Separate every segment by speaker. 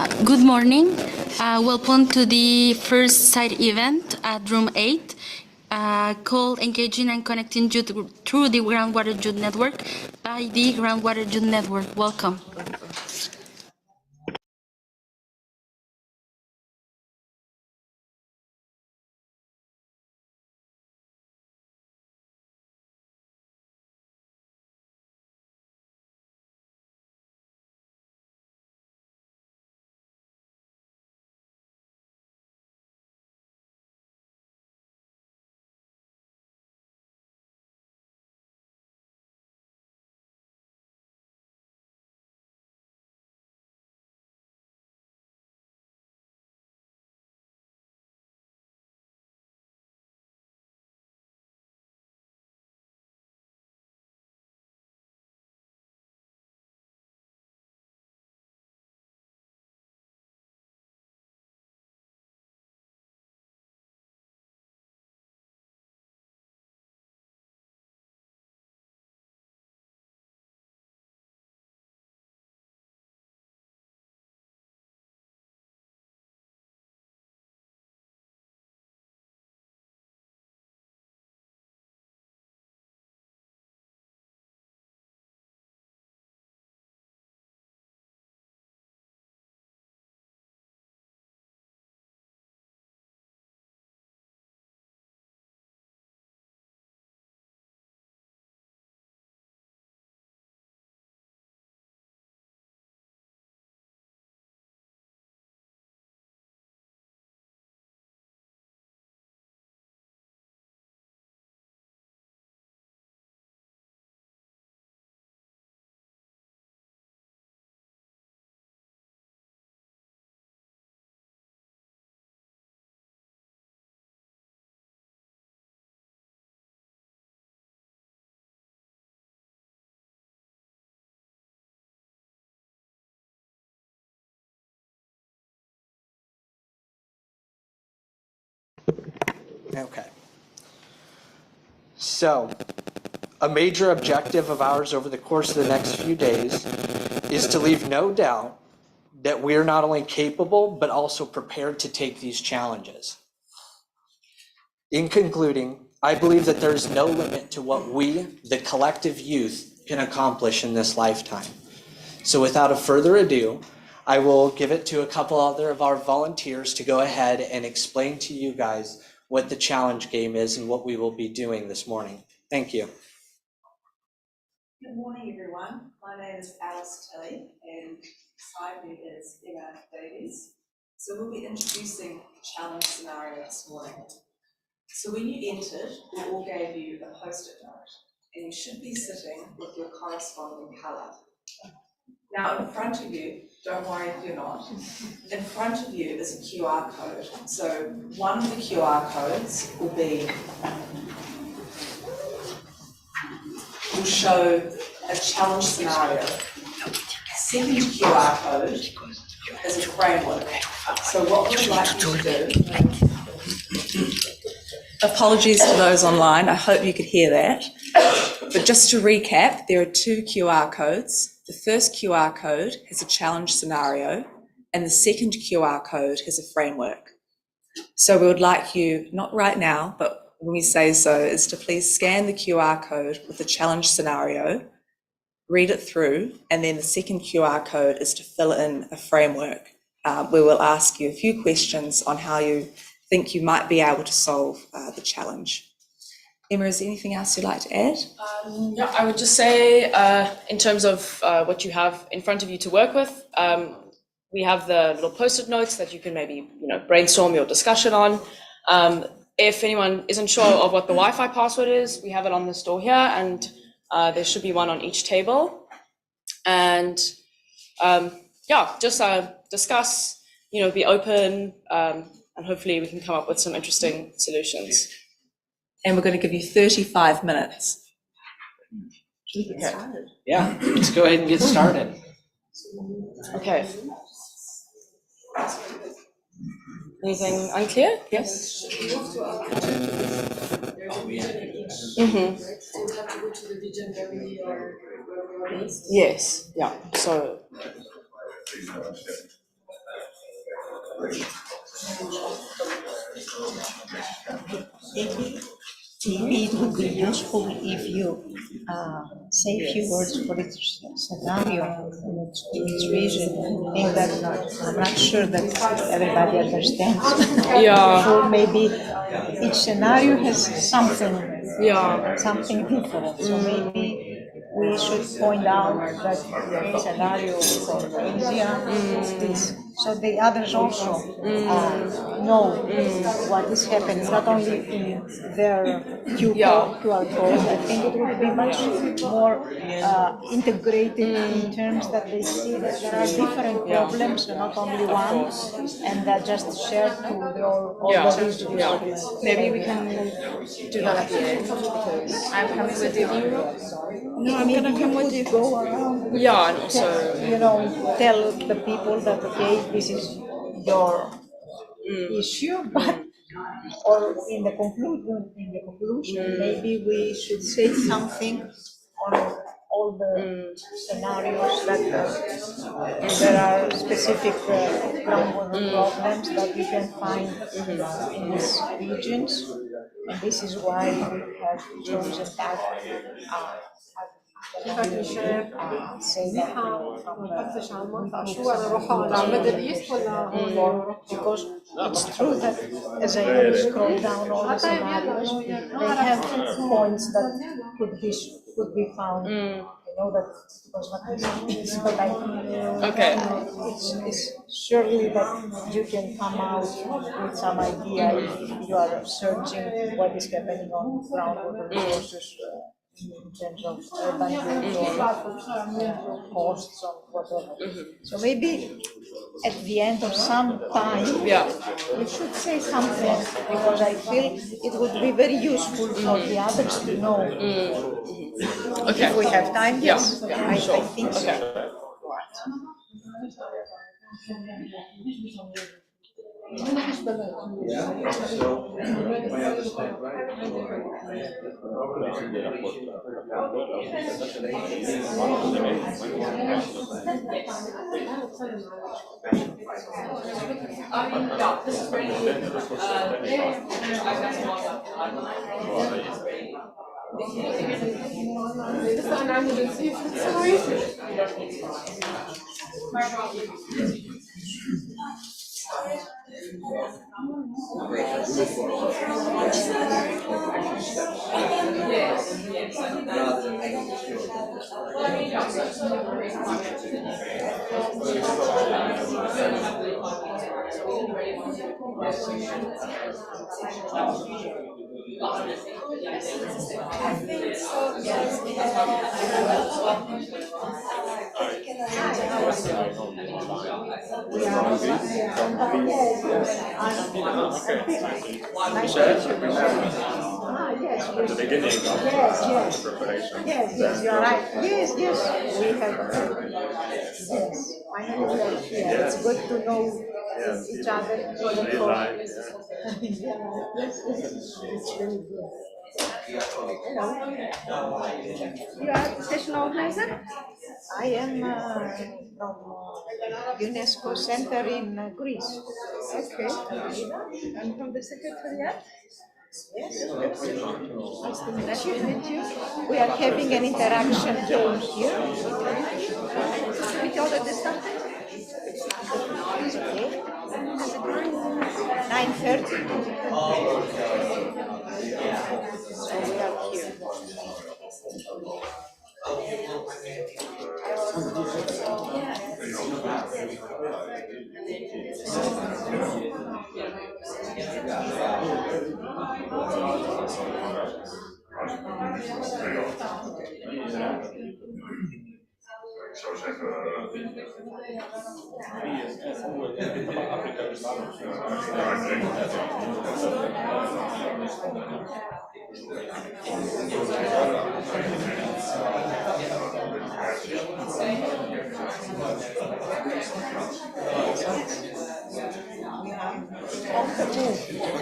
Speaker 1: Good morning. Welcome to the first side event at Room 8, called Engaging and Connecting Youth through the Groundwater Youth Network by the Groundwater Youth Network. Welcome.
Speaker 2: Okay. So, a major objective of ours over the course of the next few days is to leave no doubt that we're not only capable, but also prepared to take these challenges. In concluding, I believe that there's no limit to what we, the collective youth, can accomplish in this lifetime. So without a further ado, I will give it to a couple other of our volunteers to go ahead and explain to you guys what the challenge game is and what we will be doing this morning. Thank you.
Speaker 3: Good morning, everyone. My name is Alice Tilley, and beside me is Emma Davies. So we'll be introducing the challenge scenario this morning. So when you entered, we all gave you a post-it note, and you should be sitting with your corresponding colour. Now in front of you, don't worry if you're not, in front of you is a QR code. So one of the QR codes will show a challenge scenario. Second QR code is a framework. So what we'd like you to do, apologies to those online, I hope you could hear that. But just to recap, there are two QR codes. The first QR code has a challenge scenario, and the second QR code has a framework. So we would like you, not right now, but when we say so, is to please scan the QR code with the challenge scenario, read it through, and then the second QR code is to fill in a framework. We will ask you a few questions on how you think you might be able to solve the challenge. Emma, is there anything else you'd like to add?
Speaker 4: Yeah, I would just say, in terms of what you have in front of you to work with, we have the little post-it notes that you can maybe, brainstorm your discussion on. If anyone isn't sure of what the Wi-Fi password is, we have it on this door here, and there should be one on each table. And just discuss, be open, and hopefully we can come up with some interesting solutions.
Speaker 3: And we're going to give you 35 minutes.
Speaker 2: Okay. Yeah, let's go ahead and get started.
Speaker 4: Okay. Anything unclear? Yes? Yes, yeah. So
Speaker 5: Maybe it would be useful if you say a few words for each scenario in its region. I think that I'm not sure that everybody understands.
Speaker 4: Yeah.
Speaker 5: So maybe each scenario has something different. So maybe we should point out that the scenario for Asia is this. So the others also know what is happening, not only in their QR code. I think it would be much more integrated in terms that they see that there are different problems, and not only one, and that just shared to all the regions.
Speaker 4: Maybe we can do that at the end, because I'm coming with you.
Speaker 5: No, I'm gonna come with you. Go around.
Speaker 4: Yeah, and also,
Speaker 5: Tell the people that okay, this is your issue, but or in the conclusion, maybe we should say something on all the scenarios that there are specific groundwater problems that you can find in these regions, and this is why we have chosen that. Say that because it's true that as I scroll down all the scenarios, they have points that could be found. I know that was not this, but it's surely that you can come out with some idea if you are searching what is happening on groundwater resources in terms of urban use or costs or whatever. So maybe at the end of some time, we should say something, because I feel it would be very useful for the others to know. If we have time, yes, I think so.
Speaker 3: This is really,
Speaker 6: At the beginning of preparation.
Speaker 5: Yes, you're right. Yes, we have. Yes, finally we are here. It's good to know each other. Yes, it's very good. Hello.
Speaker 7: You are the session organizer?
Speaker 5: I am from UNESCO Center in Greece.
Speaker 7: Okay. And from the Secretariat?
Speaker 5: Yes. Nice to meet you. We are having an interaction game here.
Speaker 7: Which order they started?
Speaker 5: Okay. 9:30. So we are here.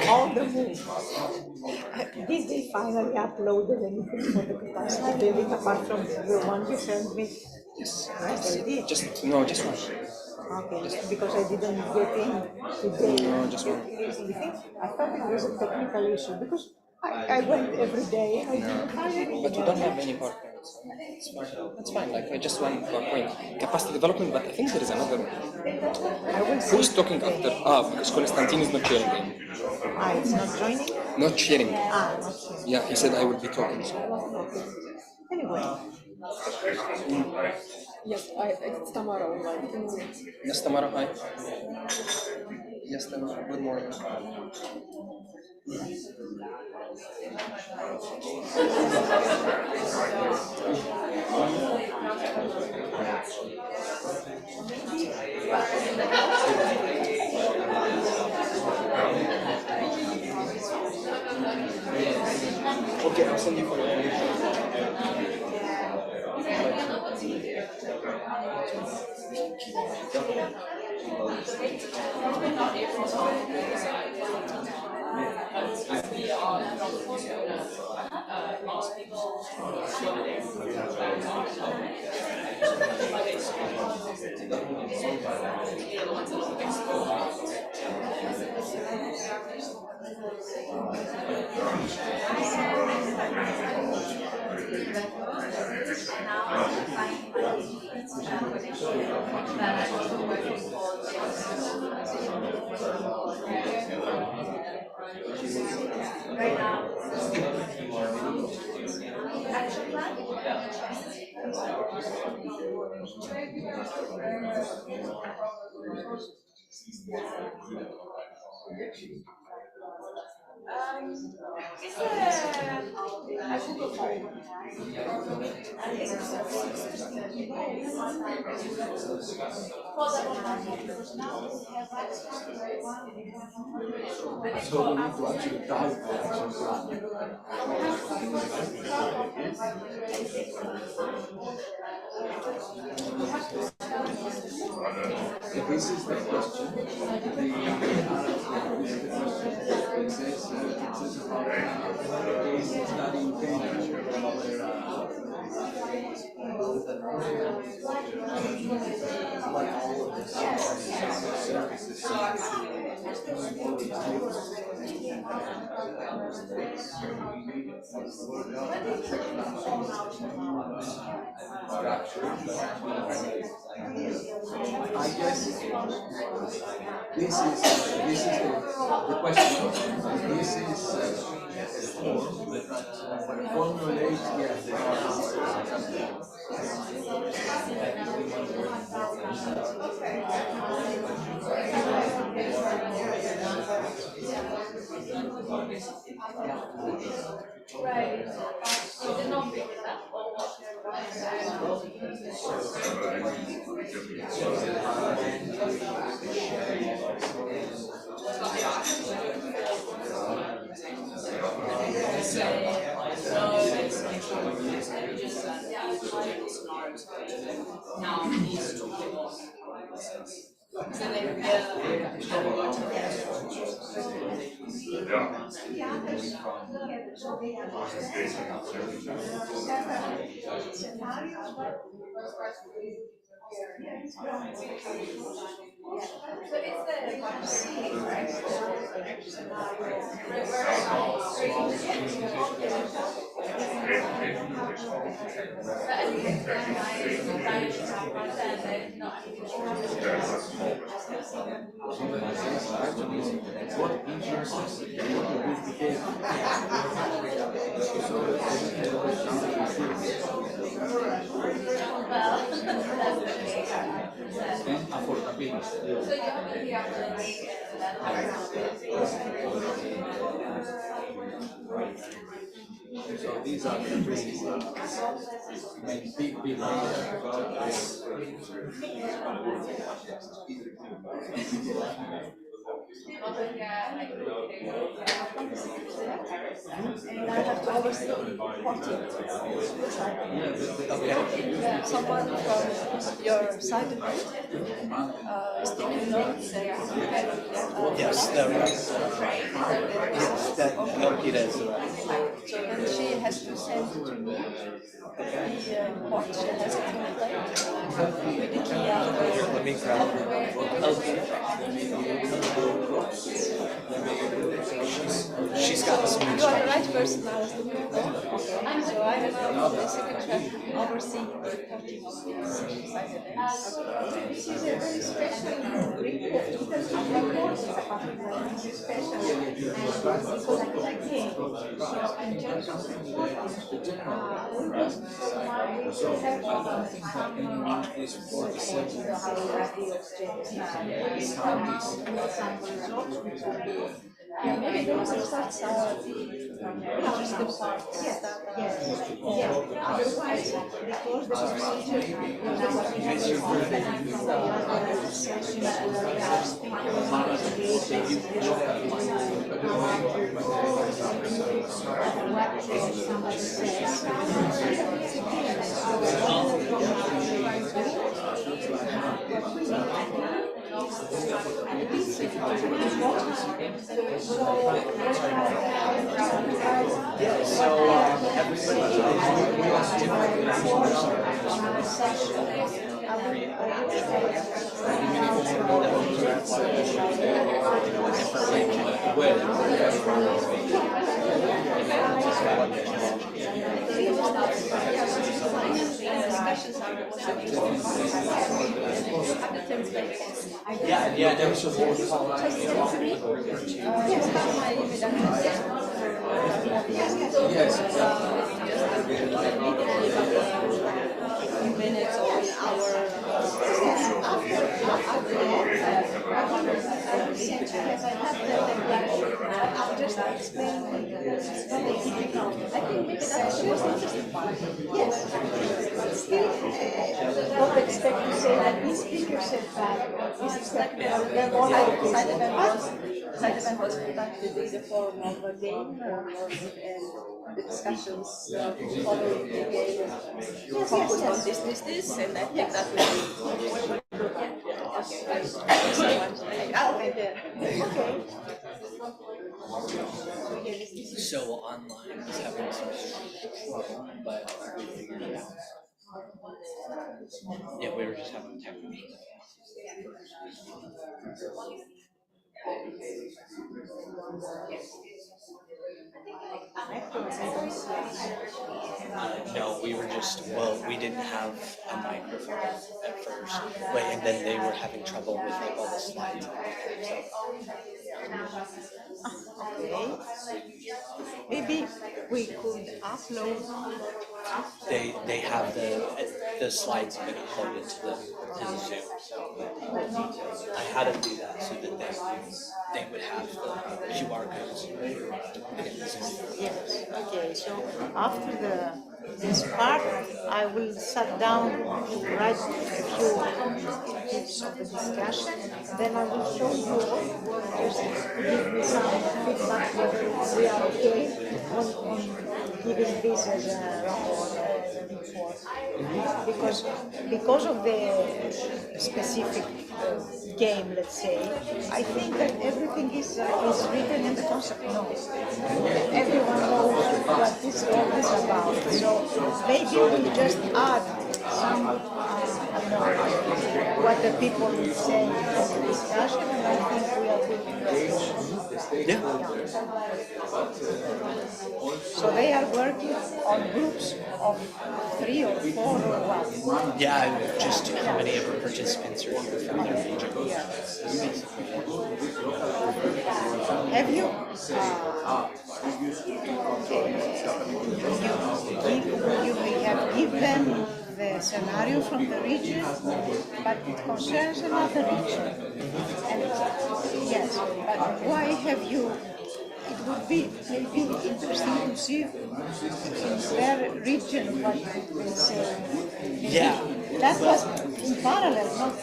Speaker 5: On the move. Did they finally uploaded anything for the capacity building apart from the one you sent me?
Speaker 8: Just one.
Speaker 5: Okay, because I didn't get in today.
Speaker 8: No, just one.
Speaker 5: You think? I thought it was a technical issue because I went every day. I didn't find anything.
Speaker 8: But we don't have any PowerPoints. It's fine. It's fine. Like just one PowerPoint. Capacity development, but I think there is another one.
Speaker 5: I will see.
Speaker 8: Who is talking after? Because Constantine is not sharing.
Speaker 5: It's not joining?
Speaker 8: Not sharing.
Speaker 5: Not sharing.
Speaker 8: Yeah, he said I will be talking. So.
Speaker 5: Anyway.
Speaker 7: Yes, it's Tamara online.
Speaker 8: Yes, Tamara, hi. Yes, Tamara, good morning. Okay, I'll send you for
Speaker 9: This is the question. It says studying I guess this is the question. This is form that formulate So these are the main big
Speaker 5: And I have to always report it. Someone from your side is taking notes and
Speaker 2: Yes, that Milky
Speaker 5: so then she has to send to me the report she has to complete with the key after.
Speaker 2: Let big problem. She's got some
Speaker 5: You are the
Speaker 2: instructions.
Speaker 5: right person now. Okay, so I am the secretary overseeing the reporting of these side events. This is a very special report. Our report is a particularly special because it came. So in terms of reporting, we have maybe those are such interesting parts. Yes. Otherwise, because the procedure in our sessions where we are speaking what somebody says.
Speaker 2: Yeah, there was a
Speaker 5: minutes or an hour. I'll just explain it's not a difficult. I think maybe that's the most interesting part. Yes. But still, don't expect to say that this speaker said that. This is like the more like side event was conducted in the form of a game and the discussions following the game focused on this, and I think that will be okay.
Speaker 2: So online is having some trouble, but we figured it out. Yeah, we were just having technical. No, we were just, well, we didn't have a microphone at first. Wait, and then they were having trouble with like all the slides.
Speaker 5: Okay. Maybe we could upload.
Speaker 2: They have the slides have been uploaded to the Zoom. So I had to do that so that they would have the QR codes.
Speaker 5: Yes. Okay. So after this part, I will sit down to write a few tips of the discussion. Then I will show you. Just give me some feedback whether we are okay on giving this as a report. Because of the specific game, let's say, I think that everything is written in the concept notes. Everyone knows what this talk is about. So maybe we just add some, I don't know, what the people will say in the discussion, and I think we are good to go.
Speaker 2: Yeah.
Speaker 5: So they are working on groups of 3 or 4 or what?
Speaker 2: Yeah, just how many of our participants are here from their region.
Speaker 5: Have you you may have given the scenario from the region, but it concerns another region. And yes, but why have you? It would be maybe interesting to see in their region what they say.
Speaker 2: Yeah.
Speaker 5: That was in parallel, not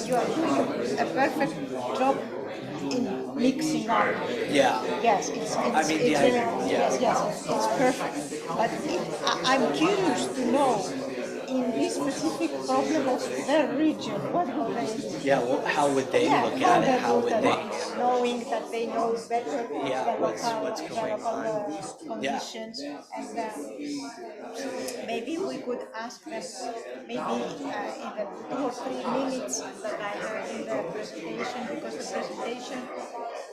Speaker 5: you are doing a perfect job in mixing up.
Speaker 2: Yeah.
Speaker 5: Yes, it's it's perfect. But I'm curious to know in this specific problem of their region, what would they?
Speaker 2: Yeah. Well, how would they look at it? How would they?
Speaker 5: Knowing that they know better
Speaker 2: what's going on?
Speaker 5: Conditions, and maybe we could ask them maybe in the 2 or 3 minutes that presentation.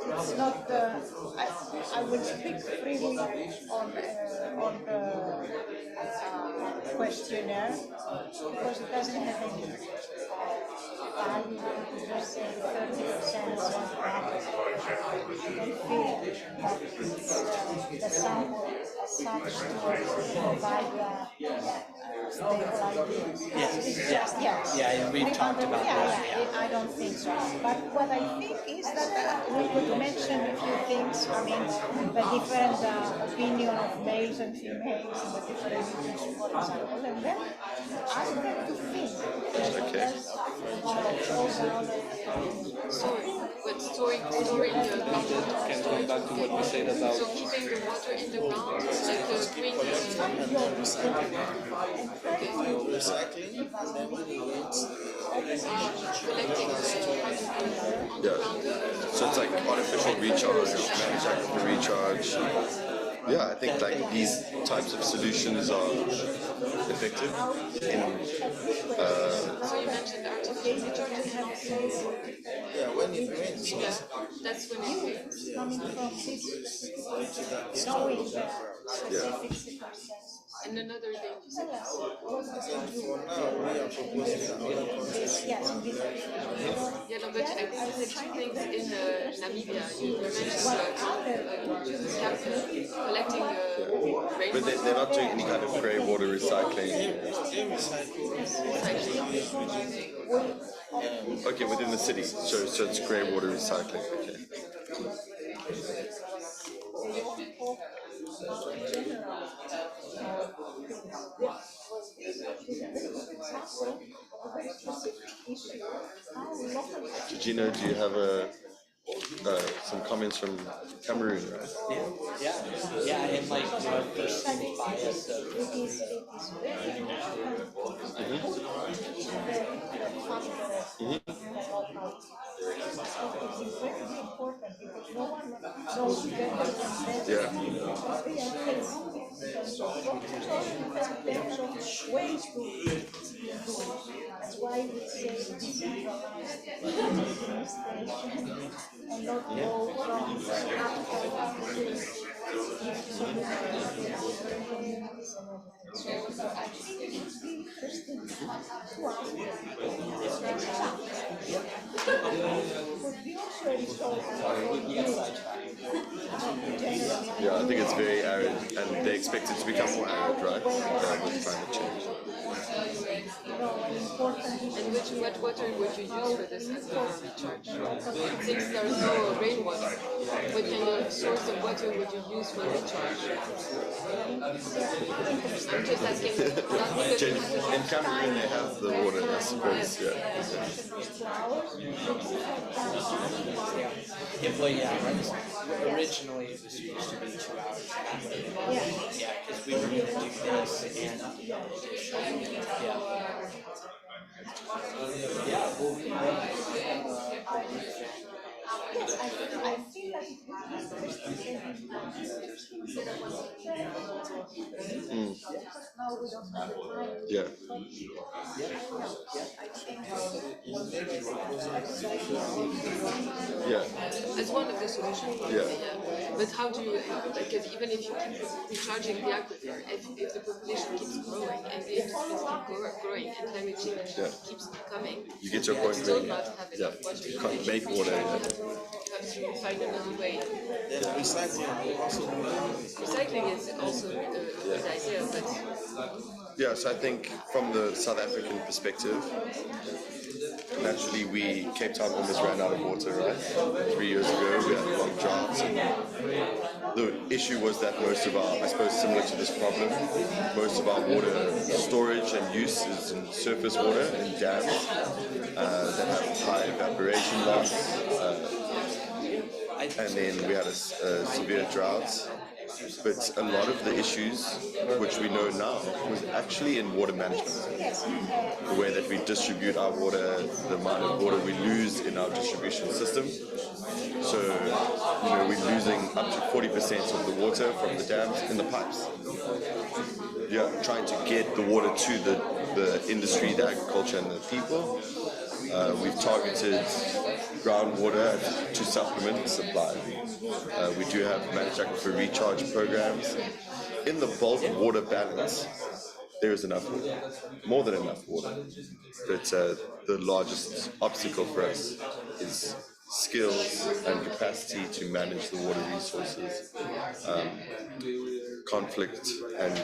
Speaker 5: It's not. I will speak freely on the questionnaire because it doesn't have any value. Just say 30% of that. I don't feel that it's the sample as such to provide stable ideas.
Speaker 2: Yeah, and we've talked about that.
Speaker 5: I don't think so. But what I think is that we could mention a few things. I mean, the different opinion of males and females in the different regions, for example, and then ask them to think.
Speaker 10: Okay.
Speaker 11: Storing the groundwater.
Speaker 8: Can come back to what we said about.
Speaker 11: So keeping the water in the ground, like bring
Speaker 9: Recycling, and then
Speaker 11: collecting on the ground.
Speaker 10: So it's like artificial recharge, managed aquifer recharge. Yeah, I think like these types of solutions are effective in
Speaker 11: So you mentioned artificial recharge.
Speaker 9: yeah, when it rains,
Speaker 11: That's when it rains.
Speaker 5: Coming from this, knowing the specific circumstances.
Speaker 11: And another thing you said.
Speaker 9: for now we are proposing
Speaker 5: Yes, in this.
Speaker 11: Yeah, no, but I think the two things in Namibia, you mentioned collecting
Speaker 10: but
Speaker 11: rainwater.
Speaker 10: they're not doing any kind of grey water recycling. Okay, within the city. So it's grey water recycling. Okay. Gina, do you have some comments from Cameroon, right?
Speaker 2: Yeah, and like first bias of
Speaker 5: It is very It's incredibly important because no one knows better than that.
Speaker 10: Yeah.
Speaker 5: Ways to do it. That's why we say decentralized administration and not go from So I think it would be interesting to ask
Speaker 10: Yeah, I think it's very arid, and they expect it to become more arid, right? With climate change.
Speaker 11: And what water would you use for this aquifer recharge? Since there is no rainwater, what kind of source of water would you use for recharge? I'm just asking, not because you have to
Speaker 10: In Cameroon, they have the water, I suppose. Yeah.
Speaker 2: originally it was supposed to be 2 hours. Yeah, because we were going to do this and
Speaker 5: I feel like it would be interesting. Now we don't have the time.
Speaker 10: Yeah. Yeah.
Speaker 11: As one of the solutions.
Speaker 10: Yeah.
Speaker 11: But how do you, because even if you keep recharging the aquifer, if the population keeps growing and the industries keep growing and climate change keeps coming,
Speaker 10: You get your point
Speaker 11: still
Speaker 10: really.
Speaker 11: not have
Speaker 10: Yeah.
Speaker 11: enough water.
Speaker 10: You can't make water.
Speaker 11: You have to find another way.
Speaker 9: recycling also.
Speaker 11: Recycling is also a good idea, but
Speaker 10: Yeah, so I think from the South African perspective, naturally Cape Town almost ran out of water, right? 3 years ago we had long droughts. And the issue was that most of our, I suppose similar to this problem, most of our water storage and use is in surface water in dams that have high evaporation loss. And then we had a severe drought. But a lot of the issues, which we know now, was actually in water management. The way that we distribute our water, the amount of water we lose in our distribution system. So, we're losing up to 40% of the water from the dams in the pipes. Yeah, trying to get the water to the industry, the agriculture, and the people. We've targeted groundwater to supplement supply. We do have managed aquifer recharge programs. In the bulk water balance, there is enough water, more than enough water. But the largest obstacle for us is skills and capacity to manage the water resources, conflict and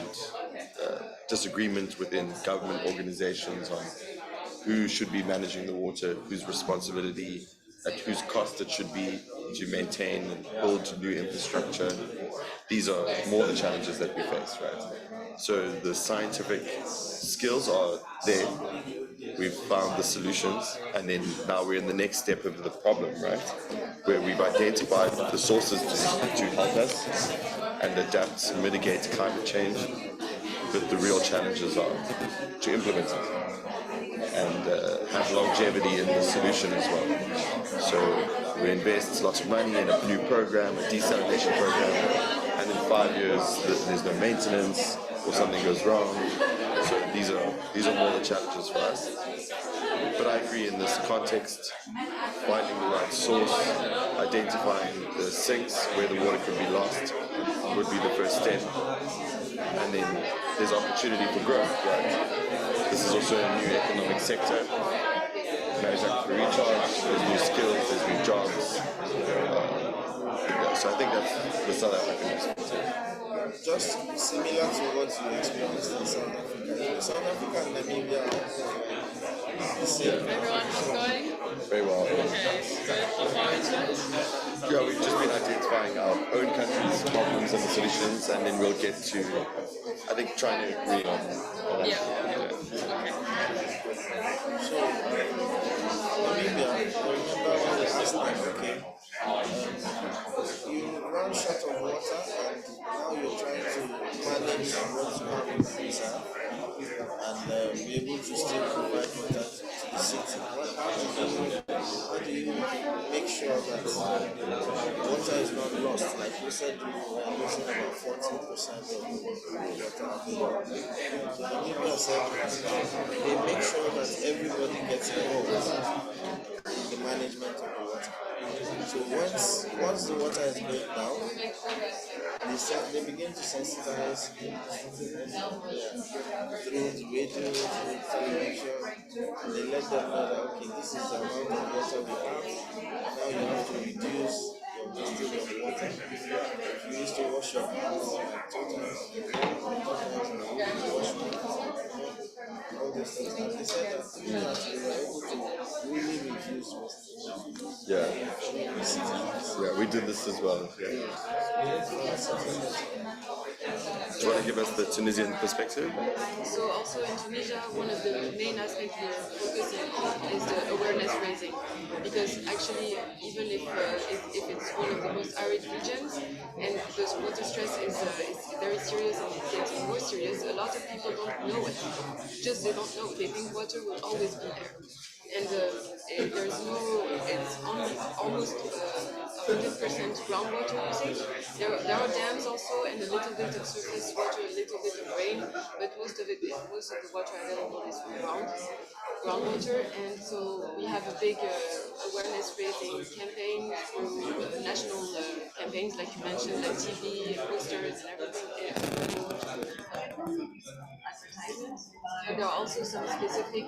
Speaker 10: disagreement within government organizations on who should be managing the water, whose responsibility, at whose cost it should be to maintain and build new infrastructure. These are more the challenges that we face, right? So the scientific skills are there. We've found the solutions, and then now we're in the next step of the problem, right? Where we've identified the sources to help us and adapt and mitigate climate change. But the real challenges are to implement it and have longevity in the solution as well. So we invest lots of money in a new program, a desalination program, and in 5 years there's no maintenance or something goes wrong. So these are more the challenges for us. But I agree, in this context, finding the right source, identifying the sinks where the water could be lost would be the first step. And then there's opportunity for growth, right? This is also a new economic sector. Managed aquifer recharge, there's new skills, there's new jobs. So I think that's the South African perspective.
Speaker 9: Just similar to what you experienced in South Africa. South Africa and Namibia are the same.
Speaker 11: Everyone's going?
Speaker 10: Very well.
Speaker 11: Okay, good.
Speaker 10: Yeah, we've just been identifying our own country's problems and the solutions, and then we'll get to, I think, trying to agree on that.
Speaker 11: Yeah.
Speaker 9: So, Namibia, I remember when the last time you came, you ran short of water, and now you're trying to manage what you have in the reserve and be able to still provide water to the city. How do you make sure that water is not lost? Like you said, you were losing about 14% of the water available. So Namibia said they make sure that everybody gets involved in the management of the water. So once the water is going down, they begin to sensitize through the radio, through television, and they let them know that, okay, this is the amount of water we have. Now you have to reduce your wastage of water. If you used to wash your hands like 2 times a day, wash more. All these things. And they said that we were able to really reduce wastage.
Speaker 10: Yeah, we did this as well. Yeah. Do you want to give us the Tunisian perspective?
Speaker 11: So also in Tunisia, one of the main aspects we're focusing on is the awareness raising, because actually, even if it's one of the most arid regions and the water stress is very serious and it's getting more serious, a lot of people don't know it. Just they don't know. They think water will always be there. And there's no, it's only almost 100% groundwater usage. There are dams also, and a little bit of surface water, a little bit of rain, but most of the water available is from groundwater. And so we have a big awareness raising campaign through national campaigns, like you mentioned, like TV, posters, and everything. Advertisements. And there are also some specific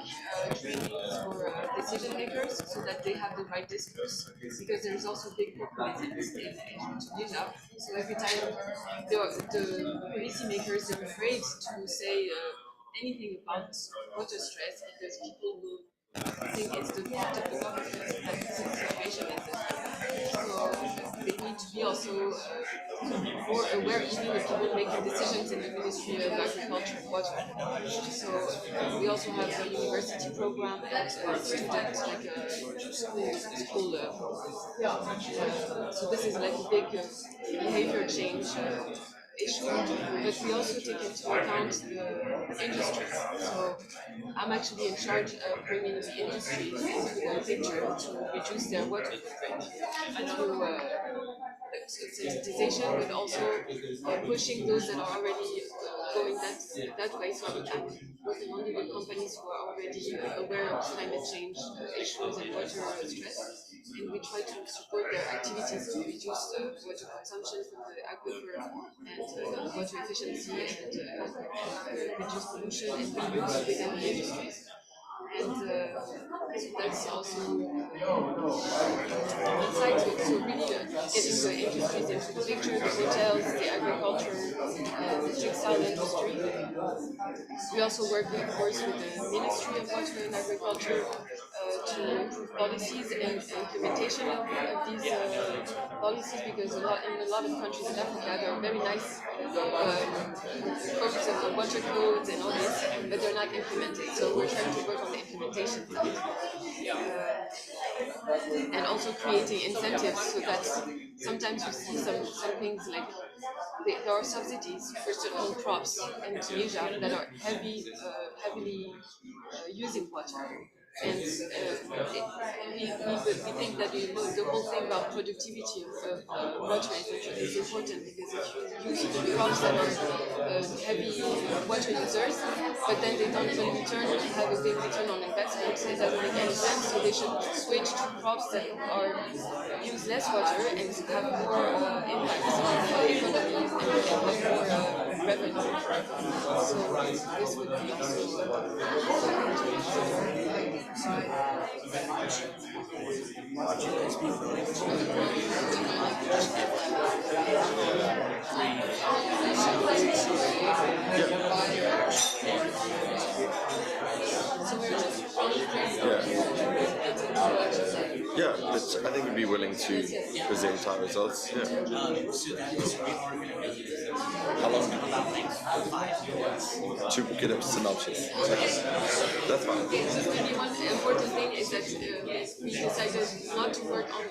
Speaker 11: trainings for decision makers so that they have the right discourse, because there's also big populism in Tunisia. So every time the policymakers are afraid to say anything about water stress, because people will think it's the fault of the government that this situation is. So they need to be also more aware, even if people making decisions in the Ministry of Agriculture and Water. So we also have a university program and student, like a school program. So this is like a big behavior change issue, but we also take into account the industry. So I'm actually in charge of bringing the industry into the picture to reduce their water footprint through sensitization, but also pushing those that are already going that way. So I'm working only with companies who are already aware of climate change issues and water stress, and we try to support their activities to reduce water consumption from the aquifer and water efficiency and reduce pollution and reuse within the industries. And so that's also inside to so really getting the industries into the picture, the hotels, the agriculture, the textile industry. We also work, of course, with the Ministry of Water and Agriculture to improve policies and implementation of these policies, because in a lot of countries in Africa there are very nice codes and water codes and all this, but they're not implemented. So we're trying to work on the implementation side. And also creating incentives so that sometimes you see some things like there are subsidies for certain crops in Tunisia that are heavily using water. And we think that the whole thing about productivity of water is important, because if you use crops that are heavy water users, but then they don't even have a big return on investment, so it doesn't make any sense. So they should switch to crops that use less water and have more impact on the economy and have more revenue. So this would be
Speaker 10: Yeah, but I think we'd be willing to present our results. Yeah. How long? To get a synopsis. That's fine.
Speaker 11: Maybe one important thing is that we decided not to work on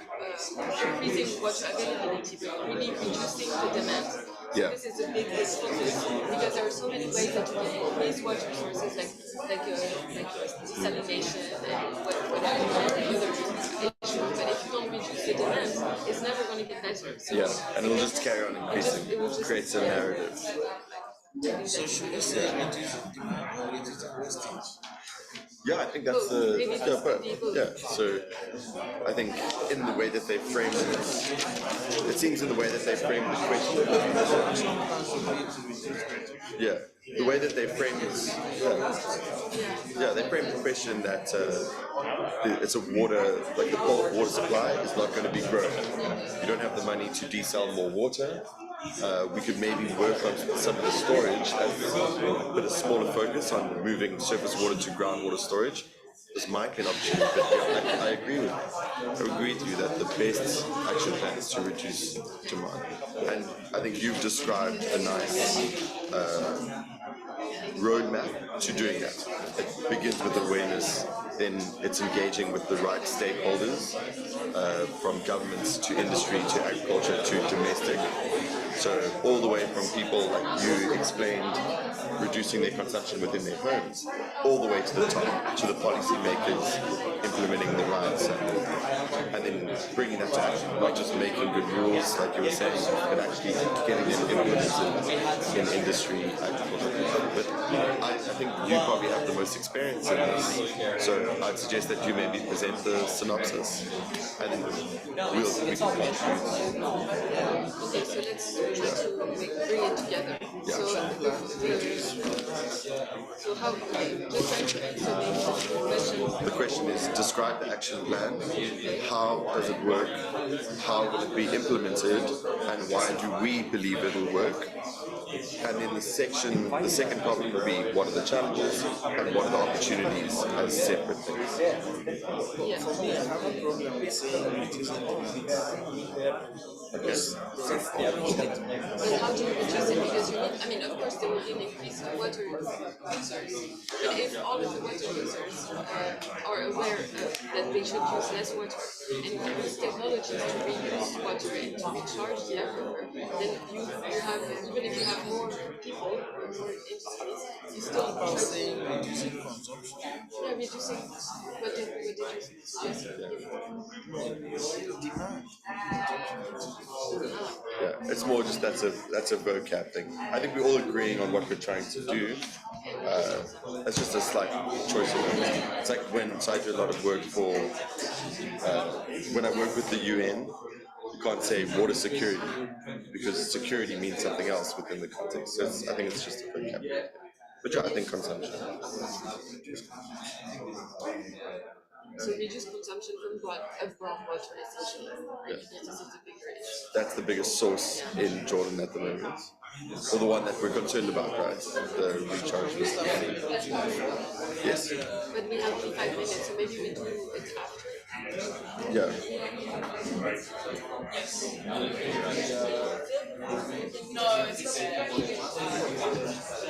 Speaker 11: increasing water availability, but really reducing the demand.
Speaker 10: Yeah.
Speaker 11: This is a big focus, because there are so many ways that you can increase water sources, like desalination and whatever other issues. But if you don't reduce the demand, it's never going to get better. So
Speaker 10: yeah, and it'll just carry on increasing. Creates a narrative.
Speaker 9: So should we say reduce demand or reduce wastage?
Speaker 10: Yeah, I think that's so I think in the way that they framed it seems in the way that they framed the question. Yeah, the way that they framed it. Yeah, they framed the question that it's a water, like the bulk water supply is not going to be grown. You don't have the money to desal more water. We could maybe work on some of the storage, but a smaller focus on moving surface water to groundwater storage. This might be an opportunity, but yeah, I agree with you that the best action plan is to reduce demand. And I think you've described a nice roadmap to doing that. It begins with awareness, then it's engaging with the right stakeholders, from governments to industry to agriculture to domestic. So all the way from people like you explained, reducing their consumption within their homes, all the way to the top, to the policymakers implementing the rights, and then bringing that to action, not just making good rules like you were saying, but actually getting them implemented in industry, agriculture. But I think you probably have the most experience in this, so I'd suggest that you maybe present the synopsis, and then we can contribute.
Speaker 11: Okay, so let's try to bring it together.
Speaker 10: Yeah.
Speaker 11: So how, just trying to answer the question.
Speaker 10: The question is, describe the action plan. How does it work? How will it be implemented? And why do we believe it will work? And then the second problem will be, what are the challenges and what are the opportunities as separate things?
Speaker 11: Yeah.
Speaker 9: For me, I have a problem with saying reducing demand. Because
Speaker 11: But how do you reduce it? Because you need, I mean, of course, there will be an increase in water users. But if all of the water users are aware that they should use less water, and use technologies to reuse water and to recharge the aquifer, then you have, even if you have more people or more entities, you still try to
Speaker 9: Reducing consumption.
Speaker 11: yeah, reducing what did you suggest?
Speaker 9: Demand.
Speaker 10: Yeah, it's more just that's a vocab thing. I think we're all agreeing on what we're trying to do. It's just a slight choice of words. It's like when I do a lot of work for when I work with the UN, you can't say water security because security means something else within the context. So I think it's just a vocab. But yeah, I think consumption.
Speaker 11: So reduce consumption from groundwater essentially. Right? This is the bigger issue.
Speaker 10: That's the biggest source in Jordan at the moment. Or the one that we're concerned about, right? The recharge. Yes.
Speaker 11: But we have only 5 minutes, so maybe we do it after.
Speaker 10: Yeah.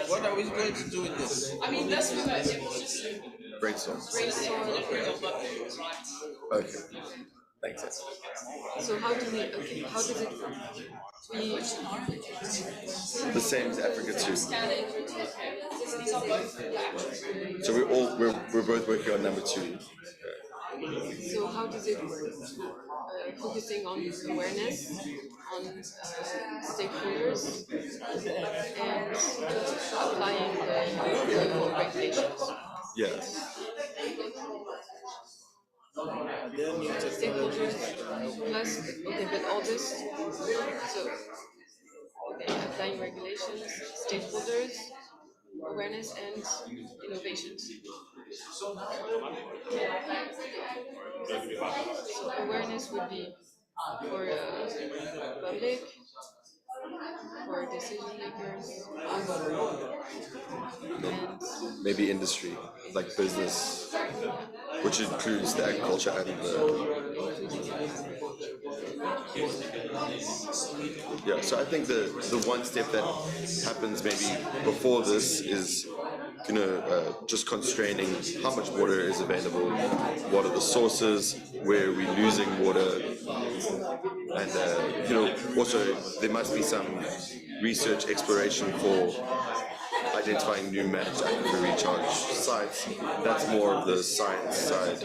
Speaker 9: What are we going to do with this?
Speaker 4: I mean, that's what it was just
Speaker 10: Brainstorm. Okay. Thanks.
Speaker 11: So how do we, okay, how does it work?
Speaker 10: The same as Africa too. So we're both working on number 2.
Speaker 11: So how does it work? Focusing on awareness, on stakeholders, and applying the regulations.
Speaker 10: Yes.
Speaker 11: Stakeholders plus, okay, but all this, so, okay, applying regulations, stakeholders, awareness, and innovations. So awareness would be for public, for decision makers, and
Speaker 10: Maybe industry, like business, which includes the agriculture and yeah. So I think the one step that happens maybe before this is just constraining how much water is available, what are the sources, where are we losing water, and also there must be some research exploration for identifying new managed aquifer recharge sites. That's more of the science side.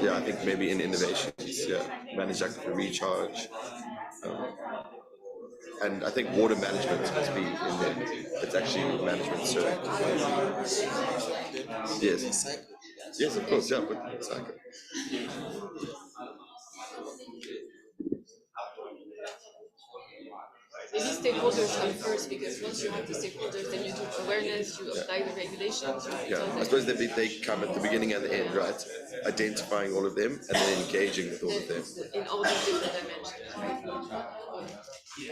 Speaker 10: Yeah, I think maybe in innovations, yeah, managed aquifer recharge. And I think water management must be in there. It's actually management, so yes, of course, yeah, but cycle.
Speaker 11: Maybe stakeholders come first, because once you have the stakeholders, then you do awareness, you apply the regulations.
Speaker 10: Yeah, I suppose they come at the beginning and the end, right? Identifying all of them and then engaging with all of them.
Speaker 11: In all these different dimensions, right?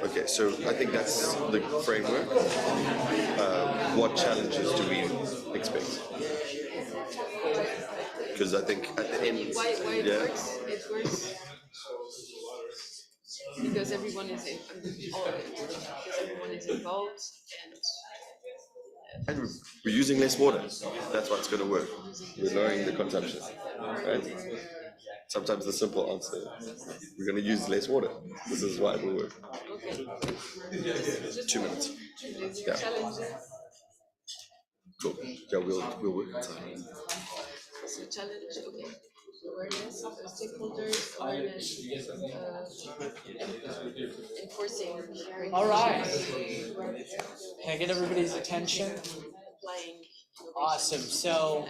Speaker 10: Okay, so I think that's the framework. What challenges do we expect? Because I think at the end,
Speaker 11: why it works? It works because everyone is involved,
Speaker 10: and we're using less water. That's what's going to work. We're lowering the consumption, right? Sometimes the simple answer, we're going to use less water. This is why it will work.
Speaker 11: Okay.
Speaker 10: 2 minutes. Yeah. Cool. Yeah, we'll work on time.
Speaker 11: So challenge, okay. Awareness, stakeholders, awareness, enforcing, sharing.
Speaker 2: All right. Can I get everybody's attention?
Speaker 11: Applying.
Speaker 2: Awesome. So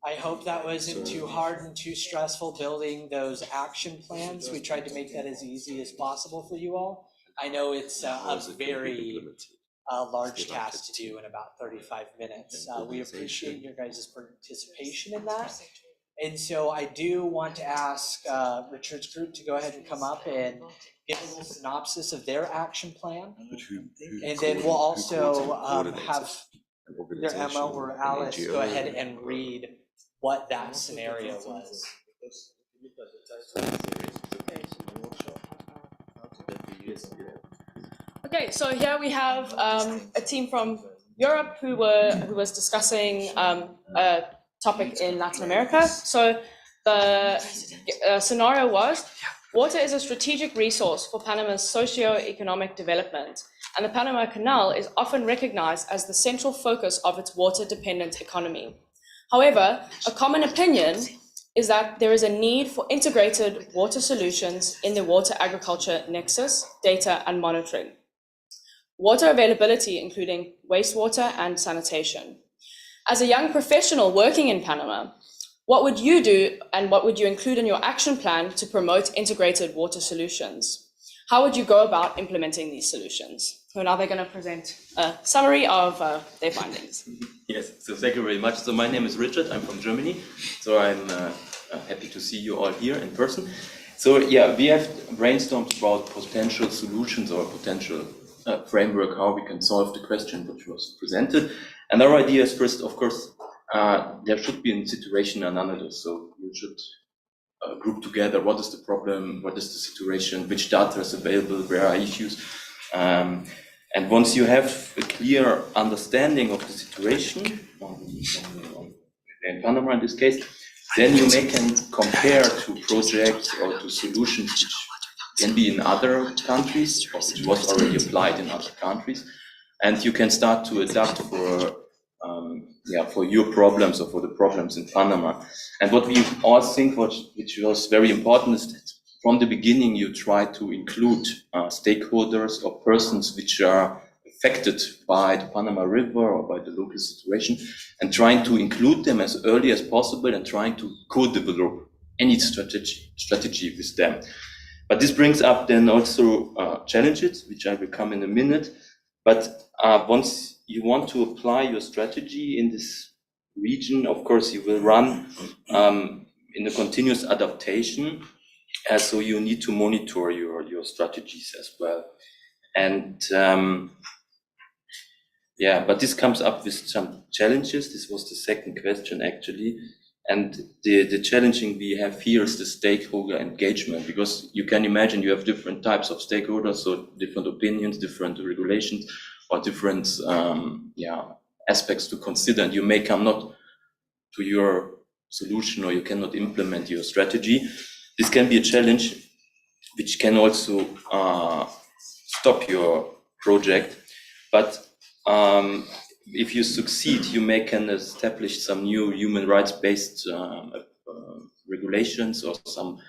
Speaker 2: I hope that wasn't too hard and too stressful building those action plans. We tried to make that as easy as possible for you all. I know it's a very large task to do in about 35 minutes. We appreciate your guys' participation in that. And so I do want to ask Richard's group to go ahead and come up and give a little synopsis of their action plan. And then we'll also have either Emma or Alice go ahead and read what that scenario was.
Speaker 4: Okay, so here we have a team from Europe who was discussing a topic in Latin America. So The scenario was, water is a strategic resource for Panama's socio-economic development, and the Panama Canal is often recognized as the central focus of its water-dependent economy. However, a common opinion is that there is a need for integrated water solutions in the water agriculture nexus, data and monitoring. Water availability, including wastewater and sanitation. As a young professional working in Panama, what would you do and what would you include in your action plan to promote integrated water solutions? How would you go about implementing these solutions? So now they're going to present a summary of their findings.
Speaker 12: Yes, so thank you very much. So my name is Richard, I'm from Germany. So I'm happy to see you all here in person. So yeah, we have brainstormed about potential solutions or potential framework, how we can solve the question which was presented. And our idea is first, of course, there should be a situation analysis. So you should group together what is the problem, what is the situation, which data is available, where are issues. And once you have a clear understanding of the situation, in Panama in this case, then you can compare to projects or to solutions which can be in other countries or which was already applied in other countries. And you can start to adapt for your problems or for the problems in Panama. And what we all think, which was very important, is that from the beginning you try to include stakeholders or persons which are affected by the Panama River or by the local situation, and trying to include them as early as possible and trying to co-develop any strategy with them. But this brings up then also challenges, which I will come in a minute. But once you want to apply your strategy in this region, of course, you will run in a continuous adaptation. So you need to monitor your strategies as well. And but this comes up with some challenges. This was the second question, actually. And the challenging we have here is the stakeholder engagement, because you can imagine you have different types of stakeholders, so different opinions, different regulations, or different aspects to consider. And you may come not to your solution, or you cannot implement your strategy. This can be a challenge, which can also stop your project. But if you succeed, you can establish some new human rights-based regulations, or some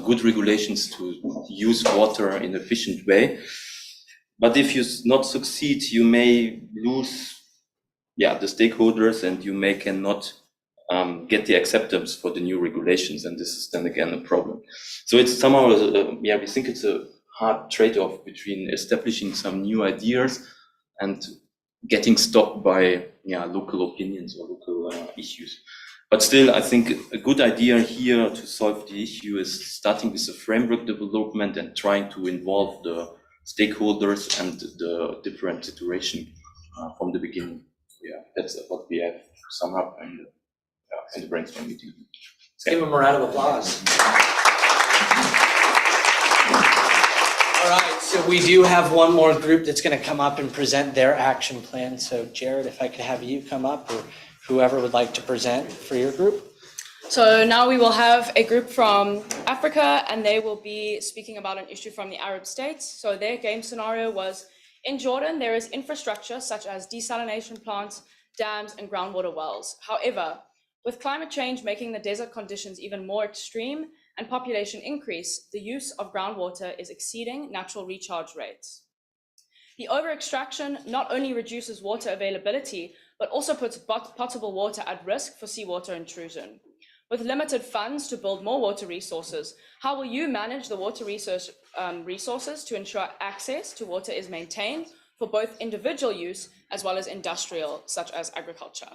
Speaker 12: good regulations to use water in an efficient way. But if you not succeed, you may lose the stakeholders, and you cannot get the acceptance for the new regulations, and this is then again a problem. So it's somehow we think it's a hard trade-off between establishing some new ideas and getting stopped by local opinions or local issues. But still, I think a good idea here to solve the issue is starting with a framework development and trying to involve the stakeholders and the different situation from the beginning. That's what we have summed up in the brainstorm meeting.
Speaker 2: Give them a round of applause. All right, so we do have one more group that's going to come up and present their action plan. So Jared, if I could have you come up, or whoever would like to present for your group.
Speaker 4: So now we will have a group from Africa, and they will be speaking about an issue from the Arab states. So their game scenario was, in Jordan, there is infrastructure such as desalination plants, dams, and groundwater wells. However, with climate change making the desert conditions even more extreme and population increase, the use of groundwater is exceeding natural recharge rates. The over-extraction not only reduces water availability, but also puts potable water at risk for seawater intrusion. With limited funds to build more water resources, how will you manage the water resources to ensure access to water is maintained for both individual use as well as industrial, such as agriculture?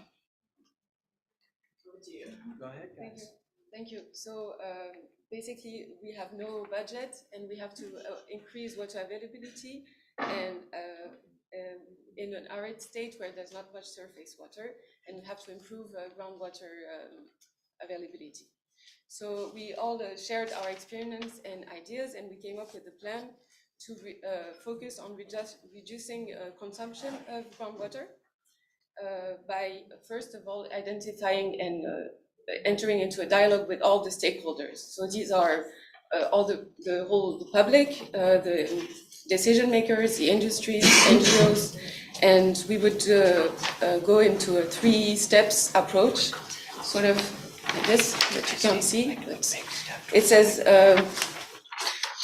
Speaker 2: Go ahead, guys.
Speaker 11: Thank you. So basically, we have no budget, and we have to increase water availability, and in an arid state where there's not much surface water, and we have to improve groundwater availability. So we all shared our experience and ideas, and we came up with a plan to focus on reducing consumption of groundwater by, first of all, identifying and
Speaker 4: entering into a dialogue with all the stakeholders. So these are all the whole public, the decision makers, the industries, NGOs, and we would go into a 3 steps approach, sort of like this, that you can't see. It says,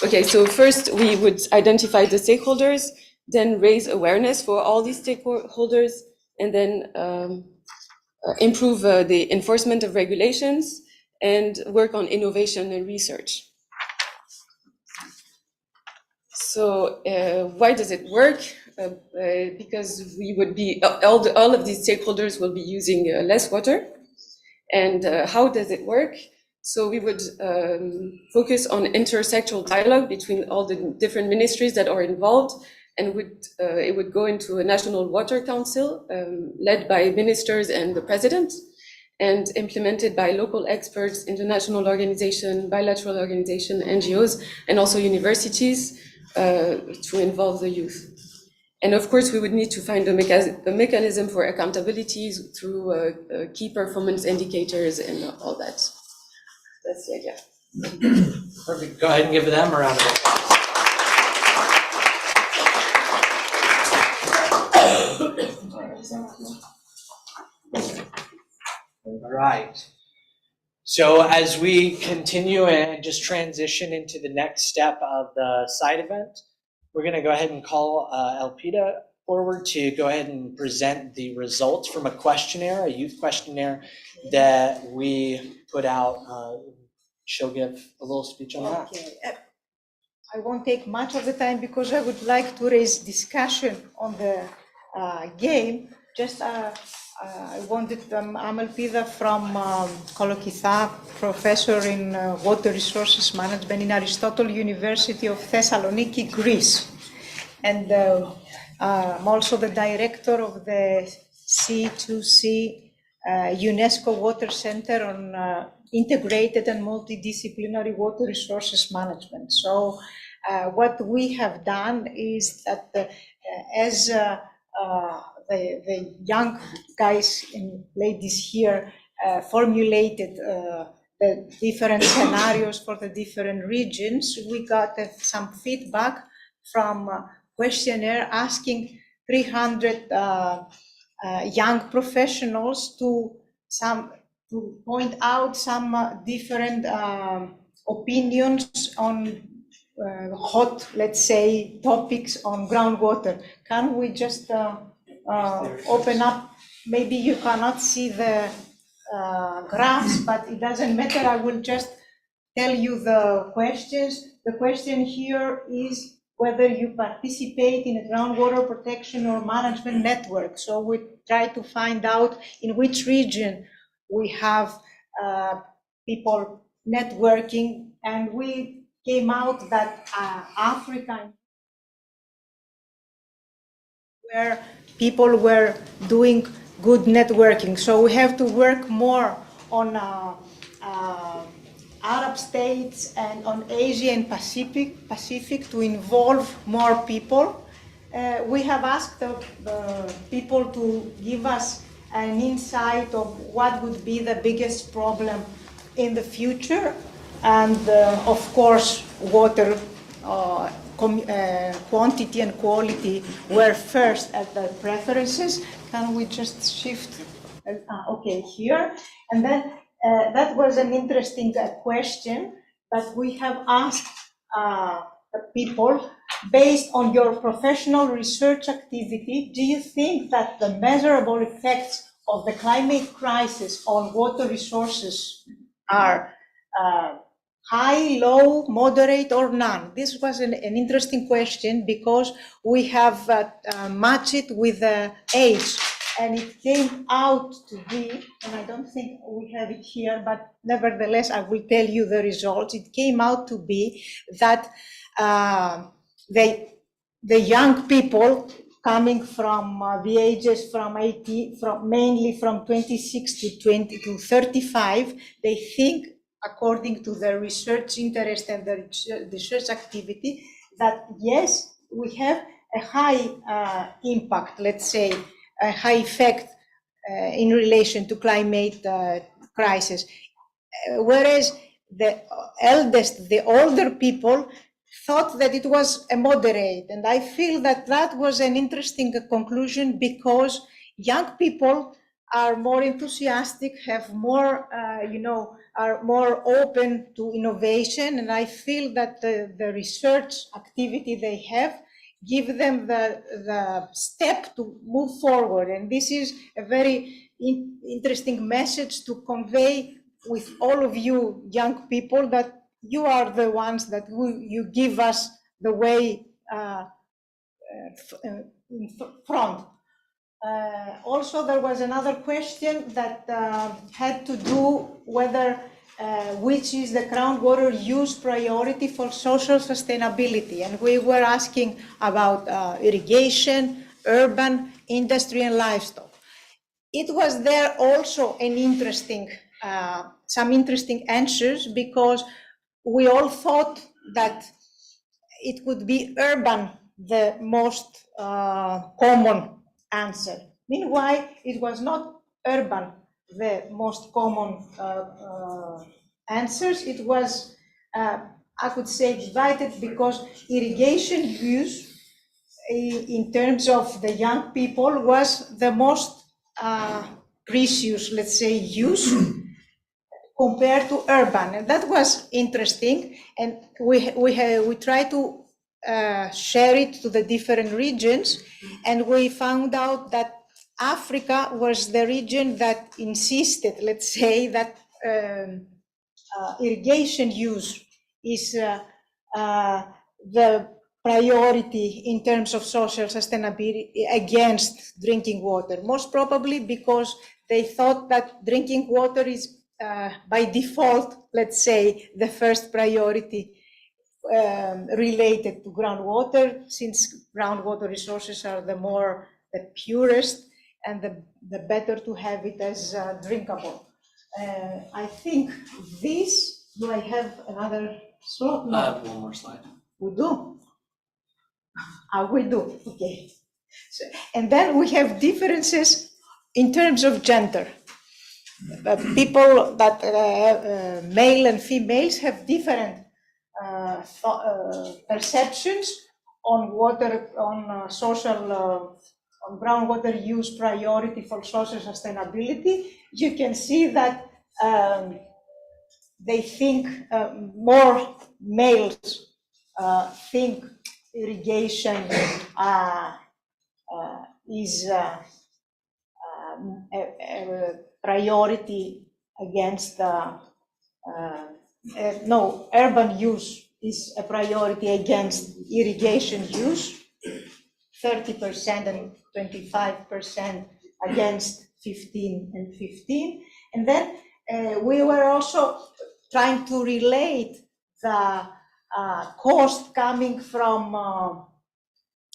Speaker 4: okay, so first we would identify the stakeholders, then raise awareness for all these stakeholders, and then improve the enforcement of regulations and work on innovation and research. So why does it work? Because we would be, all of these stakeholders will be using less water. And how does it work? So we would focus on intersectoral dialogue between all the different ministries that are involved, and it would go into a national water council led by ministers and the president, and implemented by local experts, international organization, bilateral organization, NGOs, and also universities to involve the youth. And of course, we would need to find a mechanism for accountability through key performance indicators and all that. That's the idea.
Speaker 2: Perfect. Go ahead and give them a round of applause. All right. So as we continue and just transition into the next step of the side event, we're going to go ahead and call Elpida forward to go ahead and present the results from a questionnaire, a youth questionnaire that we put out. She'll give a little speech on that.
Speaker 5: Okay. I won't take much of the time because I would like to raise discussion on the game. Just I wanted Elpida from Kolokitha, professor in water resources management in Aristotle University of Thessaloniki, Greece. And I'm also the director of the C2C UNESCO Water Center on integrated and multidisciplinary water resources management. So what we have done is that as the young guys and ladies here formulated the different scenarios for the different regions, we got some feedback from questionnaire asking 300 young professionals to point out some different opinions on hot, let's say, topics on groundwater. Can we just open up? Maybe you cannot see the graphs, but it doesn't matter. I will just tell you the questions. The question here is whether you participate in a groundwater protection or management network. So we try to find out in which region we have people networking, and we came out that Africa, where people were doing good networking. So we have to work more on Arab states and on Asia and Pacific to involve more people. We have asked the people to give us an insight of what would be the biggest problem in the future. And of course, water quantity and quality were first at the preferences. Can we just shift? Okay, here. And then that was an interesting question that we have asked the people, based on your professional research activity, do you think that the measurable effects of the climate crisis on water resources are high, low, moderate, or none? This was an interesting question because we have matched it with age, and it came out to be, and I don't think we have it here, but nevertheless, I will tell you the results. It came out to be that the young people coming from the ages from mainly from 26 to 35, they think, according to their research interest and their research activity, that yes, we have a high impact, let's say, a high effect in relation to climate crisis. Whereas the older people thought that it was a moderate. And I feel that that was an interesting conclusion, because young people are more enthusiastic, have more, are more open to innovation. And I feel that the research activity they have give them the step to move forward. And this is a very interesting message to convey with all of you young people, that you are the ones that you give us the way in front. Also, there was another question that had to do whether which is the groundwater use priority for social sustainability. And we were asking about irrigation, urban, industry, and livestock. It was there also an interesting, some interesting answers, because we all thought that it would be urban the most common answer. Meanwhile, it was not urban the most common answers. It was, I could say, divided, because irrigation use in terms of the young people was the most precious, let's say, use compared to urban. And that was interesting. And we try to share it to the different regions. And we found out that Africa was the region that insisted, let's say, that irrigation use is the priority in terms of social sustainability against drinking water. Most probably because they thought that drinking water is by default, let's say, the first priority related to groundwater, since groundwater resources are the purest and the better to have it as drinkable. I think this, do I have another slot? No.
Speaker 2: I have one more slide.
Speaker 5: We do? We do, okay. So, and then we have differences in terms of gender. People that male and females have different perceptions on water, on social, on groundwater use priority for social sustainability. You can see that they think more males think irrigation is a priority against no, urban use is a priority against irrigation use, 30% and 25% against 15 and 15. And then we were also trying to relate the cost coming from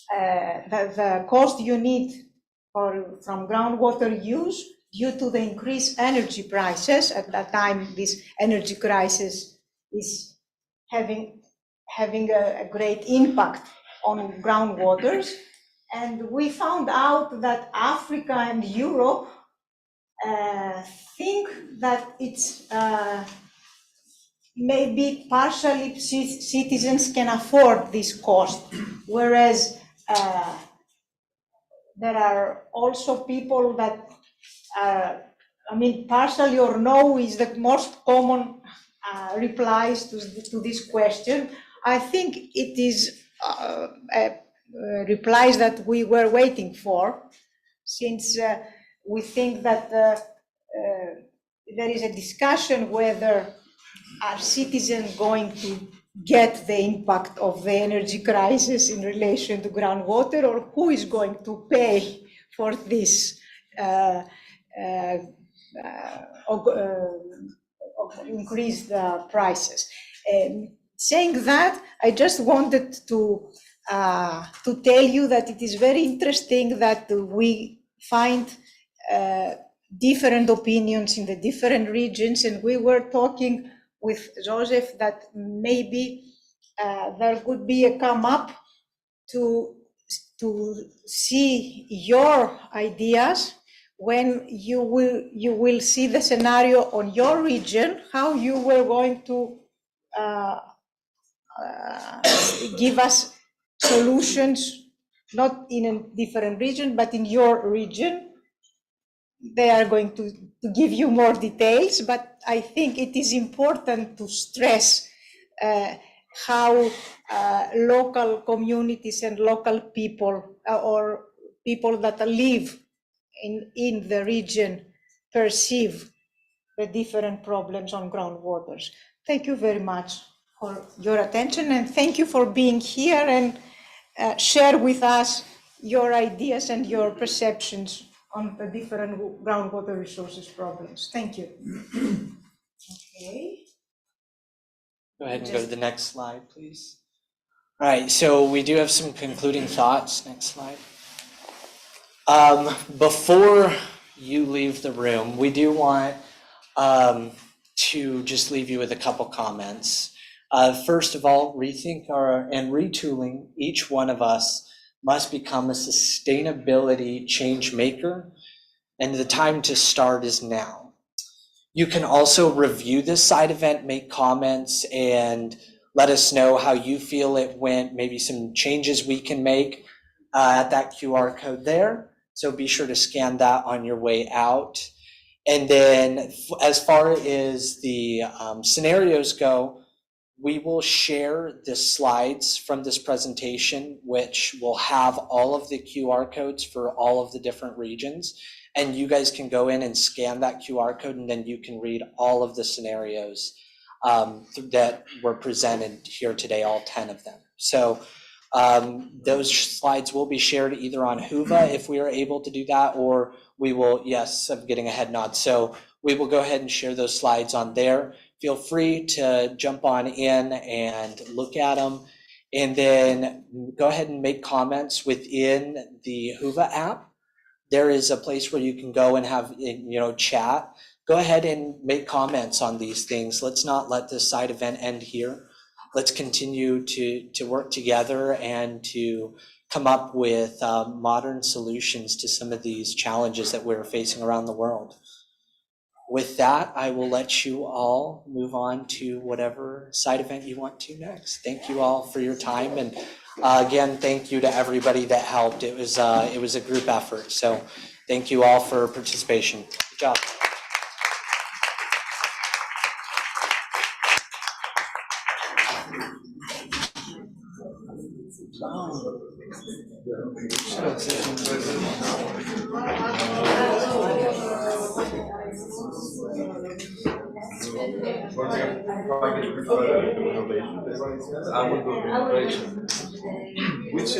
Speaker 5: the cost you need from groundwater use due to the increased energy prices. At that time, this energy crisis is having a great impact on groundwaters. And we found out that Africa and Europe think that it's maybe partially citizens can afford this cost, whereas there are also people that, partially or no is the most common replies to this question. I think it is replies that we were waiting for, since we think that there is a discussion whether are citizens going to get the impact of the energy crisis in relation to groundwater, or who is going to pay for this increased prices. Saying that, I just wanted to tell you that it is very interesting that we find different opinions in the different regions, and we were talking with Joseph that maybe there could be a come up to see your ideas when you will see the scenario on your region, how you were going to give us solutions, not in a different region, but in your region. They are going to give you more details, but I think it is important to stress how local communities and local people or people that live in the region perceive the different problems on groundwaters. Thank you very much for your attention, and thank you for being here and share with us your ideas and your perceptions on the different groundwater resources problems. Thank you. Okay.
Speaker 2: Go ahead and go to the next slide, please. All right, so we do have some concluding thoughts. Next slide. Before you leave the room, we do want to just leave you with a couple comments. First of all, rethink and retooling. Each one of us must become a sustainability change maker, and the time to start is now. You can also review this side event, make comments, and let us know how you feel it went, maybe some changes we can make at that QR code there. So be sure to scan that on your way out. And then as far as the scenarios go, we will share the slides from this presentation, which will have all of the QR codes for all of the different regions. And you guys can go in and scan that QR code, and then you can read all of the scenarios that were presented here today, all 10 of them. So those slides will be shared either on Whova if we are able to do that, or we will, yes, I'm getting a head nod. So we will go ahead and share those slides on there. Feel free to jump on in and look at them, and then go ahead and make comments within the Whova app. There is a place where you can go and have, chat. Go ahead and make comments on these things. Let's not let this side event end here. Let's continue to work together and to come up with modern solutions to some of these challenges that we're facing around the world. With that, I will let you all move on to whatever side event you want to next. Thank you all for your time, and again, thank you to everybody that helped. It was a group effort, so thank you all for participation. Good job.
Speaker 6: I will do innovation. Which 6?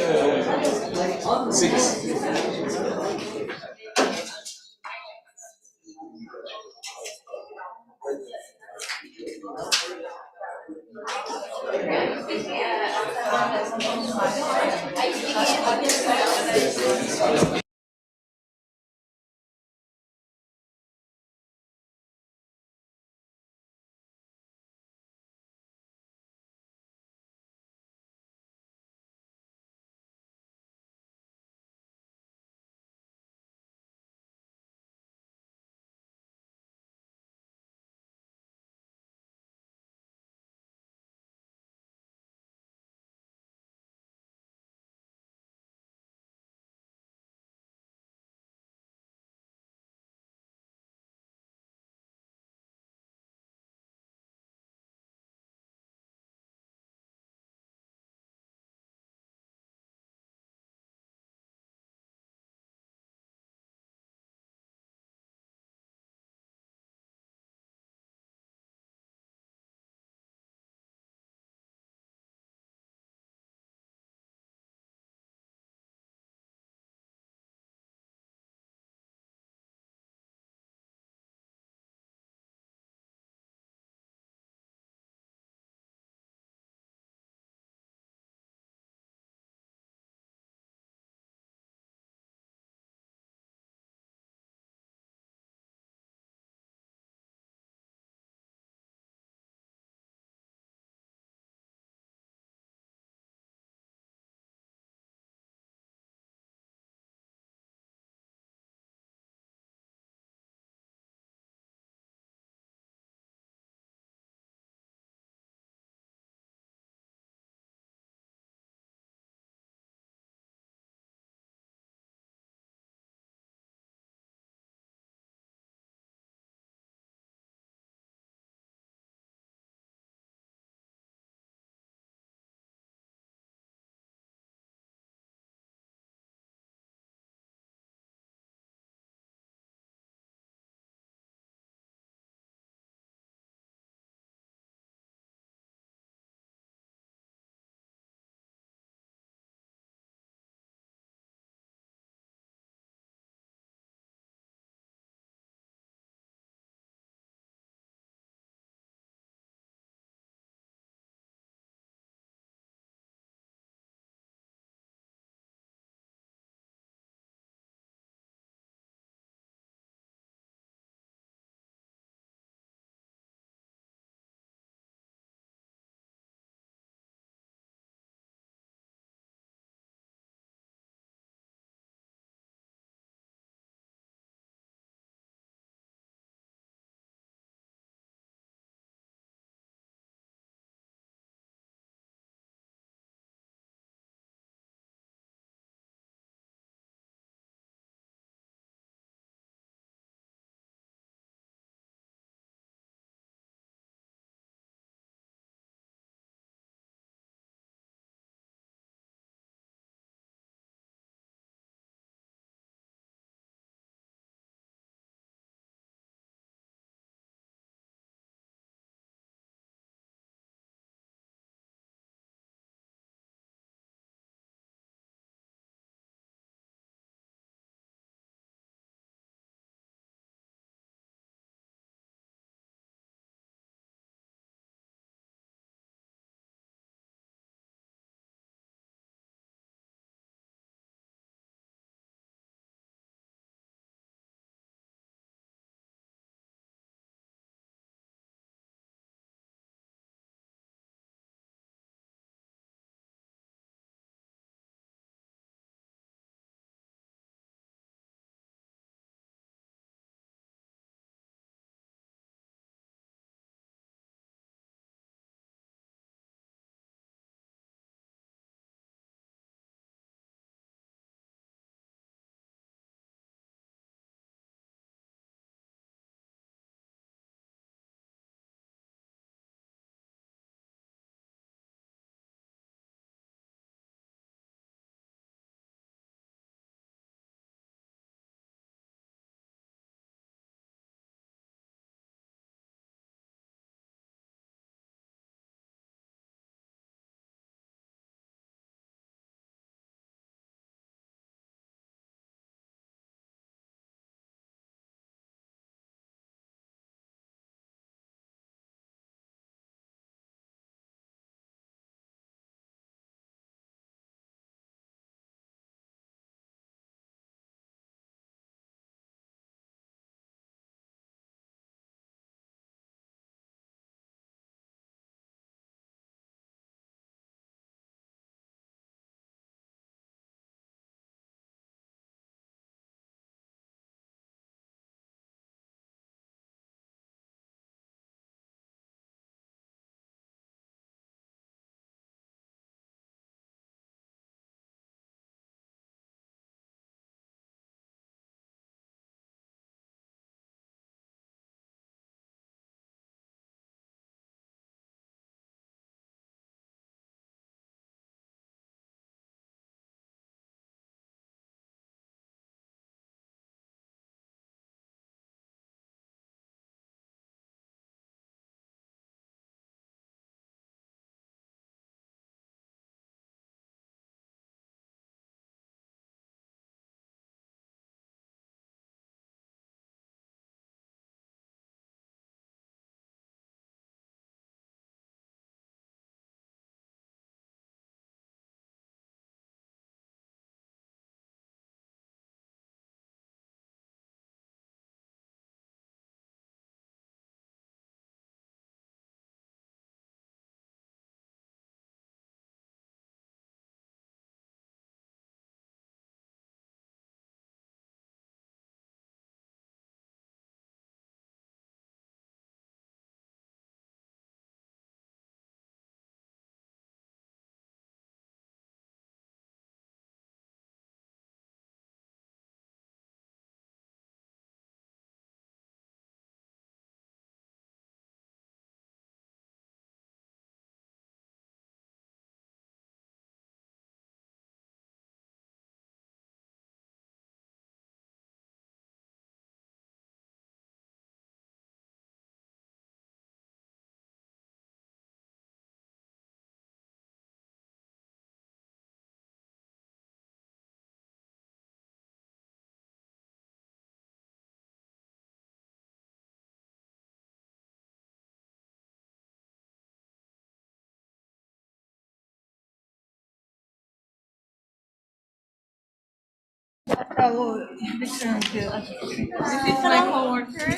Speaker 5: favor, deixante.
Speaker 7: This is my coworker.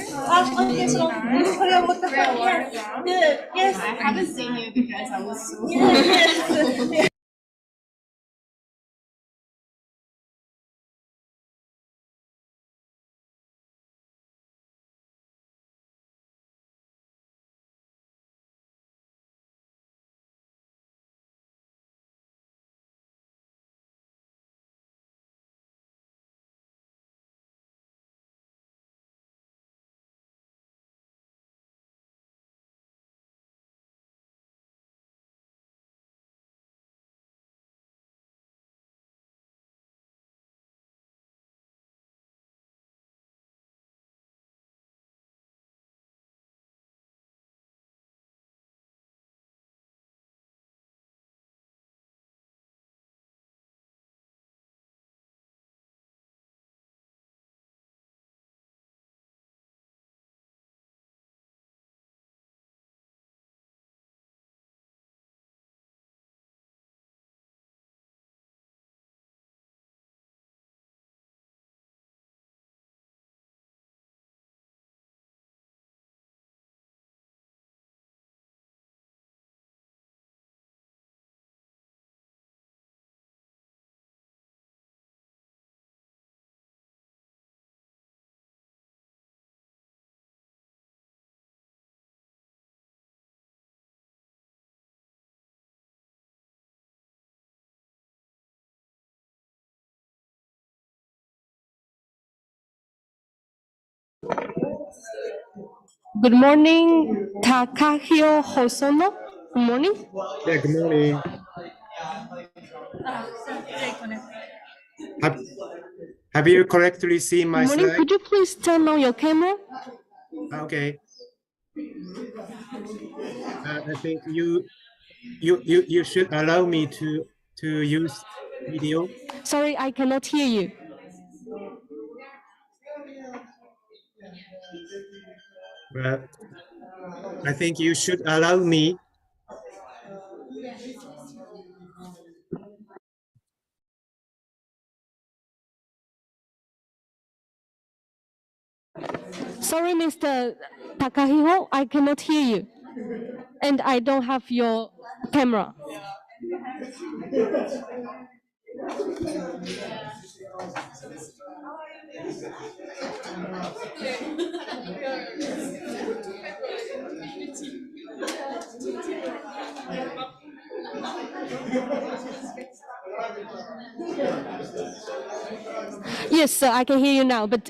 Speaker 5: Okay, so, これを持って Good, yes.
Speaker 7: I haven't seen you because I was so.
Speaker 5: Yes.
Speaker 13: Good morning, Takahiro Hosono. Good morning.
Speaker 14: Yeah, good morning. Have you correctly seen my
Speaker 13: Good morning.
Speaker 14: slide?
Speaker 13: Could you please turn on your camera?
Speaker 14: Okay. I think you should allow me to use video.
Speaker 13: Sorry, I cannot hear you.
Speaker 14: But I think you should allow me.
Speaker 13: Sorry, Mr. Takahiro, I cannot hear you. And I don't have your camera. Yes, sir, I can hear you now, but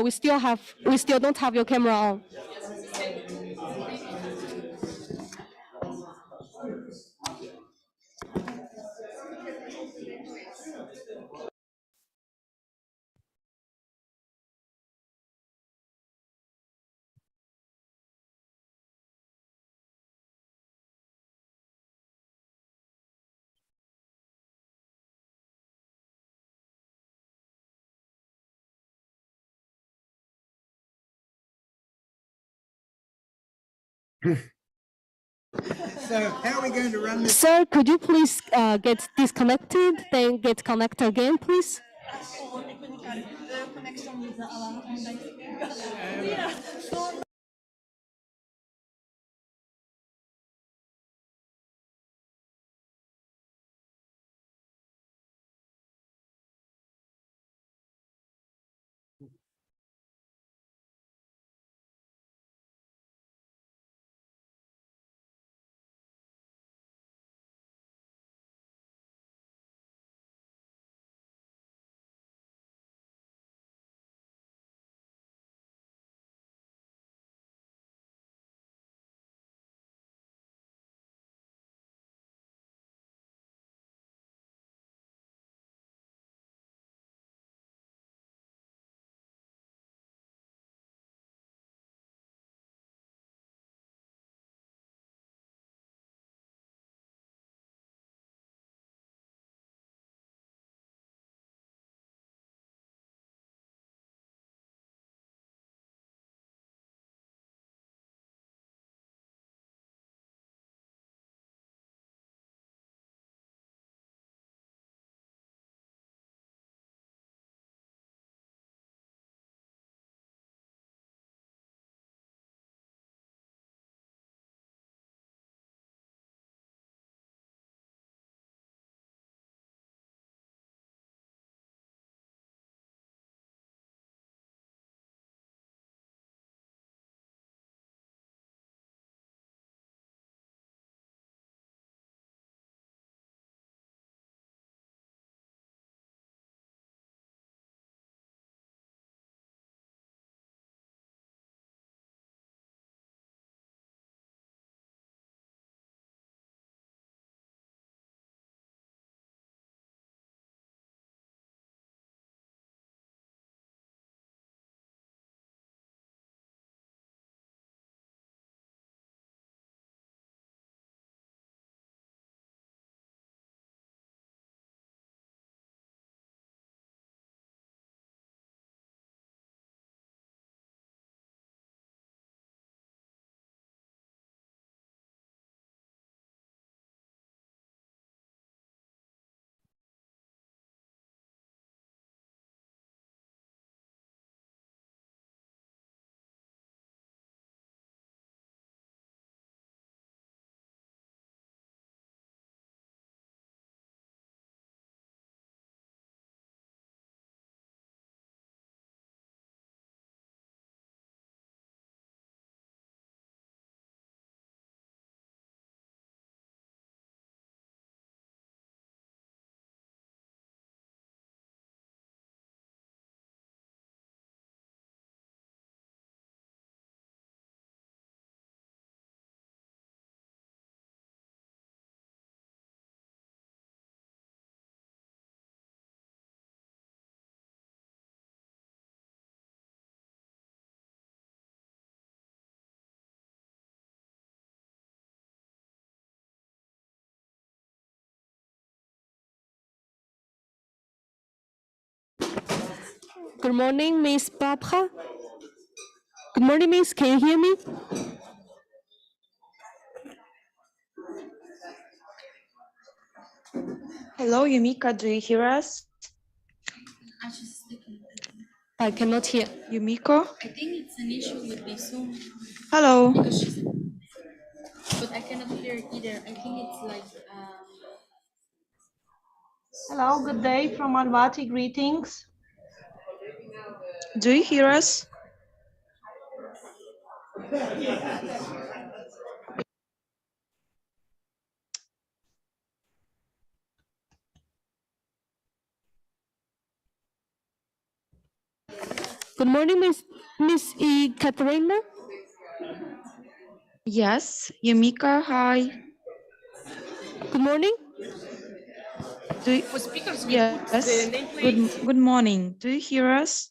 Speaker 13: we still don't have your camera on.
Speaker 14: So how are we going to run this?
Speaker 13: Sir, could you please get disconnected, then get connected again, please?
Speaker 5: Connection with our online.
Speaker 13: Good morning, Miss Barbara. Good morning, Miss. Can you hear me?
Speaker 15: Hello, Yumika, do you hear us?
Speaker 13: I cannot hear.
Speaker 15: Yumiko?
Speaker 1: I think it's an issue with the Zoom.
Speaker 15: Hello.
Speaker 1: Because but I cannot hear either. I think it's like.
Speaker 5: Hello, good day from Almaty. Greetings.
Speaker 15: Do you hear us?
Speaker 13: Good morning, Miss Katerina.
Speaker 15: Yes, Yumika, hi.
Speaker 13: Good morning.
Speaker 4: For speakers, we
Speaker 15: Yes,
Speaker 4: put the nameplate.
Speaker 15: good morning. Do you hear us?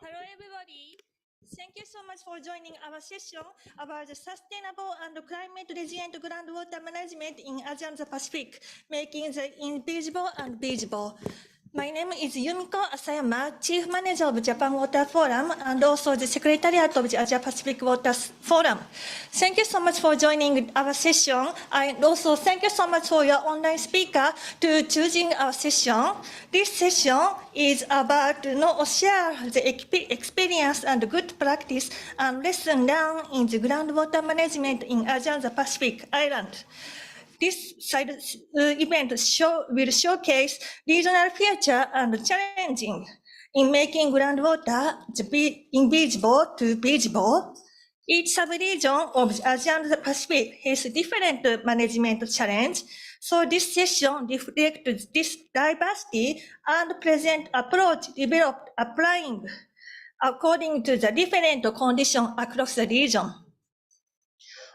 Speaker 16: Hello, everybody. Thank you so much for joining our session about the sustainable and climate-resilient groundwater management in Asia and the Pacific, making the invisible and visible. My name is Yumiko Asayama, Chief Manager of Japan Water Forum and also the Secretariat of the Asia Pacific Water Forum. Thank you so much for joining our session, and also thank you so much for your online speaker to choosing our session. This session is about share the experience and good practice and lesson learned in the groundwater management in Asia and the Pacific Island. This event will showcase regional feature and challenging in making groundwater invisible to visible. Each sub-region of Asia and the Pacific has different management challenge. So this session reflects this diversity and present approach developed applying according to the different conditions across the region.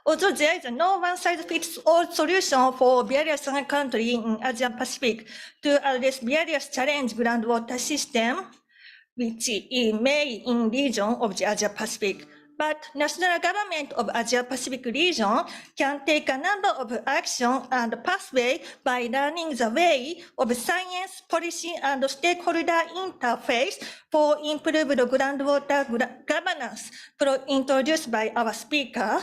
Speaker 16: Although there is no one-size-fits-all solution for various countries in Asia Pacific to address various challenges groundwater system, which may in region of the Asia Pacific. But national government of Asia Pacific region can take a number of actions and pathways by learning the way of science, policy, and stakeholder interface for improved groundwater governance, introduced by our speaker.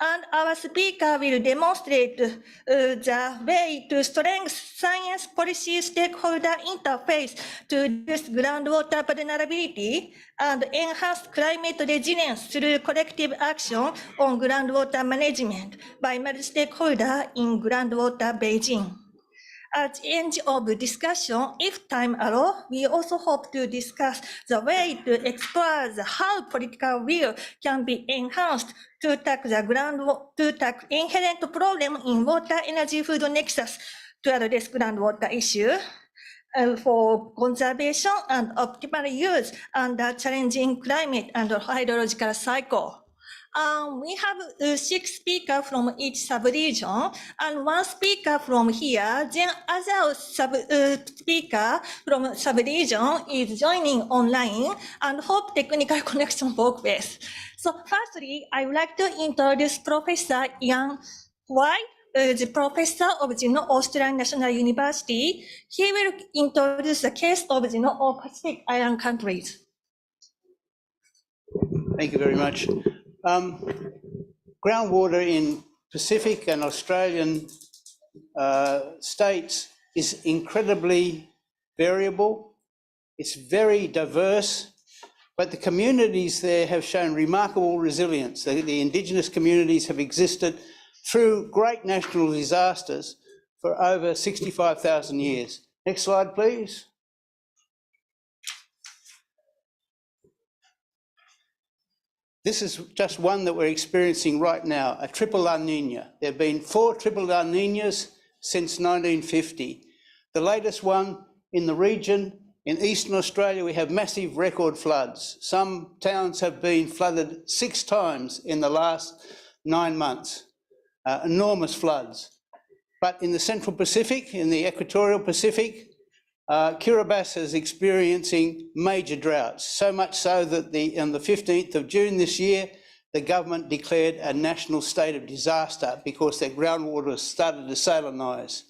Speaker 16: And our speaker will demonstrate the way to strengthen science, policy, stakeholder interface to reduce groundwater vulnerability and enhance climate resilience through collective action on groundwater management by multi-stakeholder in groundwater Beijing. At the end of the discussion, if time allows, we also hope to discuss the way to explore how political will can be enhanced to tackle inherent problem in water, energy, food nexus to address groundwater issue for conservation and optimal use under challenging climate and hydrological cycle. We have 6 speakers from each sub-region and 1 speaker from here. Then other speaker from sub-region is joining online and hope technical connection works best. So firstly, I would like to introduce Professor Ian White, the professor of the North Australian National University. He will introduce the case of the North Pacific Island countries.
Speaker 17: Thank you very much. Groundwater in Pacific and Australian states is incredibly variable. It's very diverse, but the communities there have shown remarkable resilience. The Indigenous communities have existed through great national disasters for over 65,000 years. Next slide, please. This is just one that we're experiencing right now, a triple La Nina. There have been 4 triple La Ninas since 1950. The latest one in the region, in Eastern Australia, we have massive record floods. Some towns have been flooded 6 times in the last 9 months, enormous floods. But in the Central Pacific, in the Equatorial Pacific, Kiribati is experiencing major droughts, so much so that on the 15th of June this year, the government declared a national state of disaster because their groundwater started to salinise.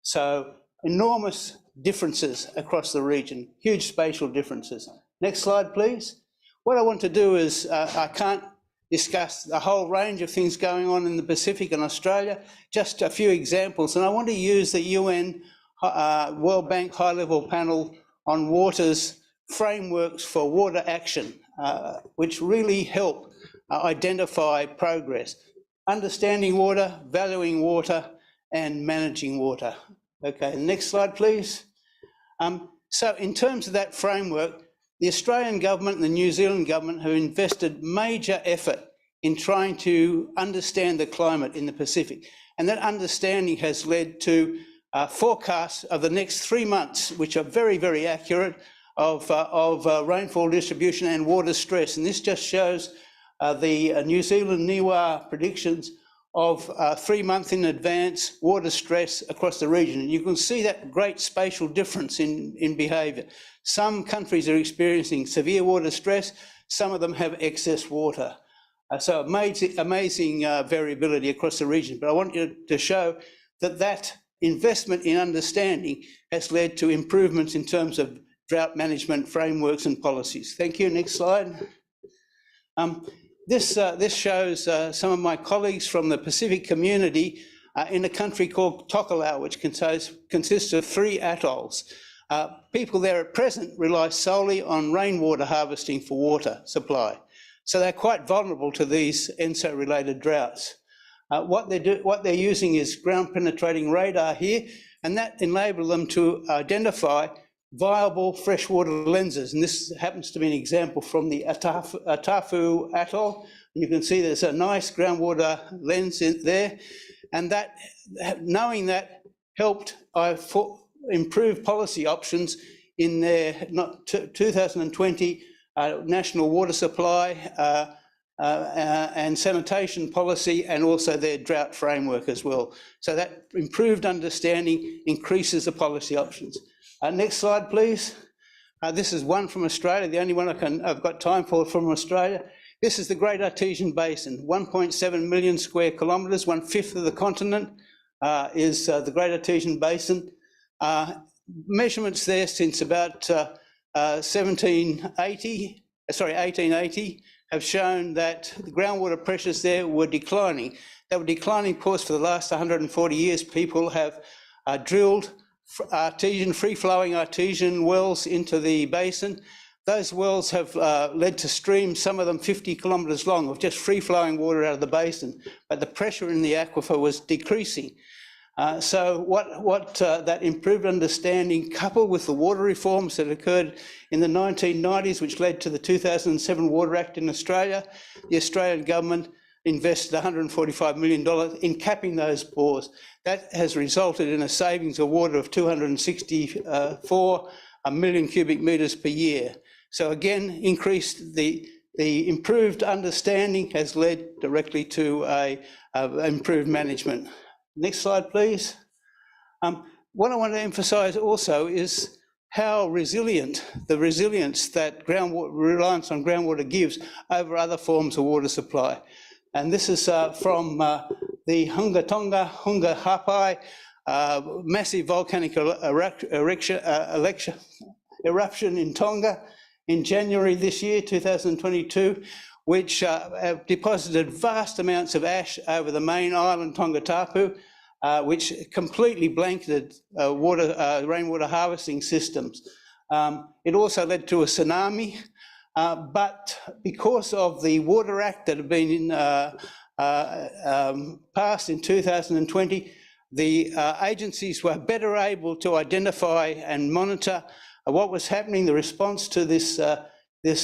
Speaker 17: So enormous differences across the region, huge spatial differences. Next slide, please. What I want to do is, I can't discuss the whole range of things going on in the Pacific and Australia, just a few examples, and I want to use the UN World Bank High-Level Panel on Water's frameworks for water action, which really help identify progress. Understanding water, valuing water, and managing water. Okay, next slide, please. So in terms of that framework, the Australian government and the New Zealand government have invested major effort in trying to understand the climate in the Pacific. And that understanding has led to forecasts of the next 3 months, which are very, very accurate, of rainfall distribution and water stress. And this just shows the New Zealand NIWA predictions of 3 months in advance water stress across the region. And you can see that great spatial difference in behaviour. Some countries are experiencing severe water stress, some of them have excess water. So amazing variability across the region. But I want you to show that investment in understanding has led to improvements in terms of drought management frameworks and policies. Thank you. Next slide. This shows some of my colleagues from the Pacific community in a country called Tokelau, which consists of 3 atolls. People there at present rely solely on rainwater harvesting for water supply. So they're quite vulnerable to these ENSO-related droughts. What they're using is ground penetrating radar here, and that enables them to identify viable freshwater lenses. And this happens to be an example from the Atafu Atoll. You can see there's a nice groundwater lens in there. And that, knowing that, helped improve policy options in their 2020 national water supply and sanitation policy, and also their drought framework as well. So that improved understanding increases the policy options. Next slide, please. This is one from Australia, the only one I've got time for from Australia. This is the Great Artesian Basin, 1.7 million square kilometres, 1/5 of the continent is the Great Artesian Basin. Measurements there since about 1880 have shown that the groundwater pressures there were declining. They were declining, of course, for the last 140 years. People have drilled free-flowing artesian wells into the basin. Those wells have led to streams, some of them 50 kilometres long, of just free-flowing water out of the basin, but the pressure in the aquifer was decreasing. So what that improved understanding, coupled with the water reforms that occurred in the 1990s, which led to the 2007 Water Act in Australia, the Australian government invested $145 million in capping those bores. That has resulted in a savings of water of 264 million cubic metres per year. So again, the improved understanding has led directly to improved management. Next slide, please. What I want to emphasise also is how resilient, the resilience that reliance on groundwater gives over other forms of water supply. And this is from the Hunga Tonga, Hunga Hapai, massive volcanic eruption in Tonga in January this year, 2022, which deposited vast amounts of ash over the main island, Tongatapu, which completely blanketed rainwater harvesting systems. It also led to a tsunami, but because of the Water Act that had been passed in 2020, the agencies were better able to identify and monitor what was happening, the response to this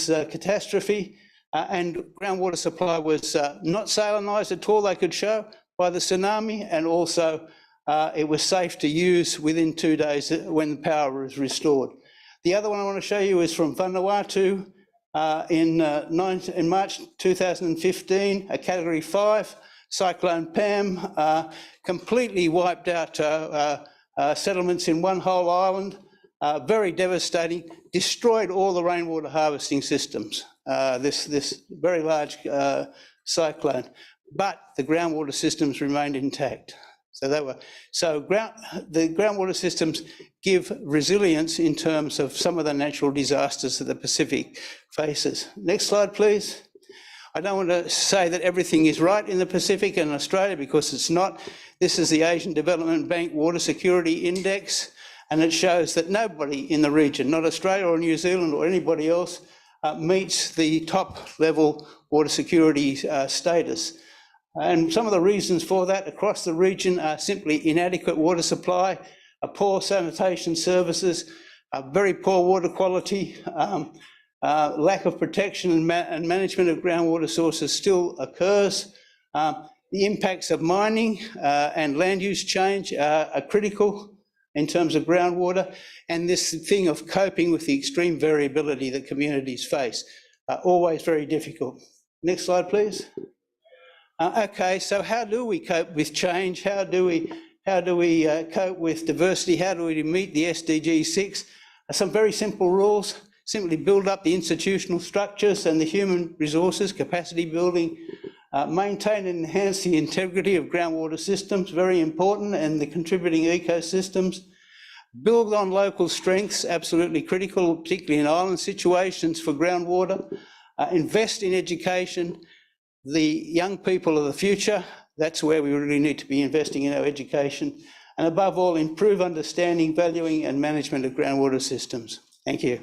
Speaker 17: catastrophe, and groundwater supply was not salinised at all, they could show, by the tsunami, and also it was safe to use within 2 days when the power was restored. The other one I want to show you is from Vanuatu in March 2015, a Category 5 Cyclone Pam completely wiped out settlements in one whole island, very devastating, destroyed all the rainwater harvesting systems, this very large cyclone, but the groundwater systems remained intact. So the groundwater systems give resilience in terms of some of the natural disasters that the Pacific faces. Next slide, please. I don't want to say that everything is right in the Pacific and Australia, because it's not. This is the Asian Development Bank Water Security Index, and it shows that nobody in the region, not Australia or New Zealand or anybody else, meets the top level water security status. And some of the reasons for that across the region are simply inadequate water supply, poor sanitation services, very poor water quality, lack of protection and management of groundwater sources still occurs. The impacts of mining and land use change are critical in terms of groundwater, and this thing of coping with the extreme variability that communities face, always very difficult. Next slide, please. Okay, so how do we cope with change? How do we cope with diversity? How do we meet the SDG 6? Some very simple rules. Simply build up the institutional structures and the human resources, capacity building, maintain and enhance the integrity of groundwater systems, very important, and the contributing ecosystems. Build on local strengths, absolutely critical, particularly in island situations for groundwater. Invest in education. The young people of the future, that's where we really need to be investing in our education. And above all, improve understanding, valuing and management of groundwater systems. Thank you.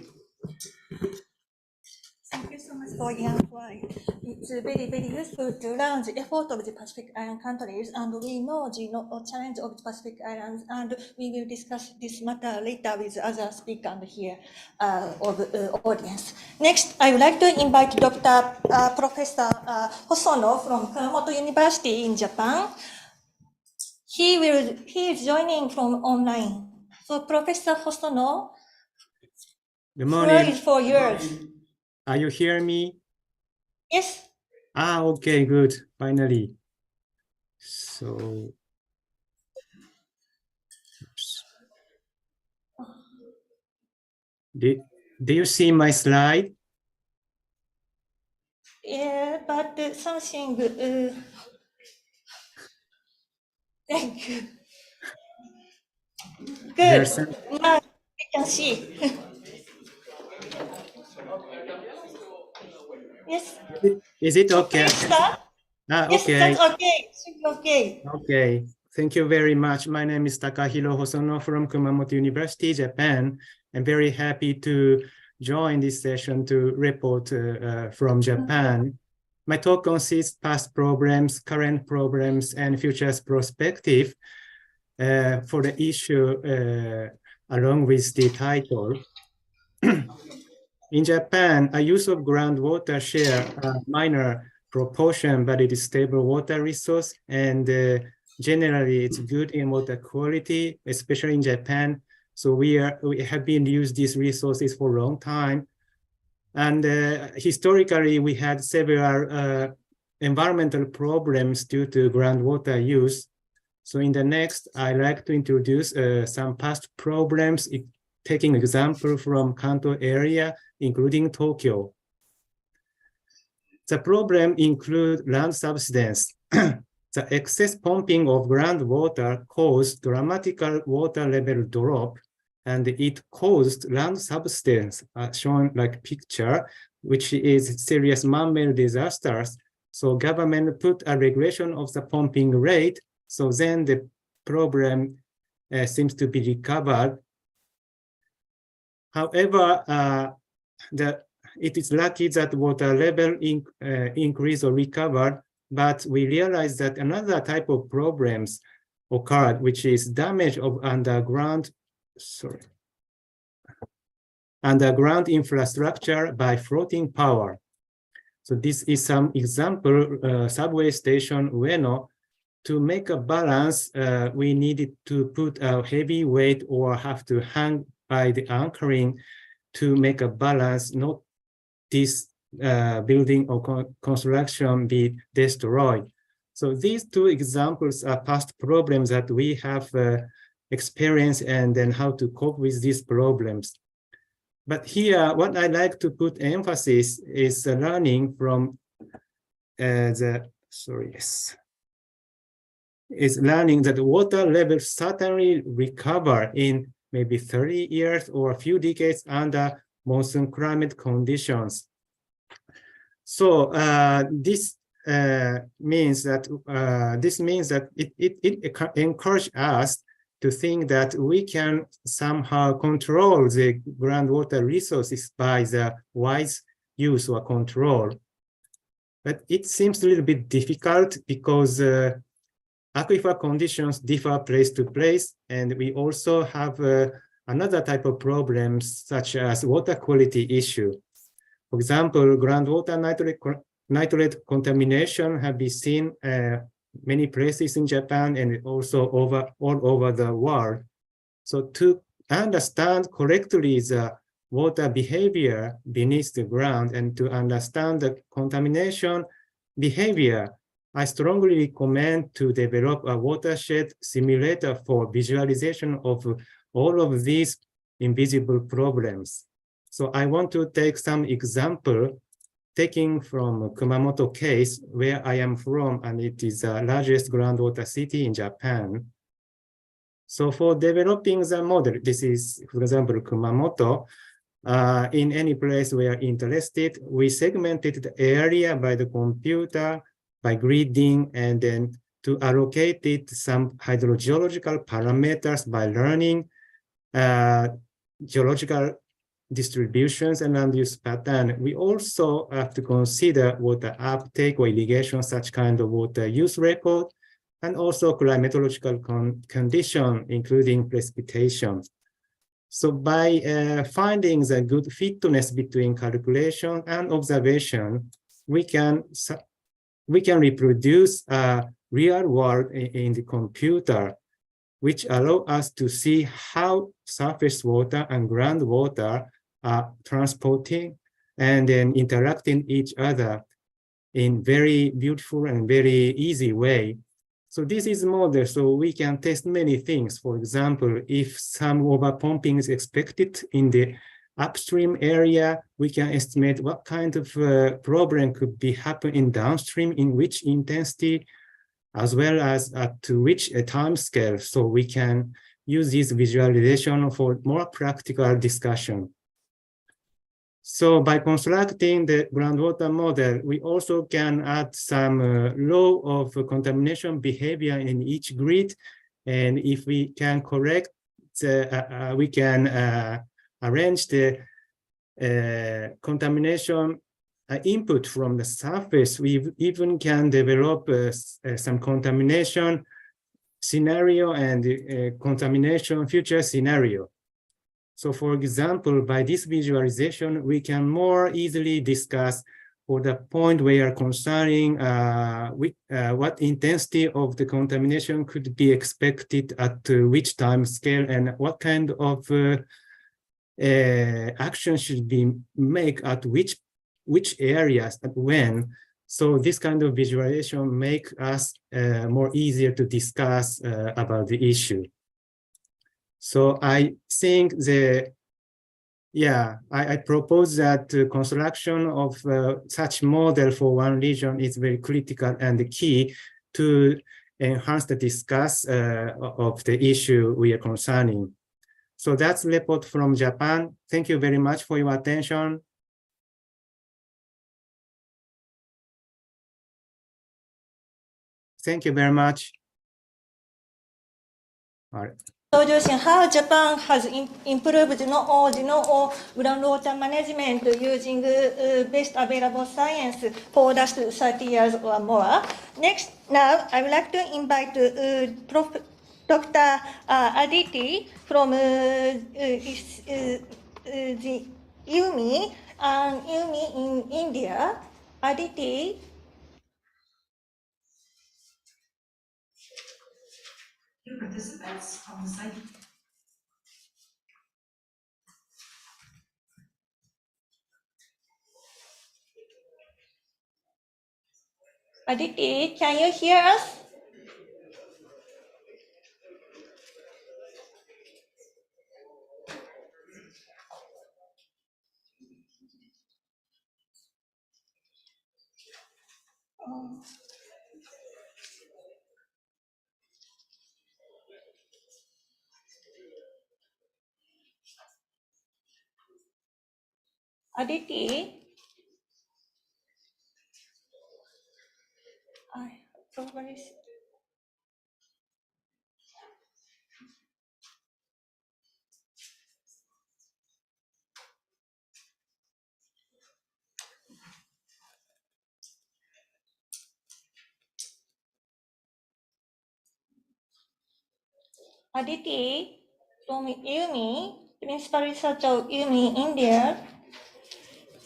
Speaker 16: Thank you so much for your reply. It's very, very useful to learn the effort of the Pacific Island countries, and we know the challenge of the Pacific Islands, and we will discuss this matter later with other speakers here of the audience. Next, I would like to invite Dr. Professor Hosono from Kumamoto University in Japan. He is joining from online. So Professor Hosono,
Speaker 14: good morning.
Speaker 16: floor is for yours.
Speaker 14: Are you hearing me?
Speaker 16: Yes.
Speaker 14: Ah, okay, good. Finally. So, do you see my slide?
Speaker 16: Yeah, but something. Thank you. Good.
Speaker 14: There's some,
Speaker 16: Now I can see. Yes.
Speaker 14: is it okay?
Speaker 16: Please start.
Speaker 14: Ah,
Speaker 16: Yes,
Speaker 14: okay.
Speaker 16: that's okay. Okay.
Speaker 14: Okay. Thank you very much. My name is Takahiro Hosono from Kumamoto University, Japan. I'm very happy to join this session to report from Japan. My talk consists past problems, current problems, and future's perspective for the issue along with the title. In Japan, a use of groundwater share a minor proportion, but it is stable water resource, and generally it's good in water quality, especially in Japan. So we have been used these resources for a long time. And historically, we had several environmental problems due to groundwater use. So in the next, I'd like to introduce some past problems, taking example from Kanto area, including Tokyo. The problem include land subsidence. The excess pumping of groundwater caused dramatical water level drop, and it caused land subsidence, shown like picture, which is serious man-made disasters. So government put a regulation of the pumping rate. So then the problem seems to be recovered. However, it is lucky that water level increased or recovered, but we realized that another type of problems occurred, which is damage of underground infrastructure by floating power. So this is some example, subway station Ueno. To make a balance, we needed to put a heavy weight or have to hang by the anchoring to make a balance, not this building or construction be destroyed. So these two examples are past problems that we have experienced and then how to cope with these problems. But here, what I like to put emphasis is learning from is learning that water levels certainly recover in maybe 30 years or a few decades under monsoon climate conditions. So this means that it encourages us to think that we can somehow control the groundwater resources by the wise use or control. But it seems a little bit difficult because aquifer conditions differ place to place, and we also have another type of problems such as water quality issue. For example, groundwater nitrate contamination have been seen many places in Japan and also all over the world. So to understand correctly the water behavior beneath the ground and to understand the contamination behavior, I strongly recommend to develop a watershed simulator for visualization of all of these invisible problems. So I want to take some example taking from Kumamoto case where I am from, and it is the largest groundwater city in Japan. So for developing the model, this is, for example, Kumamoto, in any place we are interested, we segmented the area by the computer, by gridding, and then to allocate it some hydrogeological parameters by learning geological distributions and land use pattern. We also have to consider water uptake or irrigation, such kind of water use record, and also climatological condition, including precipitation. So by finding the good fitness between calculation and observation, we can reproduce a real world in the computer, which allow us to see how surface water and groundwater are transporting and then interacting each other in very beautiful and very easy way. So this is model, so we can test many things. For example, if some overpumping is expected in the upstream area, we can estimate what kind of problem could be happen in downstream, in which intensity, as well as at which time scale. So we can use this visualization for more practical discussion. So by constructing the groundwater model, we also can add some law of contamination behavior in each grid. And if we can correct, we can arrange the contamination input from the surface. We even can develop some contamination scenario and contamination future scenario. So for example, by this visualization, we can more easily discuss for the point we are concerning what intensity of the contamination could be expected at which time scale, and what kind of action should be made at which areas and when. So this kind of visualization make us more easier to discuss about the issue. So I think I propose that construction of such model for one region is very critical and key to enhance the discuss of the issue we are concerning. So that's report from Japan. Thank you very much for your attention. Thank you very much. All right.
Speaker 16: How Japan has improved groundwater management using best available science for the last 30 years or more. Next, now I would like to invite Dr. Aditi from UMI in India. Aditi. Participants on the site. Aditi, can you hear us? Aditi, Aditi from UMI, Principal Researcher of UMI, India.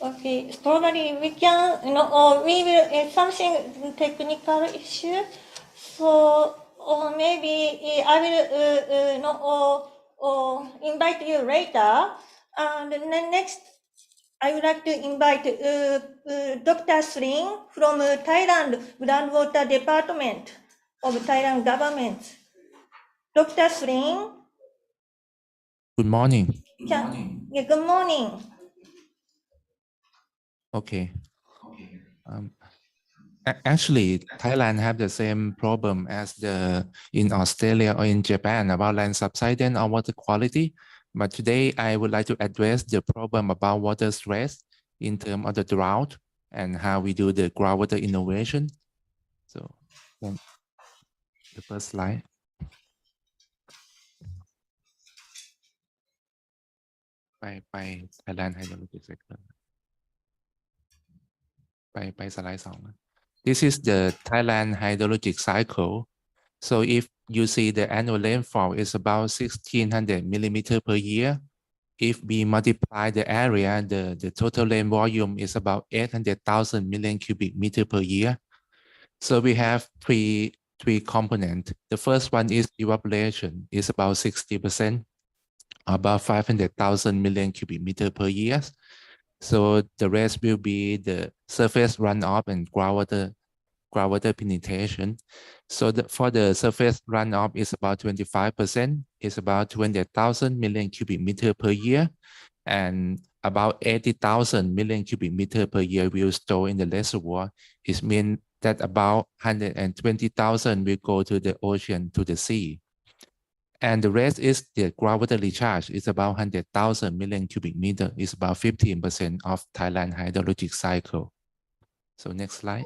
Speaker 16: Okay, probably we can, or we will, something technical issue. So, or maybe I will invite you later. And then next, I would like to invite Dr. Sring from Thailand Groundwater Department of Thailand government. Dr. Sring.
Speaker 18: Good morning.
Speaker 16: Yeah, good morning.
Speaker 18: Okay. Actually, Thailand have the same problem as in Australia or in Japan about land subsidence or water quality. But today I would like to address the problem about water stress in terms of the drought and how we do the groundwater innovation. So the first slide. By Thailand hydrologic sector. By slide 2. This is the Thailand hydrologic cycle. So if you see the annual rainfall is about 1,600 millimeter per year. If we multiply the area, the total rain volume is about 800,000 million cubic meter per year. So we have three components. The first one is evaporation, is about 60%, about 500,000 million cubic meter per year. So the rest will be the surface runoff and groundwater penetration. So for the surface runoff is about 25%, it's about 200,000 million cubic meter per year, and about 80,000 million cubic meter per year will store in the reservoir. It means that about 120,000 will go to the ocean, to the sea. And the rest is the groundwater recharge. It's about 100,000 million cubic meter. It's about 15% of Thailand hydrologic cycle. So next slide.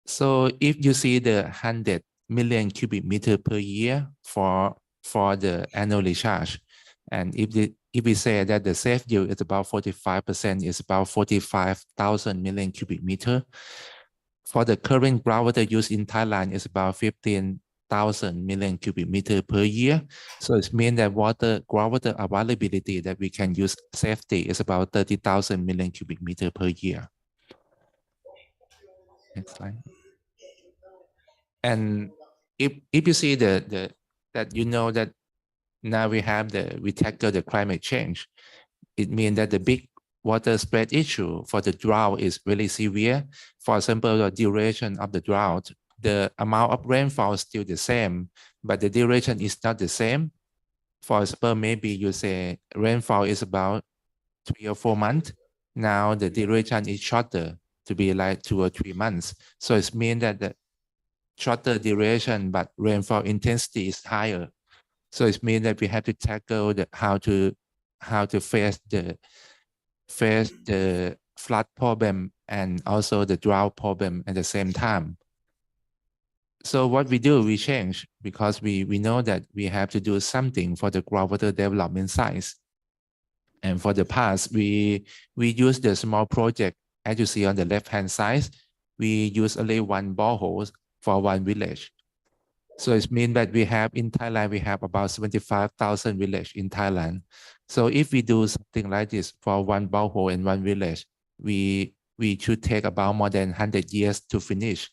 Speaker 18: So if you see the 100 million cubic meter per year for the annual recharge, and if we say that the safe yield is about 45%, it's about 45,000 million cubic meter. For the current groundwater use in Thailand is about 15,000 million cubic meter per year. So it means that groundwater availability that we can use safely is about 30,000 million cubic meter per year. Next slide. And if you see that you know that now we tackle the climate change, it means that the big water spread issue for the drought is really severe. For example, the duration of the drought, the amount of rainfall is still the same, but the duration is not the same. For example, maybe you say rainfall is about 3 or 4 months. Now the duration is shorter, to be like 2 or 3 months. So it means that the shorter duration, but rainfall intensity is higher. So it means that we have to tackle how to face the flood problem and also the drought problem at the same time. So what we do, we change, because we know that we have to do something for the groundwater development sites. And for the past, we use the small project, as you see on the left-hand side. We use only 1 borehole for 1 village. So it means that in Thailand, we have about 75,000 villages in Thailand. So if we do something like this for 1 borehole and 1 village, we should take about more than 100 years to finish.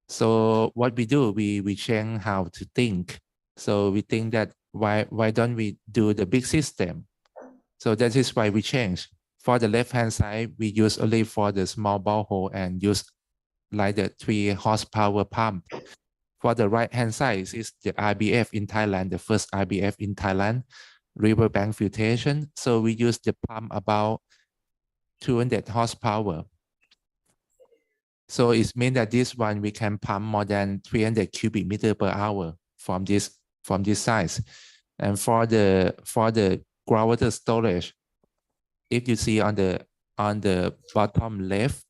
Speaker 18: So what we do, we change how to think. So we think that why don't we do the big system? So that is why we change. For the left-hand side, we use only for the small borehole and use like the 3 horsepower pump. For the right-hand side is the IBF in Thailand, the first IBF in Thailand, riverbank filtration. So we use the pump about 200 horsepower. So it means that this one we can pump more than 300 cubic meter per hour from this size. And for the groundwater storage, if you see on the bottom left,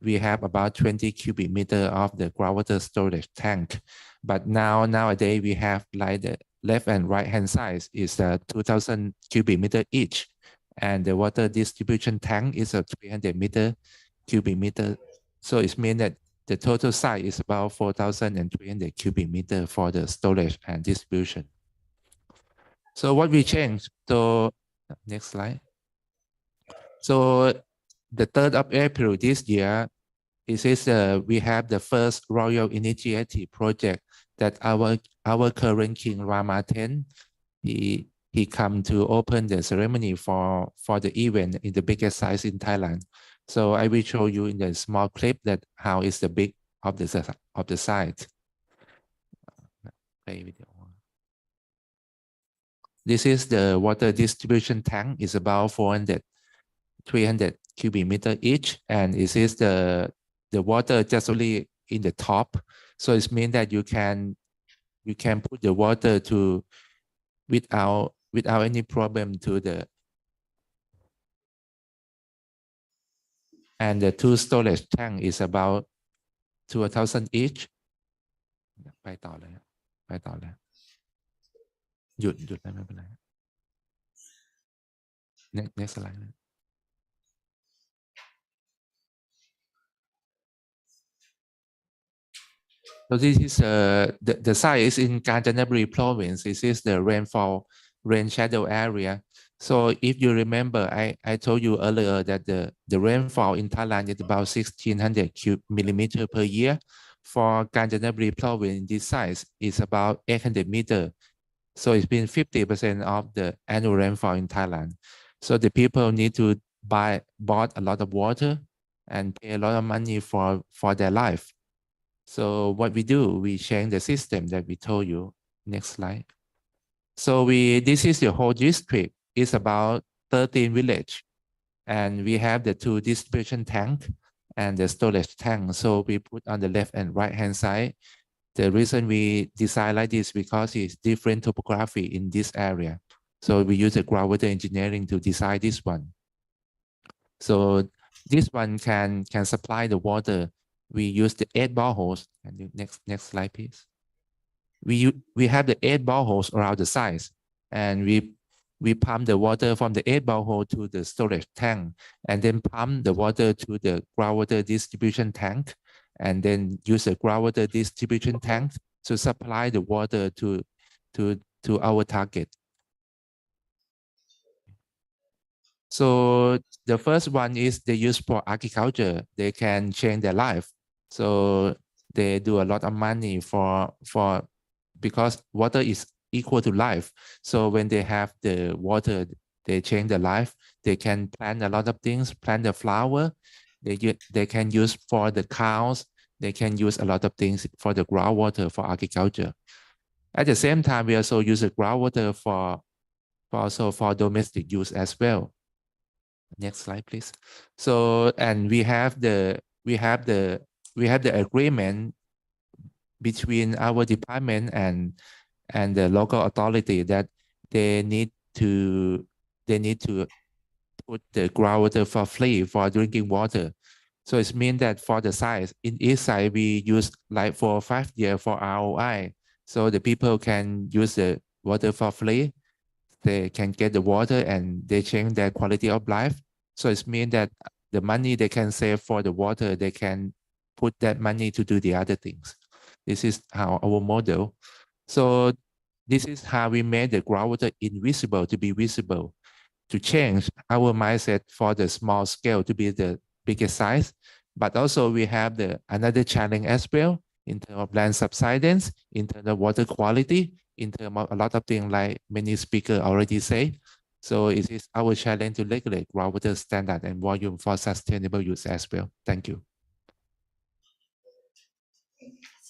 Speaker 18: we have about 20 cubic meter of the groundwater storage tank. But nowadays we have like the left and right hand side is 2,000 cubic meter each. And the water distribution tank is 300 cubic meter. So it means that the total size is about 4,300 cubic meter for the storage and distribution. So what we changed, so next slide. So the 3rd of April this year, we have the first Royal Initiative project that our current King Rama X, he come to open the ceremony for the event in the biggest size in Thailand. So I will show you in the small clip that how is the big of the site. Play video. This is the water distribution tank. It's about 300 cubic meter each, and this is the water just only in the top. So it means that you can put the water to without any problem to the, and the 2 storage tank is about 2,000 each. ไปต่อเลยหยุดได้ไม่เป็นไร next slide. So this is the site is in Kanchanaburi province. This is the rain shadow area. So if you remember, I told you earlier that the rainfall in Thailand is about 1,600 millimeter per year. For Kanchanaburi province, this size is about 800 meter. So it's been 50% of the annual rainfall in Thailand. So the people need to bought a lot of water and pay a lot of money for their life. So what we do, we change the system that we told you. Next slide. So this is the whole district. It's about 13 villages, and we have the 2 distribution tank and the storage tank. So we put on the left and right hand side. The reason we design like this because it's different topography in this area. So we use the groundwater engineering to design this one. So this one can supply the water. We use the 8 boreholes. And the next slide, please. We have the 8 boreholes around the sites, and we pump the water from the 8 borehole to the storage tank, and then pump the water to the groundwater distribution tank, and then use the groundwater distribution tank to supply the water to our target. So the first one is they use for agriculture. They can change their life. So they do a lot of money because water is equal to life. So when they have the water, they change their life. They can plant a lot of things, plant the flower. They can use for the cows. They can use a lot of things for the groundwater for agriculture. At the same time, we also use the groundwater for domestic use as well. Next slide, please. So, and we have the agreement between our department and the local authority that they need to put the groundwater for free for drinking water. So it means that for the sites, in each site, we use like for 5 years for ROI. So the people can use the water for free. They can get the water and they change their quality of life. So it means that the money they can save for the water, they can put that money to do the other things. This is how our model. So this is how we made the groundwater invisible to be visible, to change our mindset for the small scale to be the biggest size. But also we have another challenge as well in terms of land subsidence, in terms of water quality, in terms of a lot of things like many speakers already say. So it is our challenge to regulate groundwater standard and volume for sustainable use as well. Thank you.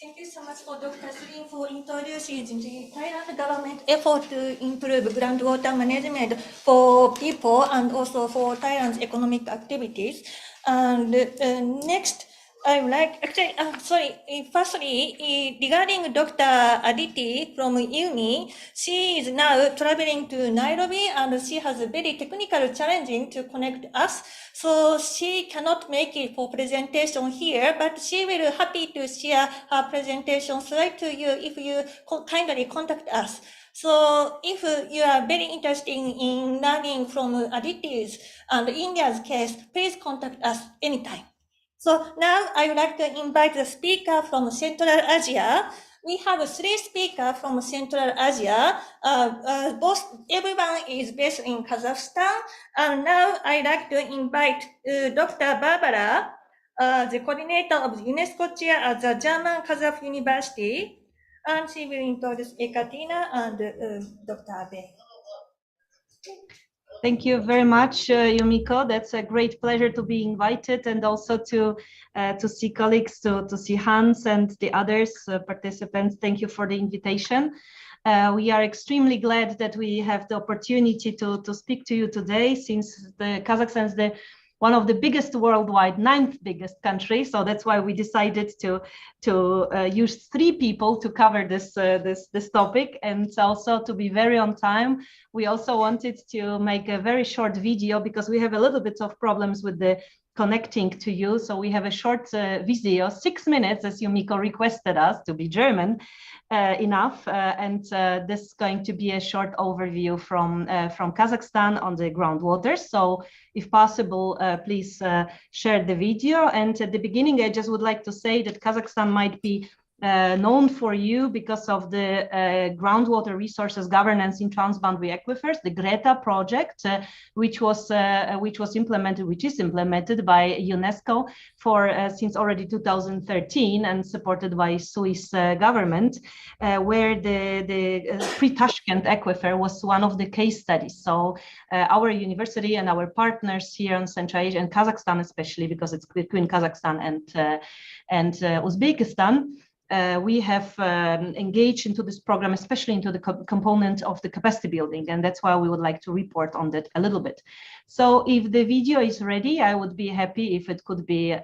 Speaker 16: Thank you so much for Dr. Srin for introducing the Thailand government effort to improve groundwater management for people and also for Thailand's economic activities. And next, I would like, firstly, regarding Dr. Aditi from UNI, she is now traveling to Nairobi and she has a very technical challenging to connect us. So she cannot make it for presentation here, but she will happy to share her presentation slide to you if you kindly contact us. So if you are very interested in learning from Aditi's and India's case, please contact us anytime. So now I would like to invite the speaker from Central Asia. We have 3 speakers from Central Asia. Everyone is based in Kazakhstan. And now I'd like to invite Dr. Barbara, the coordinator of the UNESCO chair at the German Kazakh University. And she will introduce Ekaterina and Dr. Abe.
Speaker 15: Thank you very much, Yumiko. That's a great pleasure to be invited and also to see colleagues, to see Hans and the others participants. Thank you for the invitation. We are extremely glad that we have the opportunity to speak to you today, since Kazakhstan is one of the biggest worldwide, 9th biggest country. So that's why we decided to use 3 people to cover this topic, and also to be very on time. We also wanted to make a very short video because we have a little bit of problems with the connecting to you. So we have a short video, 6 minutes, as Yumiko requested us to be German enough. And this is going to be a short overview from Kazakhstan on the groundwater. So if possible, please share the video. And at the beginning, I just would like to say that Kazakhstan might be known for you because of the groundwater resources governance in transboundary aquifers, the GRETA project, which is implemented by UNESCO for since already 2013 and supported by Swiss government, where the pre-Tashkent aquifer was one of the case studies. So our university and our partners here in Central Asia and Kazakhstan, especially because it's between Kazakhstan and Uzbekistan, we have engaged into this program, especially into the component of the capacity building, and that's why we would like to report on that a little bit. So if the video is ready, I would be happy if it could be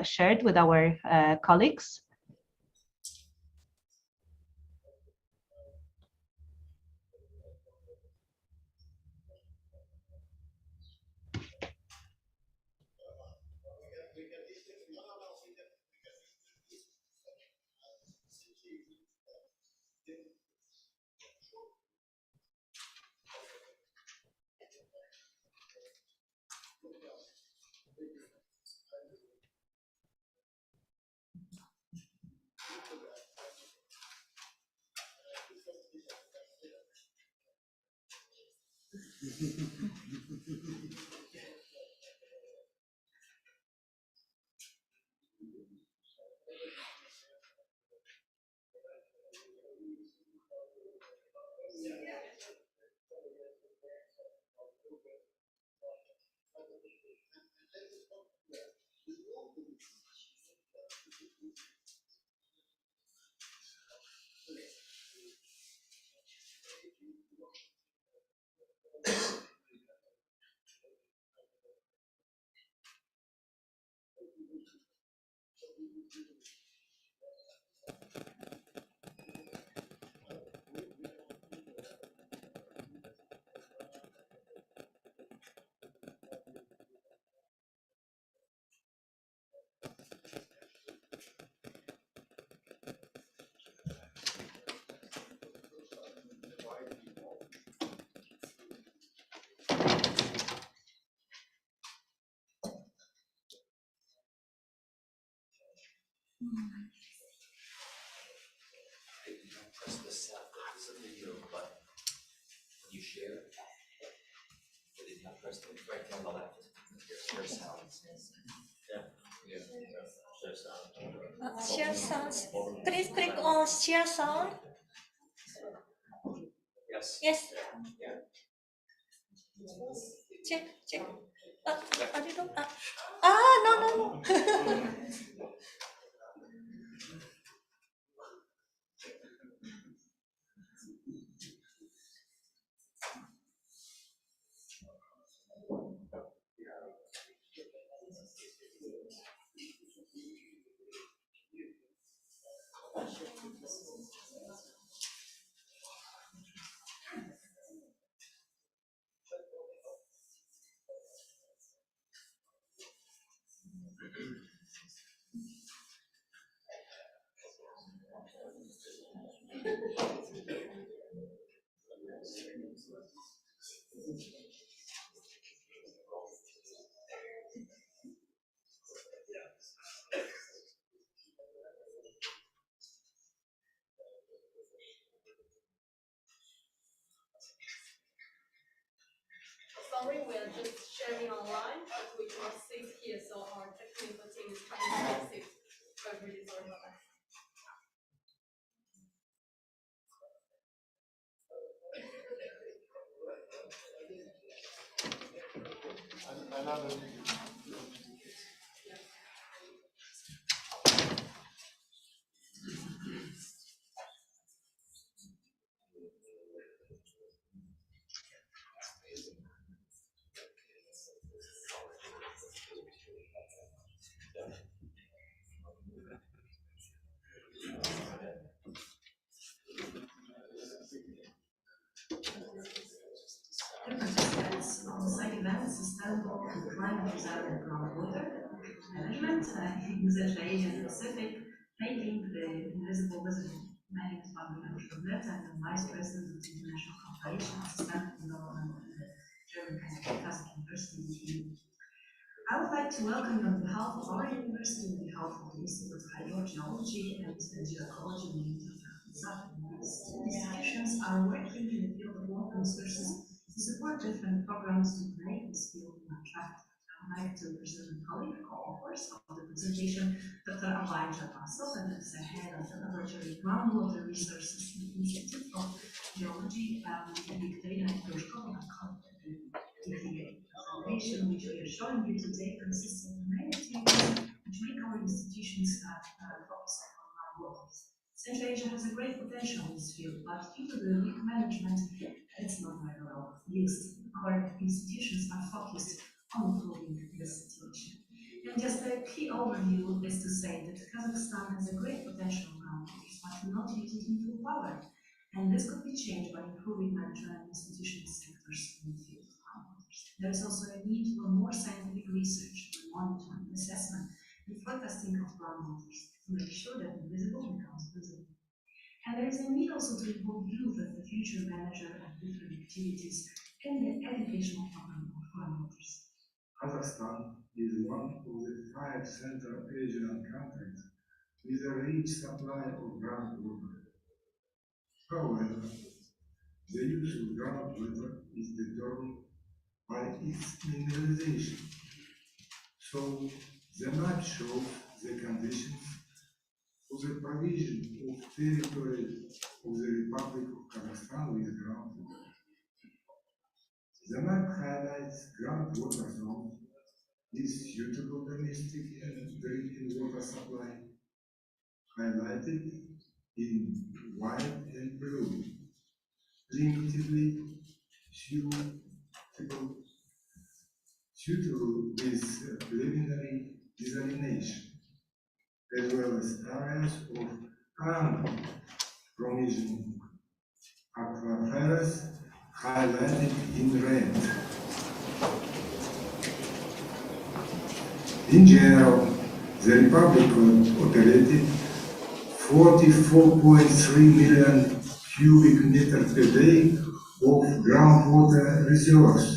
Speaker 15: shared with our colleagues.
Speaker 19: Press the south, there's a video button. When you share, but if you press the right down the left, share sounds. Yeah. Share sound.
Speaker 16: Share sounds. Please click on share sound.
Speaker 19: Yes.
Speaker 16: Yes. Check. No.
Speaker 11: Sorry, we're just sharing online, but we cannot see it here, so our technical team is trying to fix it. So really sorry about that.
Speaker 20: On-site event sustainable climate resilient groundwater management in Central Asia and Pacific, making the invisible visible. My name is Barbara Schubert. I'm the Vice President of International Cooperation and Sustainable Development at the German Kazakhstan University. I would like to welcome you on behalf of our university, on behalf of the Institute of Hydrogeology and Geoecology in These institutions are working in the field of water resources to support different programs to make this field more attractive. I would like to present a colleague, co-authors of the presentation, Dr. Abhay Jabasov, and is the head of the laboratory Groundwater Resources in the Institute of Geology, Victorina Grushkova, and colleague DTA. The presentation which we are showing you today consists of many activities which make our institutions focus on groundwater. Central Asia has a great potential in this field, but due to the weak management, it's not very well used. Our institutions are focused on improving this situation. And just a key overview is to say that Kazakhstan has a great potential in groundwaters, but not used it in full power. And this could be changed by improving management and institutional sectors in the field of groundwaters. There is also a need for more scientific research, monitoring, assessment, and forecasting of groundwaters to make sure that invisible becomes visible. And there is a need also to involve youth as the future manager of different activities in the educational program of groundwaters.
Speaker 21: Kazakhstan is one of the 5 Central Asian countries with a rich supply of groundwater. However, the use of groundwater is determined by its mineralization. So, the map shows the conditions for the provision of territory of the Republic of Kazakhstan with groundwater. The map highlights groundwater zones with suitable domestic and drinking water supply, highlighted in white and blue, limitedly suitable with preliminary desalination, as well as areas of unprovisioned aquifers highlighted in red. In general, the Republic operated 44.3 million cubic meters per day of groundwater reserves.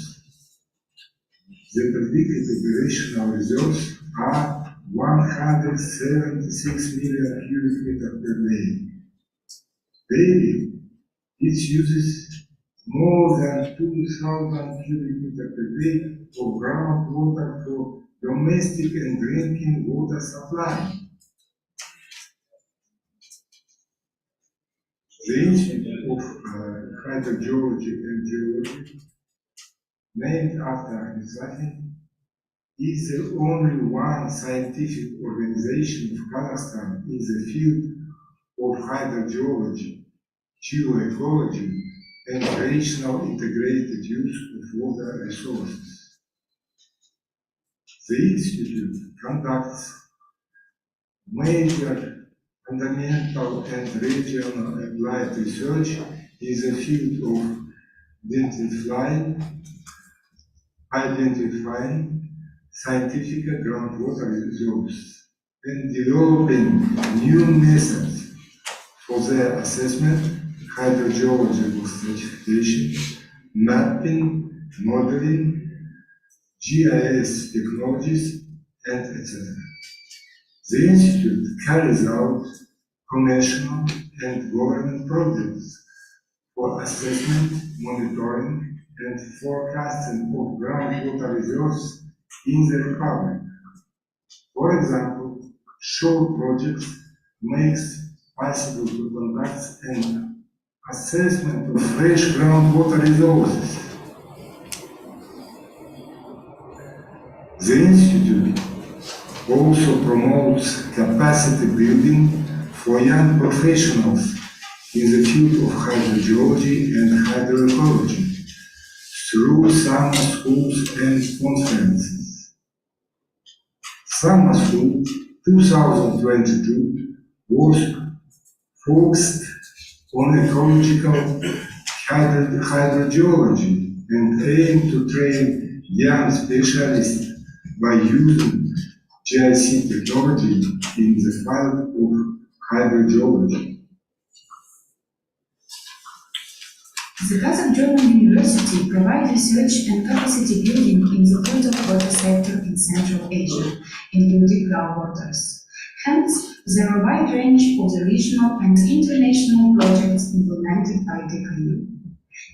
Speaker 21: The predicted operational reserves are 176 million cubic meters per day. Daily, it uses more than 2,000 cubic meters per day of groundwater for domestic and drinking water supply. The Institute of Hydrogeology and Geology, named after Mizrahi, is the only one scientific organization of Kazakhstan in the field of hydrogeology, geoecology, and rational integrated use of water resources. The Institute conducts major fundamental and regional applied research in the field of identifying scientific groundwater reserves and developing new methods for their assessment, hydrogeological stratification, mapping, modeling, GIS technologies, and etc. The Institute carries out commercial and government projects for assessment, monitoring, and forecasting of groundwater reserves in the Republic. For example, short projects makes possible to conduct an assessment of fresh groundwater resources. The Institute also promotes capacity building for young professionals in the field of hydrogeology and hydroecology through summer schools and conferences. Summer School 2022 was focused on ecological hydrogeology and aimed to train young specialists by using GIS technology in the field of hydrogeology.
Speaker 20: The Kazakh German University university provides research and capacity building in the field of water sector in Central Asia, including groundwaters. Hence, there are a wide range of the regional and international projects implemented by DKU.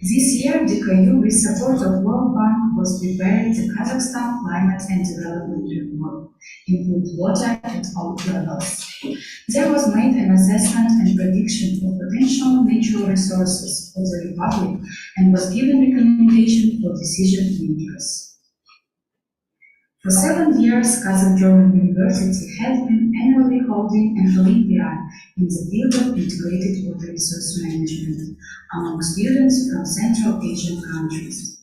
Speaker 20: This year, DKU, with support of World Bank, was preparing the Kazakhstan Climate and Development Report, include water at all levels. There was made an assessment and prediction of potential natural resources for the Republic and was given recommendation for decision makers. For 7 years, Kazakh German University has been annually holding an Olympiad in the field of integrated water resource management among students from Central Asian countries,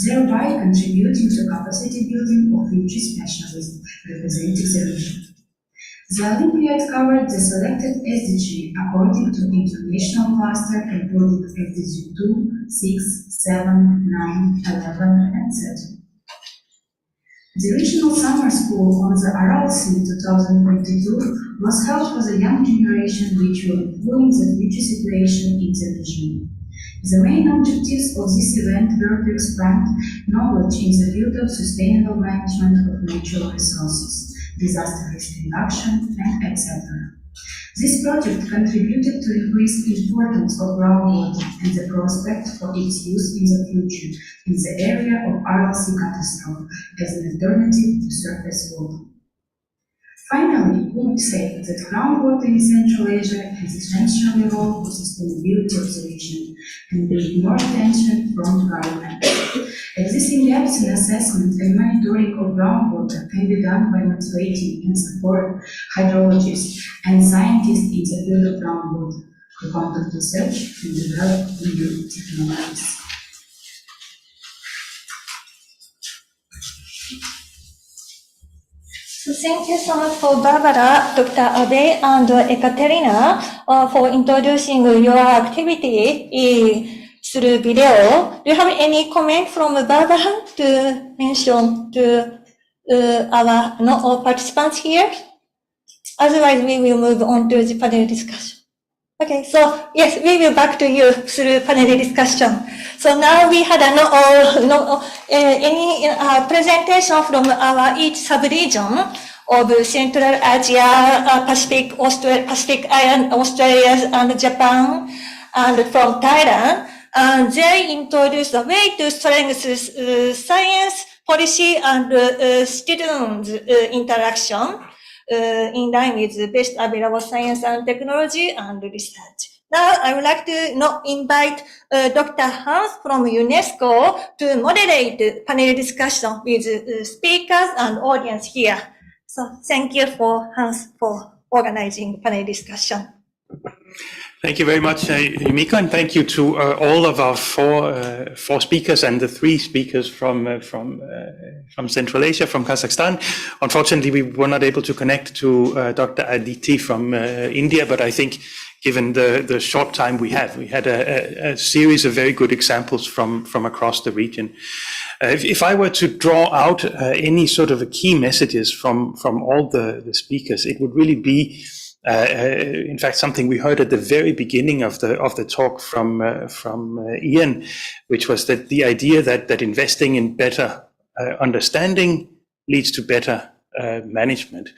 Speaker 20: thereby contributing to capacity building of future specialists representing the region. The Olympiad covered the selected SDG according to international cluster including SDG 2, 6, 7, 9, 11, and 13. The regional summer school on the Aral Sea 2022 was held for the young generation which will influence the future situation in the region. The main objectives of this event were to expand knowledge in the field of sustainable management of natural resources, disaster risk reduction, and etc. This project contributed to increase the importance of groundwater and the prospect for its use in the future in the area of Aral Sea catastrophe as an alternative to surface water. Finally, we would say that groundwater in Central Asia has essentially a role for sustainability of the region and needs more attention from government. Existing gaps in assessment and monitoring of groundwater can be done by motivating and support hydrologists and scientists in the field of groundwater to conduct research and develop new technologies.
Speaker 16: So thank you so much for Barbara, Dr. Abe, and Ekaterina for introducing your activity through video. Do you have any comment from Barbara to mention to our participants here? Otherwise, we will move on to the panel discussion. Okay, so yes, we will back to you through panel discussion. So now we had any presentation from our each sub-region of Central Asia, Pacific, Island, Australia, and Japan, and from Thailand. And they introduced a way to strengthen science, policy, and student interaction. In line with the best available science and technology and research. Now, I would like to invite Dr. Hans from UNESCO to moderate the panel discussion with speakers and audience here. So thank you for Hans for organizing the panel discussion.
Speaker 3: Thank you very much, Yumiko, and thank you to all of our four speakers and the 3 speakers from Central Asia, from Kazakhstan. Unfortunately, we were not able to connect to Dr. Aditi from India, but I think given the short time we had a series of very good examples from across the region. If I were to draw out any sort of key messages from all the speakers, it would really be in fact, something we heard at the very beginning of the talk from Ian, which was that the idea that investing in better understanding leads to better management.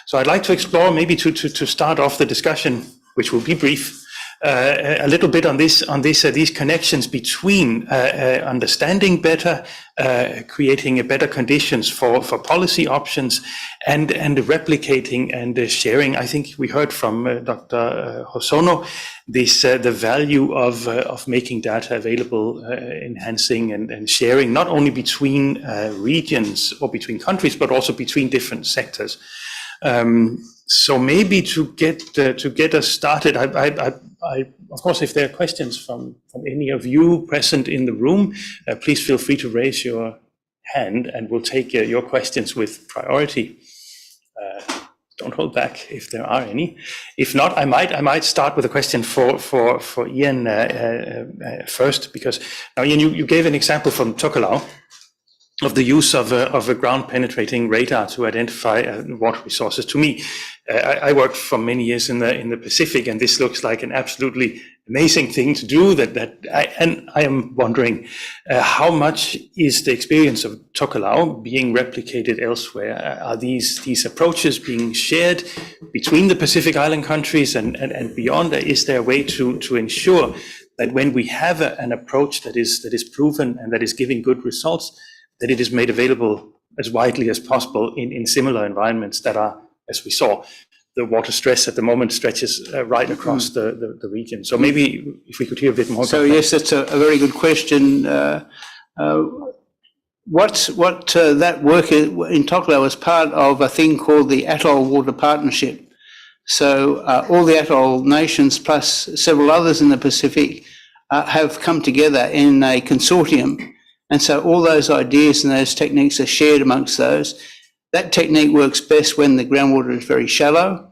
Speaker 3: So I'd like to explore, maybe to start off the discussion, which will be brief, a little bit on these connections between understanding better, creating better conditions for policy options, and replicating and sharing. I think we heard from Dr. Hosono the value of making data available, enhancing and sharing, not only between regions or between countries, but also between different sectors. So maybe to get us started, I of course, if there are questions from any of you present in the room, please feel free to raise your hand, and we'll take your questions with priority. Don't hold back if there are any. If not, I might start with a question for Ian first, because now Ian, you gave an example from Tokelau of the use of a ground-penetrating radar to identify water resources. To me, I worked for many years in the Pacific, and this looks like an absolutely amazing thing to do. I am wondering how much is the experience of Tokelau being replicated elsewhere? Are these approaches being shared between the Pacific Island countries and beyond? Is there a way to ensure that when we have an approach that is proven and that is giving good results, that it is made available as widely as possible in similar environments that are, as we saw, the water stress at the moment stretches right across the region. So maybe if we could hear a bit more.
Speaker 17: So yes, that's a very good question. That work in Tokelau was part of a thing called the Atoll Water Partnership. So all the atoll nations plus several others in the Pacific have come together in a consortium. And so all those ideas and those techniques are shared amongst those. That technique works best when the groundwater is very shallow.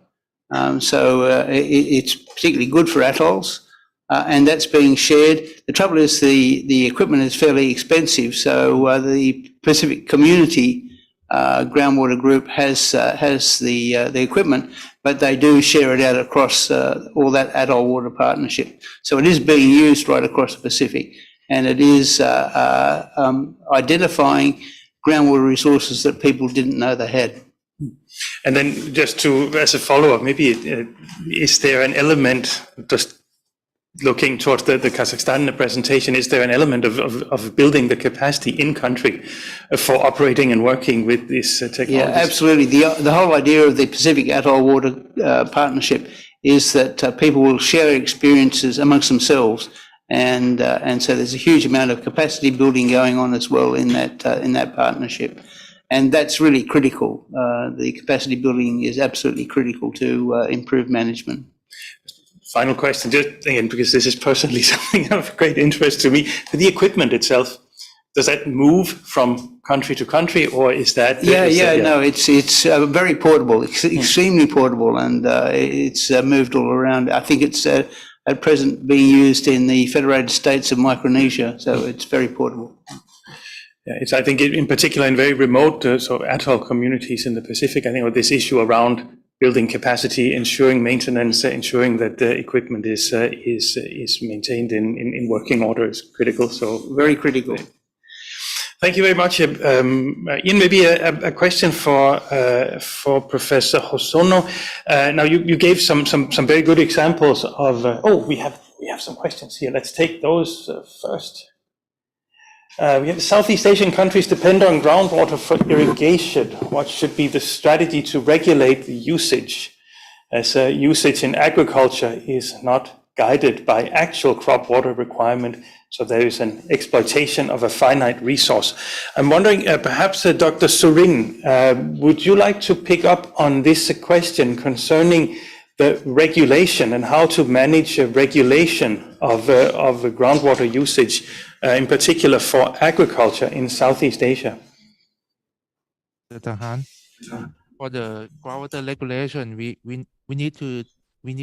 Speaker 17: It's particularly good for atolls, and that's being shared. The trouble is the equipment is fairly expensive. So the Pacific Community Groundwater Group has the equipment, but they do share it out across all that atoll water partnership. So it is being used right across the Pacific, and it is identifying groundwater resources that people didn't know they had.
Speaker 3: And then just as a follow-up, maybe is there an element, just looking towards the Kazakhstan presentation, is there an element of building the capacity in country for operating and working with this technology?
Speaker 17: Yeah, absolutely. The whole idea of the Pacific Atoll Water Partnership is that people will share experiences amongst themselves, and so there's a huge amount of capacity building going on as well in that partnership, and that's really critical. The capacity building is absolutely critical to improve management.
Speaker 3: Final question, just again, because this is personally something of great interest to me. The equipment itself, does that move from country to country, or is that?
Speaker 17: No, it's very portable, extremely portable, and it's moved all around. I think it's at present being used in the Federated States of Micronesia, so it's very portable.
Speaker 3: Yeah, it's, I think, in particular in very remote atoll communities in the Pacific, I think this issue around building capacity, ensuring maintenance, ensuring that the equipment is maintained in working order is critical. So
Speaker 17: very critical.
Speaker 3: Thank you very much, Ian. Maybe a question for Professor Hosono. Now you gave some very good examples of. We have some questions here. Let's take those first. We have Southeast Asian countries depend on groundwater for irrigation. What should be the strategy to regulate the usage, as usage in agriculture is not guided by actual crop water requirement, so there is an exploitation of a finite resource. I'm wondering, perhaps Dr. Surin, would you like to pick up on this question concerning the regulation and how to manage regulation of groundwater usage, in particular for agriculture in Southeast Asia?
Speaker 18: For the groundwater regulation, we need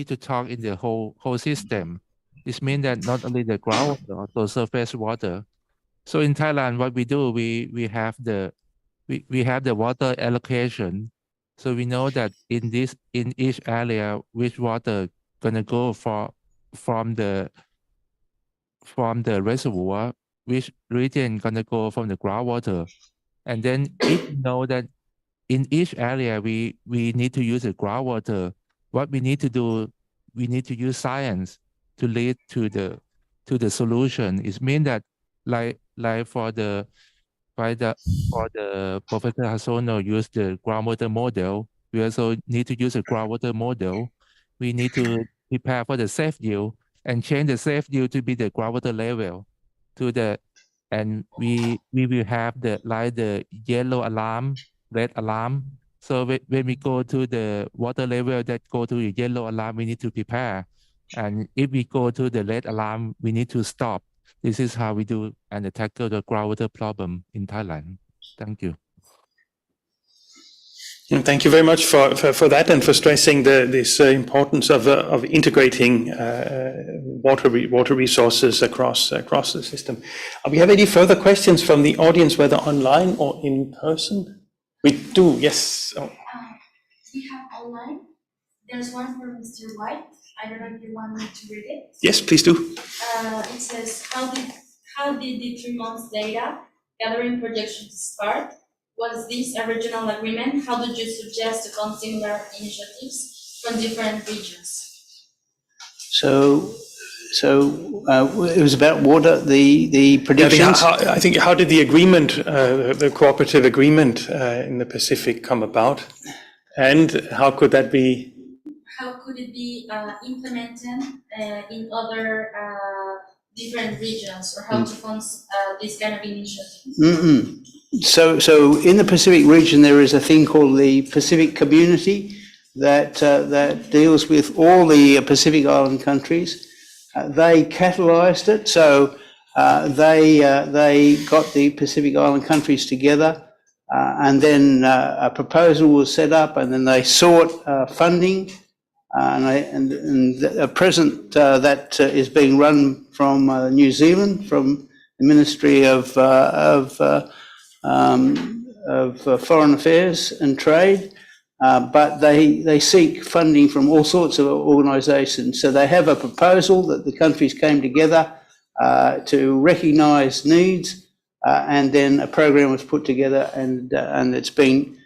Speaker 18: to talk in the whole system. This means that not only the groundwater, also surface water. So in Thailand, what we do, we have the water allocation. So we know that in each area, which water gonna go from the reservoir, which region gonna go from the groundwater, and then if we know that in each area we need to use the groundwater, what we need to do, we need to use science to lead to the solution. It means that like for the Professor Hosono use the groundwater model, we also need to use a groundwater model. We need to prepare for the safe yield and change the safe yield to be the groundwater level and we will have the yellow alarm, red alarm. So when we go to the water level that go to the yellow alarm, we need to prepare. And if we go to the red alarm, we need to stop. This is how we do and tackle the groundwater problem in Thailand. Thank you.
Speaker 3: And thank you very much for that and for stressing this importance of integrating water resources across the system. We have any further questions from the audience, whether online or in person? We do, yes.
Speaker 1: We have online. There's one for Mr. White. I don't know if you want me to read it.
Speaker 3: Yes, please do.
Speaker 1: It says, how did the 3 months data gathering projections start? Was this a regional agreement? How did you suggest to come similar initiatives from different regions?
Speaker 17: So it was about water, the predictions.
Speaker 3: I think how did the agreement, the cooperative agreement in the Pacific come about? And how could that be?
Speaker 1: How could it be implemented in other different regions, or how to fund this kind of initiative?
Speaker 17: So in the Pacific region, there is a thing called the Pacific Community that deals with all the Pacific Island countries. They catalyzed it, so they got the Pacific Island countries together, and then a proposal was set up, and then they sought funding. And at present, that is being run from New Zealand, from the Ministry of Foreign Affairs and Trade, but they seek funding from all sorts of organisations. So they have a proposal that the countries came together to recognise needs, and then a program was put together, and it's been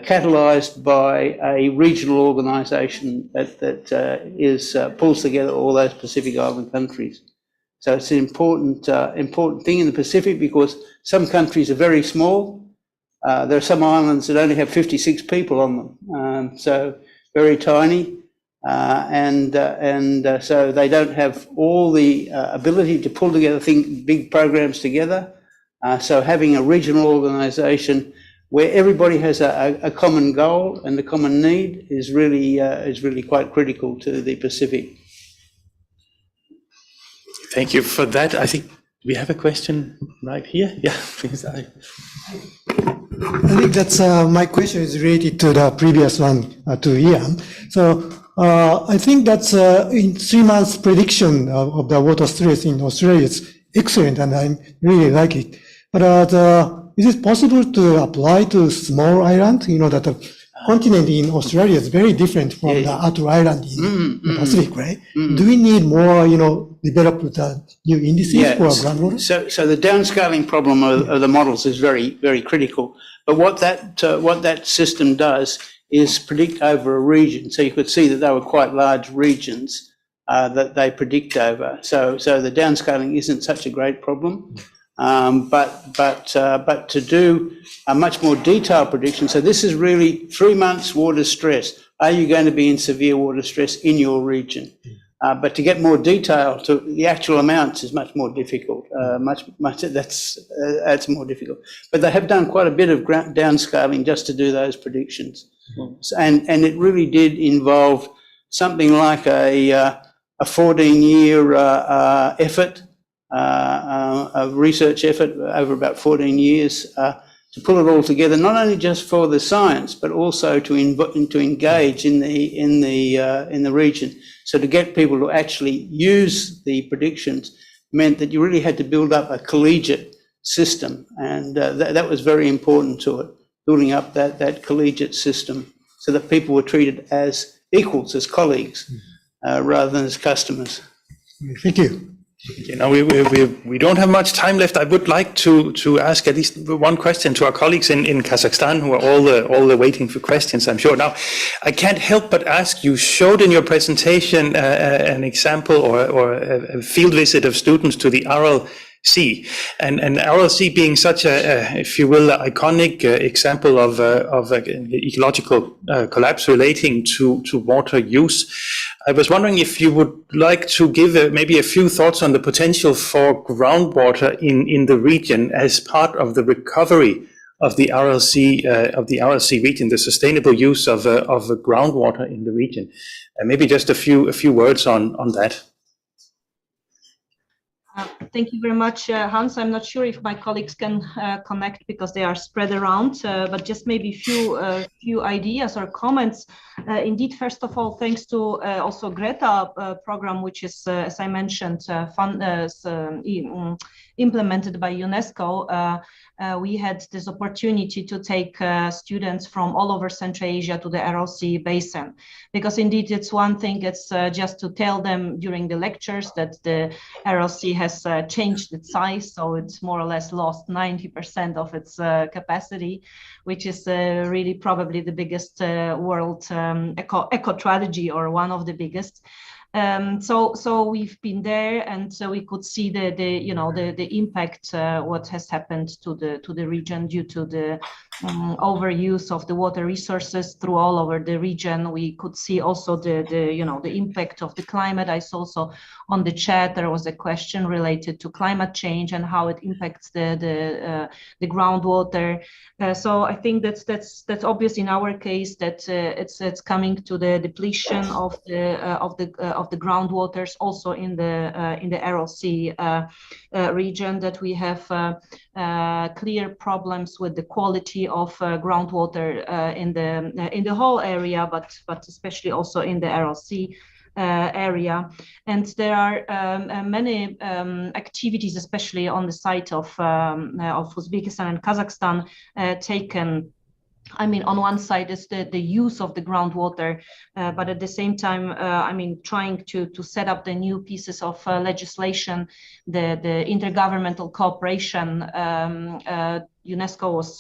Speaker 17: catalysed by a regional organisation that pulls together all those Pacific Island countries. So it's an important thing in the Pacific, because some countries are very small. There are some islands that only have 56 people on them, so very tiny, and so they don't have all the ability to pull together big programs together. So having a regional organisation where everybody has a common goal and a common need is really quite critical to the Pacific.
Speaker 3: Thank you for that. I think we have a question right here. Yeah, please.
Speaker 8: I think that's my question is related to the previous one to Ian. So I think that's in 3 months prediction of the water stress in Australia is excellent, and I really like it. But is it possible to apply to small island? You know that the continent in Australia is very different from the outer island in the Pacific, right? Do we need more, develop the new indices for groundwater?
Speaker 17: So the downscaling problem of the models is very, very critical. But what that system does is predict over a region. So you could see that they were quite large regions that they predict over. So the downscaling isn't such a great problem. But to do a much more detailed prediction, so this is really 3 months water stress. Are you going to be in severe water stress in your region? But to get more detail to the actual amounts is much more difficult. That's more difficult. But they have done quite a bit of downscaling just to do those predictions, and it really did involve something like a 14-year effort. A research effort over about 14 years to pull it all together, not only just for the science, but also to engage in the region. So to get people to actually use the predictions meant that you really had to build up a collegiate system, and that was very important to it, building up that collegiate system so that people were treated as equals, as colleagues, rather than as customers.
Speaker 8: Thank you.
Speaker 3: We don't have much time left. I would like to ask at least one question to our colleagues in Kazakhstan, who are all waiting for questions, I'm sure. Now, I can't help but ask, you showed in your presentation an example or a field visit of students to the Aral Sea, and Aral Sea being such a, if you will, iconic example of ecological collapse relating to water use. I was wondering if you would like to give maybe a few thoughts on the potential for groundwater in the region as part of the recovery of the Aral Sea region, the sustainable use of groundwater in the region, and maybe just a few words on that.
Speaker 15: Thank you very much, Hans. I'm not sure if my colleagues can connect because they are spread around, but just maybe few ideas or comments. Indeed, first of all, thanks to also Greta program, which is, as I mentioned, implemented by UNESCO. We had this opportunity to take students from all over Central Asia to the RLC basin, because indeed it's one thing, it's just to tell them during the lectures that the RLC has changed its size, so it's more or less lost 90% of its capacity, which is really probably the biggest world eco tragedy, or one of the biggest. So we've been there, and so we could see the impact what has happened to the region due to the overuse of the water resources through all over the region. We could see also the impact of the climate. I saw also on the chat there was a question related to climate change and how it impacts the groundwater. So I think that's obvious in our case, that it's coming to the depletion of the groundwaters, also in the RLC region, that we have clear problems with the quality of groundwater in the whole area, but especially also in the RLC area. And there are many activities, especially on the side of Uzbekistan and Kazakhstan, taken. I mean, on one side is the use of the groundwater, but at the same time, I mean, trying to set up the new pieces of legislation, the intergovernmental cooperation. UNESCO was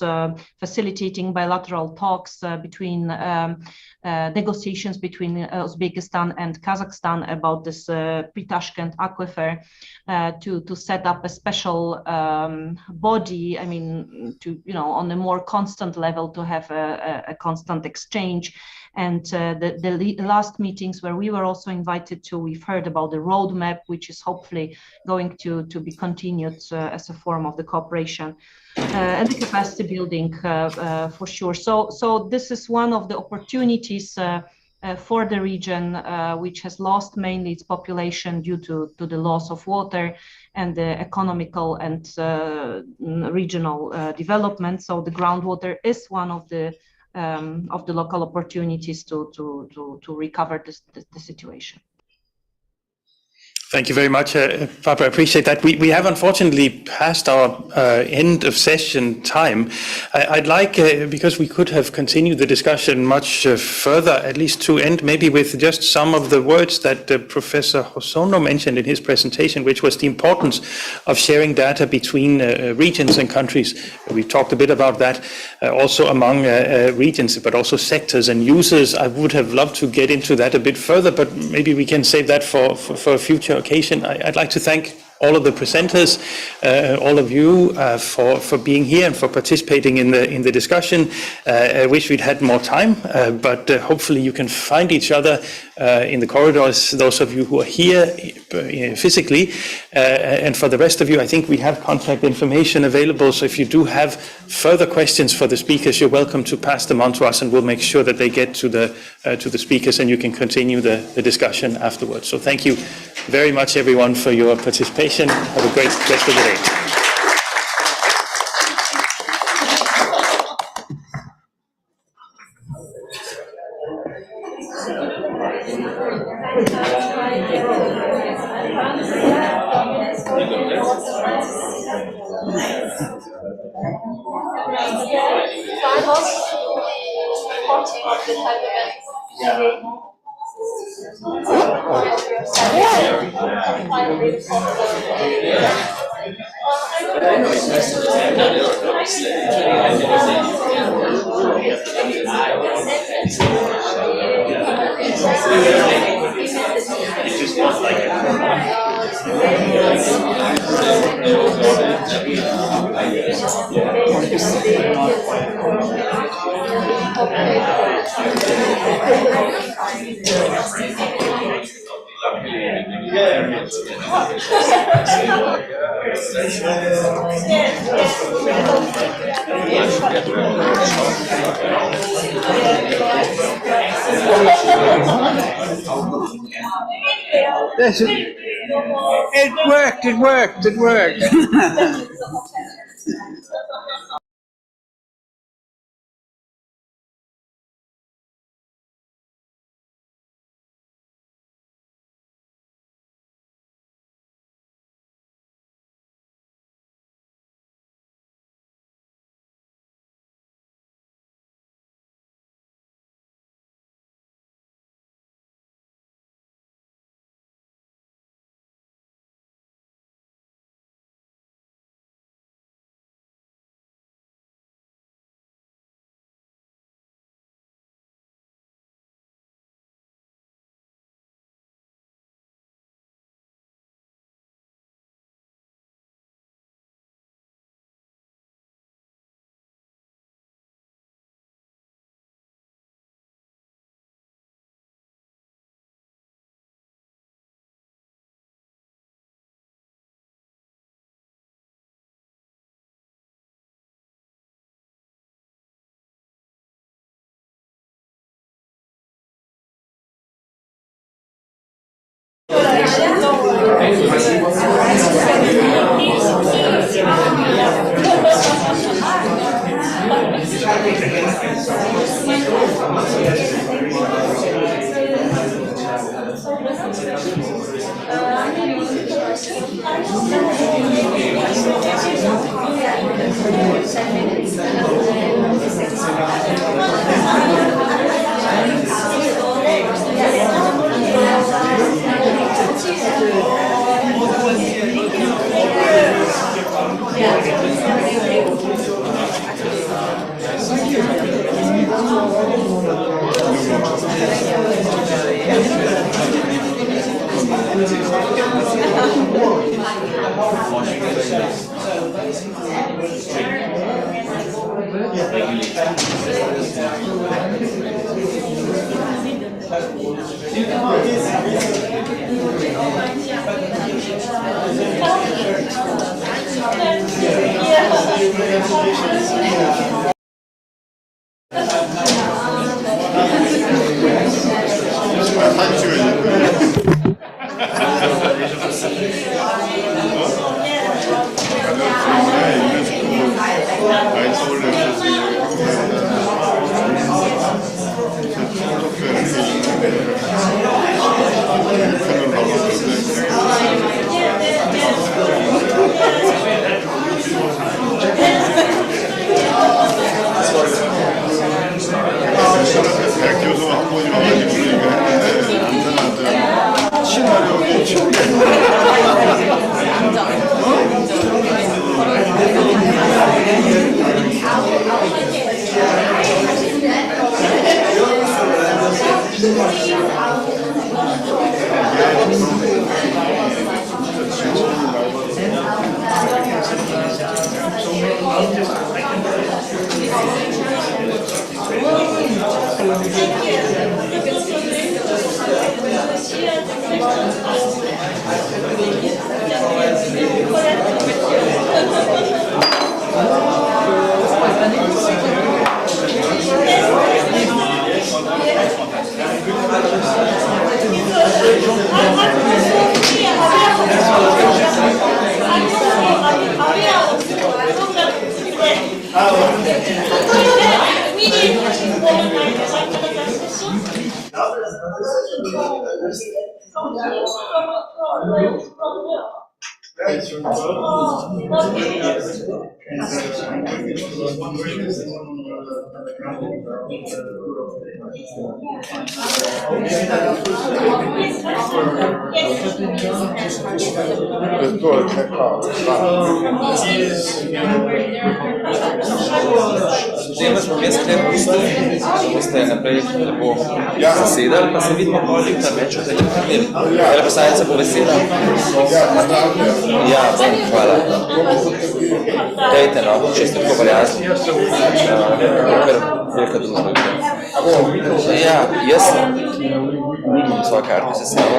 Speaker 15: facilitating bilateral talks between negotiations between Uzbekistan and Kazakhstan about this pre-Tashkent aquifer, to set up a special body. I mean, to, you know, on a more constant level, to have a constant exchange. And the last meetings where we were also invited to, we've heard about the roadmap, which is hopefully going to be continued as a form of the cooperation. And the capacity building for sure. So this is one of the opportunities for the region, which has lost mainly its population due to the loss of water and the economical and regional development. So the groundwater is one of the local opportunities to recover the situation.
Speaker 3: Thank you very much, Barbara. I appreciate that. We have unfortunately passed our end of session time. I'd like, because we could have continued the discussion much further, at least to end maybe with just some of the words that Professor Hosono mentioned in his presentation, which was the importance of sharing data between regions and countries. We talked a bit about that also among regions, but also sectors and users. I would have loved to get into that a bit further, but maybe we can save that for a future occasion. I'd like to thank all of the presenters, all of you for being here and for participating in the discussion. I wish we'd had more time, but hopefully you can find each other in the corridors, those of you who are here physically. And for the rest of you, I think we have contact information available. So if you do have further questions for the speakers, you're welcome to pass them on to us, and we'll make sure that they get to the speakers, and you can continue the discussion afterwards. So thank you very much, everyone, for your participation. Have a great rest of the day.
Speaker 9: Yes.
Speaker 17: It worked.
Speaker 12: Zdaj smo mi sklep pustili, da boste naprej lepo zasedali, pa se vidimo bolj jutra več o tega primeru. Veleposlanica bo vesela. Ja, bom, hvala. Dejte, no, če ste tako prijazni. Kar velika družba. Ja, jaz imam svoje kartice s sabo.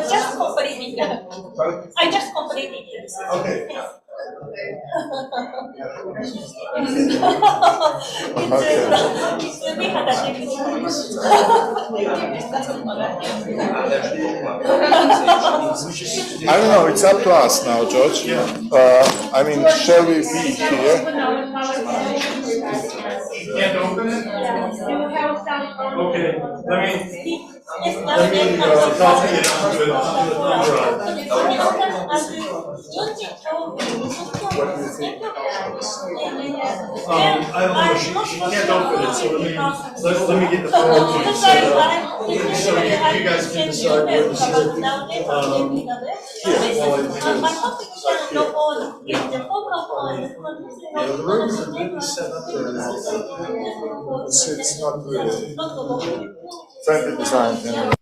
Speaker 16: Just completing. I just completed it. Okay.
Speaker 6: I don't know, it's up to us now, George. I mean, shall we be here?
Speaker 16: Can't open it? Okay, let me copy it onto a thumb drive. I don't know, she can't open it, so let me get the phone set up. So you guys can decide where to sit. The rooms are really set up there. It's not really friendly design.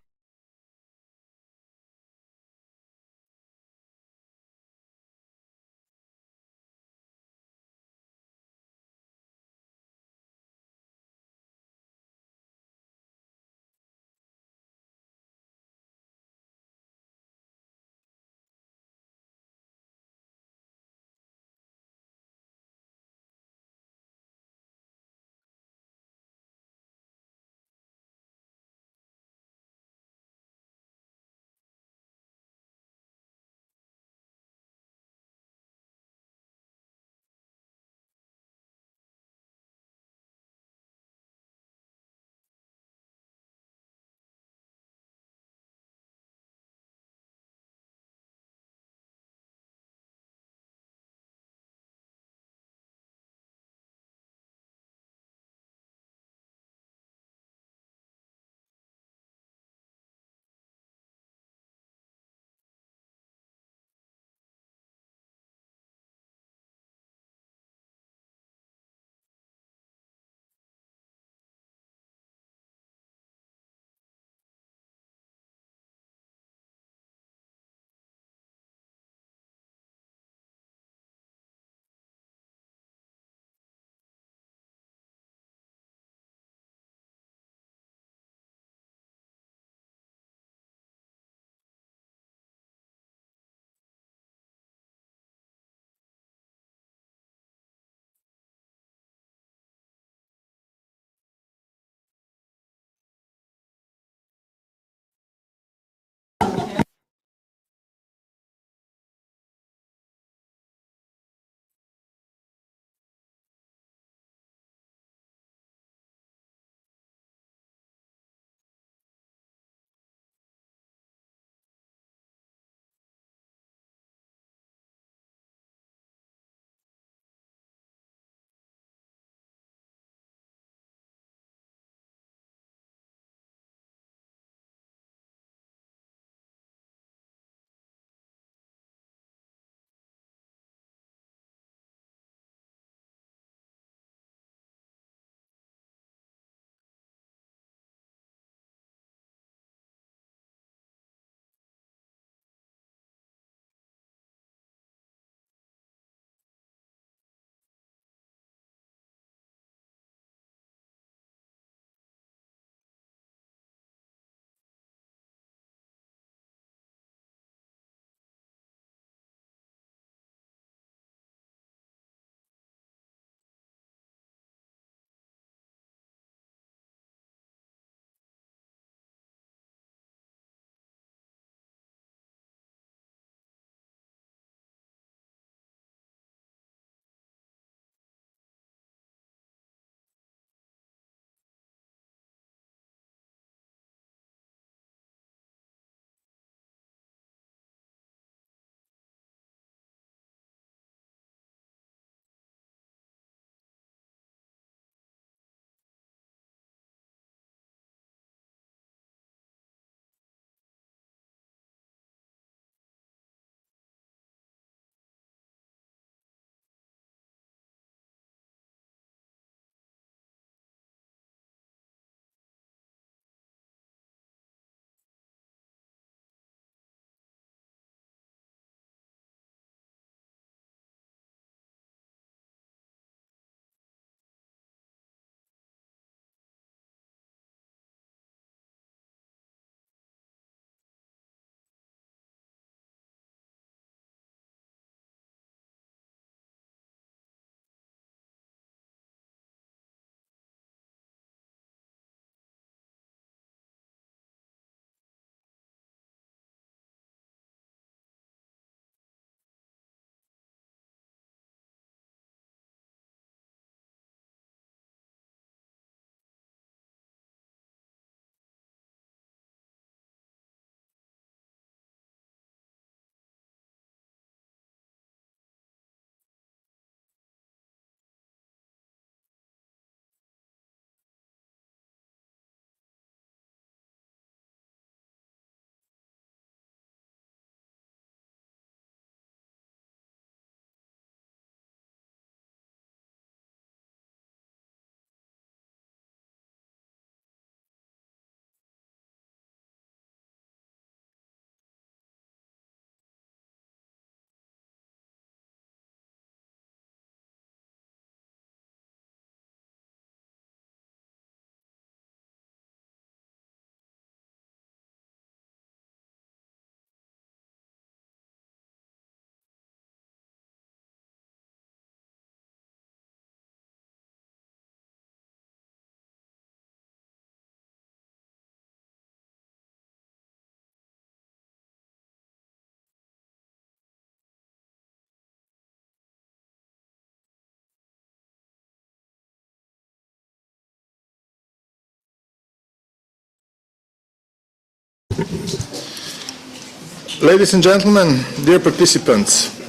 Speaker 6: Ladies and gentlemen, dear participants,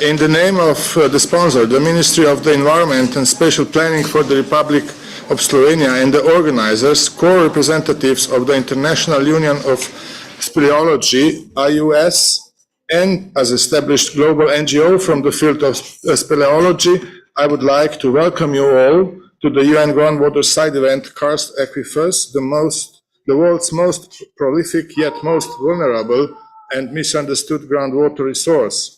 Speaker 6: in the name of the sponsor, the Ministry of the Environment and Spatial Planning for the Republic of Slovenia, and the organizers, core representatives of the International Union of Speleology, IUS, and as established global NGO from the field of speleology, I would like to welcome you all to the UN-Groundwater side event, Karst Aquifers, the world's most prolific yet most vulnerable and misunderstood groundwater resource.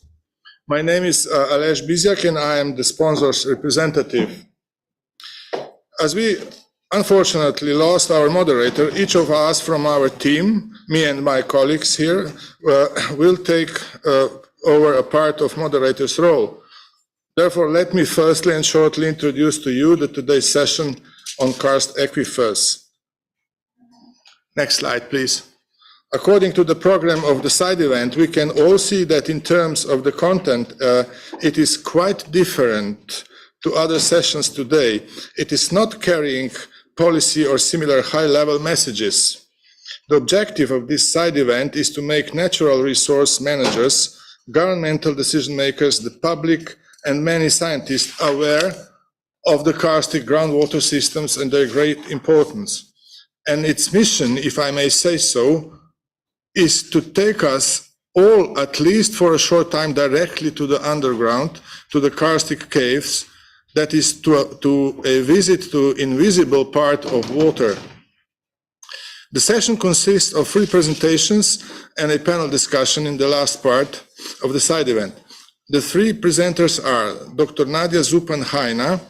Speaker 6: My name is Aleš Bizjak and I am the sponsor's representative. As we unfortunately lost our moderator, each of us from our team, me and my colleagues here, will take over a part of moderator's role. Therefore, let me firstly and shortly introduce to you today's session on karst aquifers. Next slide, please. According to the program of the side event, we can all see that in terms of the content, it is quite different to other sessions today. It is not carrying policy or similar high-level messages. The objective of this side event is to make natural resource managers, governmental decision makers, the public, and many scientists aware of the karstic groundwater systems and their great importance. And its mission, if I may say so, is to take us all, at least for a short time, directly to the underground, to the karstic caves, that is to a visit to invisible part of water. The session consists of 3 presentations and a panel discussion in the last part of the side event. The 3 presenters are Dr. Nadia Zupan-Haina,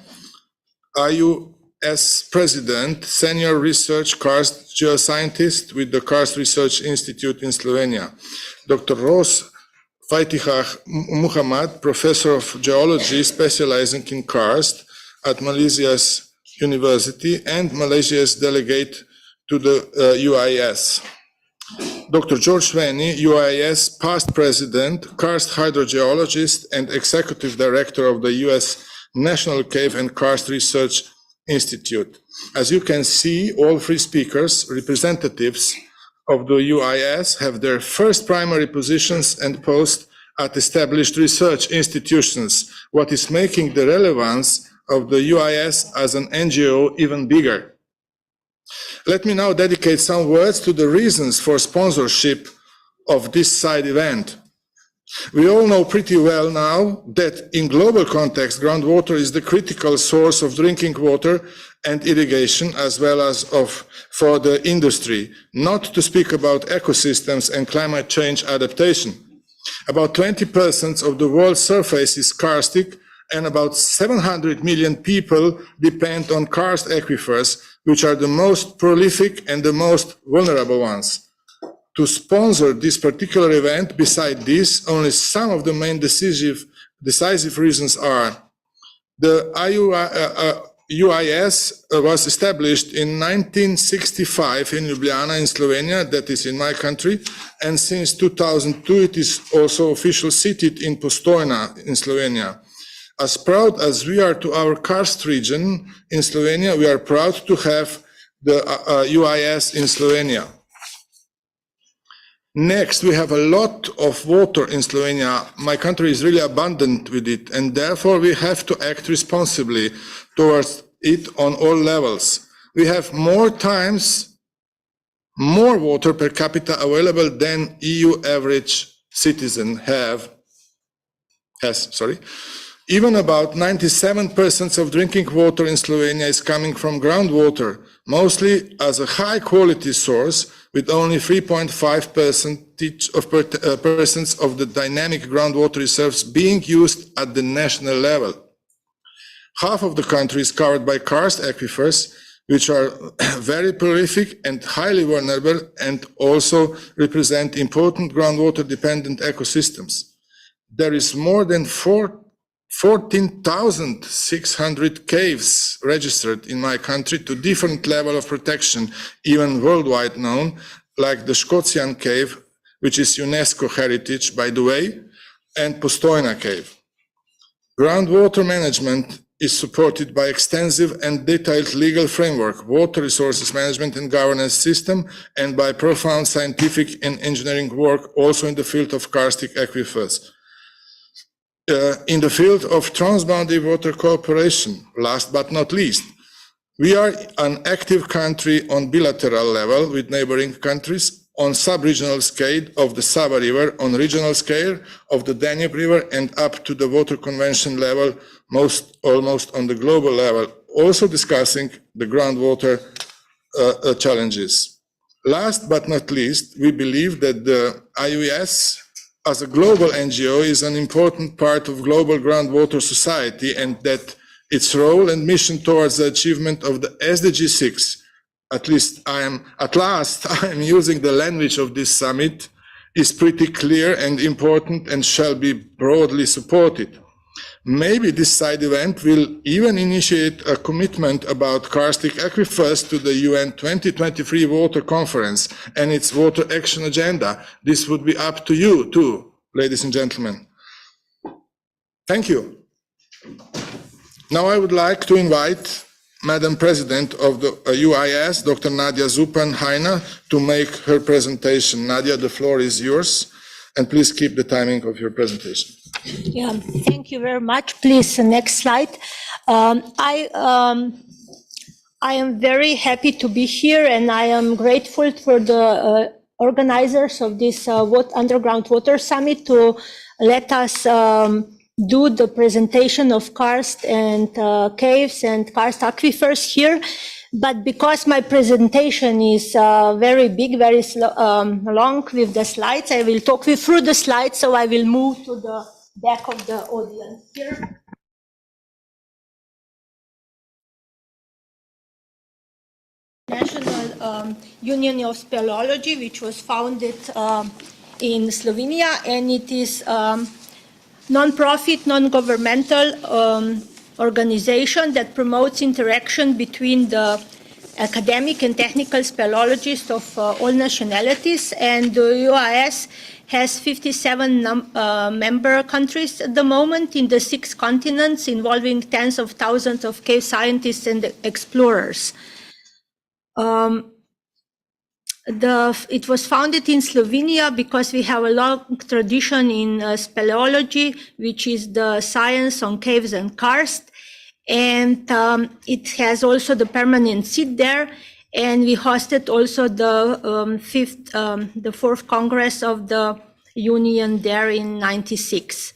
Speaker 6: IUS President, Senior Research Karst Geoscientist with the Karst Research Institute in Slovenia, Dr. Ros Faitihah Muhammad, Professor of Geology specializing in karst at Malaysia's University and Malaysia's delegate to the UIS. Dr. George Veni, UIS past president, karst hydrogeologist and executive director of the US National Cave and Karst Research Institute. As you can see, all 3 speakers, representatives of the UIS, have their first primary positions and posts at established research institutions, what is making the relevance of the UIS as an NGO even bigger. Let me now dedicate some words to the reasons for sponsorship of this side event. We all know pretty well now that in global context, groundwater is the critical source of drinking water and irrigation, as well as for the industry, not to speak about ecosystems and climate change adaptation. About 20% of the world's surface is karstic, and about 700 million people depend on karst aquifers, which are the most prolific and the most vulnerable ones. To sponsor this particular event, beside this, only some of the main decisive reasons are: the UIS was established in 1965 in Ljubljana in Slovenia, that is in my country, and since 2002 it is also officially seated in Postojna in Slovenia. As proud as we are to our karst region in Slovenia, we are proud to have the UIS in Slovenia. Next, we have a lot of water in Slovenia. My country is really abundant with it, and therefore we have to act responsibly towards it on all levels. We have more times more water per capita available than EU average citizen has. Even about 97% of drinking water in Slovenia is coming from groundwater, mostly as a high quality source, with only 3.5% of the dynamic groundwater reserves being used at the national level. Half of the country is covered by karst aquifers, which are very prolific and highly vulnerable and also represent important groundwater dependent ecosystems. There is more than 14,600 caves registered in my country to different level of protection, even worldwide known, like the Škocjan cave, which is UNESCO heritage, by the way, and Postojna cave. Groundwater management is supported by extensive and detailed legal framework, water resources management and governance system, and by profound scientific and engineering work also in the field of karstic aquifers. In the field of transboundary water cooperation, last but not least, we are an active country on bilateral level with neighboring countries, on sub-regional scale of the Sava River, on regional scale of the Danube River, and up to the water convention level, almost on the global level, also discussing the groundwater challenges. Last but not least, we believe that the IUS, as a global NGO, is an important part of global groundwater society, and that its role and mission towards the achievement of the SDG 6, at last I am using the language of this summit, is pretty clear and important and shall be broadly supported. Maybe this side event will even initiate a commitment about karstic aquifers to the UN 2023 Water Conference and its water action agenda. This would be up to you too, ladies and gentlemen. Thank you. Now I would like to invite Madam President of the UIS, Dr. Nadia Zupan-Haina, to make her presentation. Nadia, the floor is yours, and please keep the timing of your presentation.
Speaker 5: Yeah, thank you very much. Please, next slide. I am very happy to be here, and I am grateful for the organizers of this Underground Water Summit to let us do the presentation of karst and caves and karst aquifers here. But because my presentation is very big, very long with the slides, I will talk you through the slides, so I will move to the back of the audience here. National Union of Speleology, which was founded in Slovenia, and it is non-profit, non-governmental organization that promotes interaction between the academic and technical speleologists of all nationalities, and the UIS has 57 member countries at the moment in the 6 continents, involving tens of thousands of cave scientists and explorers. It was founded in Slovenia because we have a long tradition in speleology, which is the science on caves and karst, and it has also the permanent seat there. And we hosted also the 4th Congress of the Union there in '96.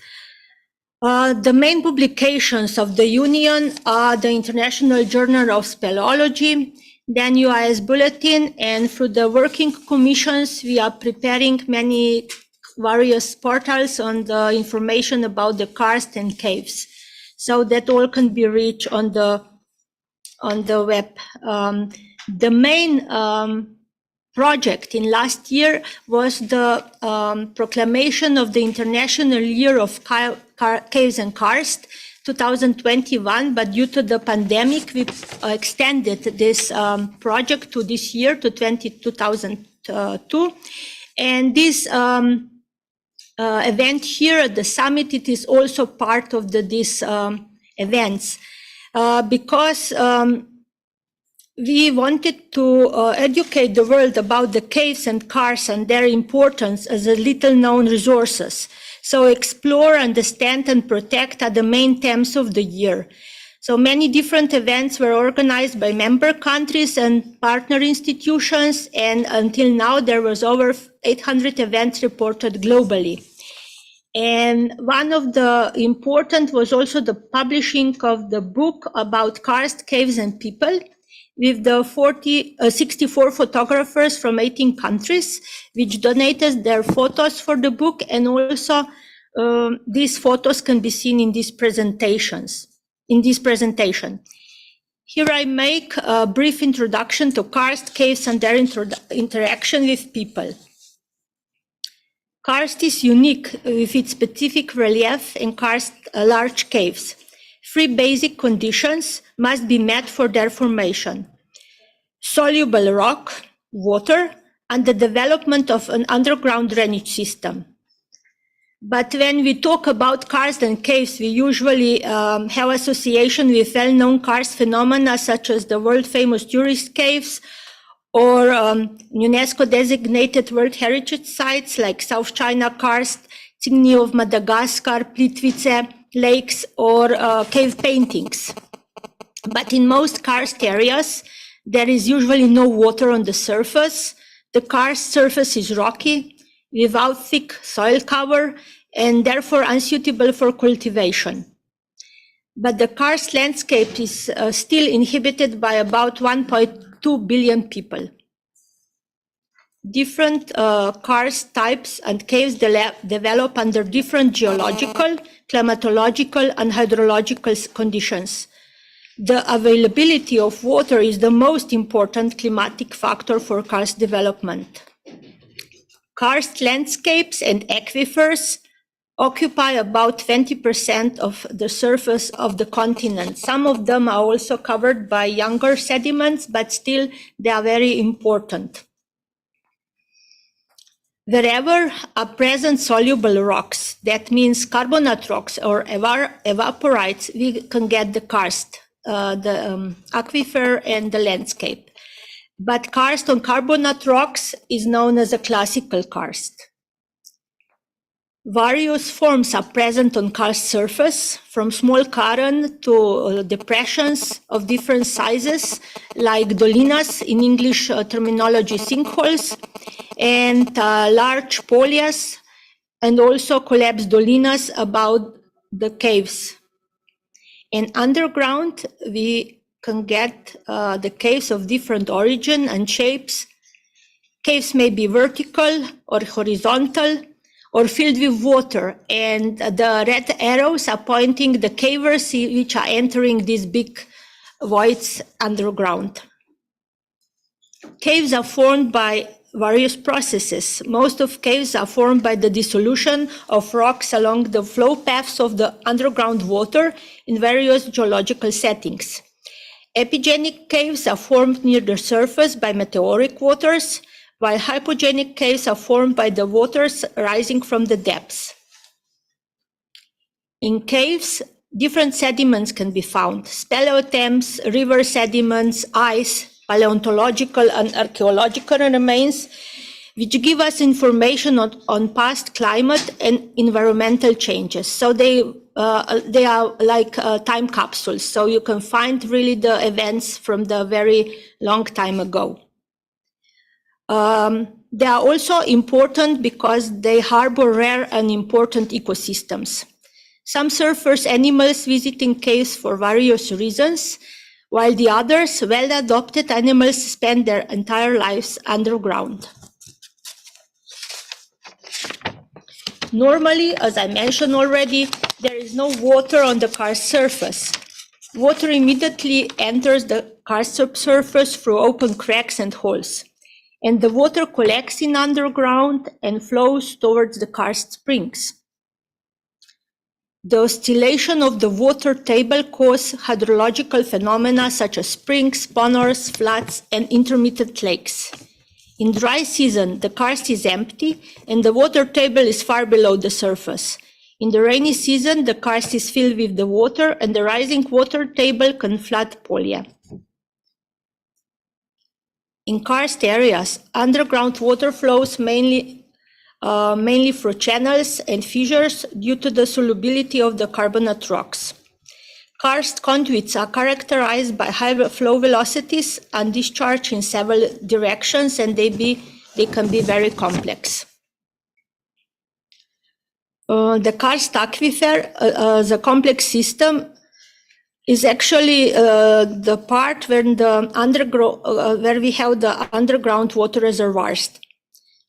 Speaker 5: The main publications of the Union are the International Journal of Speleology, then UIS Bulletin, and through the working commissions, we are preparing many various portals on the information about the karst and caves, so that all can be reached on the web. The main project in last year was the proclamation of the International Year of Caves and Karst, 2021, but due to the pandemic, we extended this project to this year, to 2022. And this event here at the summit, it is also part of these events, because we wanted to educate the world about the caves and karst and their importance as a little known resources. So explore, understand, and protect are the main themes of the year. So many different events were organized by member countries and partner institutions, and until now there was over 800 events reported globally. And one of the important was also the publishing of the book about karst, caves, and people, with the 64 photographers from 18 countries, which donated their photos for the book, and also these photos can be seen in these presentations. In this presentation, here I make a brief introduction to karst, caves, and their interaction with people. Karst is unique with its specific relief and karst large caves. 3 basic conditions must be met for their formation: soluble rock, water, and the development of an underground drainage system.
Speaker 16: But when we talk about karst and caves, we usually have association with well-known karst phenomena such as the world-famous tourist caves or UNESCO designated World Heritage Sites like South China Karst, Cygni of Madagascar, Plitvice lakes, or cave paintings. But in most karst areas, there is usually no water on the surface. The karst surface is rocky, without thick soil cover, and therefore unsuitable for cultivation. But the karst landscape is still inhabited by about 1.2 billion people. Different karst types and caves develop under different geological, climatological, and hydrological conditions. The availability of water is the most important climatic factor for karst development. Karst landscapes and aquifers occupy about 20% of the surface of the continent. Some of them are also covered by younger sediments, but still they are very important. Wherever are present soluble rocks, that means carbonate rocks or evaporites, we can get the karst, the aquifer and the landscape. But karst on carbonate rocks is known as a classical karst. Various forms are present on karst surface, from small cairn to depressions of different sizes, like dolinas, in English terminology sinkholes, and large polias, and also collapsed dolinas about the caves. And underground, we can get the caves of different origin and shapes. Caves may be vertical or horizontal, or filled with water, and the red arrows are pointing the cavers which are entering these big voids underground. Caves are formed by various processes. Most of caves are formed by the dissolution of rocks along the flow paths of the underground water in various geological settings. Epigenic caves are formed near the surface by meteoric waters, while hypogenic caves are formed by the waters rising from the depths. In caves, different sediments can be found: speleothems, river sediments, ice, paleontological and archaeological remains, which give us information on past climate and environmental changes. So they are like time capsules, so you can find really the events from the very long time ago. They are also important because they harbor rare and important ecosystems. Some surface animals visiting caves for various reasons, while the others, well-adapted animals, spend their entire lives underground. Normally, as I mentioned already, there is no water on the karst surface. Water immediately enters the karst subsurface through open cracks and holes, and the water collects in underground and flows towards the karst springs. The oscillation of the water table causes hydrological phenomena such as springs, ponors, floods, and intermittent lakes. In dry season, the karst is empty and the water table is far below the surface. In the rainy season, the karst is filled with the water and the rising water table can flood polia. In karst areas, underground water flows mainly through channels and fissures due to the solubility of the carbonate rocks. Karst conduits are characterized by high flow velocities and discharge in several directions, and they can be very complex. The karst aquifer, the complex system, is actually the part where we have the underground water reservoirs.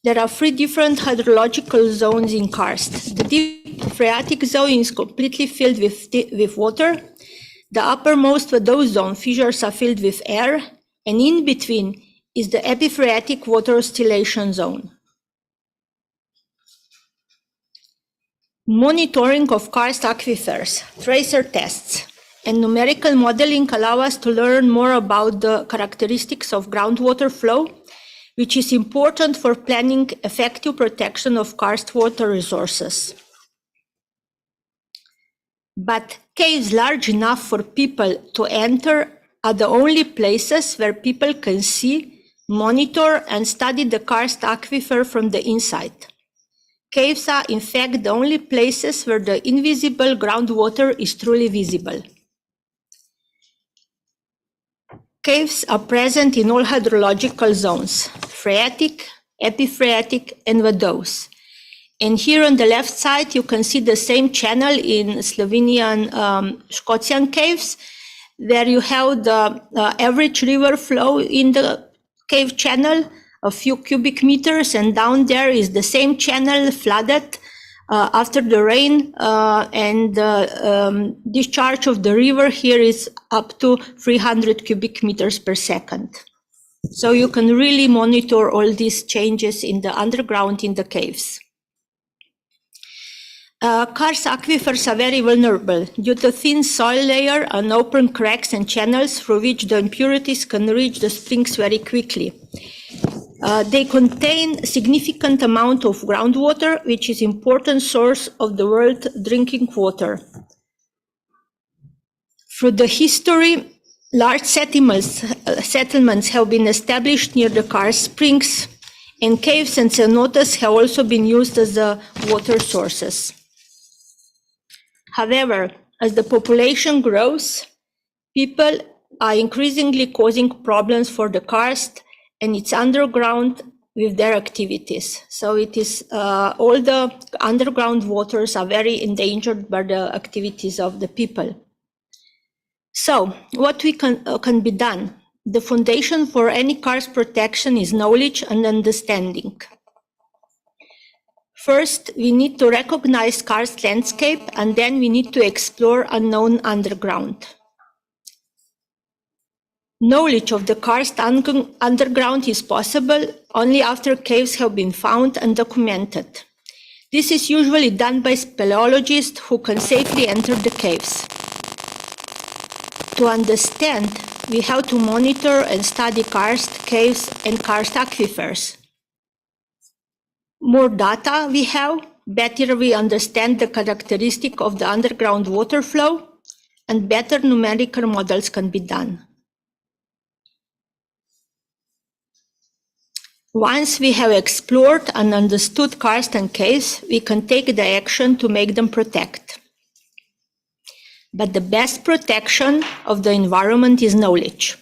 Speaker 16: There are 3 different hydrological zones in karst. The deep phreatic zone is completely filled with water. The uppermost of those zones, fissures are filled with air, and in between is the epiphreatic water oscillation zone. Monitoring of karst aquifers, tracer tests, and numerical modeling allow us to learn more about the characteristics of groundwater flow, which is important for planning effective protection of karst water resources.
Speaker 5: But caves large enough for people to enter are the only places where people can see, monitor, and study the Karst aquifer from the inside. Caves are, in fact, the only places where the invisible groundwater is truly visible. Caves are present in all hydrological zones, phreatic, epiphreatic, and vadose. And here on the left side, you can see the same channel in Slovenian Scotian caves, where you have the average river flow in the cave channel, a few cubic meters, and down there is the same channel flooded after the rain, and discharge of the river here is up to 300 cubic meters per second. So you can really monitor all these changes in the underground in the caves. Karst aquifers are very vulnerable due to thin soil layer and open cracks and channels through which the impurities can reach the springs very quickly. They contain significant amount of groundwater, which is important source of the world drinking water. Through the history, large settlements have been established near the Karst springs, and caves and cenotes have also been used as water sources. However, as the population grows, people are increasingly causing problems for the karst and its underground with their activities. So it is all the underground waters are very endangered by the activities of the people. So what can be done? The foundation for any karst protection is knowledge and understanding. First, we need to recognize karst landscape, and then we need to explore unknown underground. Knowledge of the karst underground is possible only after caves have been found and documented. This is usually done by speleologists who can safely enter the caves. To understand, we have to monitor and study karst caves and karst aquifers. More data we have, better we understand the characteristic of the underground water flow, and better numerical models can be done. Once we have explored and understood karst and caves, we can take the action to make them protect. But the best protection of the environment is knowledge.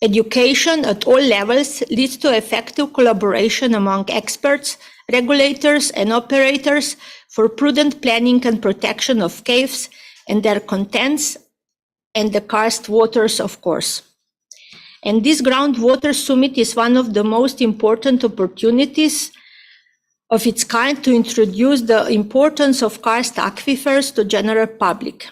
Speaker 5: Education at all levels leads to effective collaboration among experts, regulators, and operators for prudent planning and protection of caves and their contents, and the karst waters, of course. And this groundwater summit is one of the most important opportunities of its kind to introduce the importance of karst aquifers to general public.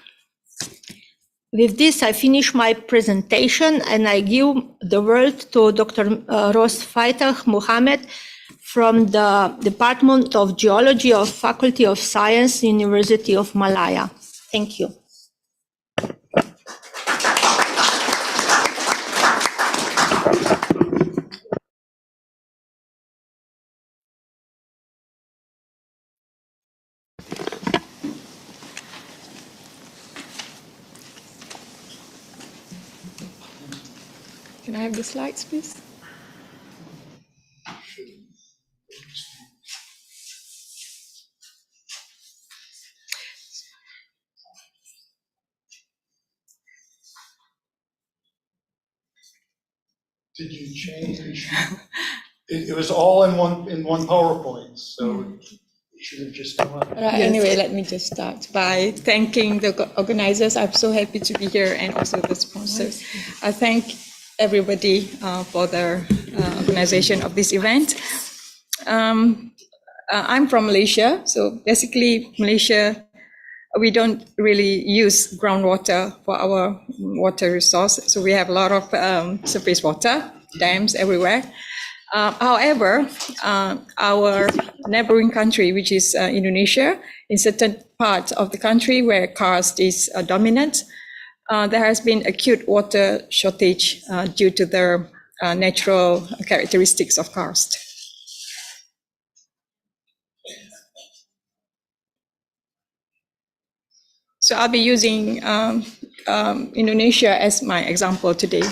Speaker 5: With this, I finish my presentation and I give the word to Dr. Ros Faitah Mohammed from the Department of Geology of Faculty of Science, University of Malaya. Thank you.
Speaker 4: Can I have the slides, please?
Speaker 9: Did you change? It was all in one PowerPoint, so it should have just come up.
Speaker 4: Right, anyway, let me just start by thanking the organizers. I'm so happy to be here, and also the sponsors. I thank everybody for their organization of this event. I'm from Malaysia, so basically Malaysia, we don't really use groundwater for our water resource, so we have a lot of surface water, dams everywhere. However, our neighboring country, which is Indonesia, in certain parts of the country where karst is dominant, there has been acute water shortage due to the natural characteristics of karst.
Speaker 16: So I'll be using Indonesia as my example today.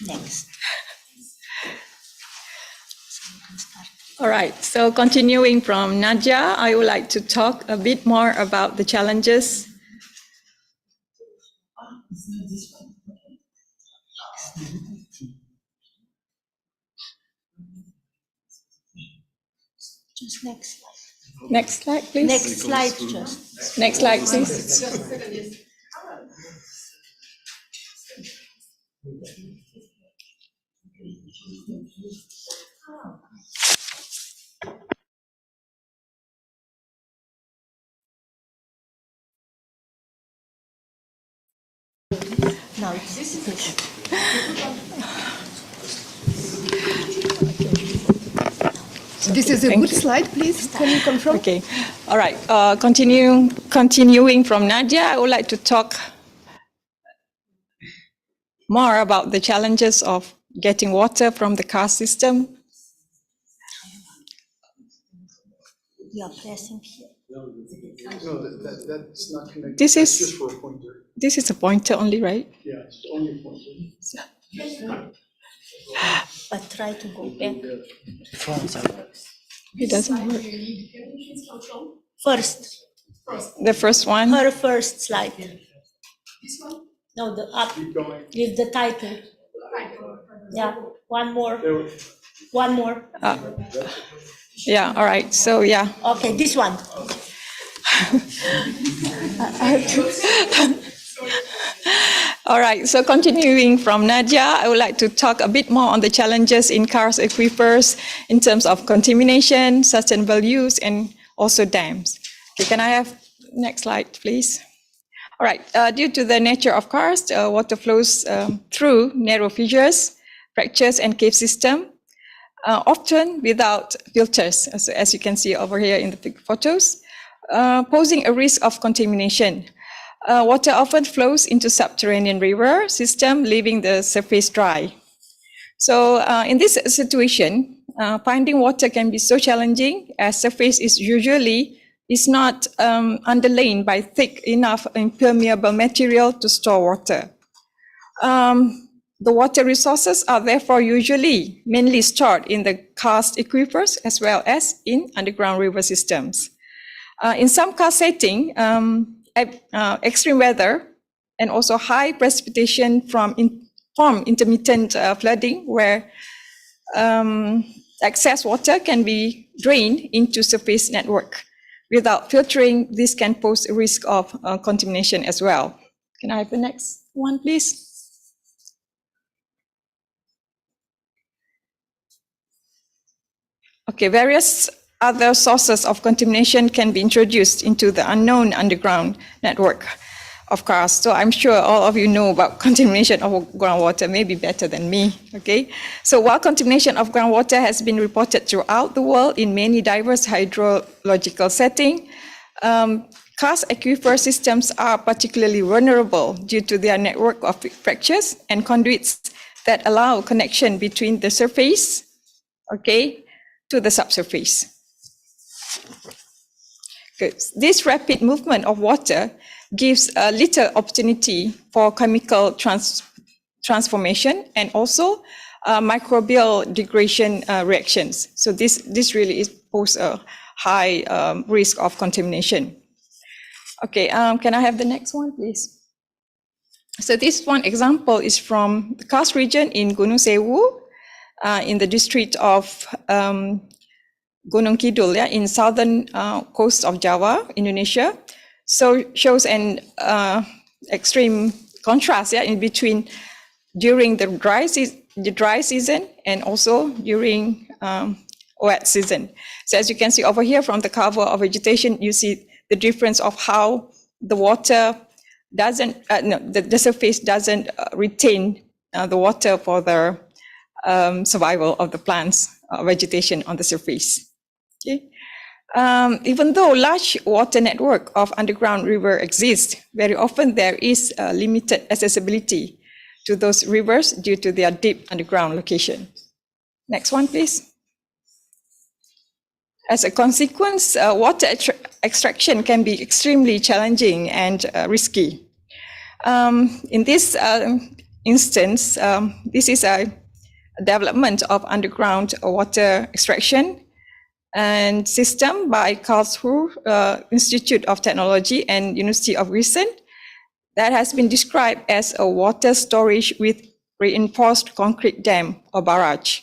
Speaker 5: Next.
Speaker 16: All right, so continuing from Nadia, I would like to talk a bit more about the challenges.
Speaker 5: Just next slide.
Speaker 16: Next slide, please.
Speaker 5: Next slide, just.
Speaker 16: Next slide, please.
Speaker 5: Now it's this.
Speaker 16: This is a
Speaker 5: good
Speaker 16: slide, please. Can you confirm? Okay. All right. Continuing from Nadia, I would like to talk more about the challenges of getting water from the Karst system.
Speaker 5: You are pressing here.
Speaker 9: No, that's not connected.
Speaker 16: This
Speaker 9: That's
Speaker 16: is-
Speaker 9: just for a pointer.
Speaker 16: This is a pointer only, right?
Speaker 9: Yeah, it's only a pointer.
Speaker 5: But try to go back.
Speaker 16: It doesn't work.
Speaker 5: First.
Speaker 16: The first one.
Speaker 5: Her first slide.
Speaker 7: This one?
Speaker 5: No, the up.
Speaker 9: Keep going.
Speaker 5: Give the title. Yeah, one more. One more.
Speaker 16: Yeah, all right. So, yeah.
Speaker 5: Okay, this one.
Speaker 16: All right, so continuing from Nadia, I would like to talk a bit more on the challenges in Karst aquifers in terms of contamination, sustainable use, and also dams. Okay, can I have next slide, please? All right, due to the nature of Karst, water flows through narrow fissures, fractures, and cave system, often without filters, as you can see over here in the photos, posing a risk of contamination. Water often flows into subterranean river system, leaving the surface dry. So in this situation, finding water can be so challenging as surface is not underlain by thick enough impermeable material to store water. The water resources are therefore usually mainly stored in the karst aquifers as well as in underground river systems. In some karst setting, extreme weather and also high precipitation from intermittent flooding where excess water can be drained into surface network. Without filtering, this can pose a risk of contamination as well. Can I have the next one, please? Okay, various other sources of contamination can be introduced into the unknown underground network of Karst. So I'm sure all of you know about contamination of groundwater, maybe better than me, okay? So while contamination of groundwater has been reported throughout the world in many diverse hydrological settings, Karst aquifer systems are particularly vulnerable due to their network of fractures and conduits that allow connection between the surface, okay, to the subsurface. Good. This rapid movement of water gives a little opportunity for chemical transformation and also microbial degradation reactions. So this really poses a high risk of contamination. Okay, can I have the next one, please?
Speaker 5: So this one example is from the Karst region in Gunung Sewu, in the district of Gunung Kidul, in southern coast of Java, Indonesia. So shows an extreme contrast in between during the dry season and also during wet season. So as you can see over here from the cover of vegetation, you see the difference of how the water doesn't, the surface doesn't retain the water for the survival of the plants, vegetation on the surface. Okay. Even though large water network of underground river exists, very often there is limited accessibility to those rivers due to their deep underground location. Next one, please. As a consequence, water extraction can be extremely challenging and risky. In this instance, this is a development of underground water extraction and system by Karlsruhe Institute of Technology and University of Gießen that has been described as a water storage with reinforced concrete dam or barrage,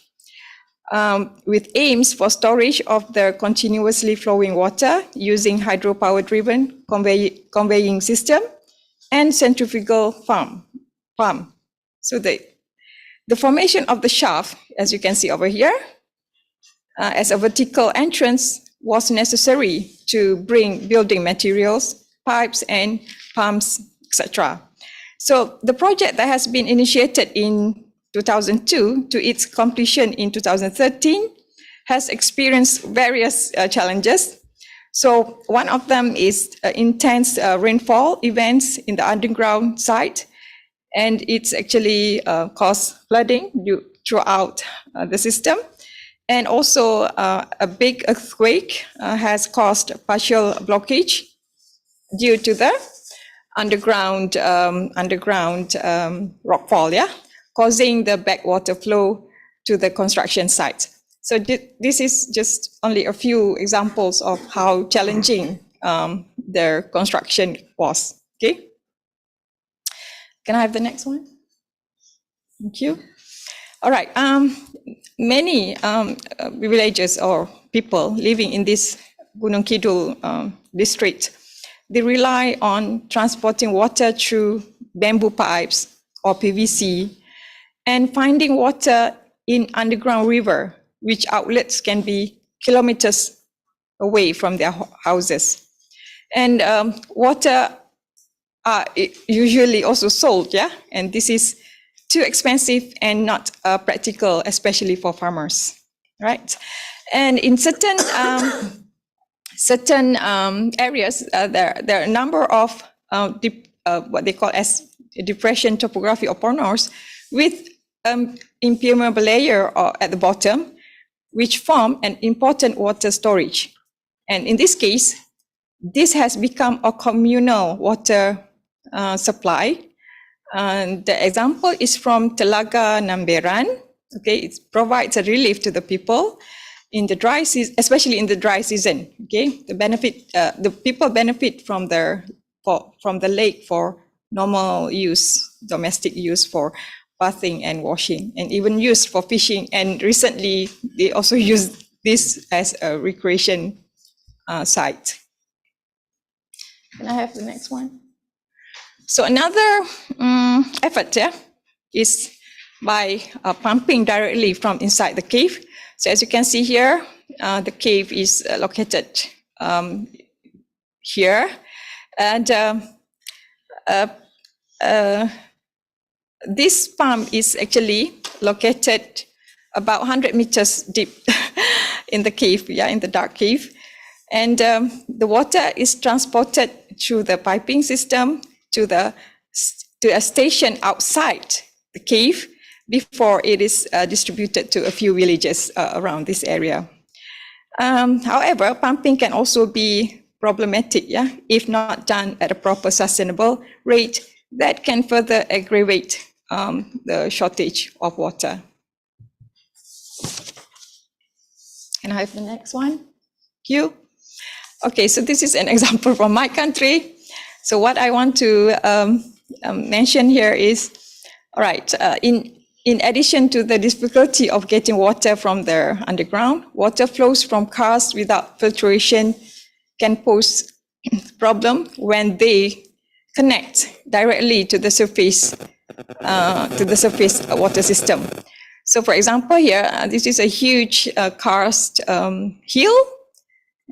Speaker 5: with aims for storage of the continuously flowing water using hydropower driven conveying system and centrifugal pump. So the formation of the shaft, as you can see over here, as a vertical entrance was necessary to bring building materials, pipes and pumps, etc. So the project that has been initiated in 2002 to its completion in 2013 has experienced various challenges. So one of them is intense rainfall events in the underground site, and it's actually caused flooding throughout the system. And also a big earthquake has caused partial blockage due to the underground rockfall, causing the backwater flow to the construction site. So this is just only a few examples of how challenging their construction was. Okay. Can I have the next one? Thank you. All right. Many villagers or people living in this Gunung Kidul district, they rely on transporting water through bamboo pipes or PVC and finding water in underground river, which outlets can be kilometers away from their houses. And water are usually also sold, and this is too expensive and not practical, especially for farmers, right? And in certain areas, there are a number of what they call as depression topography or ponors with impermeable layer at the bottom, which form an important water storage. And in this case, this has become a communal water supply. And the example is from Telaga Namberan. Okay, it provides a relief to the people in the dry season, especially in the dry season. Okay, the people benefit from the lake for normal use, domestic use for bathing and washing, and even used for fishing. And recently, they also use this as a recreation site. Can I have the next one? So another effort is by pumping directly from inside the cave. So as you can see here, the cave is located here. And this pump is actually located about 100 meters deep in the cave, in the dark cave. And the water is transported through the piping system to a station outside the cave before it is distributed to a few villages around this area. However, pumping can also be problematic, if not done at a proper sustainable rate that can further aggravate the shortage of water. Can I have the next one? Thank you. Okay, so this is an example from my country. So what I want to mention here is, all right, in addition to the difficulty of getting water from the underground, water flows from Karst without filtration can pose problem when they connect directly to the surface water system. So for example here, this is a huge Karst hill,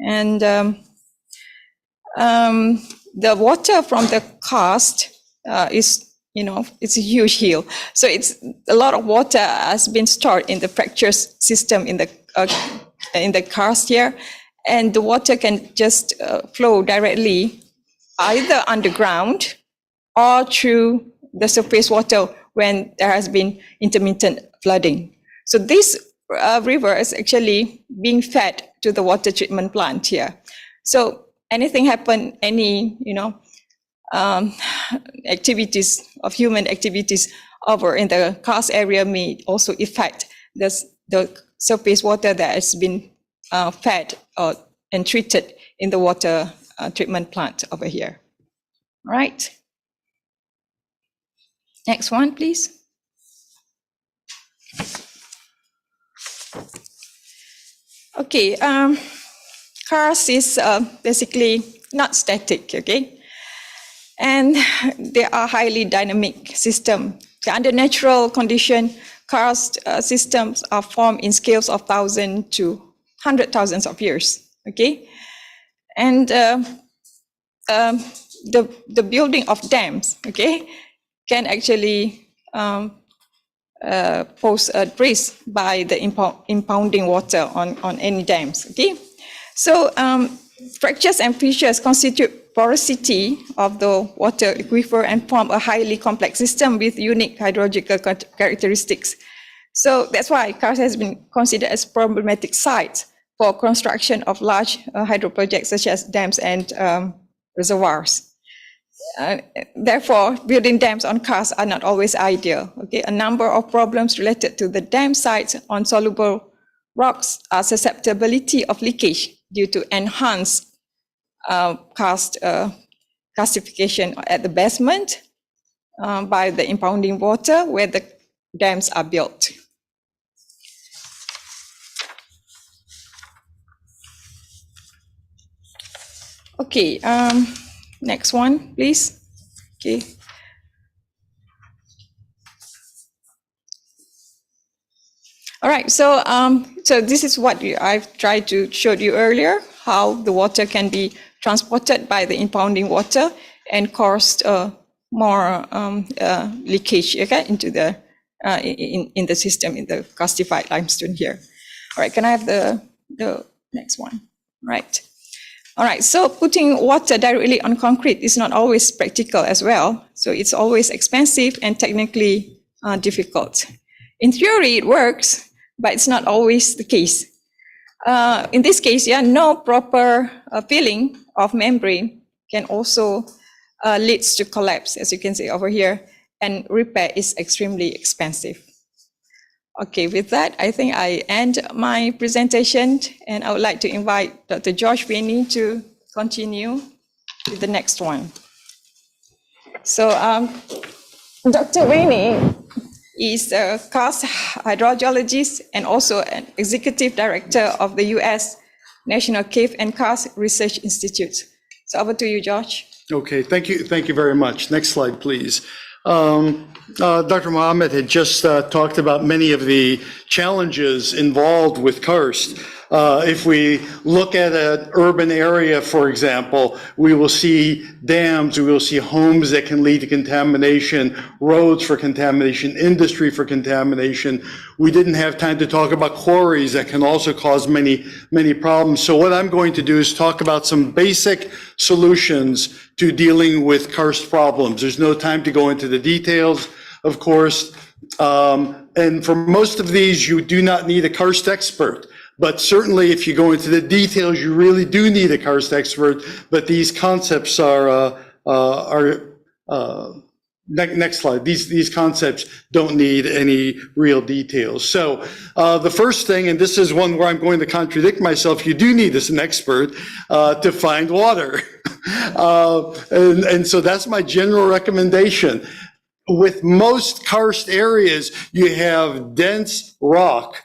Speaker 5: and the water from the Karst is, it's a huge hill. So it's a lot of water has been stored in the fractures system in the Karst here, and the water can just flow directly either underground or through the surface water when there has been intermittent flooding. So this river is actually being fed to the water treatment plant here. So anything happen, any activities of human activities over in the Karst area may also affect the surface water that has been fed and treated in the water treatment plant over here. All right. Next one, please. Okay, Karst is basically not static, okay? And they are highly dynamic system. Under natural condition, Karst systems are formed in scales of thousands to 100,000s of years, okay? And the building of dams, okay, can actually pose a risk by the impounding water on any dams, okay? So fractures and fissures constitute porosity of the water aquifer and form a highly complex system with unique hydrological characteristics. So that's why Karst has been considered as problematic site for construction of large hydro projects such as dams and reservoirs. Therefore, building dams on Karst are not always ideal. Okay, a number of problems related to the dam sites on soluble rocks are susceptibility of leakage due to enhanced karstification at the basement by the impounding water where the dams are built. Okay, next one, please. Okay. All right, so this is what I've tried to show you earlier, how the water can be transported by the impounding water and cause more leakage, okay, into the in the system, in the karstified limestone here. All right, can I have the next one? Right. All right, so putting water directly on concrete is not always practical as well. So it's always expensive and technically difficult. In theory, it works, but it's not always the case. In this case, no proper filling of membrane can also leads to collapse, as you can see over here, and repair is extremely expensive. Okay, with that, I think I end my presentation, and I would like to invite Dr. Josh Winnie to continue with the next one. So Dr. Winnie is a Karst hydrogeologist and also an executive director of the U.S. National Cave and Karst Research Institute. So over to you, Josh.
Speaker 9: Okay, thank you very much. Next slide, please. Dr. Mohammed had just talked about many of the challenges involved with Karst. If we look at an urban area, for example, we will see dams, we will see homes that can lead to contamination, roads for contamination, industry for contamination. We didn't have time to talk about quarries that can also cause many problems. So what I'm going to do is talk about some basic solutions to dealing with Karst problems. There's no time to go into the details, of course. And for most of these, you do not need a Karst expert. But certainly, if you go into the details, you really do need a Karst expert. But these concepts are next slide. These concepts don't need any real details. So the first thing, and this is one where I'm going to contradict myself, you do need as an expert to find water. And so that's my general recommendation. With most karst areas, you have dense rock,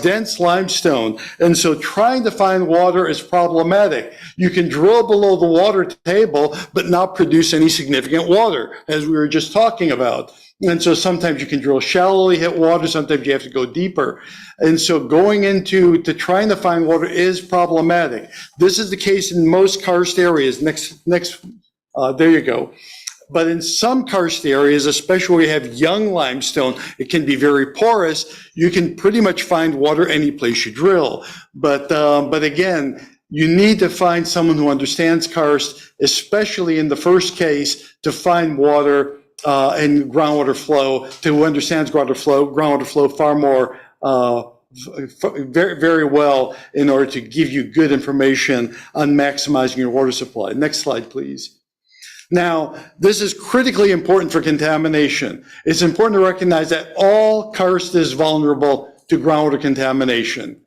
Speaker 9: dense limestone. And so trying to find water is problematic. You can drill below the water table, but not produce any significant water, as we were just talking about. And so sometimes you can drill shallowly, hit water, sometimes you have to go deeper. And so going into trying to find water is problematic. This is the case in most karst areas. There you go. But in some karst areas, especially where you have young limestone, it can be very porous. You can pretty much find water any place you drill. But again, you need to find someone who understands karst, especially in the first case, to find water and groundwater flow, who understands groundwater flow far more very, very well in order to give you good information on maximizing your water supply. Next slide, please. Now, this is critically important for contamination. It's important to recognize that all karst is vulnerable to groundwater contamination,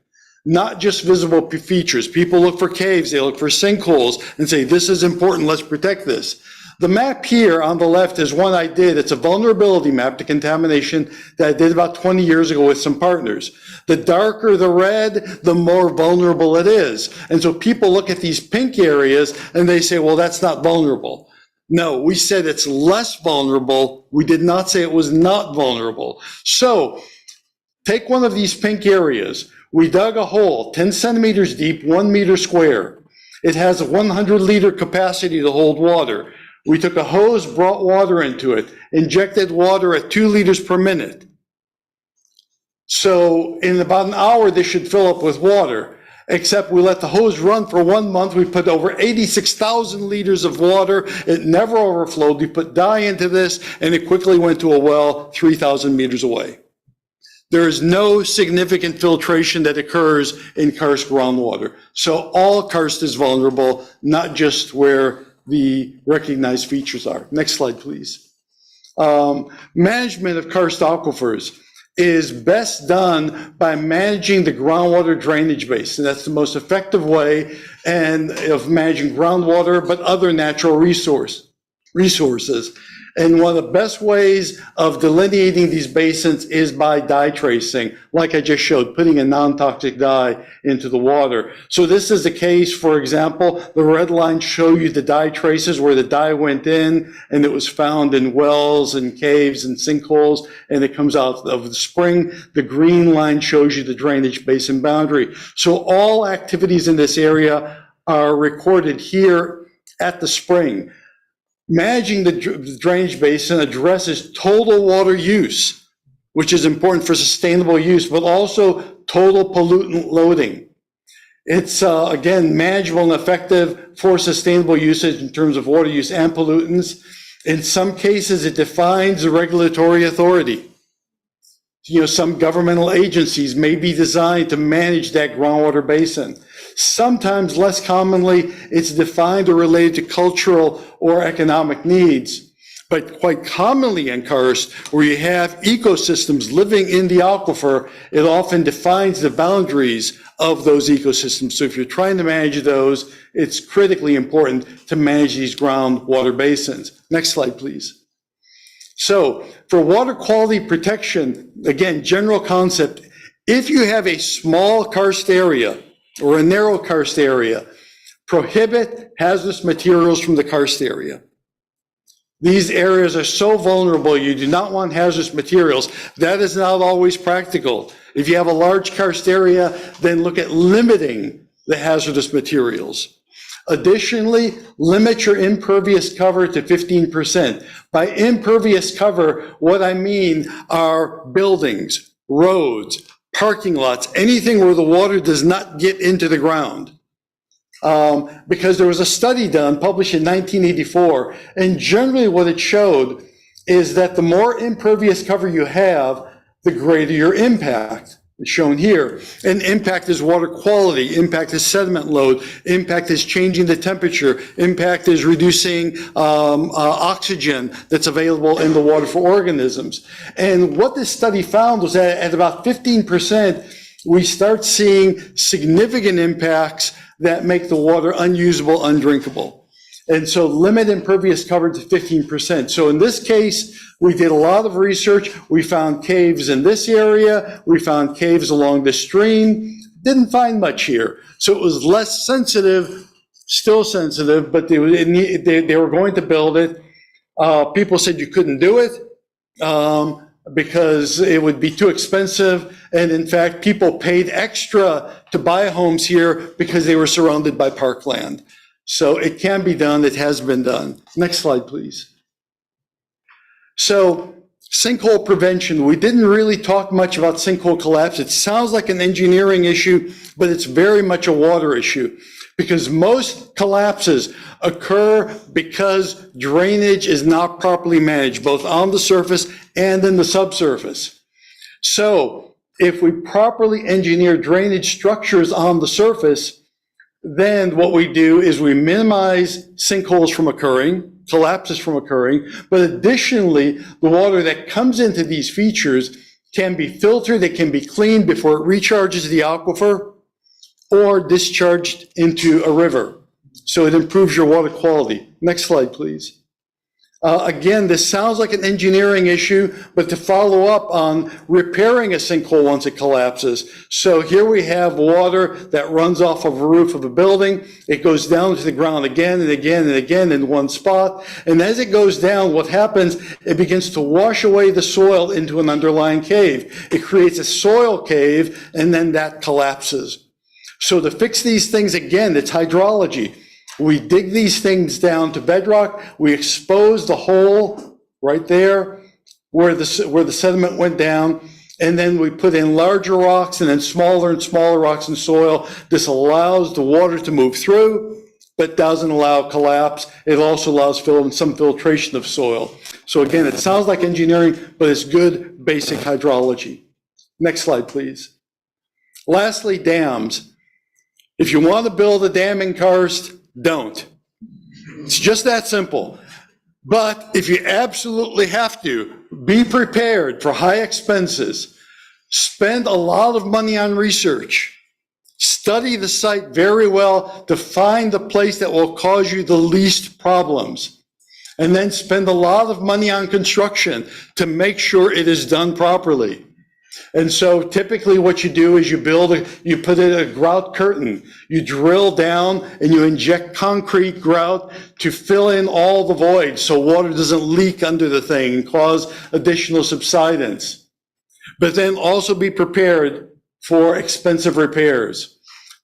Speaker 9: not just visible features. People look for caves, they look for sinkholes and say, this is important, let's protect this. The map here on the left is one I did. It's a vulnerability map to contamination that I did about 20 years ago with some partners. The darker the red, the more vulnerable it is. And so people look at these pink areas and they say, well, that's not vulnerable. No, we said it's less vulnerable. We did not say it was not vulnerable. So take one of these pink areas. We dug a hole 10 centimeters deep, 1 meter square. It has a 100-liter capacity to hold water. We took a hose, brought water into it, injected water at 2 liters per minute. So in about an hour, this should fill up with water. Except we let the hose run for 1 month. We put over 86,000 liters of water. It never overflowed. We put dye into this, and it quickly went to a well 3,000 meters away. There is no significant filtration that occurs in karst groundwater. So all karst is vulnerable, not just where the recognized features are. Next slide, please. Management of karst aquifers is best done by managing the groundwater drainage basin. That's the most effective way of managing groundwater, but other natural resources. And one of the best ways of delineating these basins is by dye tracing, like I just showed, putting a non-toxic dye into the water. So this is the case, for example, the red lines show you the dye traces where the dye went in and it was found in wells and caves and sinkholes and it comes out of the spring. The green line shows you the drainage basin boundary. So all activities in this area are recorded here at the spring. Managing the drainage basin addresses total water use, which is important for sustainable use, but also total pollutant loading. It's, again, manageable and effective for sustainable usage in terms of water use and pollutants. In some cases, it defines the regulatory authority. You know, some governmental agencies may be designed to manage that groundwater basin. Sometimes, less commonly, it's defined or related to cultural or economic needs. But quite commonly in karst, where you have ecosystems living in the aquifer, it often defines the boundaries of those ecosystems. So if you're trying to manage those, it's critically important to manage these groundwater basins. Next slide, please. So for water quality protection, again, general concept, if you have a small karst area or a narrow karst area, prohibit hazardous materials from the karst area. These areas are so vulnerable, you do not want hazardous materials. That is not always practical. If you have a large karst area, then look at limiting the hazardous materials. Additionally, limit your impervious cover to 15%. By impervious cover, what I mean are buildings, roads, parking lots, anything where the water does not get into the ground. Because there was a study done, published in 1984, and generally what it showed is that the more impervious cover you have, the greater your impact. It's shown here. And impact is water quality, impact is sediment load, impact is changing the temperature, impact is reducing oxygen that's available in the water for organisms. And what this study found was that at about 15%, we start seeing significant impacts that make the water unusable, undrinkable. And so limit impervious cover to 15%. So in this case, we did a lot of research. We found caves in this area. We found caves along the stream. Didn't find much here. So it was less sensitive, still sensitive, but they were going to build it. People said you couldn't do it because it would be too expensive. And in fact, people paid extra to buy homes here because they were surrounded by parkland. So it can be done. It has been done. Next slide, please. So sinkhole prevention. We didn't really talk much about sinkhole collapse. It sounds like an engineering issue, but it's very much a water issue because most collapses occur because drainage is not properly managed, both on the surface and in the subsurface. So if we properly engineer drainage structures on the surface, then what we do is we minimize sinkholes from occurring, collapses from occurring, but additionally, the water that comes into these features can be filtered, it can be cleaned before it recharges the aquifer or discharged into a river. So it improves your water quality. Next slide, please. Again, this sounds like an engineering issue, but to follow up on repairing a sinkhole once it collapses. So here we have water that runs off of a roof of a building. It goes down to the ground again and again and again in one spot. And as it goes down, what happens, it begins to wash away the soil into an underlying cave. It creates a soil cave, and then that collapses. So to fix these things, again, it's hydrology. We dig these things down to bedrock. We expose the hole right there where the sediment went down. And then we put in larger rocks and then smaller and smaller rocks and soil. This allows the water to move through, but doesn't allow collapse. It also allows some filtration of soil. So again, it sounds like engineering, but it's good basic hydrology. Next slide, please. Lastly, dams. If you want to build a dam in Karst, don't. It's just that simple. But if you absolutely have to, be prepared for high expenses. Spend a lot of money on research. Study the site very well to find the place that will cause you the least problems. And then spend a lot of money on construction to make sure it is done properly. And so typically what you do is you put in a grout curtain. You drill down and you inject concrete grout to fill in all the voids so water doesn't leak under the thing and cause additional subsidence. But then also be prepared for expensive repairs.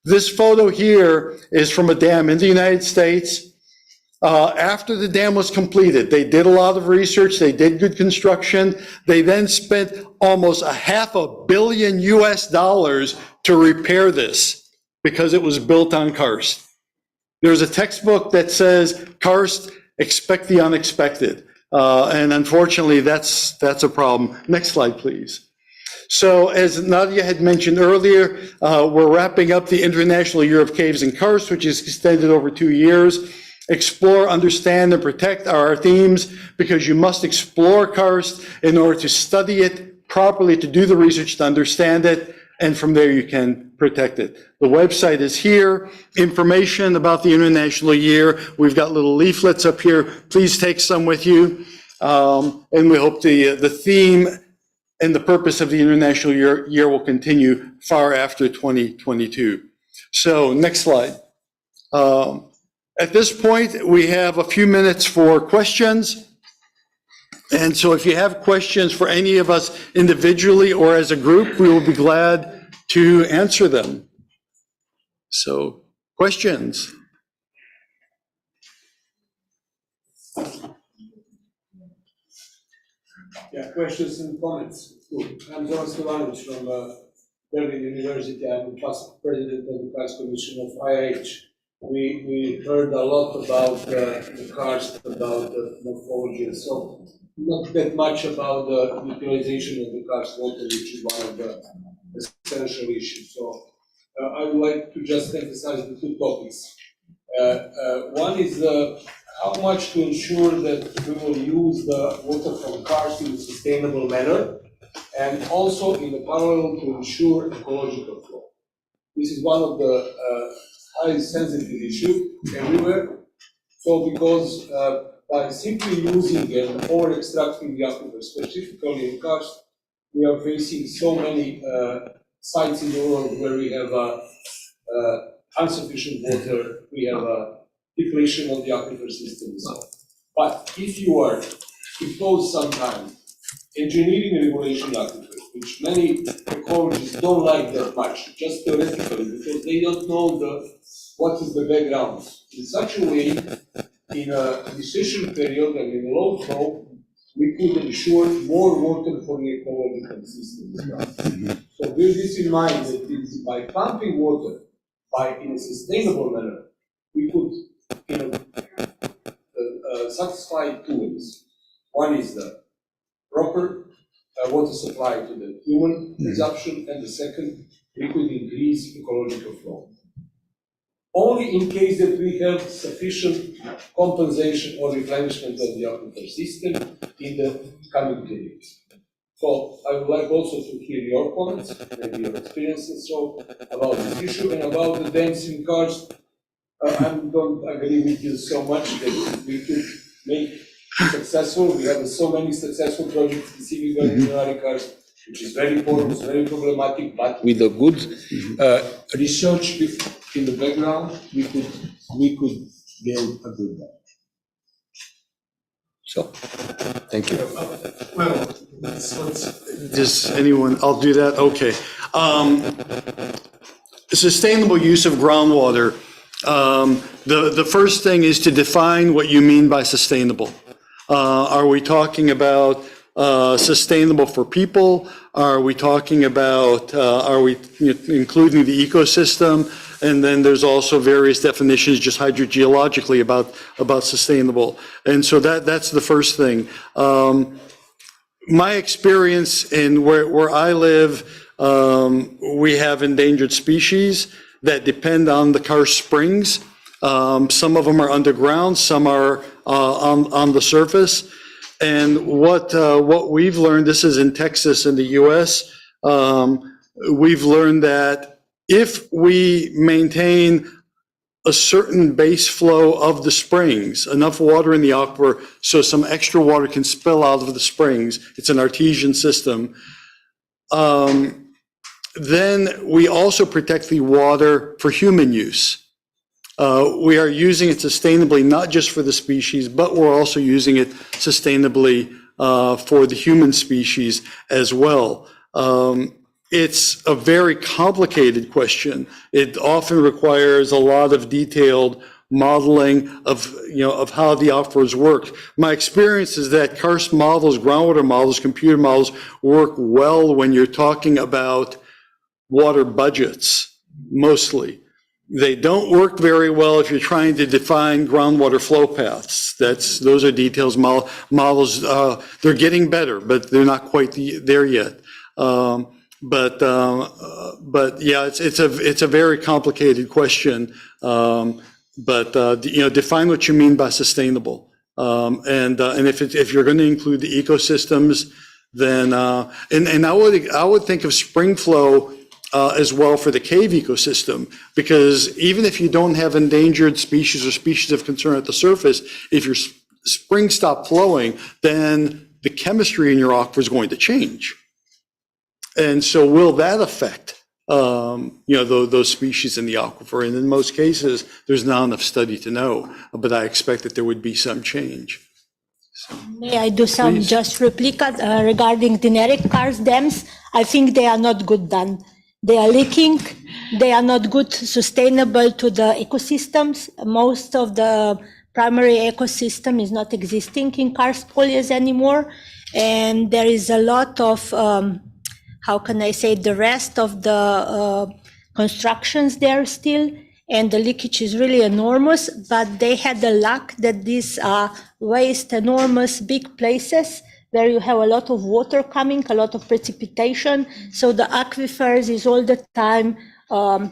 Speaker 9: This photo here is from a dam in the United States. After the dam was completed, they did a lot of research, they did good construction, they then spent almost $500 million to repair this because it was built on Karst. There's a textbook that says, Karst, expect the unexpected. And unfortunately, that's a problem. Next slide, please. So as Nadia had mentioned earlier, we're wrapping up the International Year of Caves and Karst, which is extended over 2 years. Explore, understand, and protect are our themes because you must explore Karst in order to study it properly, to do the research, to understand it, and from there you can protect it. The website is here. Information about the International Year. We've got little leaflets up here. Please take some with you. And we hope the theme and the purpose of the International Year will continue far after 2022. So next slide. At this point, we have a few minutes for questions. And so if you have questions for any of us individually or as a group, we will be glad to answer them. So, questions?
Speaker 10: Yeah, questions and comments. Good. I'm John Stevanovic from Berlin University. I'm the past president of the Karst Commission of IH. We heard a lot about the Karst, about the morphology, and so not that much about the utilization of the Karst water, which is one of the essential issues. So I would like to just emphasize the two topics. One is how much to ensure that we will use the water from Karst in a sustainable manner, and also in the parallel to ensure ecological flow. This is one of the highly sensitive issue everywhere. So because by simply using and over extracting the aquifer, specifically in Karst, we are facing so many sites in the world where we have insufficient water, we have a depletion of the aquifer system. But if you are impose sometimes engineering regulation aquifers, which many ecologists don't like that much, just theoretically, because they don't know what is the background. In such a way, in a recession period and in low flow, we could ensure more water for the ecological system. So with this in mind, that is by pumping water in a sustainable manner, we could satisfy two ways. One is the proper water supply to the human consumption, and the second, we could increase ecological flow. Only in case that we have sufficient compensation or replenishment of the aquifer system in the coming periods. So I would like also to hear your comments, maybe your experiences about this issue, and about the dams in Karst. I don't agree with you so much that we could make successful. We have so many successful projects specifically in Karst, which is very porous, very problematic, but with a good research in the background, we could build a good one. So, thank you.
Speaker 9: Well, does anyone, I'll do that, okay. Sustainable use of groundwater. The first thing is to define what you mean by sustainable. Are we talking about sustainable for people? Are we talking about, are we including the ecosystem? And then there's also various definitions just hydrogeologically about sustainable. And so that's the first thing. My experience in where I live, we have endangered species that depend on the Karst springs. Some of them are underground, some are on the surface. And what we've learned, this is in Texas in the US, we've learned that if we maintain a certain base flow of the springs, enough water in the aquifer so some extra water can spill out of the springs, it's an artesian system, then we also protect the water for human use. We are using it sustainably, not just for the species, but we're also using it sustainably for the human species as well. It's a very complicated question. It often requires a lot of detailed modeling of how the aquifers work. My experience is that Karst models, groundwater models, computer models work well when you're talking about water budgets, mostly. They don't work very well if you're trying to define groundwater flow paths. Those are details models. They're getting better, but they're not quite there yet. But yeah, it's a very complicated question. Define what you mean by sustainable. And if you're going to include the ecosystems, then and I would think of spring flow as well for the cave ecosystem, because even if you don't have endangered species or species of concern at the surface, if your springs stop flowing, then the chemistry in your aquifer is going to change. And so will that affect those species in the aquifer? And in most cases, there's not enough study to know, but I expect that there would be some change. So,
Speaker 2: may I do some just replica regarding generic Karst dams? I think they are not good done. They are leaking, they are not good, sustainable to the ecosystems. Most of the primary ecosystem is not existing in Karst polys anymore. And there is a lot of, how can I say, the rest of the constructions there still. And the leakage is really enormous, but they had the luck that these are waste enormous big places where you have a lot of water coming, a lot of precipitation. So the aquifers is all the time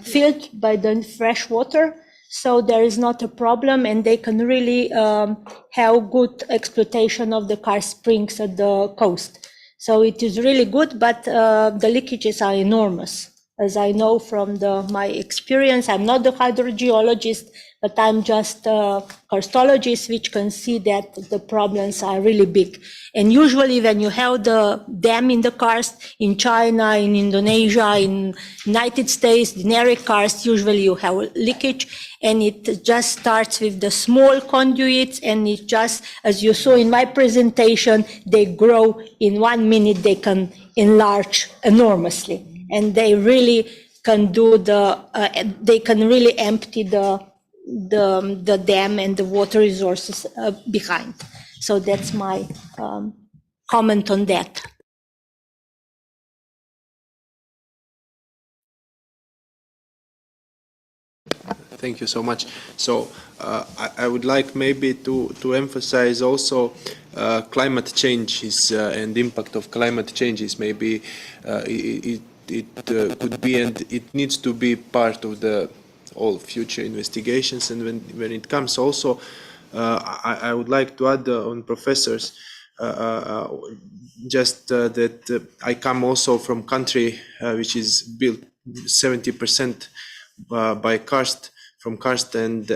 Speaker 2: filled by the fresh water. So there is not a problem, and they can really have good exploitation of the Karst springs at the coast. So it is really good, but the leakages are enormous. as I know from my experience. I'm not the hydrogeologist, but I'm just a karstologist, which can see that the problems are really big. And usually when you have the dam in the karst, in China, in Indonesia, in United States, generic karst, usually you have leakage, and it just starts with the small conduits, and it just, as you saw in my presentation, they grow in 1 minute, they can enlarge enormously. And they really can do they can really empty the dam and the water resources behind. So that's my comment on that.
Speaker 13: Thank you so much. So I would like maybe to emphasize also climate changes and the impact of climate changes. Maybe it could be, and it needs to be part of all future investigations. And when it comes also, I would like to add on professors that I come also from country which is built 70% by Karst, from Karst, and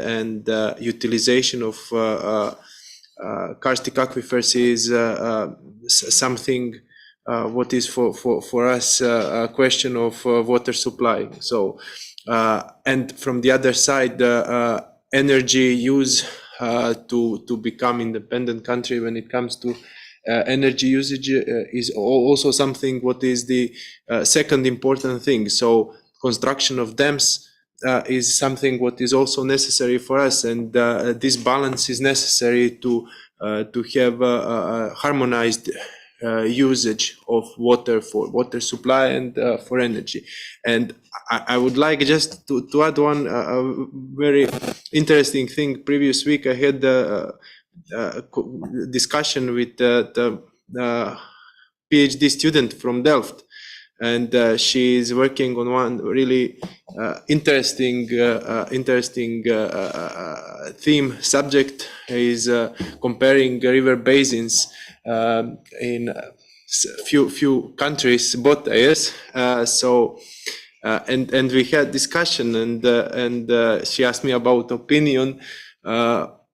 Speaker 13: utilization of karstic aquifers is something what is for us a question of water supply. So and from the other side, energy use to become independent country when it comes to energy usage is also something what is the second important thing. So construction of dams is something what is also necessary for us, and this balance is necessary to have a harmonized usage of water for water supply and for energy. And I would like just to add one very interesting thing. Previous week I had a discussion with the PhD student from Delft, and she is working on one really interesting theme subject is comparing river basins in few countries, both areas. And we had discussion, and she asked me about opinion.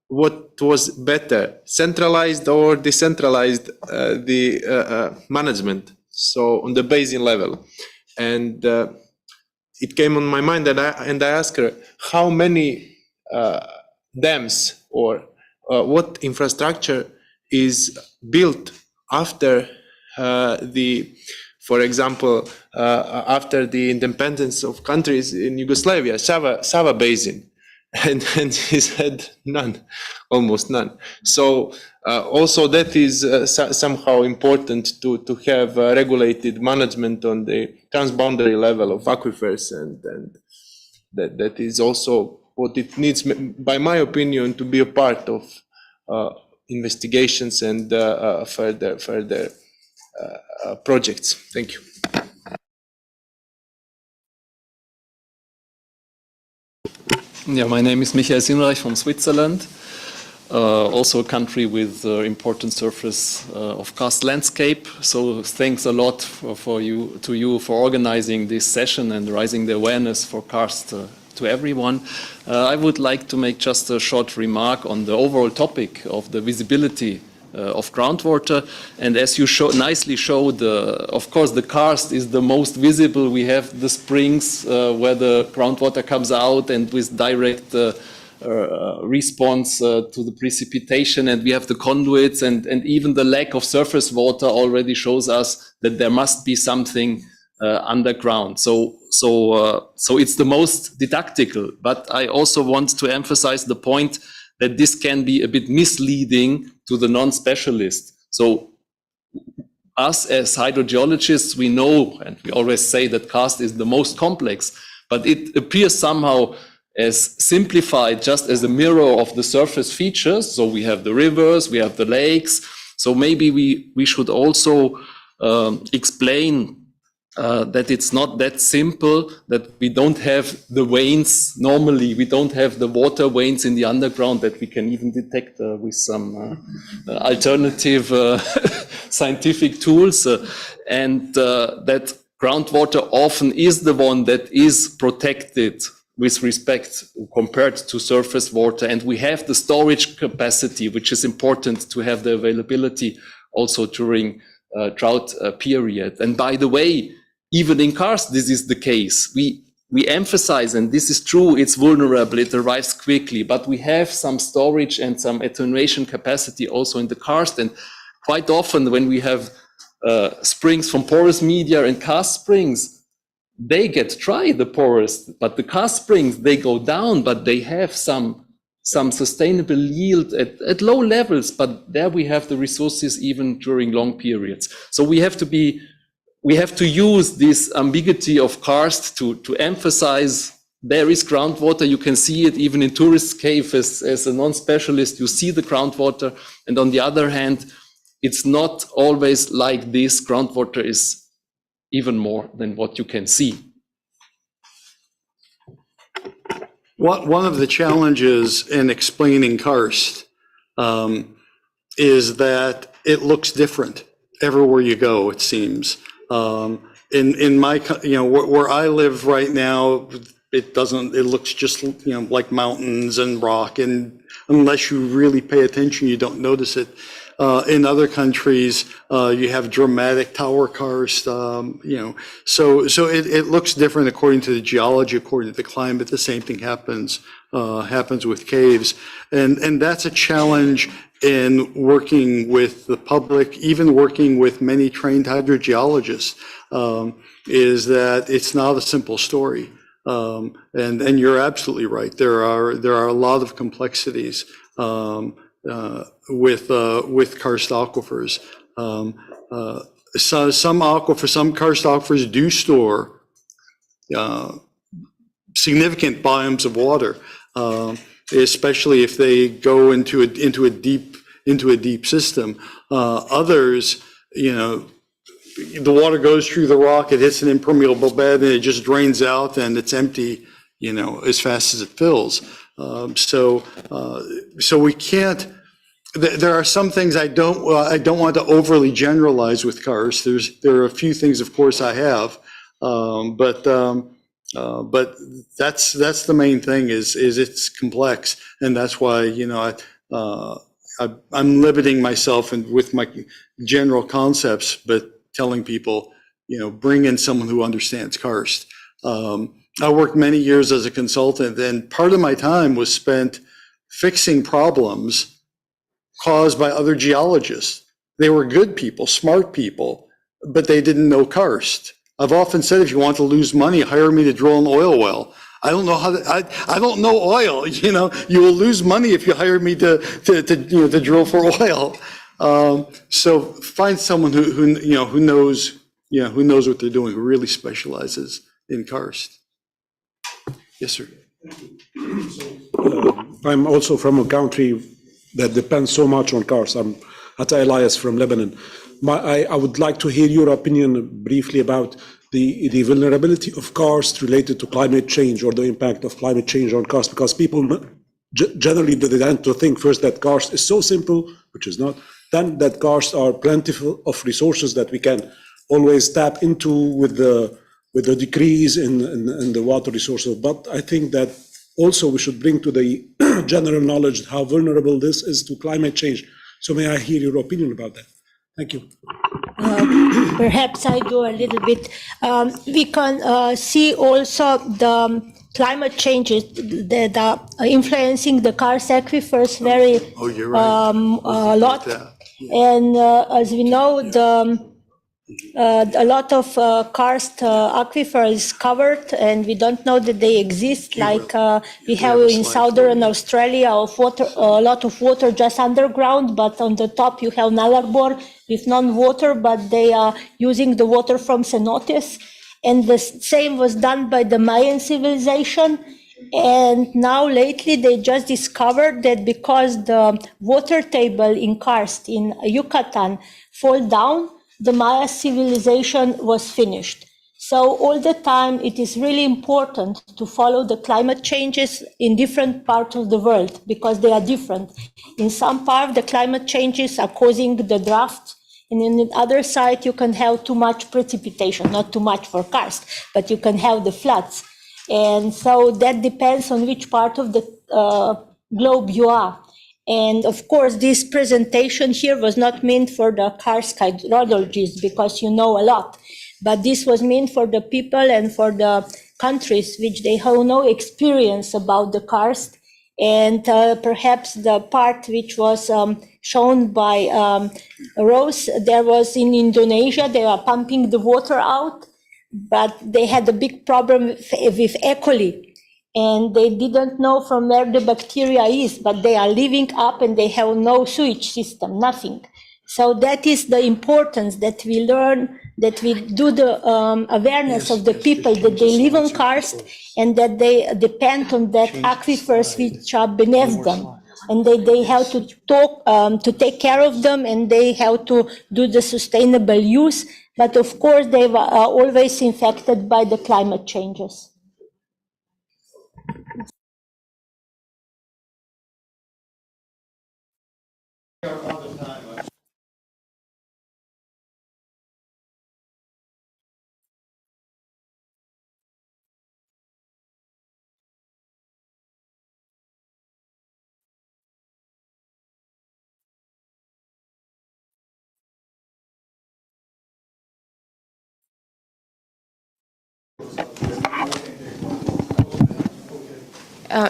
Speaker 13: What was better, centralized or decentralized the management? So on the basin level, and it came on my mind, and I asked her how many dams or what infrastructure is built after for example, after the independence of countries in Yugoslavia, Sava Basin. And he said none, almost none. So also that is somehow important to have regulated management on the transboundary level of aquifers, and that is also what it needs, by my opinion, to be a part of investigations and further projects. Thank you.
Speaker 22: Yeah, my name is Michael Sinreich from Switzerland, also a country with important surface of karst landscape. So thanks a lot to you for organizing this session and raising the awareness for karst to everyone. I would like to make just a short remark on the overall topic of the visibility of groundwater. And as you nicely showed, of course, the karst is the most visible. We have the springs where the groundwater comes out and with direct response to the precipitation, and we have the conduits, and even the lack of surface water already shows us that there must be something underground. So it's the most didactical, but I also want to emphasize the point that this can be a bit misleading to the non-specialist. So us as hydrogeologists, we know, and we always say that karst is the most complex, but it appears somehow as simplified just as a mirror of the surface features. So we have the rivers, we have the lakes. So maybe we should also explain that it's not that simple, that we don't have the veins normally. We don't have the water veins in the underground that we can even detect with some alternative scientific tools. And that groundwater often is the one that is protected with respect compared to surface water. And we have the storage capacity, which is important to have the availability also during drought period. And by the way, even in Karst, this is the case. We emphasize, and this is true, it's vulnerable, it arrives quickly, but we have some storage and some attenuation capacity also in the Karst. And quite often when we have springs from porous media and karst springs, they get dry, the porous, but the karst springs, they go down, but they have some sustainable yield at low levels, but there we have the resources even during long periods. So we have to use this ambiguity of karst to emphasize there is groundwater. You can see it even in tourist cave as a non-specialist, you see the groundwater. And on the other hand, it's not always like this. Groundwater is even more than what you can see.
Speaker 9: One of the challenges in explaining karst is that it looks different everywhere you go, it seems. In my, where I live right now, it looks just, like mountains and rock, and unless you really pay attention, you don't notice it. In other countries, you have dramatic tower karst, so it looks different according to the geology, according to the climate. The same thing happens with caves, and that's a challenge in working with the public, even working with many trained hydrogeologists, is that it's not a simple story. And you're absolutely right. There are a lot of complexities with karst aquifers. So some karst aquifers do store significant volumes of water, especially if they go into a deep system. Others, the water goes through the rock, it hits an impermeable bed, and it just drains out, and it's empty, as fast as it fills. So we can't. There are some things I don't want to overly generalize with karst. There are a few things, of course, I have, but that's the main thing is it's complex, and that's why I'm limiting myself with my general concepts, but telling people, bring in someone who understands karst. I worked many years as a consultant, and part of my time was spent fixing problems caused by other geologists. They were good people, smart people, but they didn't know karst. I've often said, if you want to lose money, hire me to drill an oil well. I don't know I don't know oil. You will lose money if you hire me to drill for oil. So find someone who knows what they're doing, who really specializes in karst. Yes, sir.
Speaker 14: I'm also from a country that depends so much on karst. I'm Ata Elias from Lebanon. I would like to hear your opinion briefly about the vulnerability of karst related to climate change, or the impact of climate change on karst, because people generally tend to think first that karst is so simple, which is not, then that karst are plentiful of resources that we can always tap into with the decrease in the water resources. But I think that also we should bring to the general knowledge how vulnerable this is to climate change. So may I hear your opinion about that? Thank you.
Speaker 2: Perhaps I do a little bit. We can see also the climate changes that are influencing the karst aquifers very a lot. And as we know, a lot of karst aquifer is covered, and we don't know that they exist. Like we have in southern Australia, a lot of water just underground, but on the top you have Nullarbor with non-water, but they are using the water from cenotes. And the same was done by the Mayan civilization. And now lately they just discovered that because the water table in karst in Yucatan fall down, the Maya civilization was finished. So all the time it is really important to follow the climate changes in different parts of the world, because they are different. In some part the climate changes are causing the drought And on the other side, you can have too much precipitation, not too much for Karst, but you can have the floods. And so that depends on which part of the globe you are. And of course, this presentation here was not meant for the Karst hydrologists because you know a lot, but this was meant for the people and for the countries which they have no experience about the Karst. And perhaps the part which was shown by Rose, there was in Indonesia, they were pumping the water out, but they had a big problem with E. coli. And they didn't know from where the bacteria is, but they are living up and they have no sewage system, nothing. So that is the importance that we learn, that we do the awareness of the people that they live on Karst and that they depend on that aquifers which are beneath them. And they have to to take care of them, and they have to do the sustainable use. But of course, they are always infected by the climate changes.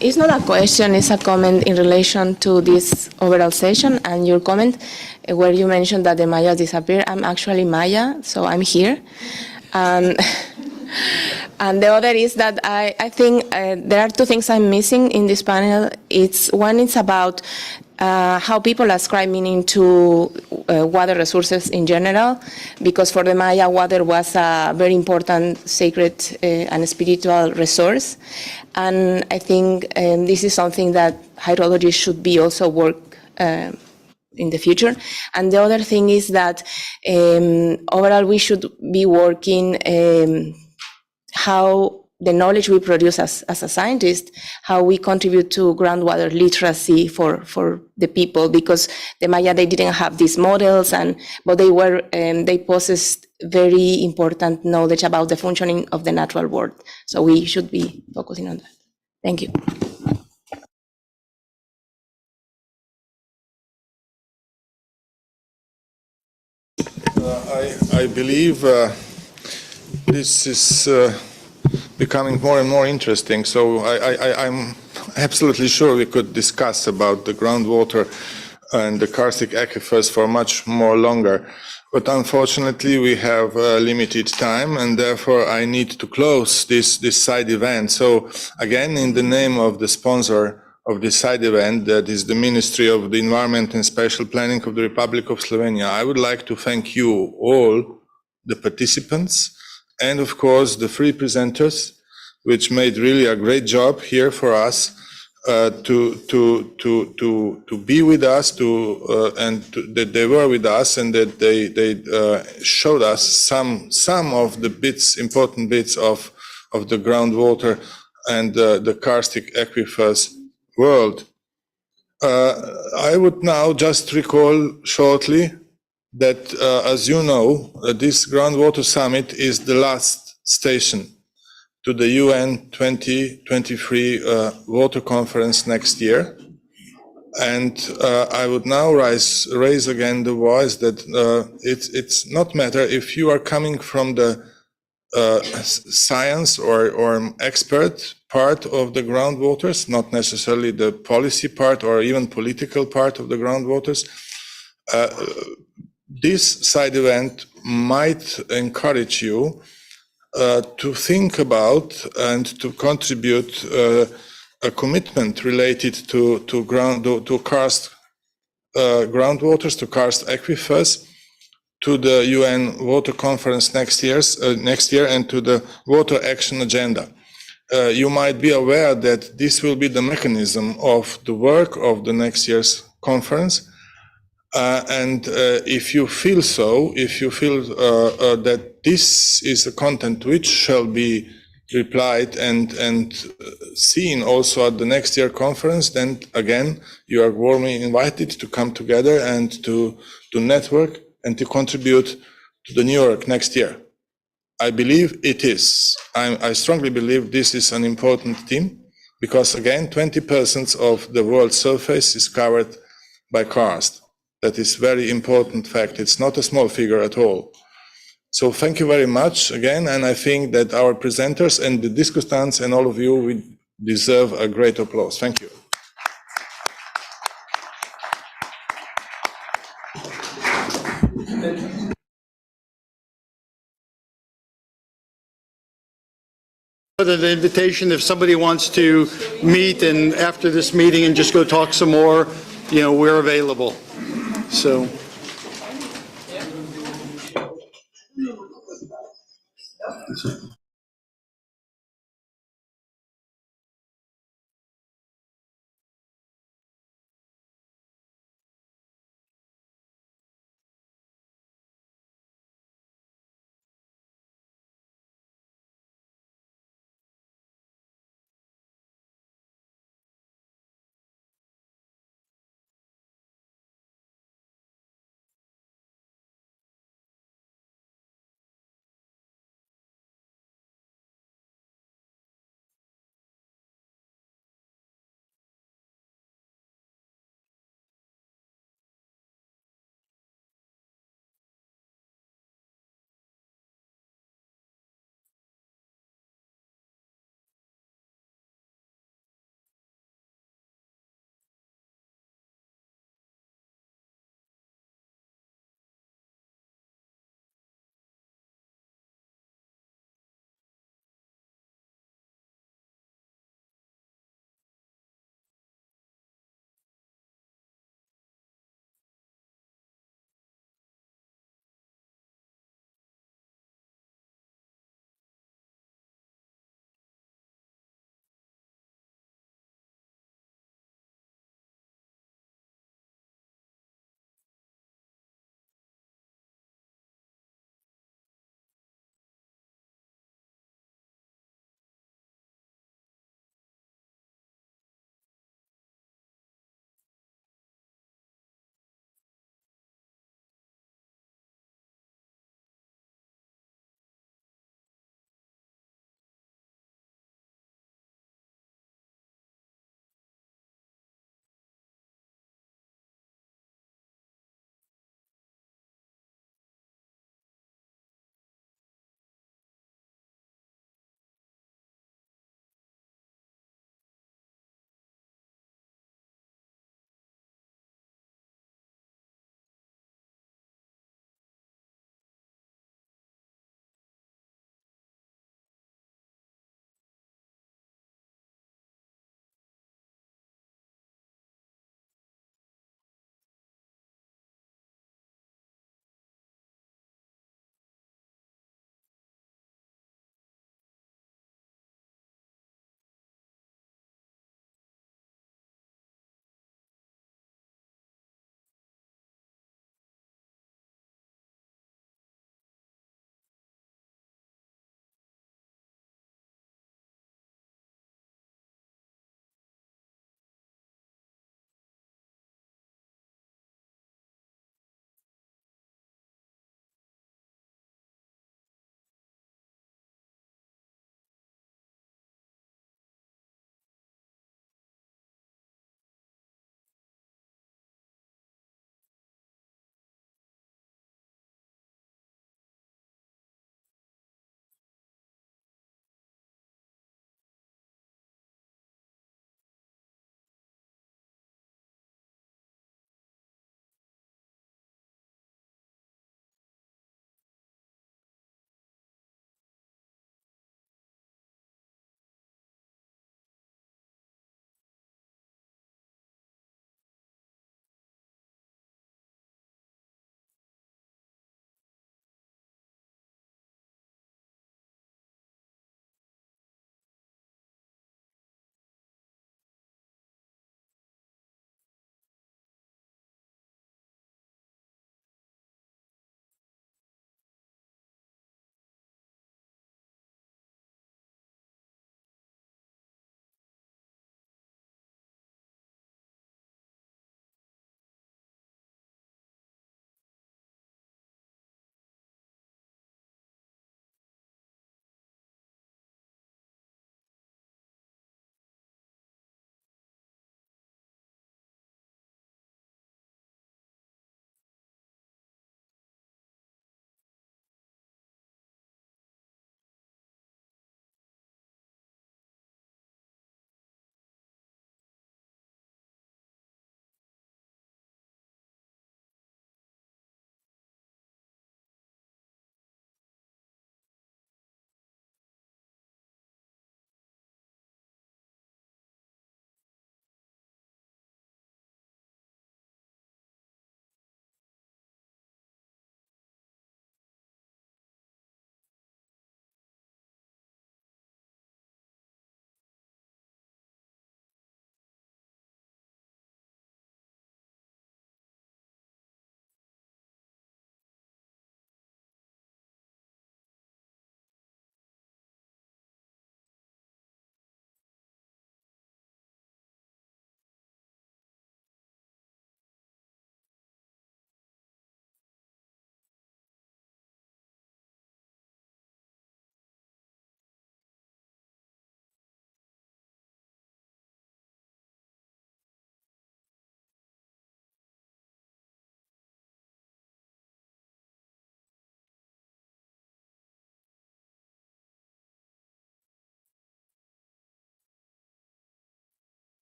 Speaker 11: It's not a question, it's a comment in relation to this overall session and your comment where you mentioned that the Maya disappeared. I'm actually Maya, so I'm here. And the other is that I think there are two things I'm missing in this panel. One is about how people ascribe meaning to water resources in general, because for the Maya, water was a very important sacred and spiritual resource. And I think this is something that hydrologists should be also work in the future. And the other thing is that overall we should be working how the knowledge we produce as a scientist, how we contribute to groundwater literacy for the people, because the Maya, they didn't have these models, but they possessed very important knowledge about the functioning of the natural world. So we should be focusing on that. Thank you.
Speaker 6: I believe this is becoming more and more interesting. So I'm absolutely sure we could discuss about the groundwater and the karstic aquifers for much more longer. But unfortunately, we have limited time, and therefore I need to close this side event. So again, in the name of the sponsor of this side event, that is the Ministry of the Environment and Spatial Planning of the Republic of Slovenia, I would like to thank you all, the participants, and of course the three presenters, which made really a great job here for us to be with us, that they were with us, and that they showed us some of the important bits of the groundwater and the karstic aquifers world. I would now just recall shortly that, as you know, this groundwater summit is the last station to the UN 2023 water conference next year. And I would now raise again the voice that it's not matter if you are coming from the science or expert part of the groundwaters, not necessarily the policy part or even political part of the groundwaters. This side event might encourage you to think about and to contribute a commitment related to karst groundwaters, to karst aquifers, to the UN Water Conference next year, and to the Water Action Agenda. You might be aware that this will be the mechanism of the work of the next year's conference. And if you feel that this is a content which shall be replied and seen also at the next year conference, then again, you are warmly invited to come together and to network and to contribute to the New York next year? I believe it is. I strongly believe this is an important theme because, again, 20% of the world's surface is covered by karst. That is a very important fact. It's not a small figure at all. So thank you very much again, and I think that our presenters and the discussants and all of you will deserve a great applause. Thank you.
Speaker 9: The invitation, if somebody wants to meet and after this meeting and just go talk some more, you know, we're available. So.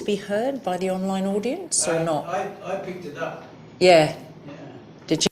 Speaker 19: to be heard by the online audience or not?
Speaker 10: I picked it up.
Speaker 19: Yeah.
Speaker 10: Yeah.
Speaker 19: Did you?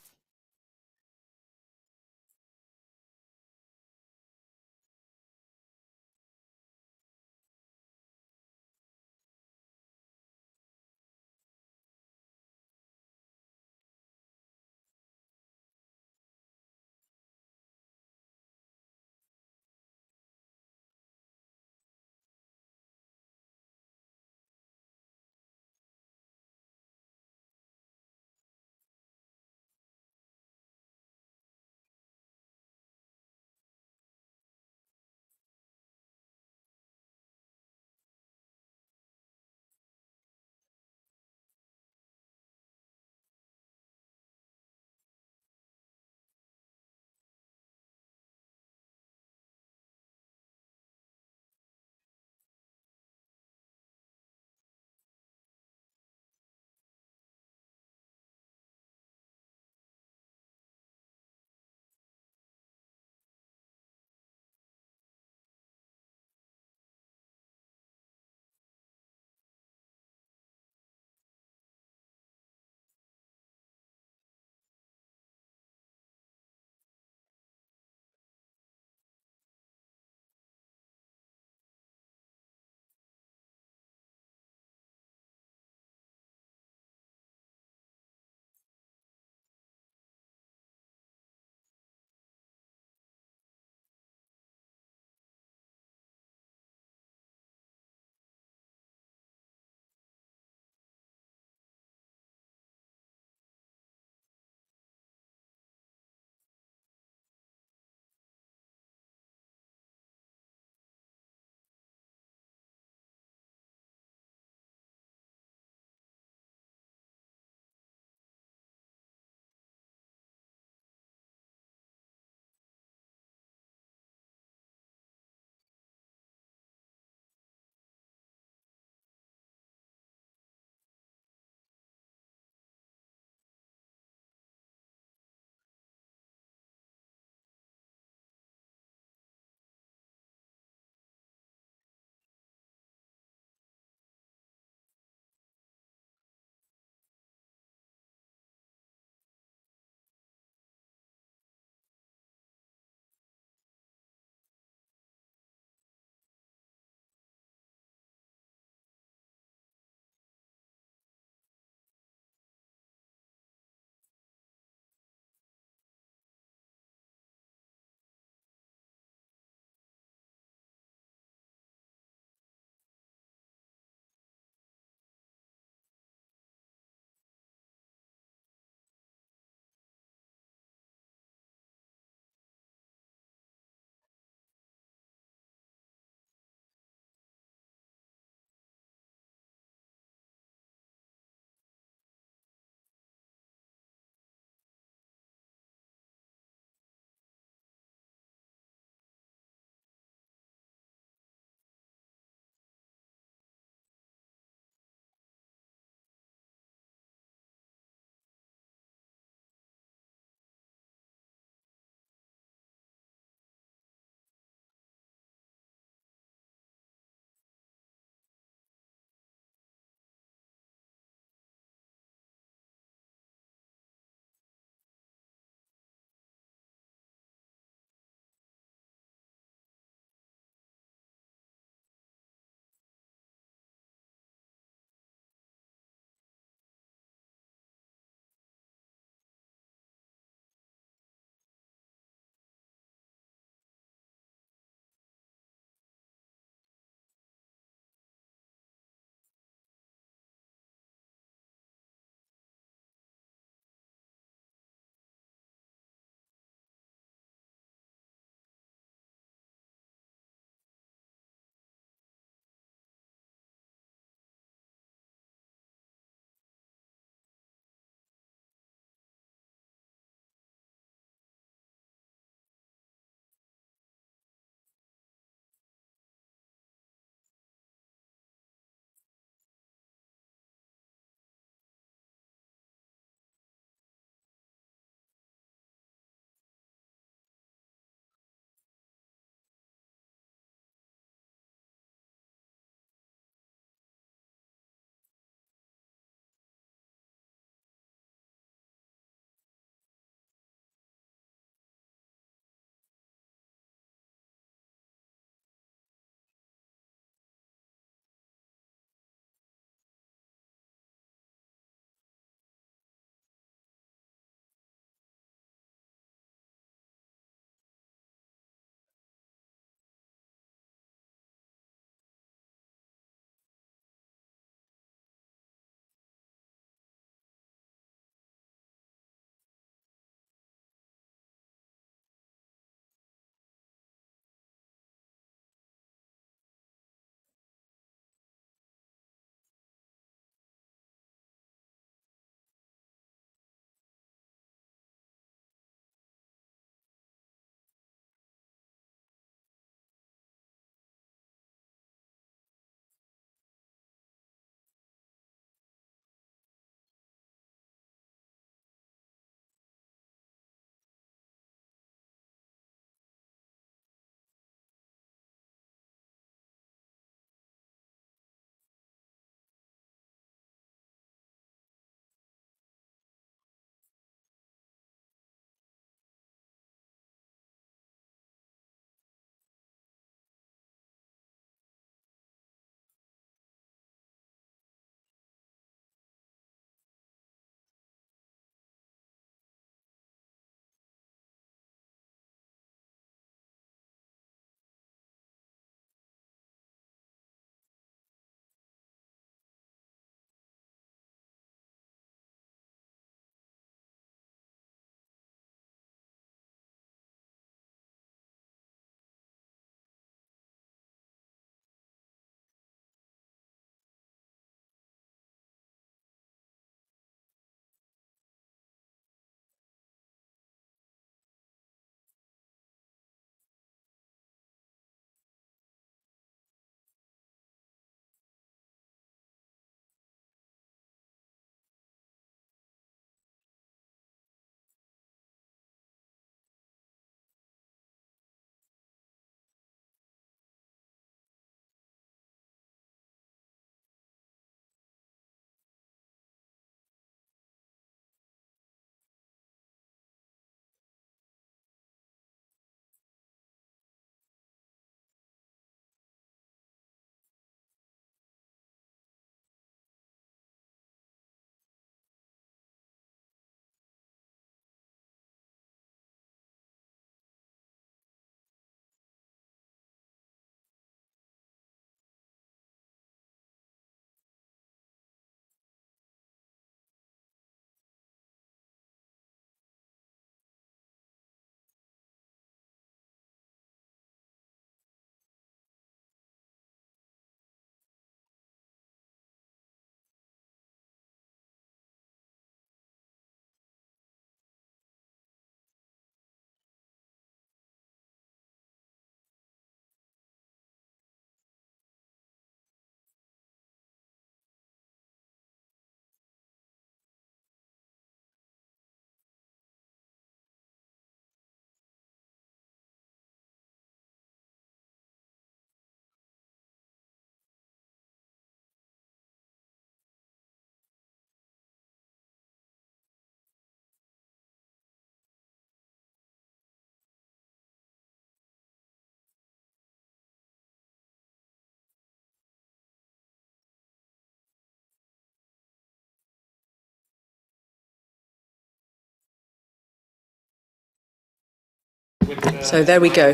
Speaker 20: So there we go.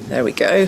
Speaker 20: There we go.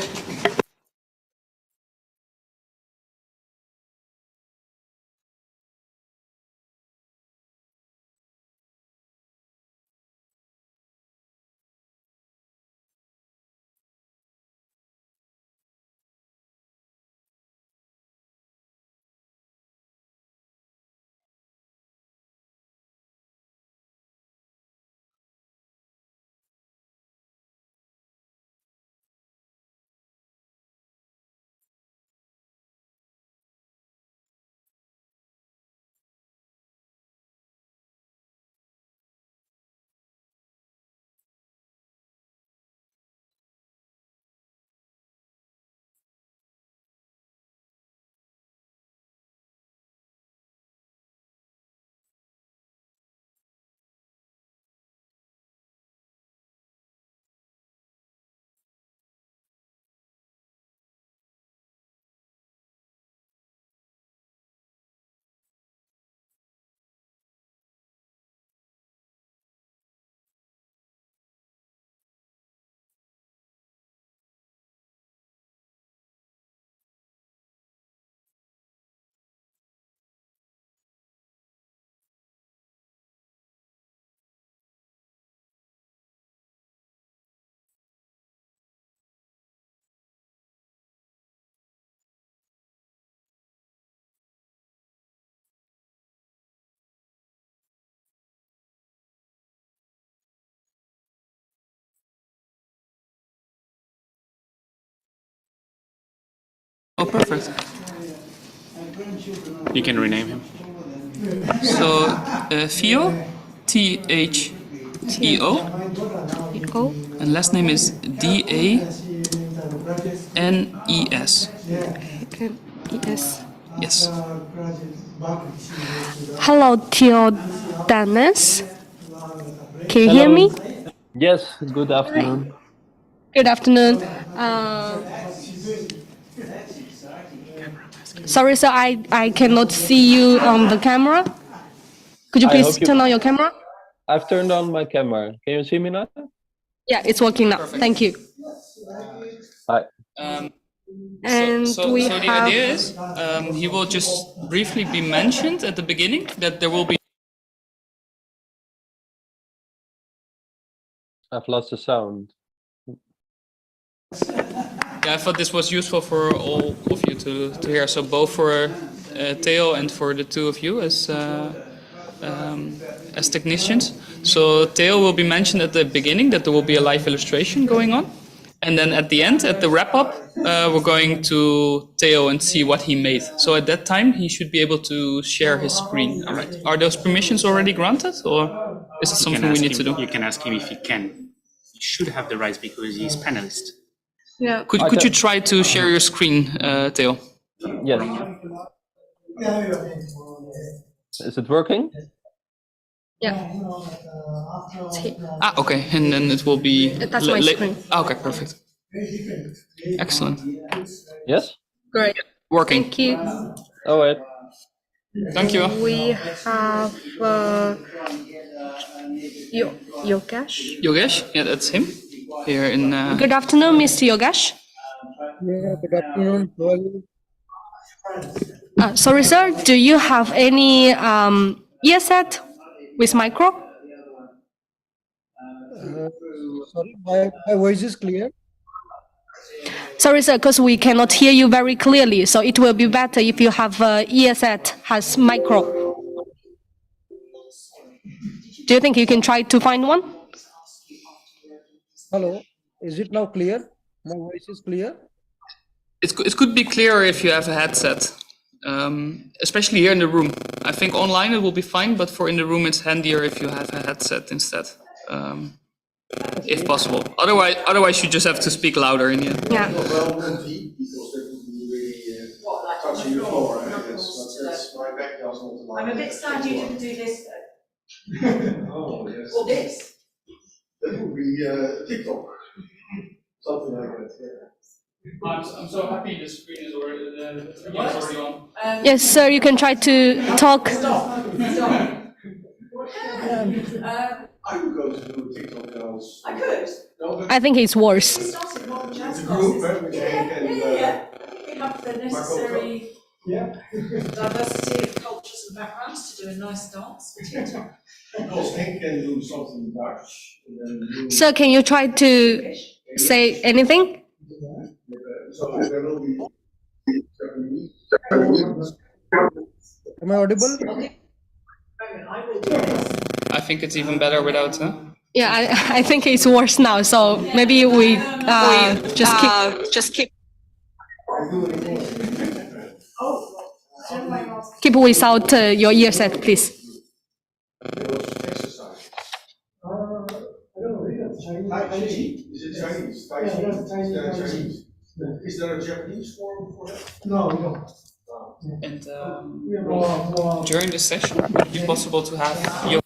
Speaker 21: Oh, perfect. You can rename him. So, Theo, Theo, and last name is Danes.
Speaker 1: Yes.
Speaker 21: Yes.
Speaker 1: Hello, Theo Danes. Can you hear me?
Speaker 23: Yes, good afternoon.
Speaker 1: Good afternoon. Sorry, sir, I cannot see you on the camera. Could you
Speaker 23: I
Speaker 1: please
Speaker 23: hope you-
Speaker 1: turn on your camera?
Speaker 23: I've turned on my camera. Can you see me now?
Speaker 1: Yeah, it's working now. Thank you.
Speaker 23: Hi.
Speaker 1: And
Speaker 21: so
Speaker 1: we
Speaker 21: the
Speaker 1: have...
Speaker 21: idea is he will just briefly be mentioned at the beginning that there will be.
Speaker 23: I've lost the sound.
Speaker 21: Yeah, I thought this was useful for all of you to hear. So both for Theo and for the two of you as technicians. So Theo will be mentioned at the beginning that there will be a live illustration going on. And then at the end, at the wrap-up, we're going to Theo and see what he made. So at that time, he should be able to share his screen. All right. Are those permissions already granted, or is it something we need to do?
Speaker 24: You can ask him if he can. He should have the rights because he's panelist.
Speaker 1: Yeah.
Speaker 21: Could you try to share your screen, Theo?
Speaker 23: Yes. Is it working?
Speaker 1: Yeah.
Speaker 21: Okay, and then it will be...
Speaker 1: That's my screen.
Speaker 21: Okay, perfect. Excellent.
Speaker 23: Yes?
Speaker 1: Great.
Speaker 21: Working.
Speaker 1: Thank you.
Speaker 23: All right.
Speaker 21: Thank you.
Speaker 1: We have Yogesh.
Speaker 21: Yogesh? Yeah, that's him. Here in...
Speaker 1: Good afternoon, Mr. Yogesh.
Speaker 25: Yeah, good afternoon. How are you?
Speaker 1: Sorry, sir. Do you have any earset with micro?
Speaker 25: Sorry, my voice is clear.
Speaker 1: Sorry, sir, because we cannot hear you very clearly. So it will be better if you have earset has micro. Do you think you can try to find one?
Speaker 25: Hello, is it now clear? My voice is clear.
Speaker 21: It could be clearer if you have a headset, especially here in the room. I think online it will be fine, but for in the room it's handier if you have a headset instead, if possible. Otherwise you just have to speak louder in the end.
Speaker 1: Yeah.
Speaker 26: I'm a bit sad you didn't do this though.
Speaker 27: Oh, yes.
Speaker 26: Or this.
Speaker 27: That would be TikTok. Something like that, yeah.
Speaker 21: I'm so happy the screen is already on.
Speaker 1: Yes, sir, you can try to talk.
Speaker 27: I would go to do TikTok
Speaker 5: I could.
Speaker 2: I think it's worse.
Speaker 5: We started modern jazz
Speaker 27: The group,
Speaker 5: classes.
Speaker 27: with
Speaker 5: Yeah,
Speaker 27: Hank and,
Speaker 5: yeah. We have the necessary
Speaker 27: Yeah.
Speaker 5: diversity of cultures and backgrounds to do a nice dance for theatre.
Speaker 27: Because Hank can do something Dutch, and then you.
Speaker 2: So can you try to say anything?
Speaker 27: So there will be Japanese.
Speaker 25: Am I audible?
Speaker 21: I think it's even better without, huh?
Speaker 2: Yeah, I think it's worse now. So maybe we just keep without your earset, please.
Speaker 27: Exercise. I don't know, Chinese. Is it Chinese? Chinese. Is there a Japanese form for that? No, we don't.
Speaker 21: And during the session, would it be possible to have your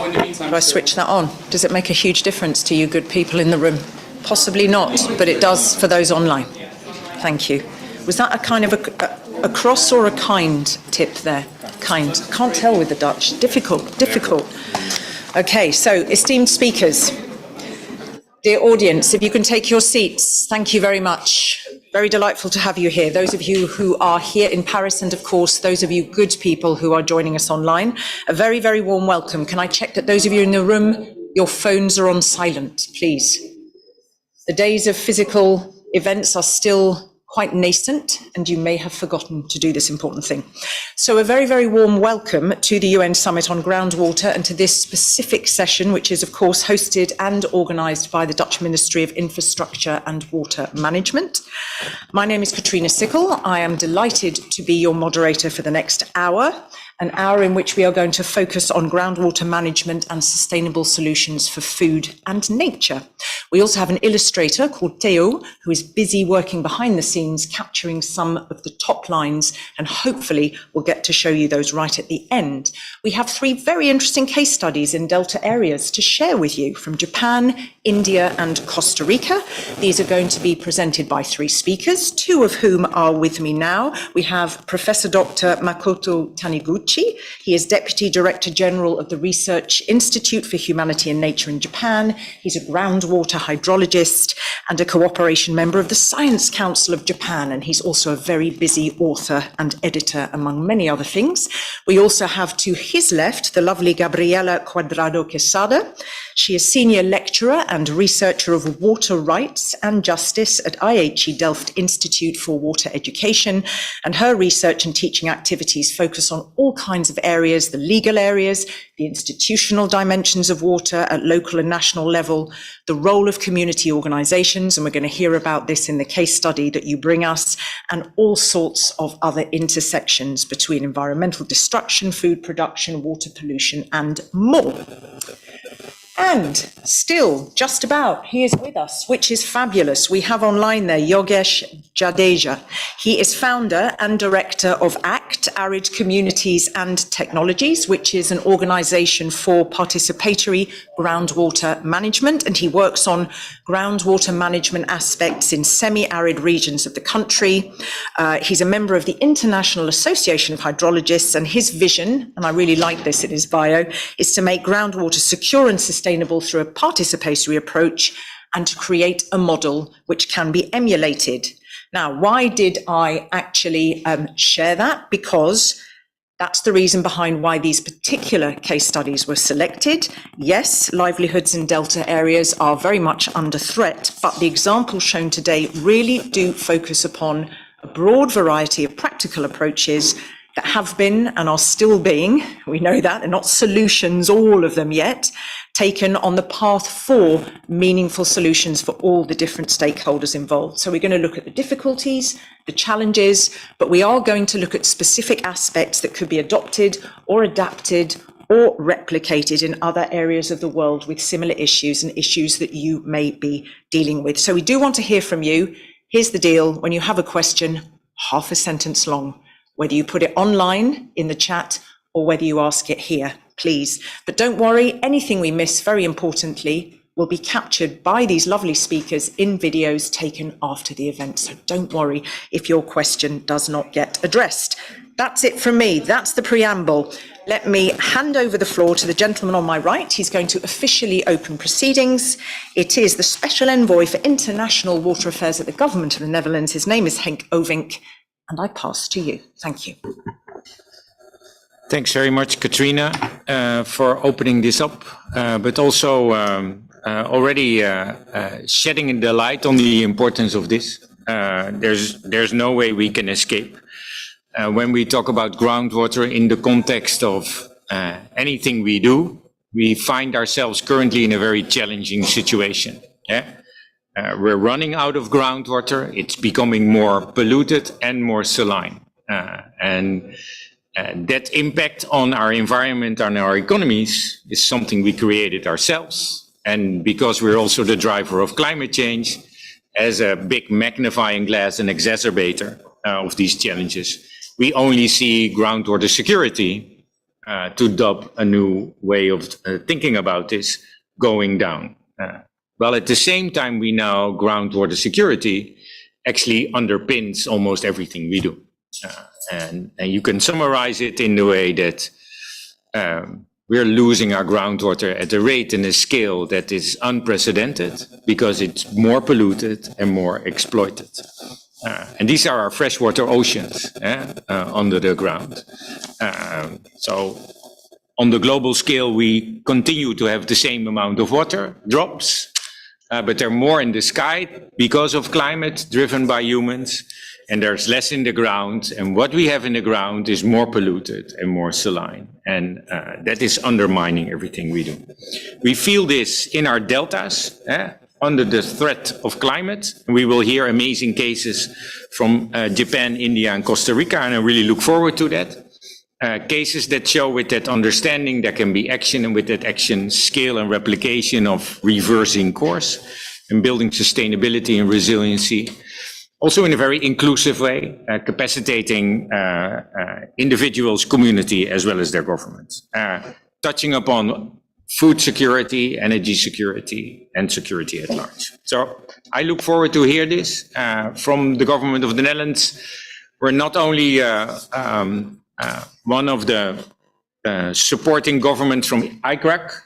Speaker 21: in the meantime,
Speaker 19: Do I switch that on? Does it make a huge difference to you good people in the room? Possibly not, but it does for those online. Thank you. Was that a kind of a cross or a kind tip there? Kind. Can't tell with the Dutch. Difficult. Okay, so esteemed speakers, dear audience, if you can take your seats, thank you very much. Very delightful to have you here. Those of you who are here in Paris, and of course, those of you good people who are joining us online, a very, very warm welcome. Can I check that those of you in the room, your phones are on silent, please? The days of physical events are still quite nascent, and you may have forgotten to do this important thing. So a very, very warm welcome to the UN Summit on Groundwater and to this specific session, which is of course hosted and organised by the Dutch Ministry of Infrastructure and Water Management. My name is Katrina Sickle. I am delighted to be your moderator for the next hour, an hour in which we are going to focus on groundwater management and sustainable solutions for food and nature. We also have an illustrator called Theo, who is busy working behind the scenes, capturing some of the top lines, and hopefully we'll get to show you those right at the end. We have 3 very interesting case studies in Delta areas to share with you from Japan, India, and Costa Rica. These are going to be presented by 3 speakers, 2 of whom are with me now. We have Professor Dr. Makoto Taniguchi. He is Deputy Director General of the Research Institute for Humanity and Nature in Japan. He's a groundwater hydrologist and a cooperation member of the Science Council of Japan, and he's also a very busy author and editor, among many other things. We also have to his left the lovely Gabriela Cuadrado Quesada. She is Senior Lecturer and Researcher of Water Rights and Justice at IHE Delft Institute for Water Education, and her research and teaching activities focus on all kinds of areas, the legal areas, the institutional dimensions of water at local and national level, the role of community organisations, and we're going to hear about this in the case study that you bring us, and all sorts of other intersections between environmental destruction, food production, water pollution, and more. And still, just about, he is with us, which is fabulous. We have online there Yogesh Jadeja. He is founder and director of ACT, Arid Communities and Technologies, which is an organisation for participatory groundwater management. And he works on groundwater management aspects in semi-arid regions of the country. He's a member of the International Association of Hydrologists, and his vision, and I really like this in his bio, is to make groundwater secure and sustainable through a participatory approach and to create a model which can be emulated. Now, why did I actually share that? Because that's the reason behind why these particular case studies were selected. Yes, livelihoods in Delta areas are very much under threat, but the examples shown today really do focus upon a broad variety of practical approaches that have been and are still being, we know that, and not solutions, all of them yet, taken on the path for meaningful solutions for all the different stakeholders involved. So we're going to look at the difficulties, the challenges, but we are going to look at specific aspects that could be adopted or adapted or replicated in other areas of the world with similar issues and issues that you may be dealing with. So we do want to hear from you. Here's the deal. When you have a question, half a sentence long, whether you put it online in the chat or whether you ask it here, please. But don't worry, anything we miss, very importantly, will be captured by these lovely speakers in videos taken after the event. So don't worry if your question does not get addressed. That's it from me. That's the preamble. Let me hand over the floor to the gentleman on my right. He's going to officially open proceedings. It is the Special Envoy for International Water Affairs at the Government of the Netherlands. His name is Henk Ovink, and I pass to you. Thank you.
Speaker 3: Thanks very much, Katrina, for opening this up, but also already shedding the light on the importance of this. There's no way we can escape. When we talk about groundwater in the context of anything we do, we find ourselves currently in a very challenging situation. We're running out of groundwater. It's becoming more polluted and more saline. And that impact on our environment and our economies is something we created ourselves. And because we're also the driver of climate change, as a big magnifying glass and exacerbator of these challenges, we only see groundwater security to adopt a new way of thinking about this going down. Well, at the same time, we know groundwater security actually underpins almost everything we do. And you can summarize it in the way that we're losing our groundwater at a rate and a scale that is unprecedented because it's more polluted and more exploited. And these are our freshwater oceans under the ground. So on the global scale, we continue to have the same amount of water drops, but they're more in the sky because of climate driven by humans, and there's less in the ground. And what we have in the ground is more polluted and more saline. And that is undermining everything we do. We feel this in our deltas, under the threat of climate. And we will hear amazing cases from Japan, India, and Costa Rica, and I really look forward to that. Cases that show with that understanding there can be action, and with that action, scale and replication of reversing course and building sustainability and resiliency. Also in a very inclusive way, capacitating individuals, community, as well as their governments. Touching upon food security, energy security, and security at large. So I look forward to hear this from the government of the Netherlands. We're not only one of the supporting governments from ICRAC,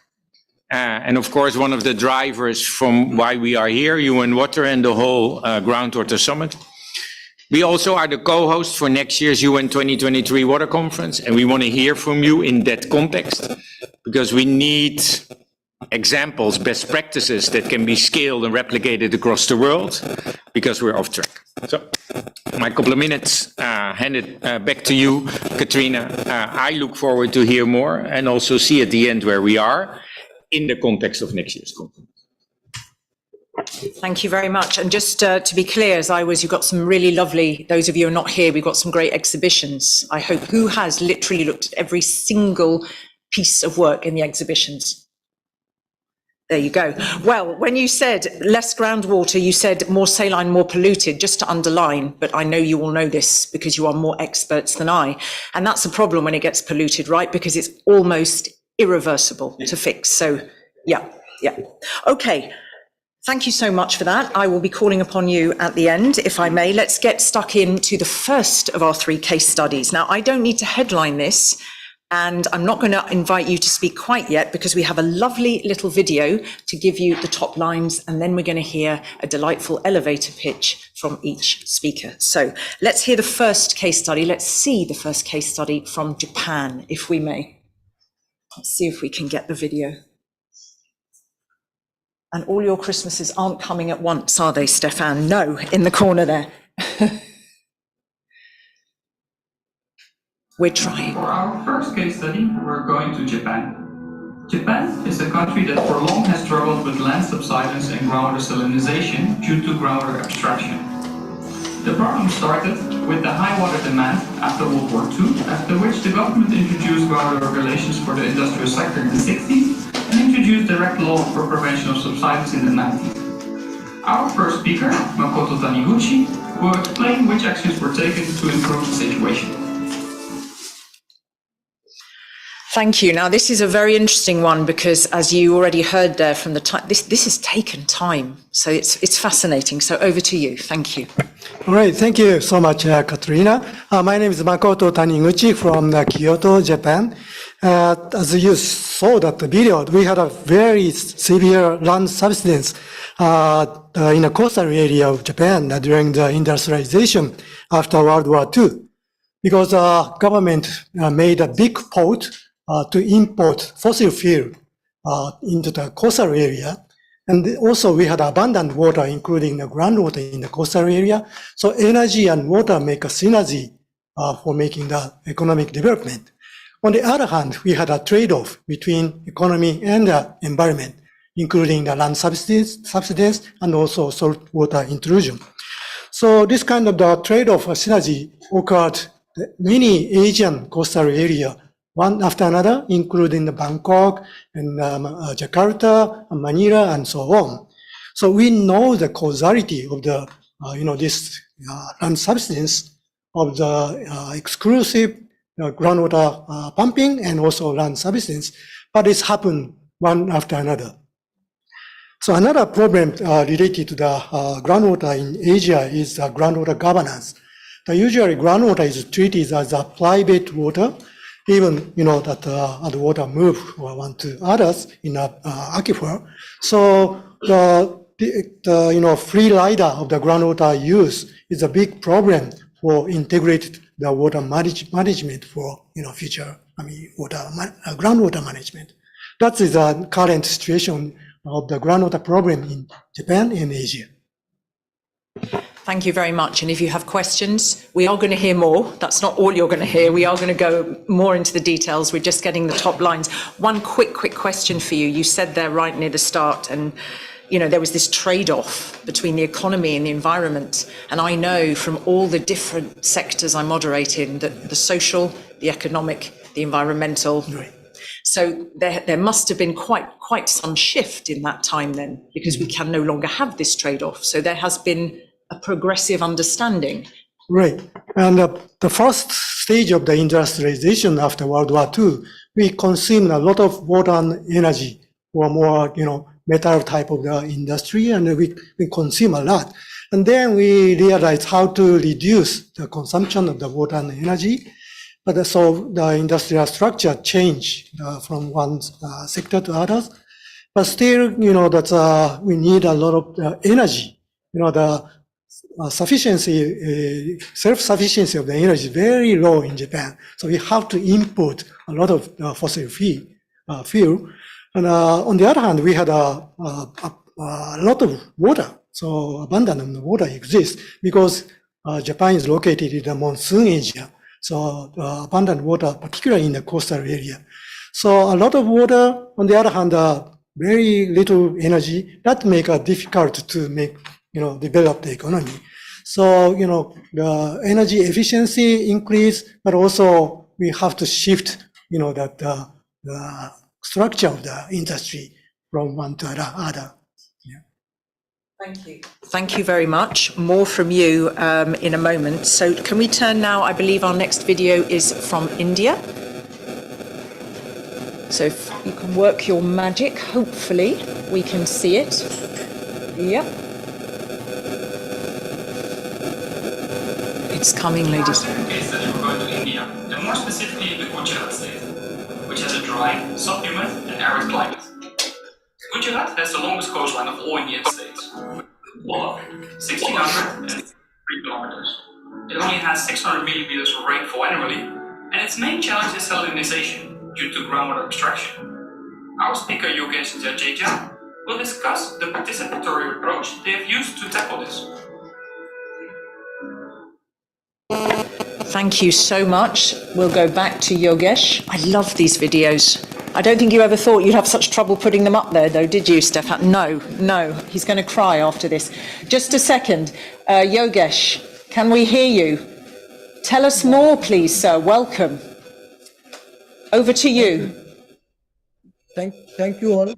Speaker 3: and of course one of the drivers from why we are here, UN-Water and the whole Groundwater Summit. We also are the co-host for next year's UN 2023 Water Conference, and we want to hear from you in that context, because we need examples, best practices that can be scaled and replicated across the world, because we're off track. So, my couple of minutes, hand it back to you, Katrina. I look forward to hear more and also see at the end where we are in the context of next year's conference.
Speaker 19: Thank you very much. And just to be clear, as I was, you've got some really lovely, those of you who are not here, we've got some great exhibitions. I hope, who has literally looked at every single piece of work in the exhibitions? There you go. Well, when you said less groundwater, you said more saline, more polluted, just to underline, but I know you all know this because you are more experts than I. And that's a problem when it gets polluted, right? Because it's almost irreversible to fix. So yeah. Okay. Thank you so much for that. I will be calling upon you at the end, if I may. Let's get stuck into the first of our 3 case studies. Now, I don't need to headline this, and I'm not going to invite you to speak quite yet because we have a lovely little video to give you the top lines, and then we're going to hear a delightful elevator pitch from each speaker. So let's hear the first case study. Let's see the first case study from Japan, if we may. Let's see if we can get the video. And all your Christmases aren't coming at once, are they, Stefan? No, in the corner there. We're trying.
Speaker 4: For our first case study, we're going to Japan. Japan is a country that for long has struggled with land subsidence and groundwater salinization due to groundwater abstraction. The problem started with the high water demand after World War II, after which the government introduced groundwater regulations for the industrial sector in the 60s and introduced direct law for prevention of subsidence in the 90s. Our first speaker, Makoto Taniguchi, will explain which actions were taken to improve the situation.
Speaker 19: Thank you. Now, this is a very interesting one because, as you already heard there from the time, this has taken time. So it's fascinating. So over to you. Thank you.
Speaker 25: All right. Thank you so much, Katrina. My name is Makoto Taniguchi from Kyoto, Japan. As you saw that the video, we had a very severe land subsidence in the coastal area of Japan during the industrialization after World War II, because government made a big pot to import fossil fuel into the coastal area. And also we had abundant water, including the groundwater in the coastal area. So energy and water make a synergy for making the economic development. On the other hand, we had a trade-off between economy and the environment, including the land subsidence and also saltwater intrusion. So this kind of the trade-off synergy occurred in many Asian coastal area, one after another, including the Bangkok and Jakarta, and Manila, and so on. So we know the causality of the, this land subsidence of the exclusive groundwater pumping and also land subsidence, but it's happened one after another. So another problem related to the groundwater in Asia is groundwater governance. Usually groundwater is treated as a private water, even that the water move one to others in a aquifer. So the free rider of the groundwater use is a big problem for integrated the water management for future groundwater management. That is the current situation of the groundwater problem in Japan and Asia.
Speaker 19: Thank you very much. And if you have questions, we are going to hear more. That's not all you're going to hear. We are going to go more into the details. We're just getting the top lines. One quick question for you. You said there right near the start, and there was this trade-off between the economy and the environment. And I know from all the different sectors I moderate in that the social, the economic, the environmental.
Speaker 25: Right.
Speaker 19: So there must have been quite some shift in that time then, because we can no longer have this trade-off. So there has been a progressive understanding.
Speaker 25: Right. And the first stage of the industrialization after World War II, we consumed a lot of water and energy for more, metal type of the industry, and we consume a lot. And then we realized how to reduce the consumption of the water and energy. But so the industrial structure changed from one sector to others. But still, that we need a lot of energy. The self-sufficiency of the energy is very low in Japan. So we have to import a lot of fossil fuel. And on the other hand, we had a lot of water. So abundant of water exists because Japan is located in the monsoon area. So abundant water, particularly in the coastal area. So a lot of water, on the other hand, very little energy. That make it difficult to develop the economy. So, the energy efficiency increase, but also we have to shift, the structure of the industry from one to the other. Yeah.
Speaker 19: Thank you. Thank you very much. More from you in a moment. So can we turn now? I believe our next video is from India. So if you can work your magic, hopefully we can see it. Yep. It's coming, ladies.
Speaker 4: Case study, we're going to India, and more specifically the Gujarat state, which has a dry, subhumid, and arid climate. Gujarat has the longest coastline of all Indian states, long 1,603 kilometers. It only has 600 millimeters of rainfall annually, and its main challenge is salinization due to groundwater abstraction. Our speaker, Yogesh Jadeja, will discuss the participatory approach they have used to tackle this.
Speaker 19: Thank you so much. We'll go back to Yogesh. I love these videos. I don't think you ever thought you'd have such trouble putting them up there, though, did you, Stefan? No. He's going to cry after this. Just a second. Yogesh, can we hear you? Tell us more, please, sir. Welcome. Over to you.
Speaker 27: Thank you all.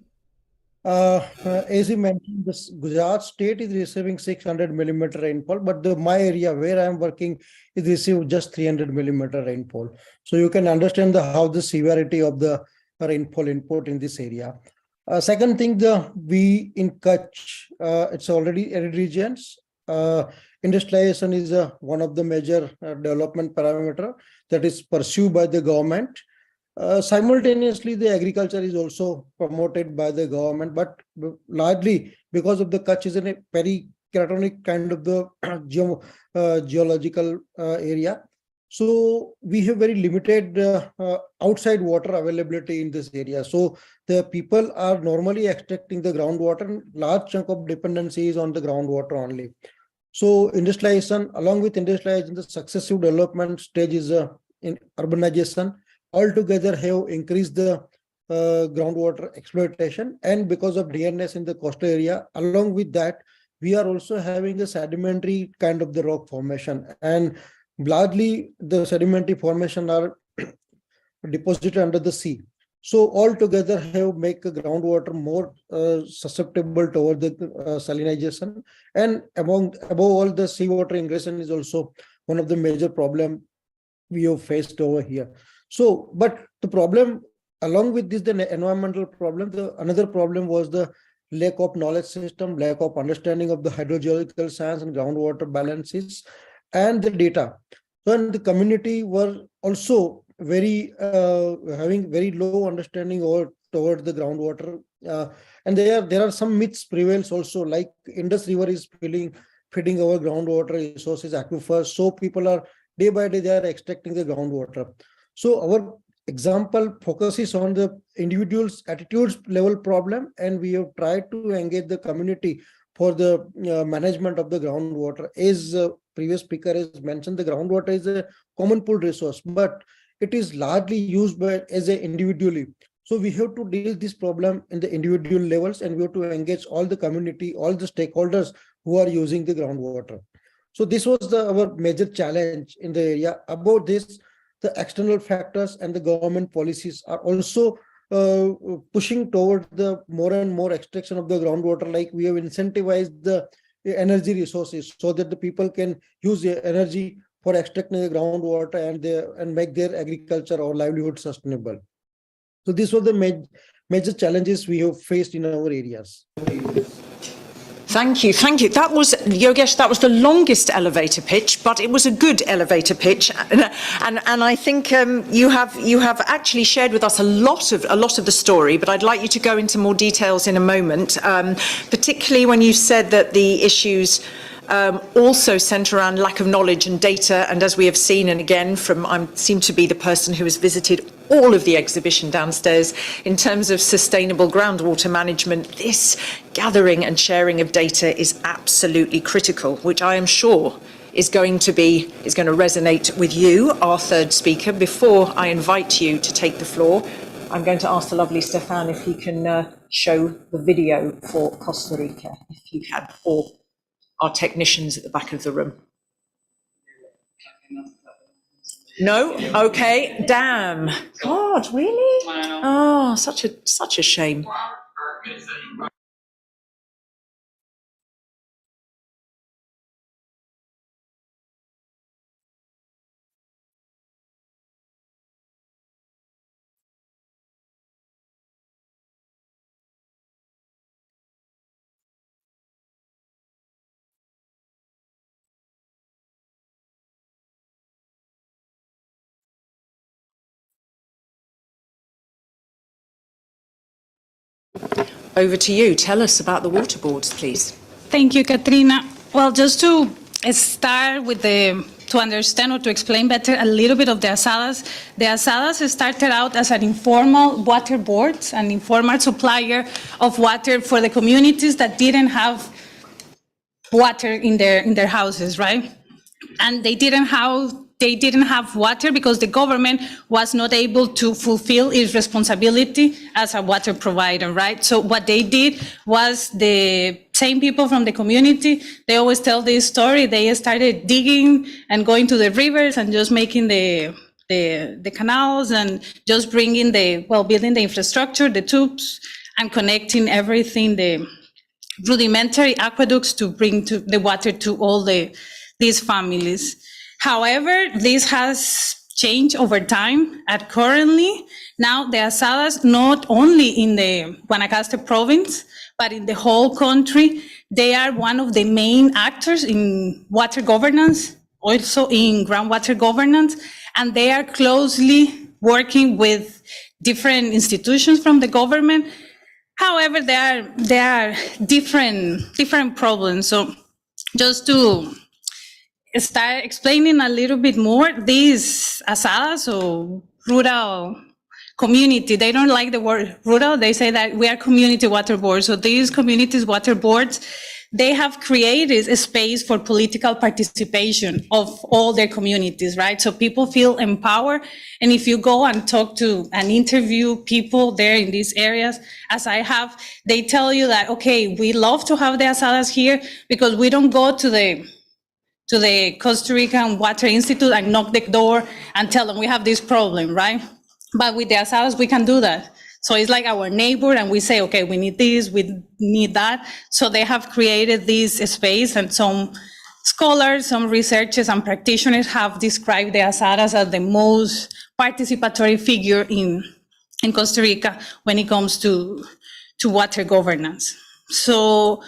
Speaker 27: As you mentioned, this Gujarat state is receiving 600 millimeter rainfall, but my area where I am working is receiving just 300 millimeter rainfall. So you can understand how the severity of the rainfall input in this area. Second thing, we in Kutch, it's already arid regions. Industrialization is one of the major development parameter that is pursued by the government. Simultaneously, the agriculture is also promoted by the government, but largely because of the Kutch is in a very cratonic kind of the geological area. So we have very limited outside water availability in this area. So the people are normally extracting the groundwater. Large chunk of dependency is on the groundwater only. So industrialization, along with industrialization, the successive development stages in urbanization altogether have increased the groundwater exploitation, and because of dearness in the coastal area, along with that, we are also having a sedimentary kind of the rock formation, and largely the sedimentary formation are deposited under the sea. So altogether have make the groundwater more susceptible toward the salinization, and above all, the seawater ingression is also one of the major problem we have faced over here. So, but the problem, along with this, the environmental problem, another problem was the lack of knowledge system, lack of understanding of the hydrogeological science and groundwater balances and the data. So, and the community were also very having very low understanding toward the groundwater. And there are some myths prevails also, like Indus River is feeding our groundwater resources, aquifers. So people are day by day they are extracting the groundwater. So our example focuses on the individual's attitudes level problem, and we have tried to engage the community for the management of the groundwater. As previous speaker has mentioned, the groundwater is a common pool resource, but it is largely used by as a individually. So we have to deal this problem in the individual levels, and we have to engage all the community, all the stakeholders who are using the groundwater. So this was our major challenge in the area. About this, the external factors and the government policies are also pushing toward the more and more extraction of the groundwater. Like we have incentivized the energy resources so that the people can use the energy for extracting the groundwater and make their agriculture or livelihood sustainable. So these were the major challenges we have faced in our areas.
Speaker 19: Thank you. That was, Yogesh, that was the longest elevator pitch, but it was a good elevator pitch. And I think you have actually shared with us a lot of the story, but I'd like you to go into more details in a moment, particularly when you said that the issues also centre around lack of knowledge and data. And as we have seen, and again, I seem to be the person who has visited all of the exhibition downstairs, in terms of sustainable groundwater management, this gathering and sharing of data is absolutely critical, which I am sure is going to resonate with you, our third speaker. Before I invite you to take the floor, I'm going to ask the lovely Stefan if he can show the video for Costa Rica, if you can, or our technicians at the back of the room. No? Okay. Damn. God, really? Oh, such a shame. Over to you. Tell us about the water boards, please.
Speaker 7: Thank you, Katrina. Well, just to start with to understand or to explain better a little bit of the asadas. The asadas started out as an informal water board, an informal supplier of water for the communities that didn't have water in their houses, right? And they didn't have water because the government was not able to fulfill its responsibility as a water provider, right? So what they did was, the same people from the community, they always tell this story, they started digging and going to the rivers and just making the canals and just building the infrastructure, the tubes, and connecting everything, the rudimentary aqueducts to bring the water to all these families. However, this has changed over time. Currently, now the asadas, not only in the Guanacaste province, but in the whole country, they are one of the main actors in water governance, also in groundwater governance, and they are closely working with different institutions from the government. However, there are different problems. So just to start explaining a little bit more, these asadas, or rural community, they don't like the word rural, they say that we are community water boards. So these communities water boards, they have created a space for political participation of all their communities, right? So people feel empowered. And if you go and talk to and interview people there in these areas, as I have, they tell you that, okay, we love to have the asadas here because we don't go to the Costa Rican Water Institute and knock the door and tell them we have this problem, right? But with the asadas, we can do that. So it's like our neighbor, and we say, okay, we need this, we need that. So they have created this space, and some scholars, some researchers and practitioners have described the asadas as the most participatory figure in Costa Rica when it comes to water governance. So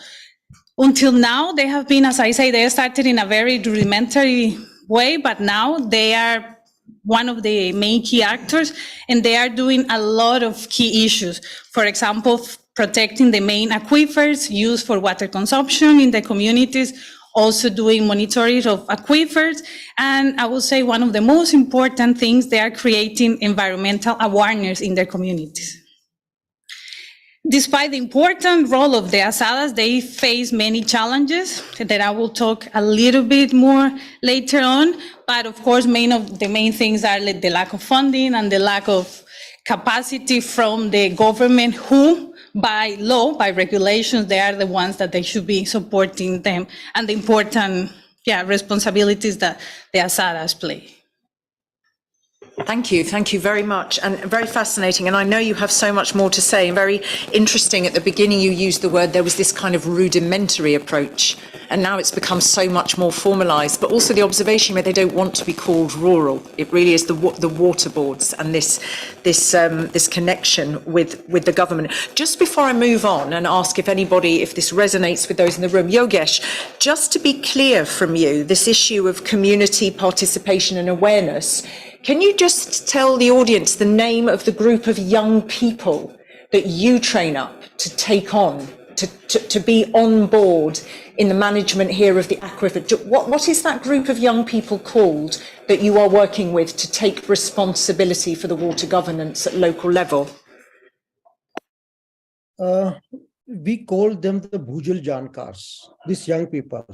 Speaker 7: until now, they have been, as I say, they started in a very rudimentary way, but now they are one of the main key actors, and they are doing a lot of key issues. For example, protecting the main aquifers used for water consumption in the communities, also doing monitoring of aquifers, and I would say one of the most important things, they are creating environmental awareness in their communities. Despite the important role of the asadas, they face many challenges that I will talk a little bit more later on. But of course, the main things are the lack of funding and the lack of capacity from the government, who by law, by regulations, they are the ones that they should be supporting them, and the important responsibilities that the asadas play.
Speaker 19: Thank you very much, and very fascinating. And I know you have so much more to say, and very interesting. At the beginning, you used the word, there was this kind of rudimentary approach, and now it's become so much more formalised, but also the observation where they don't want to be called rural. It really is the water boards and this connection with the government. Just before I move on and ask if this resonates with those in the room, Yogesh, just to be clear from you, this issue of community participation and awareness, can you just tell the audience the name of the group of young people that you train up to take on, to be on board in the management here of the aquifer? What is that group of young people called that you are working with to take responsibility for the water governance at local level?
Speaker 27: We call them the Bhujal Jankars, these young people.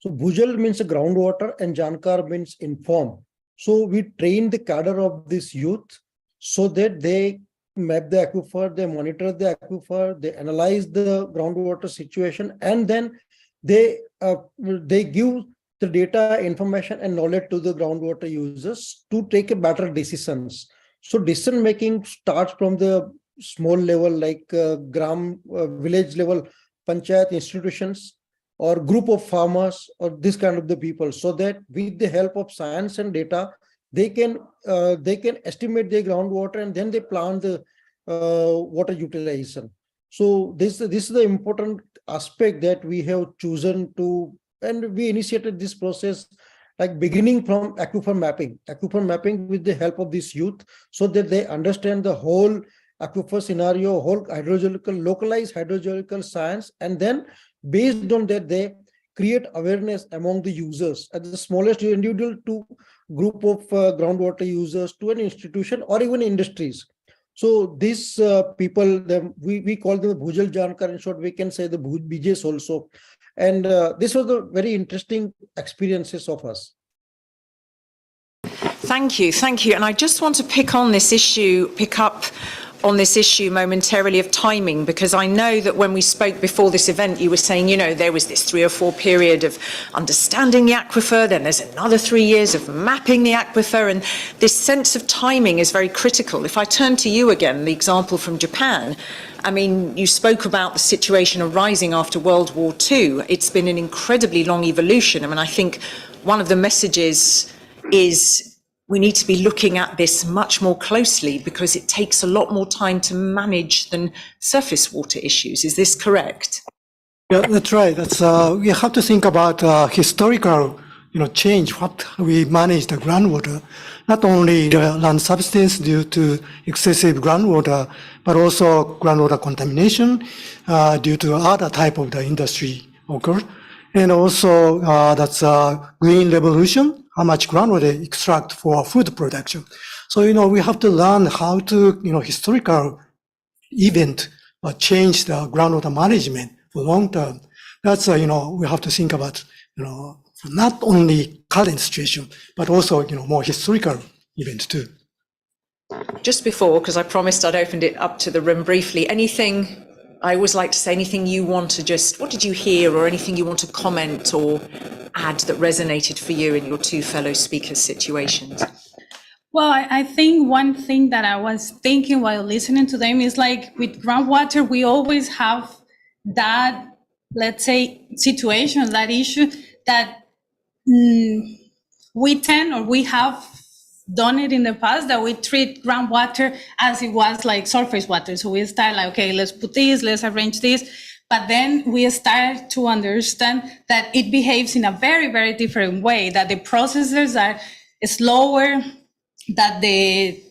Speaker 27: So Bhujal means groundwater and Jankar means inform. So we train the cadre of this youth so that they map the aquifer, they monitor the aquifer, they analyze the groundwater situation, and then they give the data, information and knowledge to the groundwater users to take a better decisions. So decision making starts from the small level, like village level, panchayat institutions, or group of farmers, or this kind of the people, so that with the help of science and data, they can estimate their groundwater, and then they plan the water utilization. So this is the important aspect that we have chosen to, and we initiated this process like beginning from aquifer mapping with the help of this youth, so that they understand the whole aquifer scenario, whole localized hydrogeological science, and then based on that, they create awareness among the users at the smallest individual to group of groundwater users to an institution or even industries. So these people, we call them Bhujal Jankar. In short, we can say the BJs also. And this was the very interesting experiences of us.
Speaker 19: Thank you. And I just want to pick up on this issue momentarily of timing, because I know that when we spoke before this event, you were saying, there was this 3 or 4 period of understanding the aquifer, then there's another 3 years of mapping the aquifer, and this sense of timing is very critical. If I turn to you again, the example from Japan, I mean, you spoke about the situation arising after World War II. It's been an incredibly long evolution. I mean, I think one of the messages is we need to be looking at this much more closely, because it takes a lot more time to manage than surface water issues. Is this correct?
Speaker 25: Yeah, that's right. We have to think about historical, change, what we manage the groundwater, not only the land substance due to excessive groundwater, but also groundwater contamination due to other type of the industry occur. And also that's green revolution, how much groundwater extract for food production. So, we have to learn how to, historical event change the groundwater management for long term. That's, we have to think about, not only current situation, but also, more historical events too.
Speaker 19: Just before, because I promised I'd opened it up to the room briefly, I always like to say anything you want to what did you hear, or anything you want to comment or add that resonated for you in your 2 fellow speakers' situations?
Speaker 7: Well, I think one thing that I was thinking while listening to them is like with groundwater, we always have that, let's say, situation, that issue that we have done it in the past, that we treat groundwater as it was like surface water. So we start like, okay, let's put this, let's arrange this. But then we start to understand that it behaves in a very, very different way, that the processes are slower, that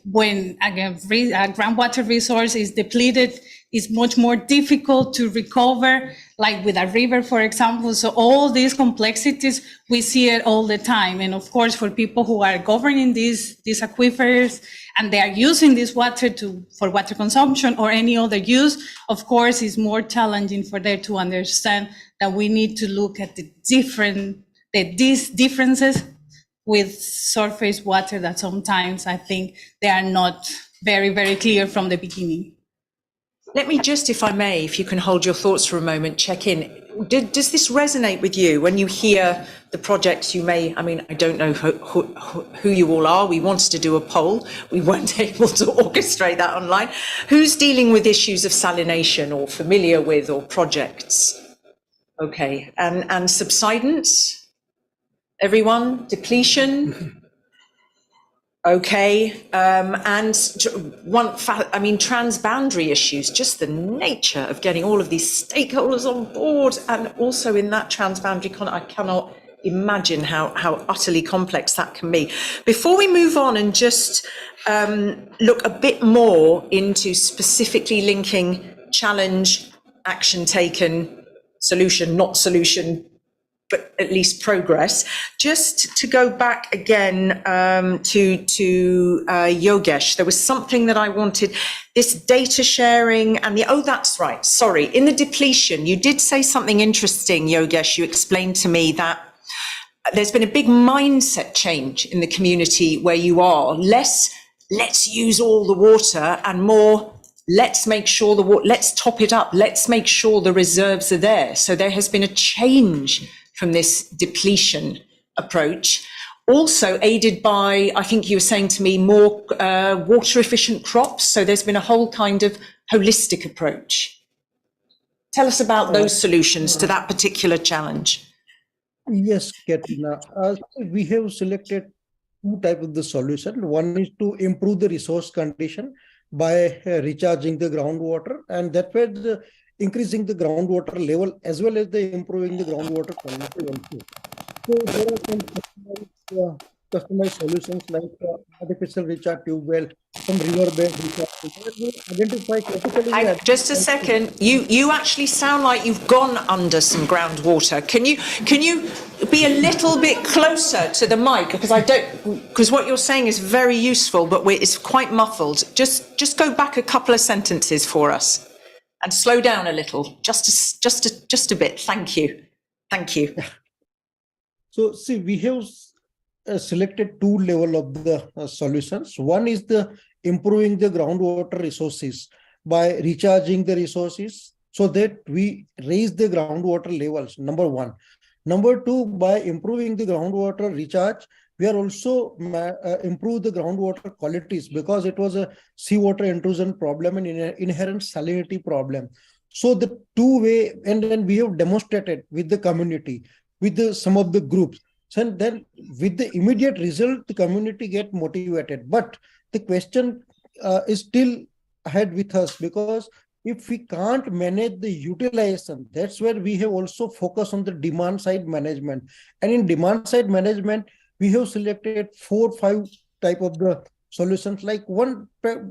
Speaker 7: when a groundwater resource is depleted, it's much more difficult to recover, like with a river, for example. So all these complexities, we see it all the time. And of course, for people who are governing these aquifers and they are using this water for water consumption or any other use, of course, it's more challenging for them to understand that we need to look at these differences with surface water, that sometimes I think they are not very, very clear from the beginning.
Speaker 19: Let me just, if I may, if you can hold your thoughts for a moment, check in. Does this resonate with you when you hear the projects you may, I mean, I don't know who you all are. We wanted to do a poll. We weren't able to orchestrate that online. Who's dealing with issues of salination or familiar with or projects? Okay, and subsidence? Everyone? Depletion? Okay, transboundary issues, just the nature of getting all of these stakeholders on board, and also in that transboundary context, I cannot imagine how utterly complex that can be. Before we move on and just look a bit more into specifically linking challenge, action taken, solution, not solution, but at least progress. Just to go back again to Yogesh, there was something that I wanted, this data sharing and that's right, sorry. In the depletion, you did say something interesting, Yogesh. You explained to me that there's been a big mindset change in the community where you are. Less, let's use all the water, and more, let's make sure let's top it up. Let's make sure the reserves are there. So there has been a change from this depletion approach, also aided by, I think you were saying to me, more water efficient crops. So there's been a whole kind of holistic approach. Tell us about those solutions to that particular challenge.
Speaker 27: Yes, Katrina. We have selected two types of the solution. One is to improve the resource condition by recharging the groundwater, and that way increasing the groundwater level as well as the improving the groundwater quality also. So there are some customized solutions like artificial recharge tube well, some riverbed recharge. Identify critically.
Speaker 19: Just a second. You actually sound like you've gone under some groundwater. Can you be a little bit closer to the mic, because what you're saying is very useful, but it's quite muffled. Just go back a couple of sentences for us. And slow down a little, just a bit. Thank you.
Speaker 27: So see, we have selected two levels of the solutions. One is the improving the groundwater resources by recharging the resources so that we raise the groundwater levels, number one. Number two, by improving the groundwater recharge, we are also improve the groundwater qualities, because it was a seawater intrusion problem and inherent salinity problem. So the two-way, and then we have demonstrated with the community, with some of the groups. So then with the immediate result, the community get motivated. But the question is still ahead with us, because if we can't manage the utilization, that's where we have also focused on the demand side management. And in demand side management, we have selected 4 or 5 type of the solutions, like one,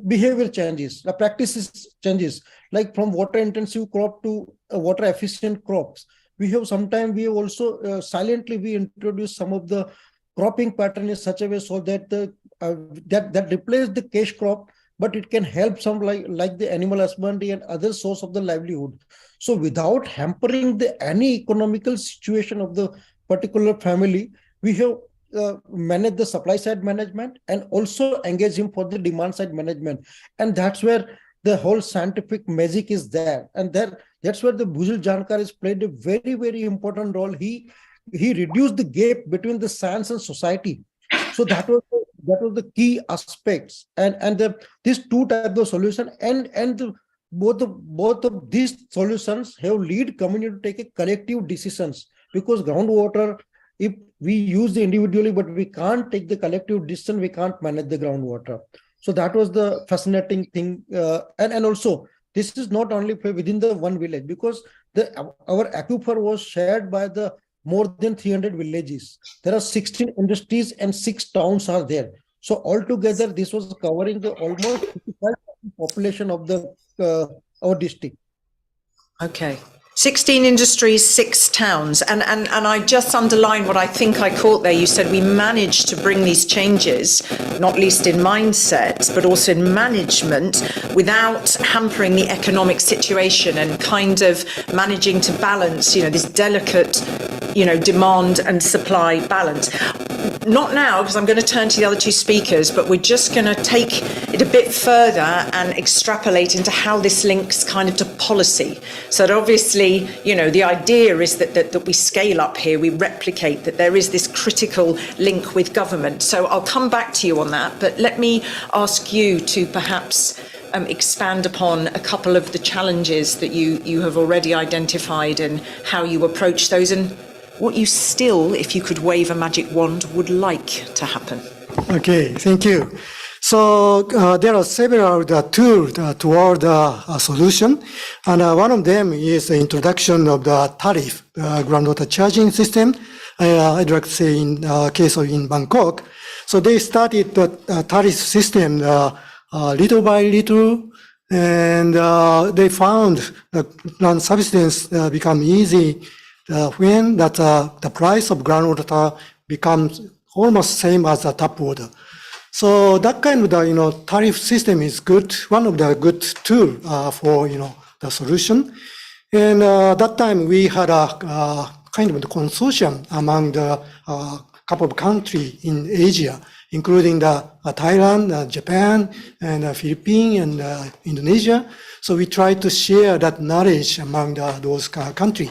Speaker 27: behavior changes, the practices changes, like from water intensive crop to water efficient crops. We have also silently we introduce some of the cropping pattern in such a way so that that replace the cash crop, but it can help some like the animal husbandry and other source of the livelihood. So without hampering any economical situation of the particular family, we have manage the supply side management and also engage him for the demand side management. And that's where the whole scientific magic is there. And that's where the Bhujal Jankar has played a very, very important role. He reduced the gap between the science and society. So that was the key aspects. And these two types of solution and both of these solutions have lead community to take a collective decisions, because groundwater if we use the individually, but we can't take the collective decision, we can't manage the groundwater. So that was the fascinating thing. And also, this is not only within the one village, because our aquifer was shared by the more than 300 villages. There are 16 industries and 6 towns are there. So altogether, this was covering the almost 55% population of the our district.
Speaker 19: Okay. 16 industries, 6 towns. And I just underline what I think I caught there. You said we managed to bring these changes, not least in mindset, but also in management, without hampering the economic situation and kind of managing to balance, this delicate, demand and supply balance. Not now, because I'm going to turn to the other 2 speakers, but we're just going to take it a bit further and extrapolate into how this links kind of to policy. So that obviously, the idea is that we scale up here, we replicate, that there is this critical link with government. So I'll come back to you on that, but let me ask you to perhaps expand upon a couple of the challenges that you have already identified and how you approach those, and what you still, if you could wave a magic wand, would like to happen.
Speaker 25: Okay, thank you. So there are several tools toward a solution, and one of them is the introduction of the tariff, groundwater charging system. I'd like to say in case of in Bangkok. So they started the tariff system little by little, and they found that land subsidence become easy when the price of groundwater becomes almost same as the tap water. So that kind of tariff system is good, one of the good tool for the solution. And that time we had a kind of the consortium among the couple of countries in Asia, including the Thailand, Japan, and Philippines and Indonesia. So we try to share that knowledge among those countries.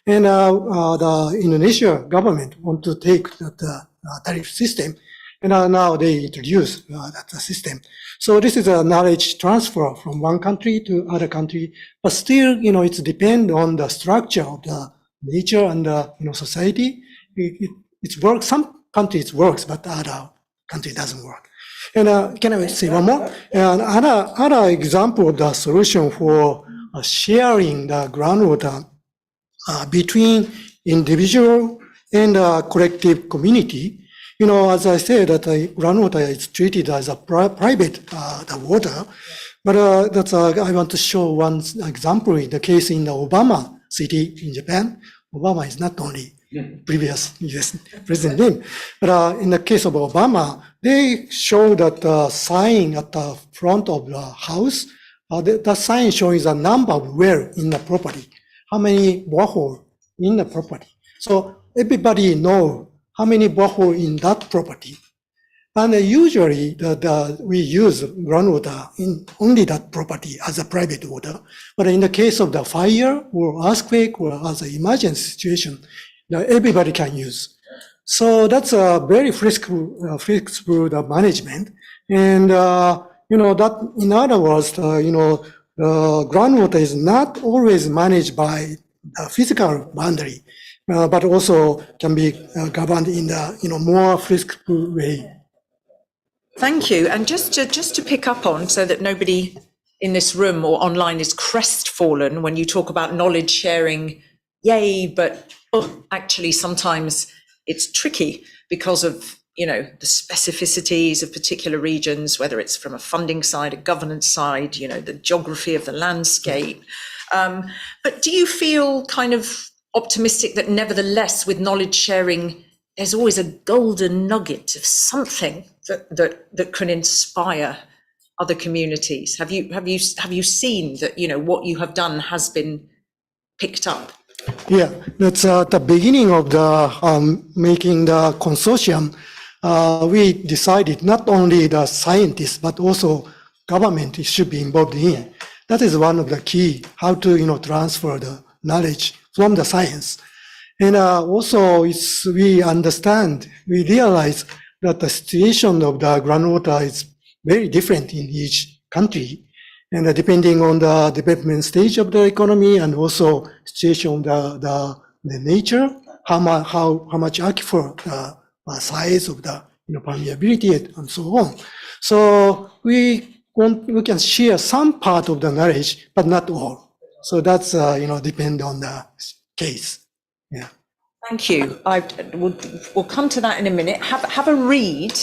Speaker 25: And the Indonesia government want to take the tariff system, and now they introduce that system. So this is a knowledge transfer from one country to other country, but still, it's depend on the structure of the nature and the society. It works. Some countries works, but other country doesn't work. And can I say one more? Another example of the solution for sharing the groundwater between individual and collective community. As I said, that groundwater is treated as a private water, but I want to show one example in the case in the Obama city in Japan. Obama is not only previous US president name, but in the case of Obama, they show that sign at the front of the house, the sign showing the number of well in the property, how many borehole in the property. So everybody know how many borehole in that property. And usually we use groundwater in only that property as a private water. But in the case of the fire or earthquake or as an emergency situation, everybody can use. So that's a very flexible management. And, that in other words, the groundwater is not always managed by a physical boundary, but also can be governed in the, more flexible way.
Speaker 19: Thank you. And just to pick up on, so that nobody in this room or online is crestfallen when you talk about knowledge sharing, yay, but actually sometimes it's tricky because of, the specificities of particular regions, whether it's from a funding side, a governance side, the geography of the landscape. But do you feel kind of optimistic that nevertheless with knowledge sharing, there's always a golden nugget of something that can inspire other communities? Have you seen that what you have done has been picked up?
Speaker 25: Yeah, that's at the beginning of the making the consortium. We decided not only the scientists but also government should be involved in. That is one of the key how to transfer the knowledge from the science. And also we realize that the situation of the groundwater is very different in each country, and depending on the development stage of the economy and also situation of the nature, how much aquifer size of the permeability and so on. So we can share some part of the knowledge, but not all. So that's depend on the case. Yeah.
Speaker 19: Thank you. We'll come to that in a minute. Have a read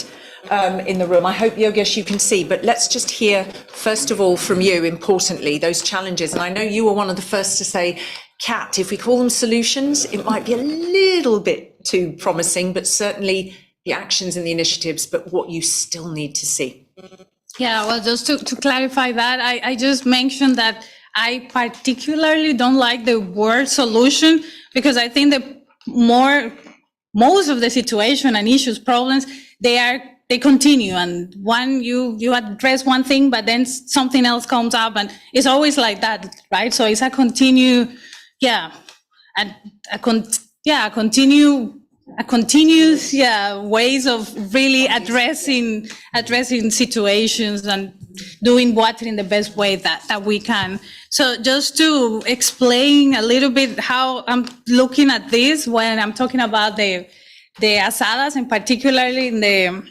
Speaker 19: in the room. I hope, Yogesh, you can see, but let's just hear, first of all, from you, importantly, those challenges. And I know you were one of the first to say, Kat, if we call them solutions, it might be a little bit too promising, but certainly the actions and the initiatives, but what you still need to see.
Speaker 7: Yeah, well, just to clarify that, I just mentioned that I particularly don't like the word solution, because I think that most of the situation and issues, problems, they continue, and you address one thing, but then something else comes up, and it's always like that, right? So it's a continuous ways of really addressing situations and doing water in the best way that we can. So just to explain a little bit how I'm looking at this when I'm talking about the asadas, and particularly in the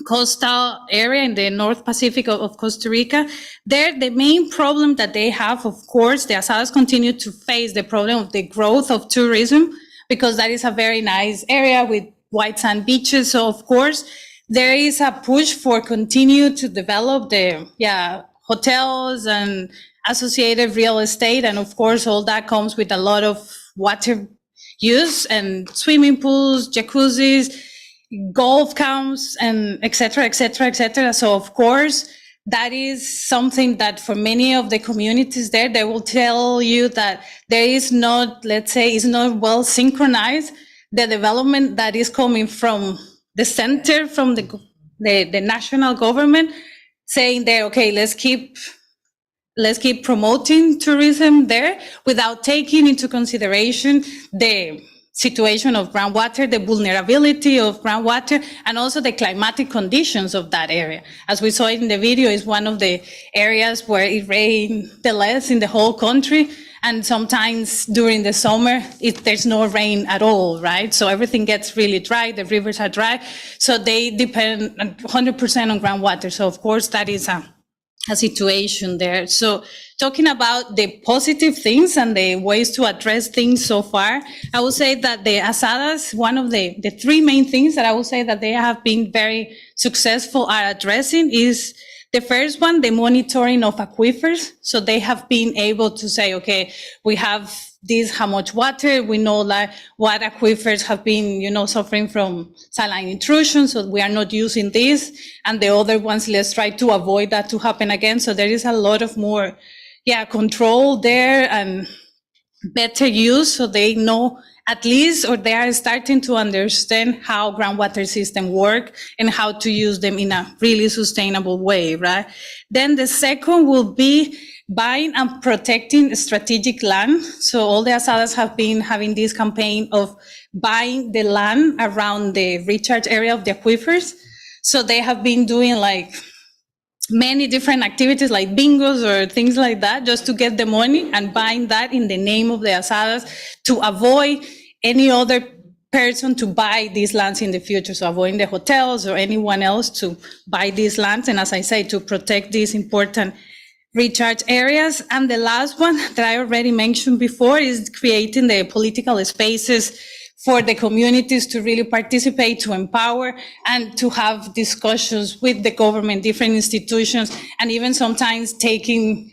Speaker 7: coastal area in the North Pacific of Costa Rica, the main problem that they have, of course, the asadas continue to face the problem of the growth of tourism, because that is a very nice area with white sand beaches. So of course, there is a push for continue to develop the hotels and associated real estate. And of course, all that comes with a lot of water use and swimming pools, jacuzzis, golf camps, and et cetera, et cetera, et cetera. So of course, that is something that for many of the communities there, they will tell you that there is not, let's say, is not well synchronized, the development that is coming from the center, from the national government, saying that, okay, let's keep promoting tourism there without taking into consideration the situation of groundwater, the vulnerability of groundwater, and also the climatic conditions of that area. As we saw in the video, is one of the areas where it rains the less in the whole country. And sometimes during the summer, there's no rain at all, right? So everything gets really dry, the rivers are dry. So they depend 100% on groundwater. So of course, that is a situation there. So talking about the positive things and the ways to address things so far, I would say that the asadas, one of the three main things that I would say that they have been very successful at addressing is the first one, the monitoring of aquifers. So they have been able to say, okay, we have this, how much water, we know like what aquifers have been, suffering from saline intrusion, so we are not using this. And the other ones, let's try to avoid that to happen again. So there is a lot of more, control there and better use. So they know at least, or they are starting to understand how groundwater systems work and how to use them in a really sustainable way, right? Then the second will be buying and protecting strategic land. So all the asadas have been having this campaign of buying the land around the recharge area of the aquifers. So they have been doing like many different activities like bingos or things like that, just to get the money and buying that in the name of the asadas to avoid any other person to buy these lands in the future. So avoiding the hotels or anyone else to buy these lands. And as I say, to protect these important recharge areas. And the last one that I already mentioned before is creating the political spaces for the communities to really participate, to empower, and to have discussions with the government, different institutions, and even sometimes taking,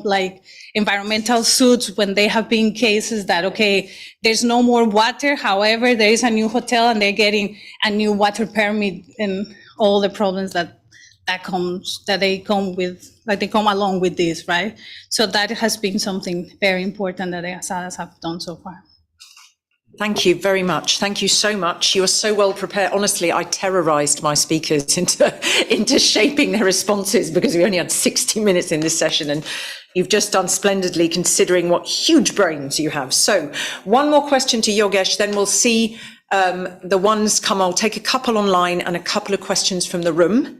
Speaker 7: like environmental suits when there have been cases that, okay, there's no more water, however, there is a new hotel and they're getting a new water permit, and all the problems that they come along with this, right? So that has been something very important that the asadas have done so far.
Speaker 19: Thank you very much. Thank you so much. You are so well prepared. Honestly, I terrorized my speakers into shaping their responses because we only had 60 minutes in this session, and you've just done splendidly considering what huge brains you have. So one more question to Yogesh, then we'll see the ones come. I'll take a couple online and a couple of questions from the room.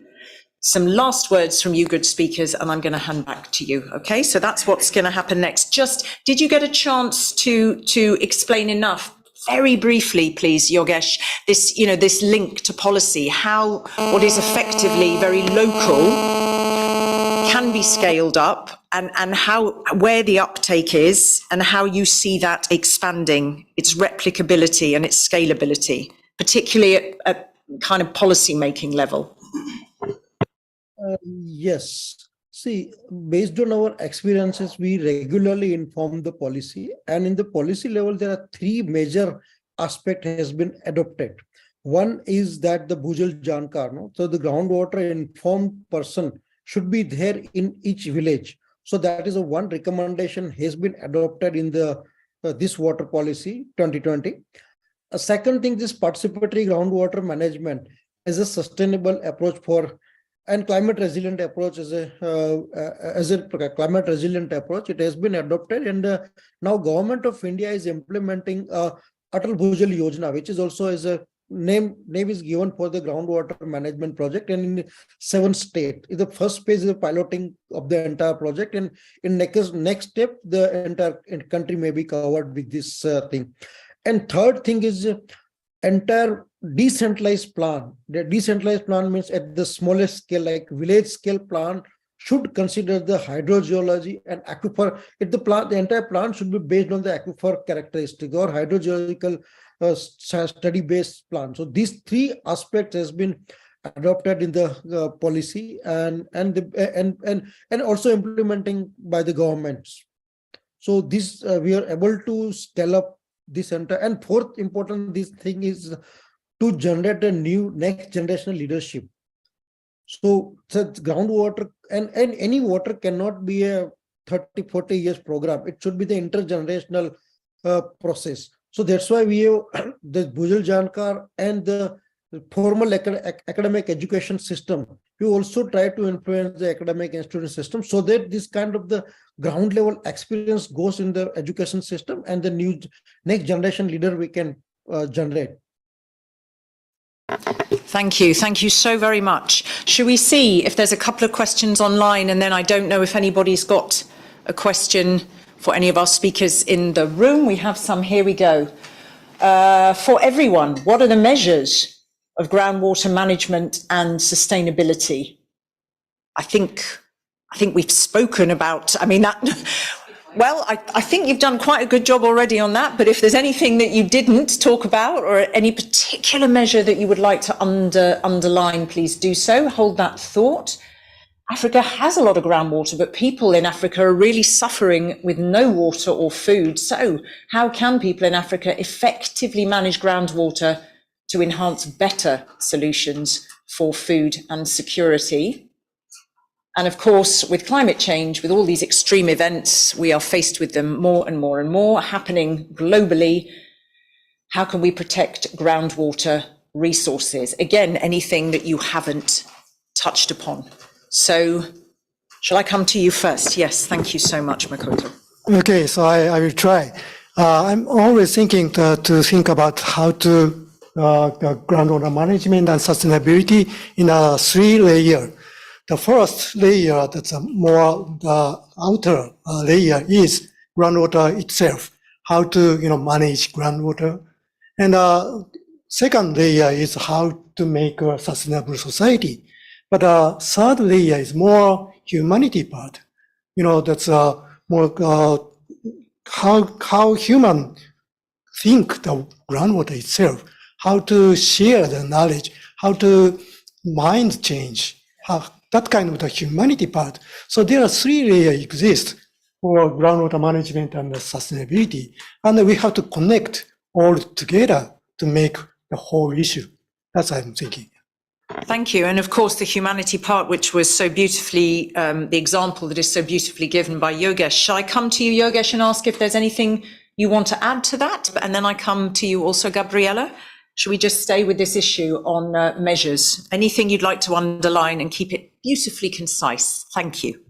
Speaker 19: Some last words from you good speakers, and I'm going to hand back to you. Okay, so that's what's going to happen next. Just, did you get a chance to explain enough very briefly, please, Yogesh, this, this link to policy, how what is effectively very local can be scaled up, and where the uptake is and how you see that expanding, its replicability and its scalability, particularly at kind of policy making level.
Speaker 27: Yes. See, based on our experiences, we regularly inform the policy, and in the policy level, there are three major aspects has been adopted. One is that the Bhujal Jankar, no? So the groundwater informed person should be there in each village. So that is one recommendation has been adopted in the this water policy 2020. A second thing, this participatory groundwater management is a sustainable approach for and climate resilient approach as a climate resilient approach. It has been adopted, and now Government of India is implementing Atal Bhujal Yojana, which is also as a name is given for the groundwater management project, and in 7 states. The first phase is the piloting of the entire project, and in next step, the entire country may be covered with this thing. And third thing is entire decentralized plan. The decentralized plan means at the smallest scale, like village scale plan, should consider the hydrogeology and aquifer. The entire plan should be based on the aquifer characteristic or hydrogeological study-based plan. So these three aspects has been adopted in the policy and also implementing by the governments. So this we are able to scale up this entire. And fourth important this thing is to generate a new next generational leadership. So groundwater and any water cannot be a 30-40 years program. It should be the intergenerational process. So that's why we have the Bhujal Jankar and the formal academic education system. We also try to influence the academic and student system so that this kind of the ground level experience goes in the education system, and the new next generation leader we can generate.
Speaker 19: Thank you. Thank you so very much. Should we see if there's a couple of questions online, and then I don't know if anybody's got a question for any of our speakers in the room. We have some. Here we go. For everyone, what are the measures of groundwater management and sustainability? I think we've spoken about, well, I think you've done quite a good job already on that, but if there's anything that you didn't talk about or any particular measure that you would like to underline, please do so. Hold that thought. Africa has a lot of groundwater, but people in Africa are really suffering with no water or food. So how can people in Africa effectively manage groundwater to enhance better solutions for food and security? And of course, with climate change, with all these extreme events, we are faced with them more and more and more happening globally. How can we protect groundwater resources? Again, anything that you haven't touched upon. So shall I come to you first? Yes, thank you so much, Makoto.
Speaker 25: Okay, so I will try. I'm always thinking to think about how to groundwater management and sustainability in a 3-layer. The first layer, that's a more the outer layer, is groundwater itself, how to manage groundwater. And second layer is how to make a sustainable society. But the third layer is more humanity part. That's more how human think the groundwater itself, how to share the knowledge, how to mind change, that kind of the humanity part. So there are 3 layers exist for groundwater management and sustainability, and we have to connect all together to make the whole issue. That's what I'm thinking.
Speaker 19: Thank you. And of course, the humanity part, which was so beautifully, the example that is so beautifully given by Yogesh. Shall I come to you, Yogesh, and ask if there's anything you want to add to that? And then I come to you also, Gabriella. Should we just stay with this issue on measures? Anything you'd like to underline and keep it beautifully concise? Thank you.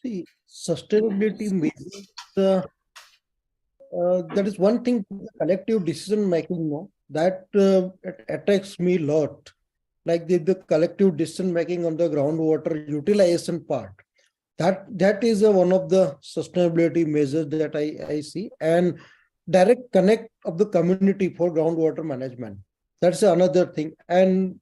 Speaker 27: See, sustainability means that is one thing, collective decision making, that it attracts me a lot. Like the collective decision making on the groundwater utilization part. That is one of the sustainability measures that I see. And direct connect of the community for groundwater management. That's another thing. And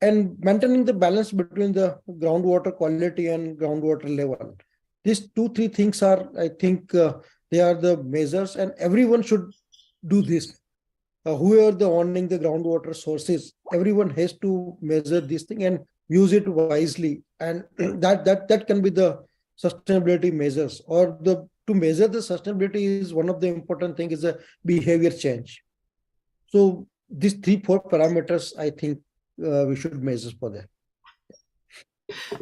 Speaker 27: maintaining the balance between the groundwater quality and groundwater level. These 2-3 things are, I think, they are the measures, and everyone should do this. Whoever the owning the groundwater sources, everyone has to measure this thing and use it wisely, and that can be the sustainability measures. Or to measure the sustainability is one of the important thing is a behavior change. So these 3-4 parameters, I think we should measure for that.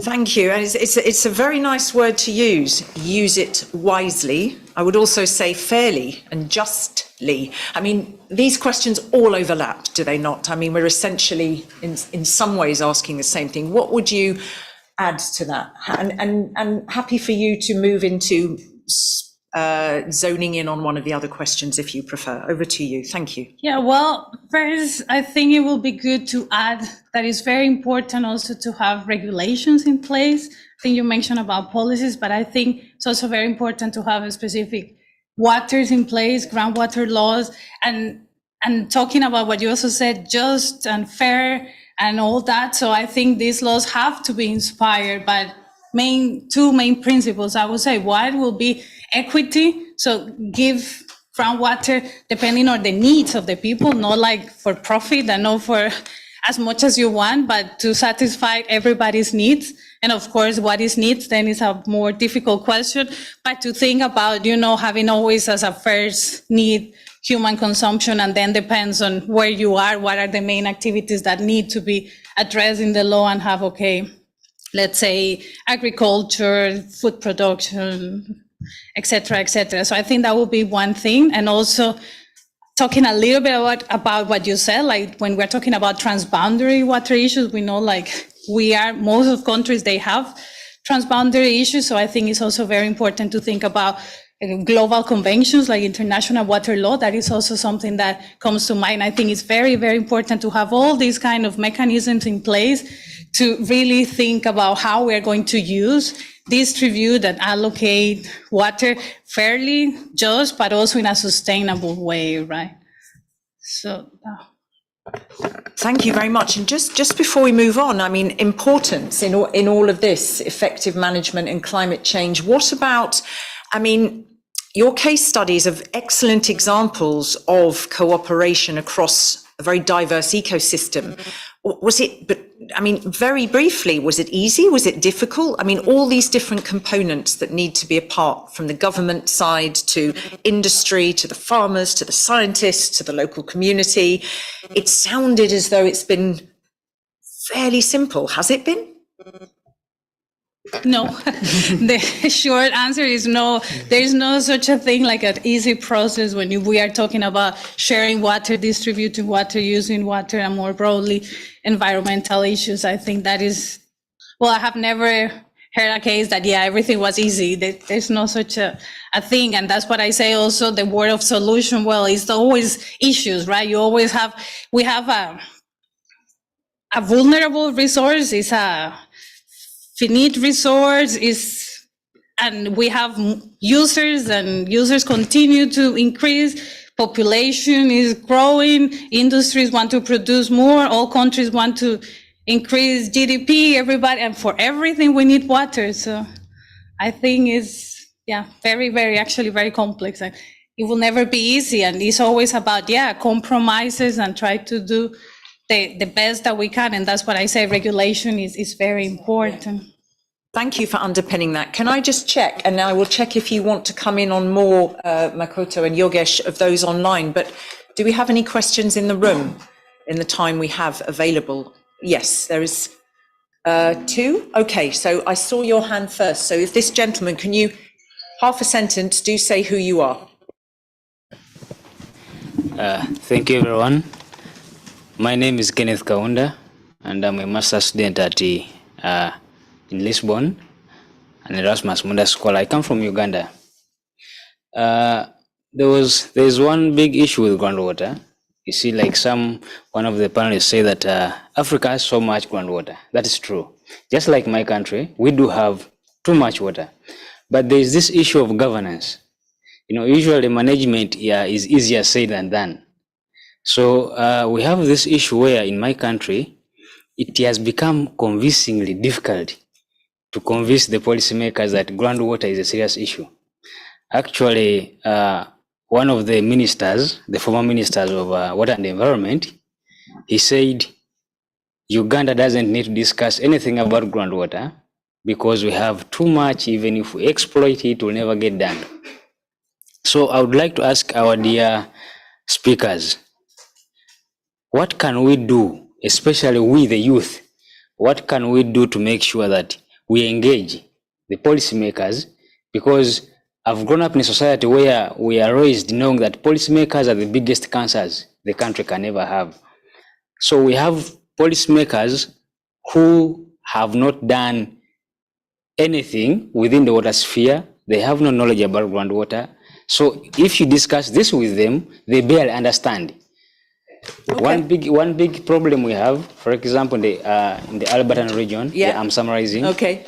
Speaker 19: Thank you. And it's a very nice word to use. Use it wisely. I would also say fairly and justly. I mean, these questions all overlap, do they not? I mean, we're essentially in some ways asking the same thing. What would you add to that? And happy for you to move into zoning in on one of the other questions if you prefer. Over to you. Thank you.
Speaker 7: Yeah, well, first, I think it will be good to add that it's very important also to have regulations in place. I think you mentioned about policies, but I think it's also very important to have a specific waters in place, groundwater laws, and talking about what you also said, just and fair and all that. So I think these laws have to be inspired by two main principles. I would say one will be equity, so give groundwater depending on the needs of the people, not like for profit and not for as much as you want, but to satisfy everybody's needs. And of course, what is needs then is a more difficult question, but to think about, having always as a first need human consumption, and then depends on where you are, what are the main activities that need to be addressed in the law, and have, let's say agriculture, food production, etc., etc. So I think that would be one thing. And also talking a little bit about what you said, like when we're talking about transboundary water issues, we know most of countries, they have transboundary issues. So I think it's also very important to think about global conventions like international water law. That is also something that comes to mind. I think it's very, very important to have all these kind of mechanisms in place to really think about how we're going to distribute and allocate water fairly, just, but also in a sustainable way, right? So.
Speaker 19: Thank you very much. And just before we move on, I mean, importance in all of this, effective management and climate change. What about, your case studies of excellent examples of cooperation across a very diverse ecosystem. Very briefly, was it easy? Was it difficult? All these different components that need to be a part, from the government side to industry, to the farmers, to the scientists, to the local community. It sounded as though it's been fairly simple. Has it been?
Speaker 7: No, the short answer is no. There is no such a thing like an easy process when we are talking about sharing water, distributing water, using water, and more broadly, environmental issues. I think that is, I have never heard a case that, everything was easy. There's no such a thing. And that's what I say also, the word of solution, it's always issues, right? We have a vulnerable resource, is a finite resource, and we have users, and users continue to increase. Population is growing. Industries want to produce more. All countries want to increase GDP. Everybody, and for everything we need water. So I think it's very, very, actually very complex. And it will never be easy, and it's always about compromises and try to do the best that we can. And that's what I say, regulation is very important.
Speaker 19: Thank you for underpinning that. Can I just check, and I will check if you want to come in on more, Makoto and Yogesh, of those online, but do we have any questions in the room in the time we have available? Yes, there is 2. Okay, so I saw your hand first. So if this gentleman, can you, half a sentence, do say who you are.
Speaker 8: Thank you, everyone. My name is Kenneth Kaunda, and I'm a master's student at in Lisbon, and Erasmus Munda School. I come from Uganda. There's one big issue with groundwater. You see, like one of the panelists say that Africa has so much groundwater. That is true. Just like my country, we do have too much water. But there is this issue of governance. usually management is easier said than done. So we have this issue where in my country, it has become convincingly difficult to convince the policymakers that groundwater is a serious issue. Actually, one of the ministers, the former ministers of Water and Environment, he said, Uganda doesn't need to discuss anything about groundwater because we have too much. Even if we exploit it, we'll never get done. So I would like to ask our dear speakers, what can we do, especially we the youth, what can we do to make sure that we engage the policymakers? Because I've grown up in a society where we are raised knowing that policymakers are the biggest cancers the country can ever have. So we have policymakers who have not done anything within the water sphere. They have no knowledge about groundwater. So if you discuss this with them, they barely understand. Okay. One big problem we have, for example, in the Albertan region, I'm summarizing.
Speaker 19: Okay.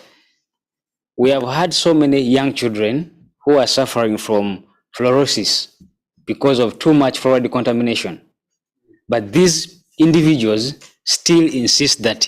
Speaker 8: We have had so many young children who are suffering from fluorosis because of too much fluoride contamination. But these individuals still insist that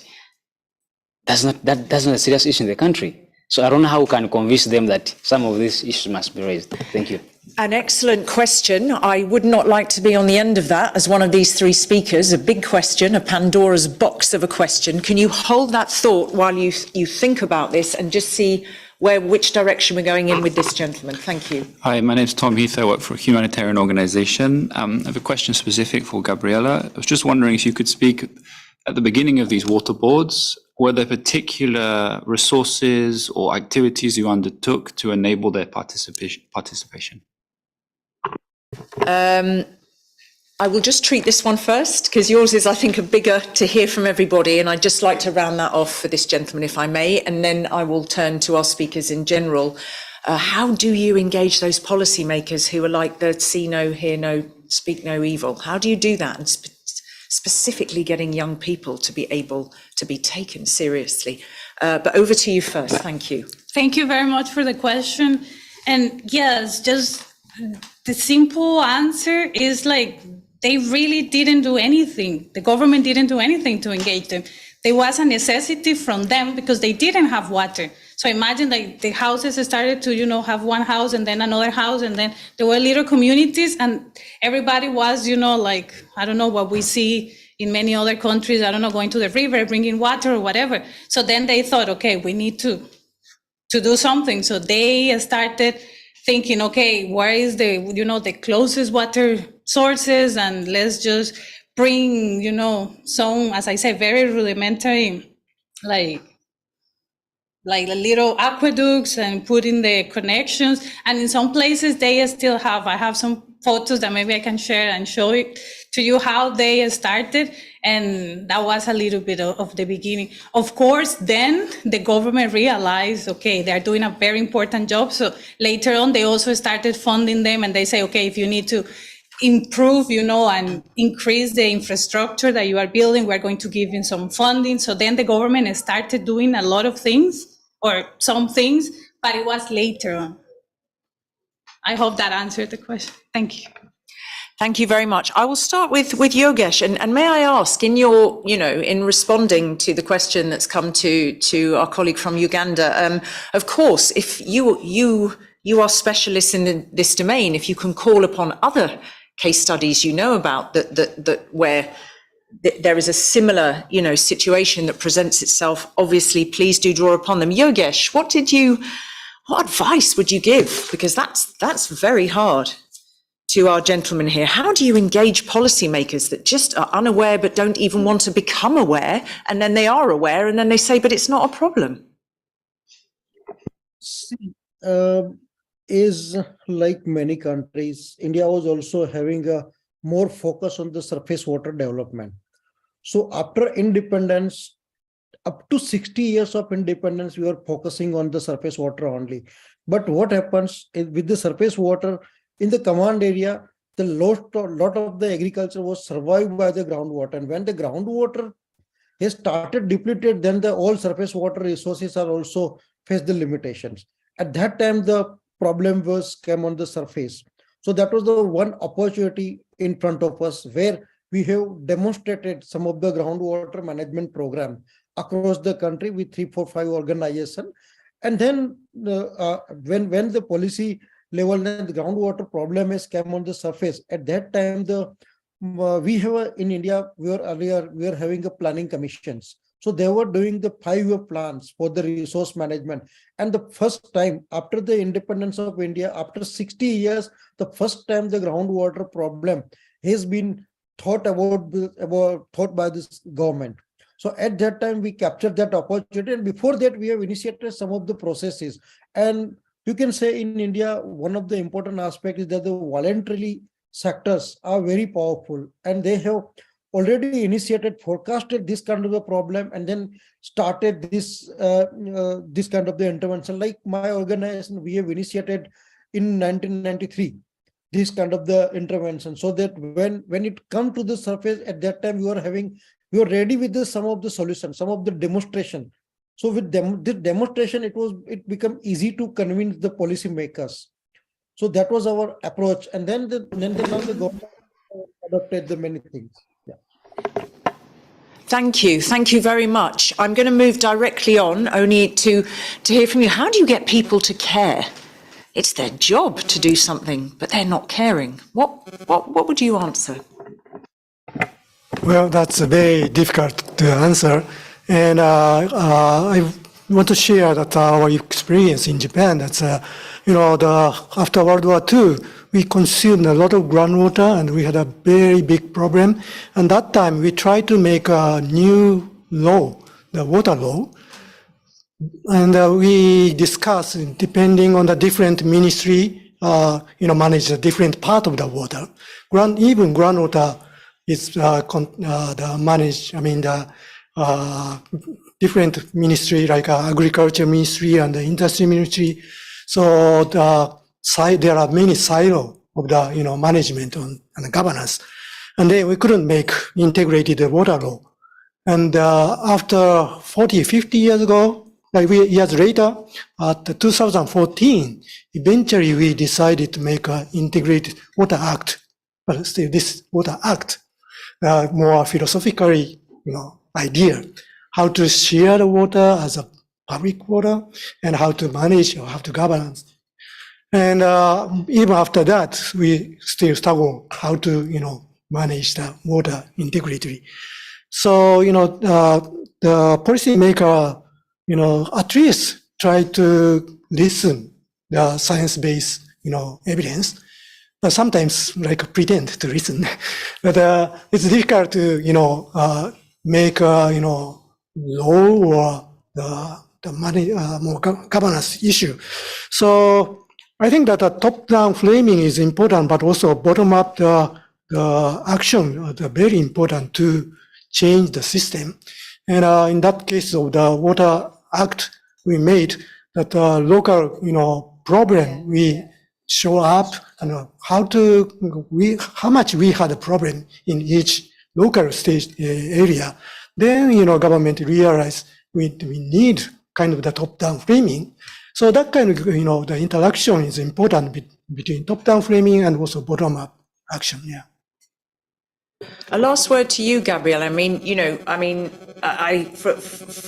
Speaker 8: that's not a serious issue in the country. So I don't know how we can convince them that some of these issues must be raised. Thank you.
Speaker 19: An excellent question. I would not like to be on the end of that as one of these three speakers. A big question, a Pandora's box of a question. Can you hold that thought while you think about this and just see which direction we're going in with this gentleman? Thank you.
Speaker 12: Hi, my name's Tom Heath. I work for a humanitarian organisation. I have a question specific for Gabriela. I was just wondering if you could speak at the beginning of these water boards, were there particular resources or activities you undertook to enable their participation?
Speaker 19: I will just treat this one first, because yours is, I think, a bigger to hear from everybody, and I'd just like to round that off for this gentleman, if I may, and then I will turn to our speakers in general. How do you engage those policymakers who are like the see no, hear no, speak no evil? How do you do that? And specifically getting young people to be able to be taken seriously. But over to you first. Thank you.
Speaker 7: Thank you very much for the question. And yes, just the simple answer is like, they really didn't do anything. The government didn't do anything to engage them. There was a necessity from them because they didn't have water. So imagine like the houses started to, have one house and then another house, and then there were little communities, and everybody was, like, I don't know what we see in many other countries, I don't know, going to the river, bringing water or whatever. So then they thought, okay, we need to do something. So they started thinking, okay, where is the closest water sources, and let's just bring, some, as I said, very rudimentary, like the little aqueducts, and put in the connections. And in some places they still have, I have some photos that maybe I can share and show it to you how they started. And that was a little bit of the beginning. Of course, then the government realized, okay, they're doing a very important job. So later on, they also started funding them, and they say, okay, if you need to improve, and increase the infrastructure that you are building, we're going to give you some funding. So then the government started doing a lot of things, or some things, but it was later on. I hope that answered the question. Thank you.
Speaker 19: Thank you very much. I will start with Yogesh, and may I ask, in your, in responding to the question that's come to our colleague from Uganda, of course, if you are specialists in this domain, if you can call upon other case studies about that where there is a similar, situation that presents itself, obviously, please do draw upon them. Yogesh, what advice would you give? Because that's very hard to our gentleman here. How do you engage policymakers that just are unaware but don't even want to become aware, and then they are aware and then they say, but it's not a problem?
Speaker 27: Is like many countries, India was also having a more focus on the surface water development. So after independence, up to 60 years of independence, we were focusing on the surface water only. But what happens with the surface water in the command area, the lot of the agriculture was survived by the groundwater. And when the groundwater has started depleted, then the all surface water resources are also face the limitations. At that time, the problem came on the surface. So that was the one opportunity in front of us where we have demonstrated some of the groundwater management program across the country with 3, 4, 5 organizations. And then when the policy level and the groundwater problem has come on the surface, at that time we have in India, we were having a planning commissions. So they were doing the 5-year plans for the resource management. And the first time after the independence of India, after 60 years, the first time the groundwater problem has been thought by this government. So at that time, we captured that opportunity. And before that, we have initiated some of the processes. And you can say in India, one of the important aspects is that the voluntary sectors are very powerful, and they have already initiated, forecasted this kind of a problem, and then started this kind of the intervention. Like my organization, we have initiated in 1993 this kind of the intervention, so that when it come to the surface, at that time we were ready with some of the solutions, some of the demonstration. So with this demonstration, it become easy to convince the policymakers. So that was our approach, and then the government adopted the many things. Yeah.
Speaker 19: Thank you very much. I'm going to move directly on, only to hear from you. How do you get people to care? It's their job to do something, but they're not caring. What would you answer?
Speaker 25: Well, that's very difficult to answer, and I want to share that our experience in Japan. That's after World War II, we consumed a lot of groundwater, and we had a very big problem. And that time, we tried to make a new law, the water law, and we discussed, depending on the different ministry, manage a different part of the water. Even groundwater is managed. I mean, the different ministry like agriculture ministry and the industry ministry. So there are many silos of the management and governance, and then we couldn't make integrated water law. And after 40, 50 years ago, years later, at 2014, eventually we decided to make an integrated water act. But still, this water act, more philosophically, idea, how to share the water as a public water and how to manage or how to govern. And even after that, we still struggle how to, manage the water integrity. So, the policymaker, at least try to listen the science-based, evidence, but sometimes pretend to listen. But it's difficult to, make law or the money more governance issue. So I think that the top-down framing is important, but also bottom-up the action are very important to change the system. And in that case of the Water Act, we made that local, problem we show up and how much we had a problem in each local state area. Then, government realized we need kind of the top-down framing. So that kind of, the interaction is important between top-down framing and also bottom-up action. Yeah.
Speaker 19: A last word to you, Gabrielle.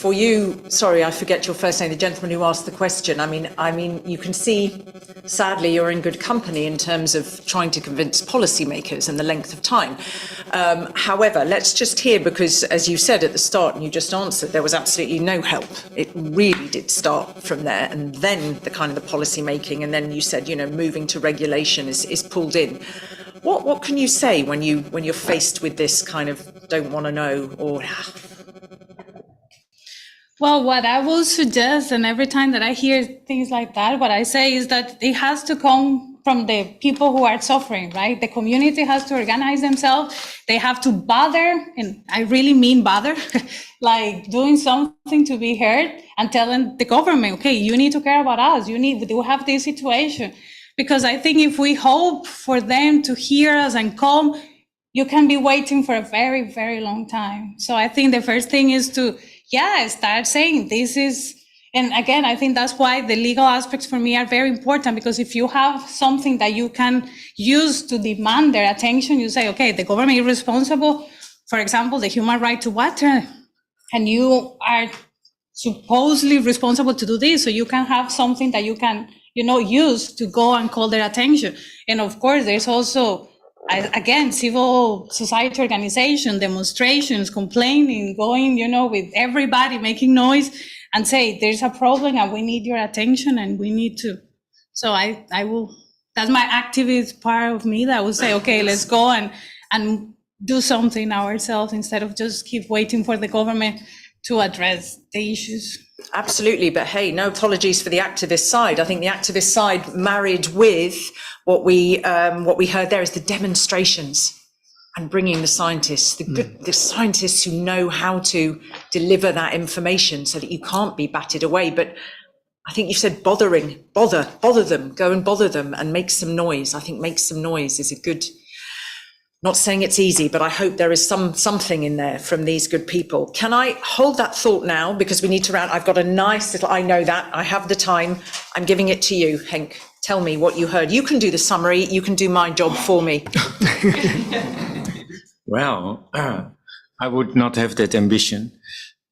Speaker 19: For you, sorry, I forget your first name, the gentleman who asked the question. I mean, you can see, sadly, you're in good company in terms of trying to convince policymakers and the length of time. However, let's just hear, because as you said at the start and you just answered, there was absolutely no help. It really did start from there, and then the kind of the policy making, and then you said, moving to regulation is pulled in. What can you say when you're faced with this kind of don't want to know or?
Speaker 7: Well, what I will suggest, and every time that I hear things like that, what I say is that it has to come from the people who are suffering, right? The community has to organize themselves. They have to bother, and I really mean bother, like doing something to be heard and telling the government, okay, you need to care about us. We have this situation. Because I think if we hope for them to hear us and come, you can be waiting for a very, very long time. So I think the first thing is to, start saying this is, And again, I think that's why the legal aspects for me are very important, because if you have something that you can use to demand their attention, you say, okay, the government is responsible, for example, the human right to water, and you are supposedly responsible to do this, so you can have something that you can, use to go and call their attention. And of course, there's also, again, civil society organization, demonstrations, complaining, going, with everybody making noise and say, there's a problem and we need your attention and we need to. So I will, that's my activist part of me that will say, okay, let's go and do something ourselves instead of just keep waiting for the government to address the issues.
Speaker 19: Absolutely, but hey, no apologies for the activist side. I think the activist side married with what we heard there is the demonstrations and bringing the scientists, the scientists who know how to deliver that information so that you can't be batted away. But I think you said bother them, go and bother them and make some noise. I think make some noise is a good, not saying it's easy, but I hope there is something in there from these good people. Can I hold that thought now? Because we need to round. I've got a nice little, I know that, I have the time. I'm giving it to you, Henk. Tell me what you heard. You can do the summary. You can do my job for me.
Speaker 3: Well, I would not have that ambition.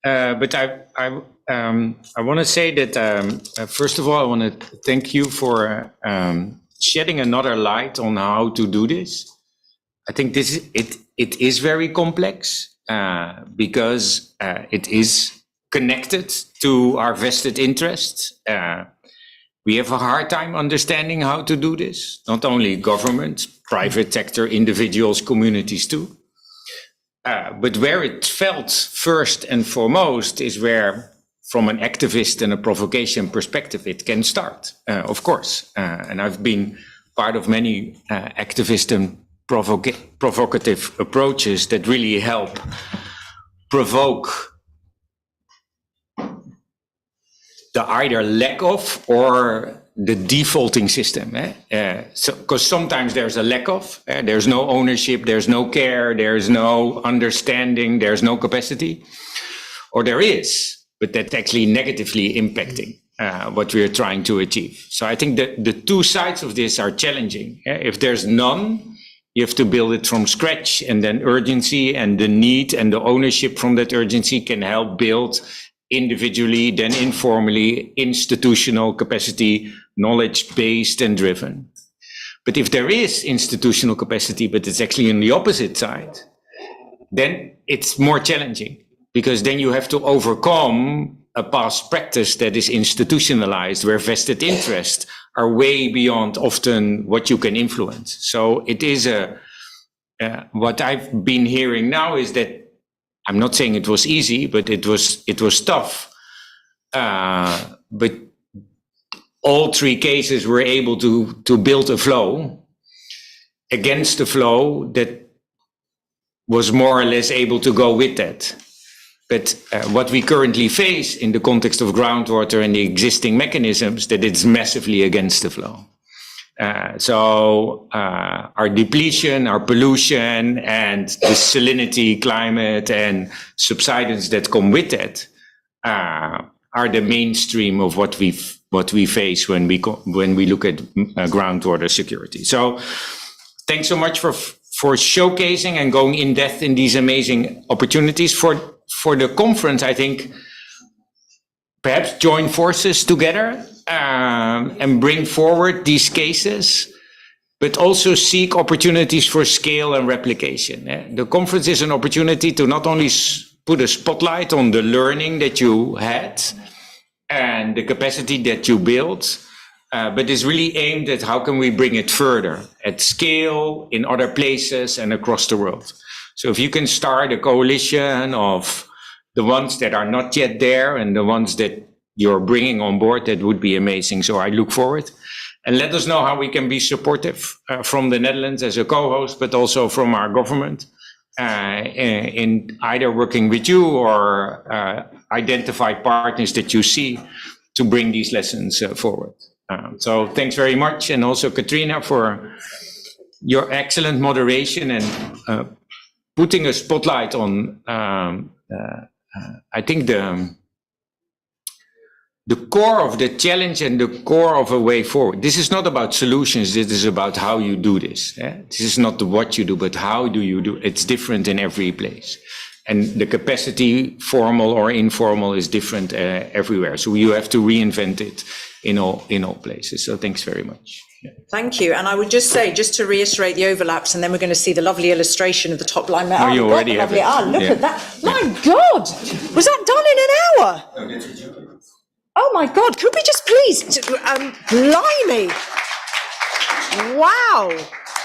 Speaker 3: But I want to say that, first of all, I want to thank you for shedding another light on how to do this. I think it is very complex because it is connected to our vested interests. We have a hard time understanding how to do this, not only government, private sector, individuals, communities too. But where it felt first and foremost is where, from an activist and a provocation perspective, it can start, of course. And I've been part of many activist and provocative approaches that really help provoke the either lack of or the defaulting system. Because sometimes there's a lack of, there's no ownership, there's no care, there's no understanding, there's no capacity, or there is, but that's actually negatively impacting what we're trying to achieve. So I think that the two sides of this are challenging. If there's none, you have to build it from scratch, and then urgency and the need and the ownership from that urgency can help build individually, then informally, institutional capacity, knowledge-based and driven. But if there is institutional capacity, but it's actually on the opposite side, then it's more challenging, because then you have to overcome a past practice that is institutionalized, where vested interests are way beyond often what you can influence. So it is what I've been hearing now is that, I'm not saying it was easy, but it was tough. But all three cases were able to build a flow against the flow that was more or less able to go with that. But what we currently face in the context of groundwater and the existing mechanisms, that it's massively against the flow. So our depletion, our pollution, and the salinity, climate, and subsidence that come with that are the mainstream of what we face when we look at groundwater security. So thanks so much for showcasing and going in depth in these amazing opportunities. For the conference, I think perhaps join forces together and bring forward these cases, but also seek opportunities for scale and replication. The conference is an opportunity to not only put a spotlight on the learning that you had and the capacity that you built, but is really aimed at how can we bring it further at scale in other places and across the world. So if you can start a coalition of the ones that are not yet there and the ones that you're bringing on board, that would be amazing. So I look forward. And let us know how we can be supportive from the Netherlands as a co-host, but also from our government in either working with you or identify partners that you see to bring these lessons forward. So thanks very much. And also Katrina for your excellent moderation and putting a spotlight on, I think the core of the challenge and the core of a way forward. This is not about solutions. This is about how you do this. This is not the what you do, but how do you do it. It's different in every place. And the capacity, formal or informal, is different everywhere. So you have to reinvent it in all places. So thanks very much. Yeah.
Speaker 19: Thank you. And I would just say, just to reiterate the overlaps, and then we're going to see the lovely illustration of the top line.
Speaker 3: Oh, you already have it.
Speaker 19: Look
Speaker 3: Yeah.
Speaker 19: at that. My God. Was that done in an hour? Oh my God. Could we just please, blimey. Wow.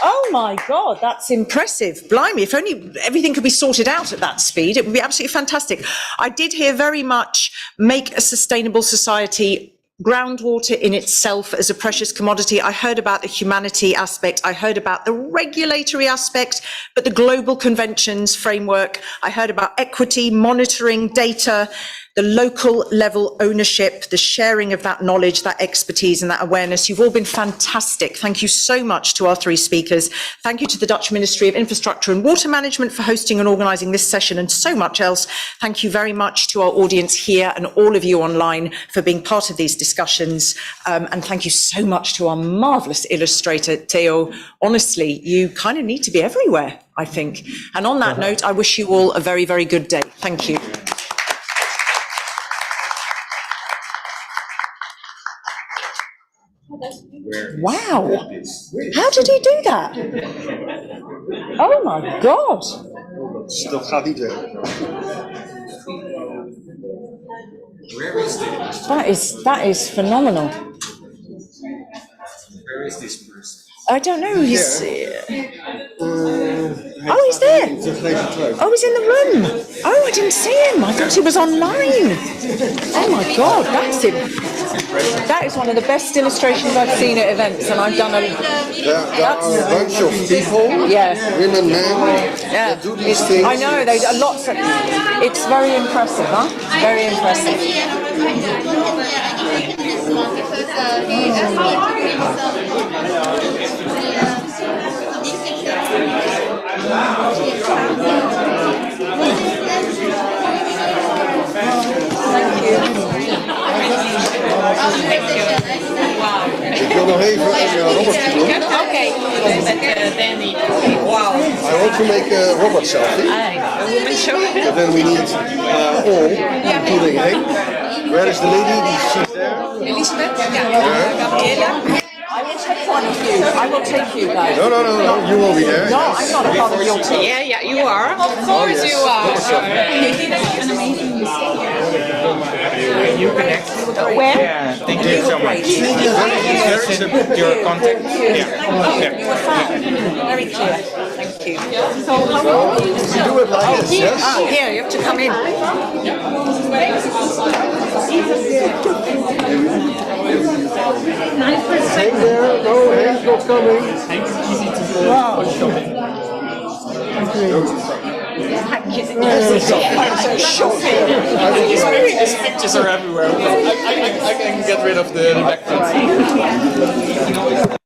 Speaker 19: Oh my God, that's impressive. Blimey, if only everything could be sorted out at that speed, it would be absolutely fantastic. I did hear very much make a sustainable society, groundwater in itself as a precious commodity. I heard about the humanity aspect. I heard about the regulatory aspect, but the global conventions framework. I heard about equity, monitoring, data, the local level ownership, the sharing of that knowledge, that expertise and that awareness. You've all been fantastic. Thank you so much to our three speakers. Thank you to the Dutch Ministry of Infrastructure and Water Management for hosting and organising this session and so much else. Thank you very much to our audience here and all of you online for being part of these discussions. And thank you so much to our marvellous illustrator, Theo. Honestly, you kind of need to be everywhere, I think. And on that note, I wish you all a very, very good day. Thank you. Wow. How did he do that? Oh my God.
Speaker 13: Dat gaat niet weg.
Speaker 3: Where is this?
Speaker 19: That is phenomenal.
Speaker 3: Where is this person?
Speaker 19: I don't know. He's he's there. Oh, he's in the room. Oh, I didn't see him. I thought he was online. Oh my God, that's him. That is one of the best illustrations I've seen at events, and I've done a.
Speaker 13: There are a bunch of people, women, men, that do these things.
Speaker 19: I know, they are lots of. It's very impressive, huh? Very impressive.
Speaker 13: Ik wil nog even een robotje doen.
Speaker 15: Okay, Danny.
Speaker 13: Wow. I want to make a robot selfie.
Speaker 15: A woman show.
Speaker 13: But then we need all, including him. Where is the lady? She's there.
Speaker 15: Elizabeth?
Speaker 13: Yeah.
Speaker 19: I will take one of you. I will take you guys.
Speaker 13: No. You will be there.
Speaker 19: No, I'm not a part of your team.
Speaker 15: Yeah, you are. Of course you are.
Speaker 3: You connect.
Speaker 19: Where?
Speaker 3: Yeah, thank you so much. Your contact. Yeah.
Speaker 19: You were fine. Very clear. Thank you. So how
Speaker 13: we do it like this, yes?
Speaker 19: Here, you have to come in.
Speaker 13: Hang there. No, Hank's not coming.
Speaker 19: Wow. So shocking.
Speaker 21: These pictures are everywhere. I can get rid of the background.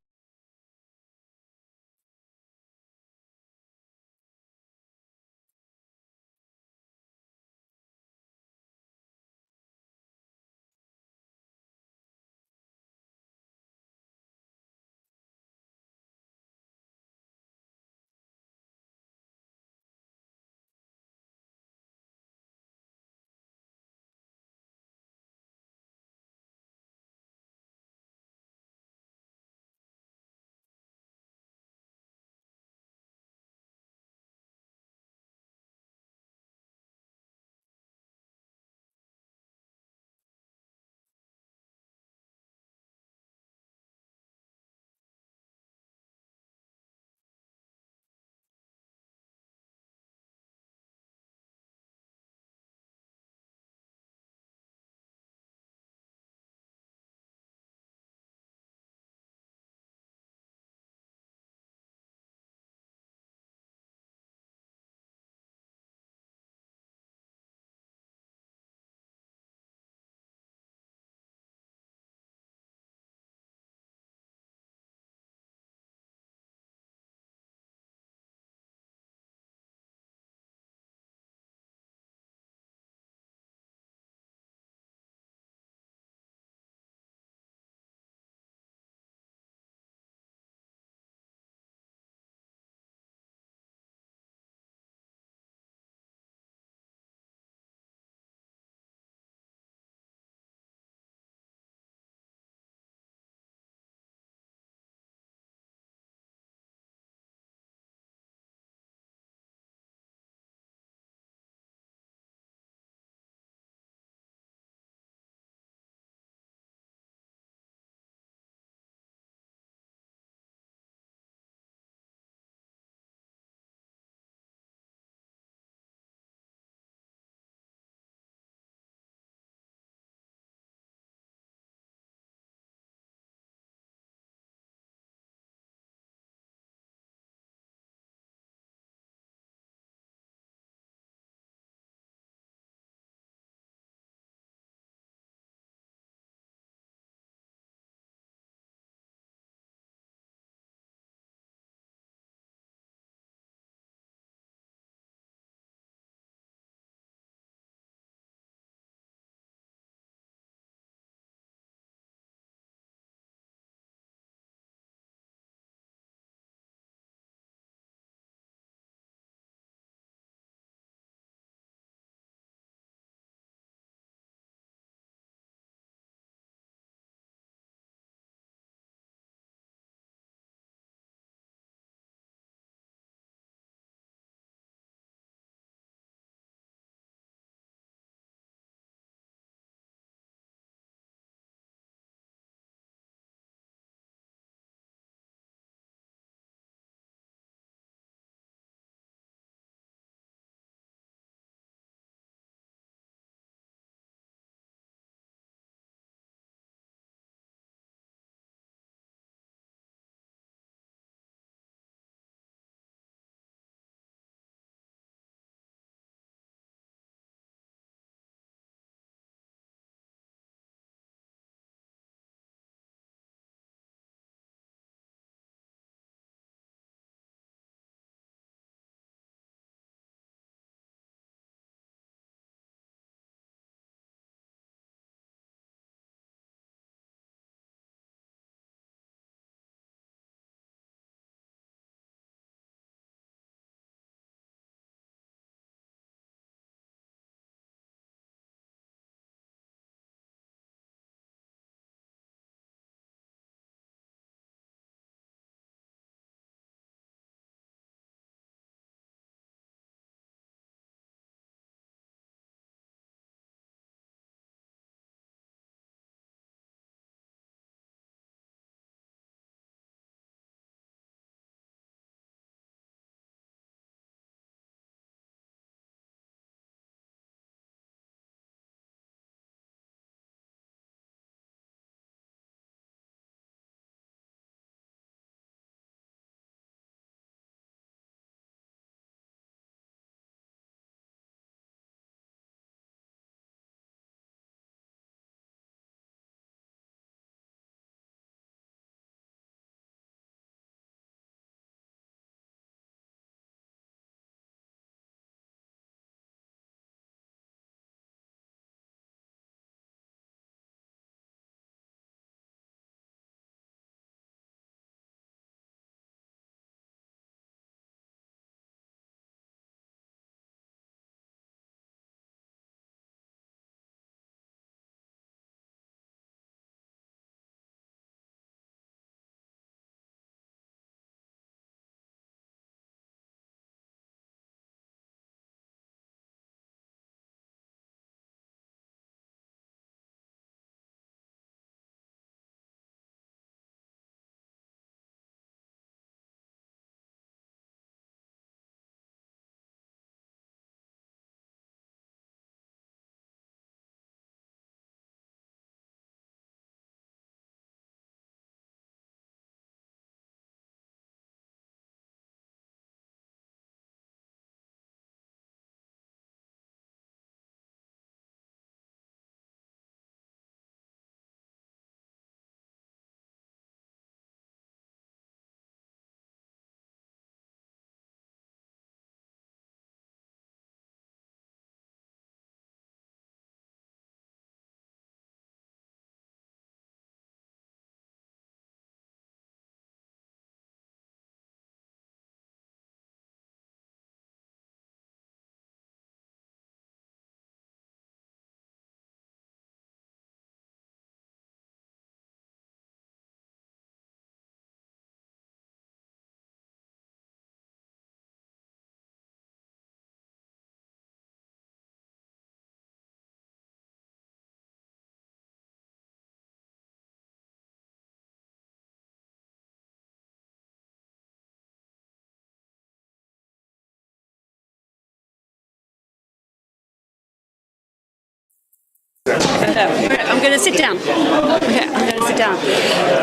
Speaker 11: I'm going to sit down. Okay, I'm going to sit down.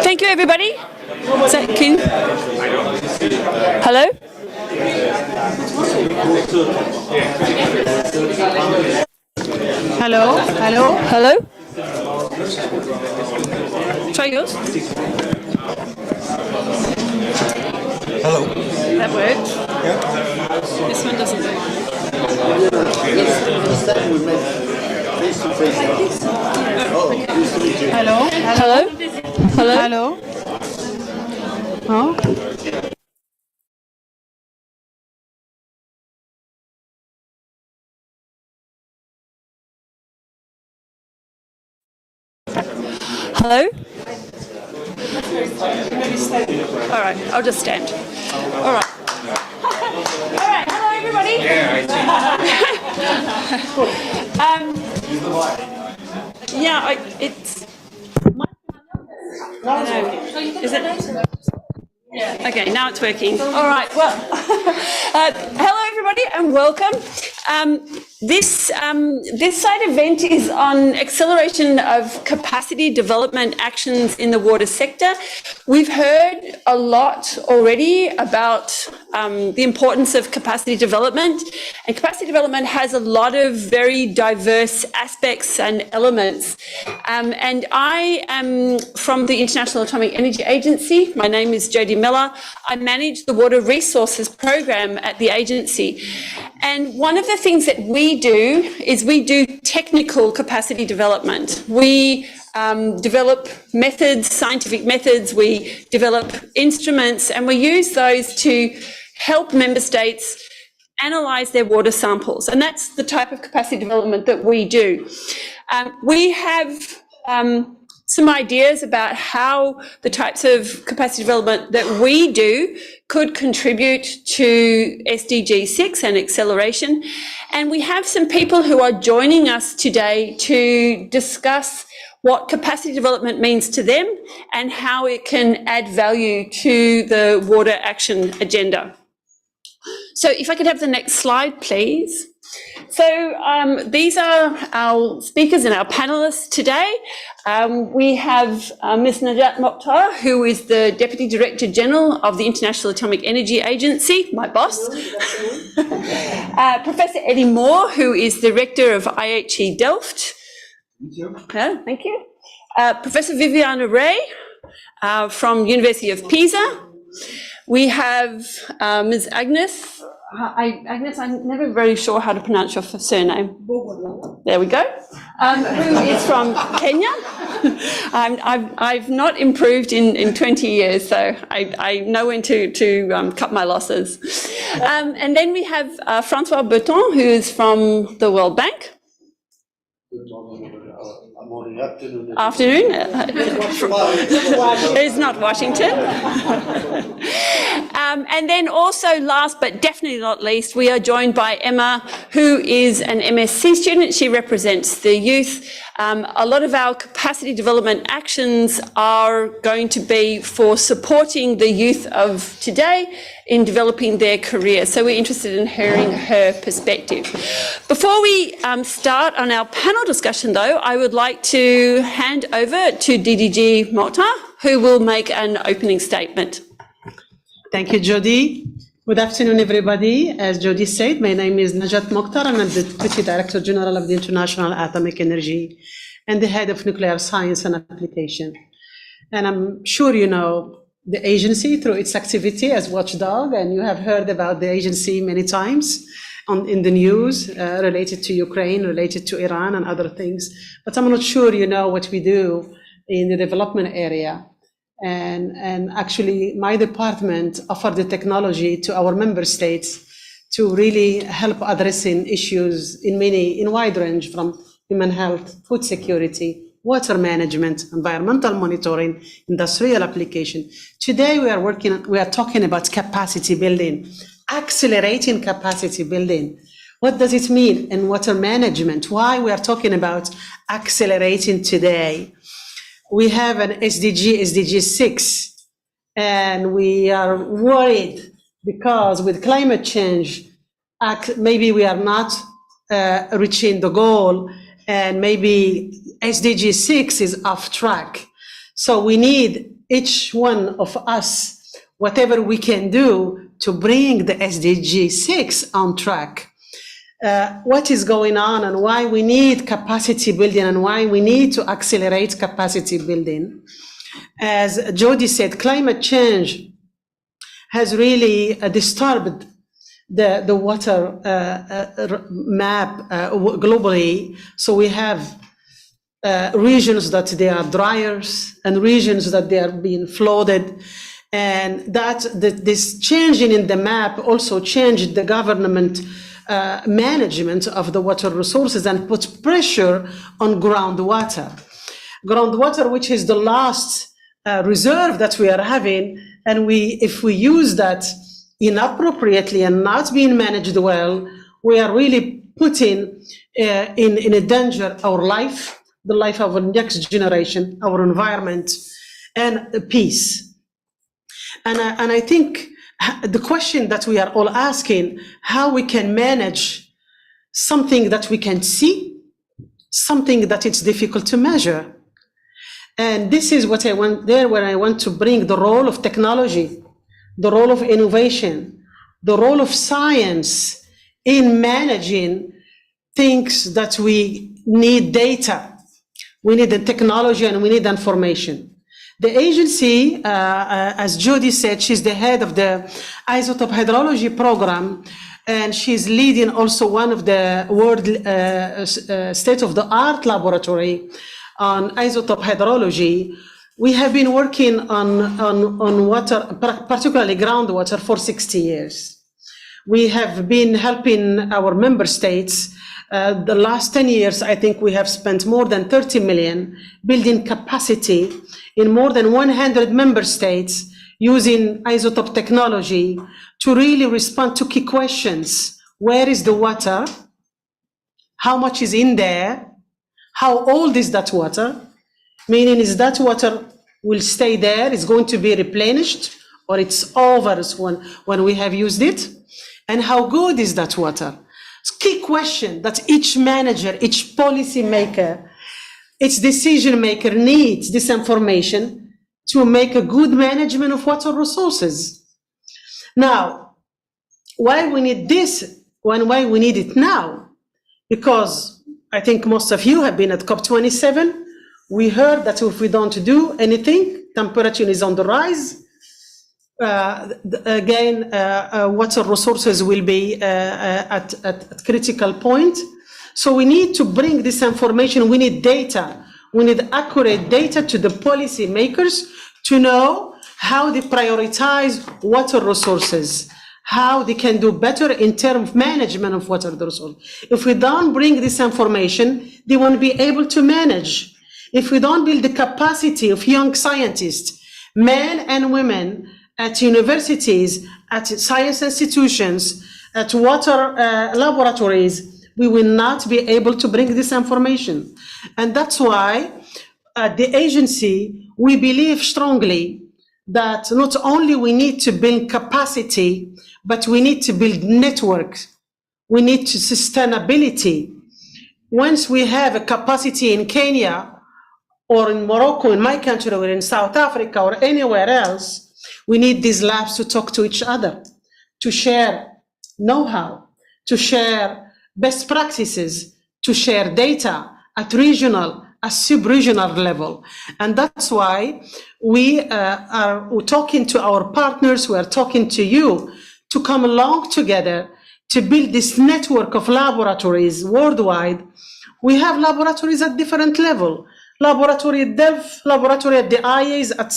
Speaker 11: Thank you, everybody. Hello?
Speaker 14: Hello? Hello?
Speaker 11: Hello? Try yours.
Speaker 14: Hello.
Speaker 11: That worked. This one doesn't work.
Speaker 14: Hello?
Speaker 11: Hello? Hello?
Speaker 14: Hello? Oh?
Speaker 11: Hello? All right, I'll just stand. All right. All right, hello everybody. It's. I know. Is it? Yeah. Okay, now it's working. All right, well, hello everybody and welcome. This side event is on acceleration of capacity development actions in the water sector. We've heard a lot already about the importance of capacity development, and capacity development has a lot of very diverse aspects and elements. And I am from the International Atomic Energy Agency. My name is Jodie Miller. I manage the Water Resources Program at the agency. And one of the things that we do is we do technical capacity development. We develop methods, scientific methods, we develop instruments, and we use those to help member states analyse their water samples. And that's the type of capacity development that we do. We have some ideas about how the types of capacity development that we do could contribute to SDG 6 and acceleration. And we have some people who are joining us today to discuss what capacity development means to them and how it can add value to the water action agenda. So if I could have the next slide, please. So these are our speakers and our panelists today. We have Ms. Najat Mokhtar, who is the Deputy Director General of the International Atomic Energy Agency, my boss. Professor Eddie Moore, who is the Rector of IHE Delft. Thank you. Professor Viviana Ray from University of Pisa. We have Ms. Agnes. Agnes, I'm never very sure how to pronounce your surname. There we go. Who is from Kenya. I've not improved in 20 years, so I know when to cut my losses. And then we have Francois Berton, who is from the World Bank. Afternoon. It's not Washington. And then also, last but definitely not least, we are joined by Emma, who is an MSc student. She represents the youth. A lot of our capacity development actions are going to be for supporting the youth of today in developing their career. So we're interested in hearing her perspective. Before we start on our panel discussion, though, I would like to hand over to DDG Mokhtar, who will make an opening statement.
Speaker 16: Thank you, Jodie. Good afternoon, everybody. As Jodie said, my name is Najat Mokhtar, and I'm the Deputy Director General of the International Atomic Energy and the Head of Nuclear Science and Application. And I'm sure you know the agency through its activity as watchdog, and you have heard about the agency many times in the news related to Ukraine, related to Iran and other things. But I'm not sure you know what we do in the development area. And actually, my department offered the technology to our member states to really help addressing issues in wide range, from human health, food security, water management, environmental monitoring, industrial application. Today, we are talking about capacity building, accelerating capacity building. What does it mean in water management? Why we are talking about accelerating today? We have an SDG 6, and we are worried because with climate change, maybe we are not reaching the goal and maybe SDG 6 is off track. So we need each one of us, whatever we can do to bring the SDG 6 on track. What is going on and why we need capacity building and why we need to accelerate capacity building. As Jody said, climate change has really disturbed the water map globally. So we have regions that they are drier and regions that they are being flooded. And this changing in the map also changed the government management of the water resources and puts pressure on groundwater. Groundwater, which is the last reserve that we are having, and if we use that inappropriately and not being managed well, we are really putting in a danger our life, the life of our next generation, our environment, and peace. And I think the question that we are all asking, how we can manage something that we can see, something that it's difficult to measure. And this is what I want there, where I want to bring the role of technology, the role of innovation, the role of science in managing things that we need data. We need the technology and we need information. The agency, as Jody said, she's the head of the isotope hydrology program, and she's leading also one of the world state-of-the-art laboratory on isotope hydrology. We have been working on water, particularly groundwater, for 60 years. We have been helping our member states. The last 10 years, I think we have spent more than 30 million building capacity in more than 100 member states using isotope technology to really respond to key questions. Where is the water? How much is in there? How old is that water? Meaning, is that water will stay there, is going to be replenished, or it's over when we have used it? And how good is that water? It's a key question that each manager, each policy maker, each decision maker needs this information to make a good management of water resources. Now, why we need this and why we need it now? Because I think most of you have been at COP27. We heard that if we don't do anything, temperature is on the rise. Again, water resources will be at critical point. So we need to bring this information. We need data. We need accurate data to the policy makers to know how they prioritize water resources, how they can do better in terms of management of water resources. If we don't bring this information, they won't be able to manage. If we don't build the capacity of young scientists, men and women at universities, at science institutions, at water laboratories, we will not be able to bring this information. And that's why at the agency, we believe strongly that not only we need to build capacity, but we need to build networks. We need to sustainability. Once we have a capacity in Kenya or in Morocco, in my country, or in South Africa or anywhere else, we need these labs to talk to each other, to share know-how, to share best practices, to share data at regional, at sub-regional level. And that's why we're talking to our partners, we are talking to you to come along together to build this network of laboratories worldwide. We have laboratories at different level. Laboratory at DEV, laboratory at the IAs at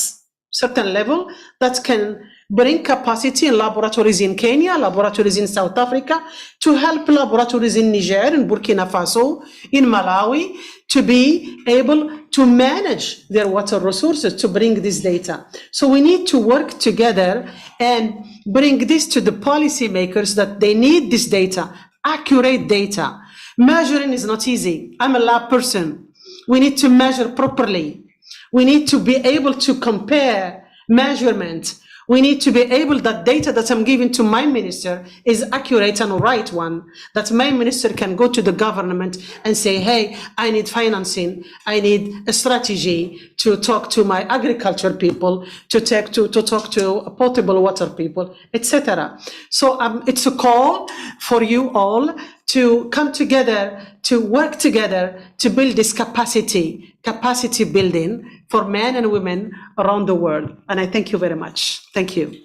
Speaker 16: certain level that can bring capacity in laboratories in Kenya, laboratories in South Africa, to help laboratories in Niger, in Burkina Faso, in Malawi, to be able to manage their water resources, to bring this data. So we need to work together and bring this to the policymakers that they need this data, accurate data. Measuring is not easy. I'm a lab person. We need to measure properly. We need to be able to compare measurement. We need to be able, that data that I'm giving to my minister is accurate and right one, that my minister can go to the government and say, hey, I need financing, I need a strategy to talk to my agriculture people, to talk to potable water people, etc. So it's a call for you all to come together, to work together, to build this capacity building for men and women around the world. And I thank you very much. Thank you.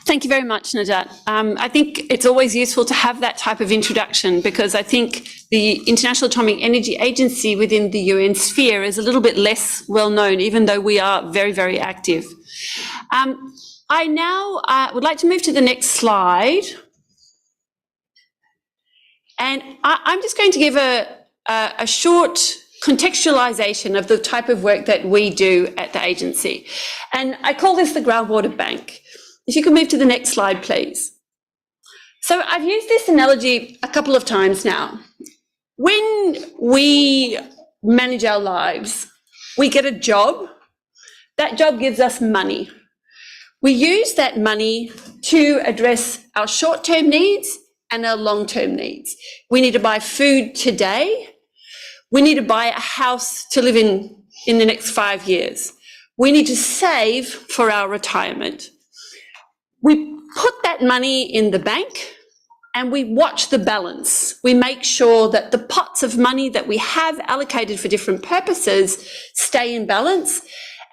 Speaker 11: Thank you very much, Najat. I think it's always useful to have that type of introduction, because I think the International Atomic Energy Agency within the UN sphere is a little bit less well known, even though we are very, very active. I now would like to move to the next slide. And I'm just going to give a short contextualization of the type of work that we do at the agency. And I call this the Groundwater Bank. If you can move to the next slide, please. So I've used this analogy a couple of times now. When we manage our lives, we get a job. That job gives us money. We use that money to address our short-term needs and our long-term needs. We need to buy food today. We need to buy a house to live in the next 5 years. We need to save for our retirement. We put that money in the bank and we watch the balance. We make sure that the pots of money that we have allocated for different purposes stay in balance.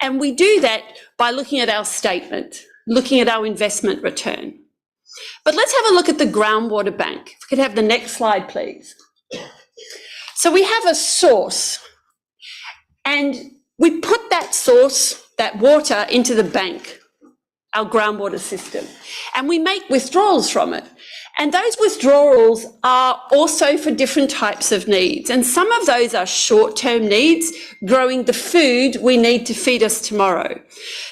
Speaker 11: And we do that by looking at our statement, looking at our investment return. But let's have a look at the Groundwater Bank. If we could have the next slide, please. So we have a source, and we put that source, that water, into the bank, our groundwater system, and we make withdrawals from it. And those withdrawals are also for different types of needs. And some of those are short-term needs, growing the food we need to feed us tomorrow.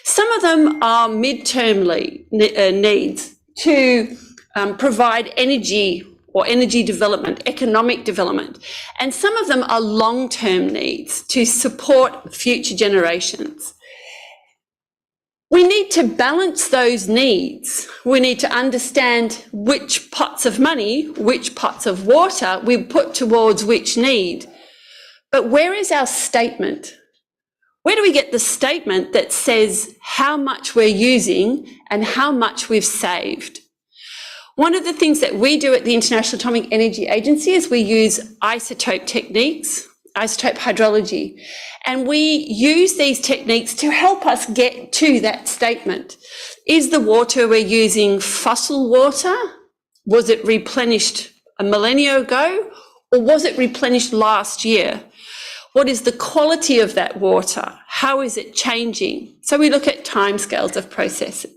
Speaker 11: Some of them are mid-term needs to provide energy or energy development, economic development. And some of them are long-term needs to support future generations. We need to balance those needs. We need to understand which pots of money, which pots of water we put towards which need. But where is our statement? Where do we get the statement that says how much we're using and how much we've saved? One of the things that we do at the International Atomic Energy Agency is we use isotope techniques, isotope hydrology, and we use these techniques to help us get to that statement. Is the water we're using fossil water? Was it replenished a millennia ago, or was it replenished last year? What is the quality of that water? How is it changing? So we look at timescales of processes.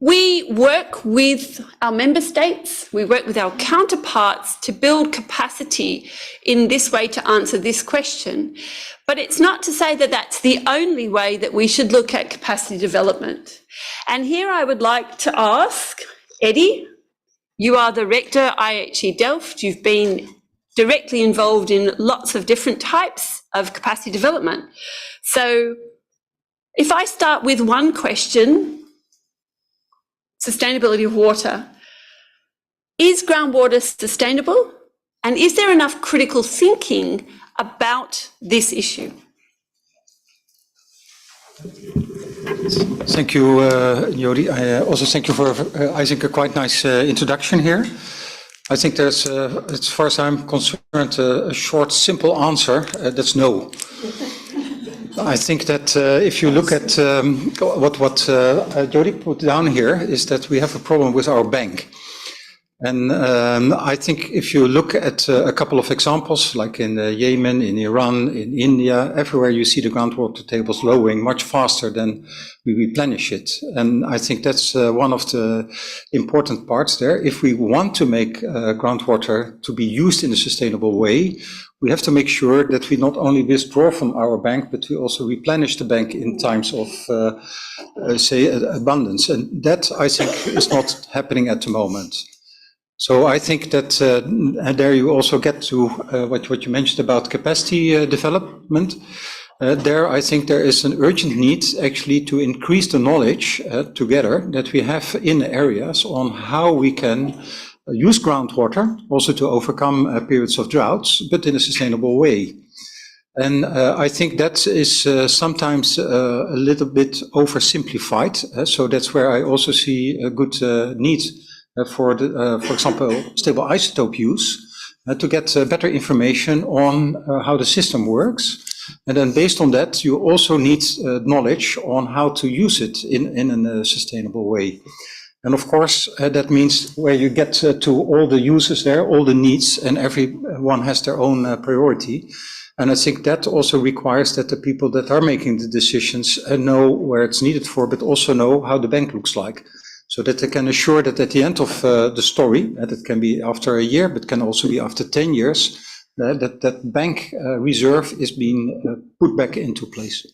Speaker 11: We work with our member states, we work with our counterparts to build capacity in this way to answer this question. But it's not to say that that's the only way that we should look at capacity development. And here I would like to ask Eddie, you are the Rector IHE Delft, you've been directly involved in lots of different types of capacity development. So if I start with one question, sustainability of water. Is groundwater sustainable? And is there enough critical thinking about this issue?
Speaker 6: Thank you, Jody. I also thank you for, I think, a quite nice introduction here. I think there's, as far as I'm concerned, a short, simple answer, that's no. I think that if you look at what Jody put down here, is that we have a problem with our bank. And I think if you look at a couple of examples, like in Yemen, in Iran, in India, everywhere you see the groundwater tables lowering much faster than we replenish it. And I think that's one of the important parts there. If we want to make groundwater to be used in a sustainable way, we have to make sure that we not only withdraw from our bank, but we also replenish the bank in times of, say, abundance. And that, I think, is not happening at the moment. So I think that and there you also get to what you mentioned about capacity development. There, I think there is an urgent need actually to increase the knowledge together that we have in areas on how we can use groundwater also to overcome periods of droughts, but in a sustainable way. And I think that is sometimes a little bit oversimplified. So that's where I also see a good need for example, stable isotope use to get better information on how the system works. And then based on that, you also need knowledge on how to use it in a sustainable way. And of course, that means where you get to all the users there, all the needs, and everyone has their own priority. And I think that also requires that the people that are making the decisions know where it's needed for, but also know how the bank looks like, so that they can assure that at the end of the story, that it can be after a year, but can also be after 10 years, that bank reserve is being put back into place.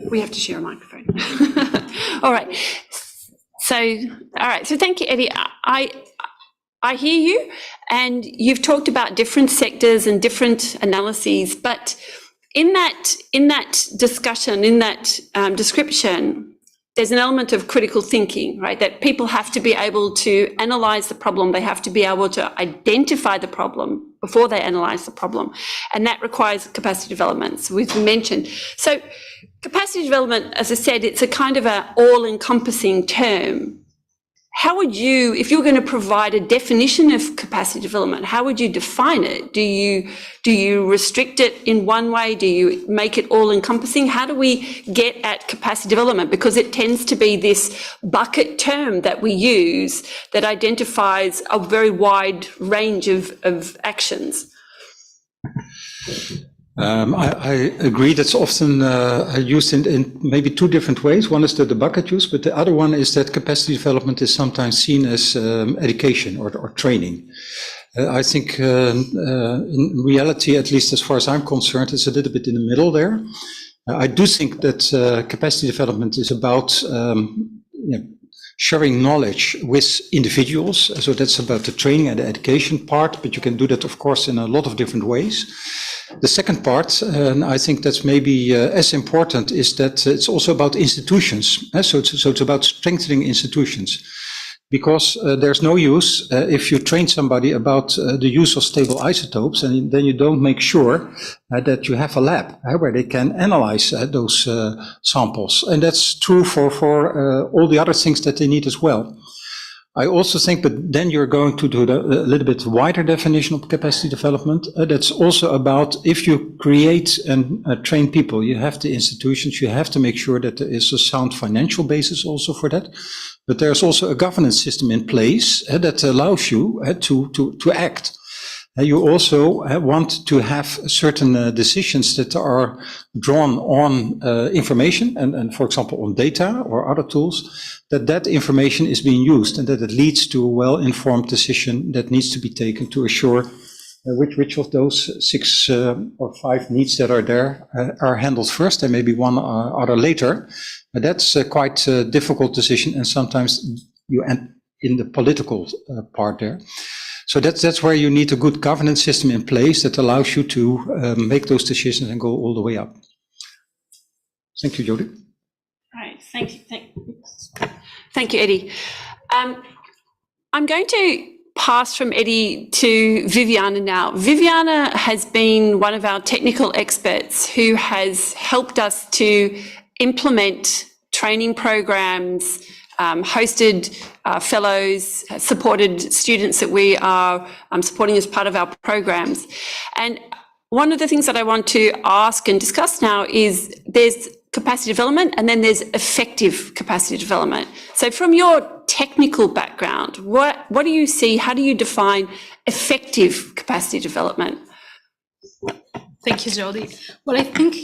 Speaker 11: We have to share a microphone. All right. So thank you, Eddie. I hear you, and you've talked about different sectors and different analyses, but in that discussion, in that description, there's an element of critical thinking, right? That people have to be able to analyze the problem. They have to be able to identify the problem before they analyze the problem. And that requires capacity development, so we've mentioned. So capacity development, as I said, it's a kind of an all-encompassing term. How would you, if you're going to provide a definition of capacity development, how would you define it? Do you restrict it in one way? Do you make it all encompassing? How do we get at capacity development? Because it tends to be this bucket term that we use that identifies a very wide range of actions.
Speaker 6: I agree that's often used in maybe two different ways. One is the bucket use, but the other one is that capacity development is sometimes seen as education or training. I think in reality, at least as far as I'm concerned, it's a little bit in the middle there. I do think that capacity development is about sharing knowledge with individuals. So that's about the training and the education part, but you can do that, of course, in a lot of different ways. The second part, and I think that's maybe as important, is that it's also about institutions. So it's about strengthening institutions. Because there's no use if you train somebody about the use of stable isotopes, and then you don't make sure that you have a lab where they can analyze those samples. And that's true for all the other things that they need as well. I also think, but then you're going to do a little bit wider definition of capacity development. That's also about if you create and train people, you have the institutions, you have to make sure that there is a sound financial basis also for that. But there's also a governance system in place that allows you to act. You also want to have certain decisions that are drawn on information and, for example, on data or other tools, that information is being used and that it leads to a well-informed decision that needs to be taken to assure which of those 6 or 5 needs that are there are handled first and maybe one other later. But that's quite a difficult decision, and sometimes you end in the political part there. So that's where you need a good governance system in place that allows you to make those decisions and go all the way up. Thank you, Jody.
Speaker 11: All right, thank you, Eddie. I'm going to pass from Eddie to Viviana now. Viviana has been one of our technical experts who has helped us to implement training programs, hosted fellows, supported students that we are supporting as part of our programs. And one of the things that I want to ask and discuss now is there's capacity development and then there's effective capacity development. So from your technical background, what do you see? How do you define effective capacity development?
Speaker 9: Thank you, Jody. Well, I think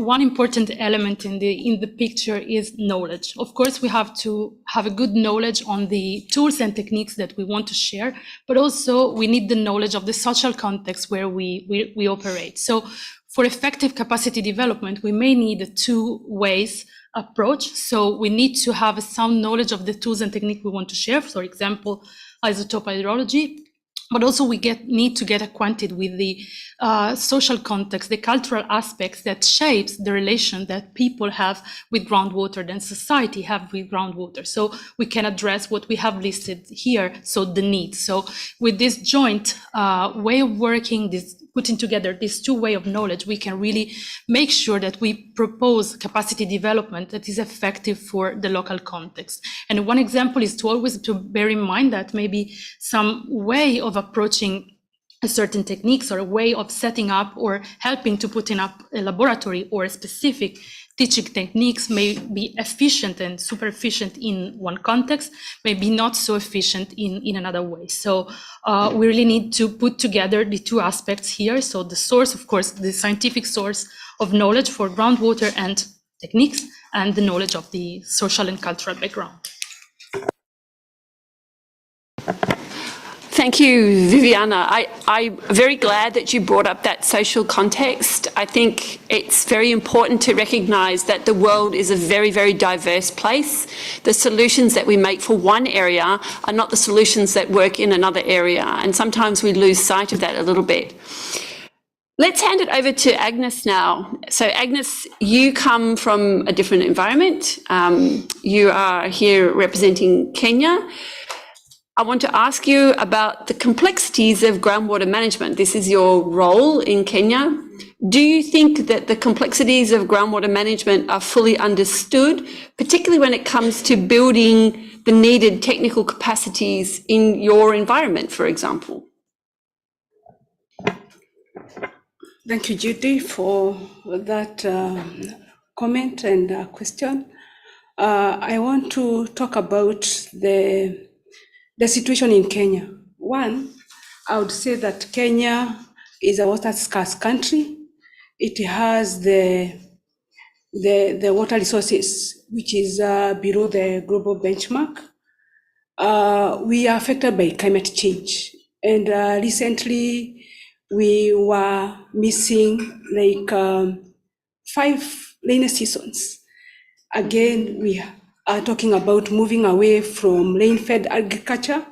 Speaker 9: one important element in the picture is knowledge. Of course, we have to have a good knowledge on the tools and techniques that we want to share, but also we need the knowledge of the social context where we operate. So, for example, in the Thailand, we have a very good knowledge of the Thai for effective capacity development, we may need a two-ways approach. So we need to have a sound knowledge of the tools and techniques we want to share. For example, isotope hydrology. But also we need to get acquainted with the social context, the cultural aspects that shapes the relation that people have with groundwater and society have with groundwater. So we can address what we have listed here, so the needs. So with this joint way of working, this putting together this two way of knowledge, we can really make sure that we propose capacity development that is effective for the local context. And one example is to always to bear in mind that maybe some way of approaching a certain techniques or a way of setting up or helping to put in up a laboratory or a specific teaching techniques may be efficient and super efficient in one context, maybe not so efficient in another way. So we really need to put together the two aspects here. So the source, of course, the scientific source of knowledge for groundwater and techniques, and the knowledge of the social and cultural background.
Speaker 11: Thank you, Viviana. I'm very glad that you brought up that social context. I think it's very important to recognise that the world is a very, very diverse place. The solutions that we make for one area are not the solutions that work in another area, and sometimes we lose sight of that a little bit. Let's hand it over to Agnes now. So Agnes, you come from a different environment. You are here representing Kenya. I want to ask you about the complexities of groundwater management. This is your role in Kenya. Do you think that the complexities of groundwater management are fully understood, particularly when it comes to building the needed technical capacities in your environment, for example?
Speaker 10: Thank you, Judy, for that comment and question. I want to talk about the situation in Kenya. One, I would say that Kenya is a water scarce country. It has the water resources, which is below the global benchmark. We are affected by climate change. And recently we were missing like 5 rainy seasons. Again, we are talking about moving away from rain-fed agriculture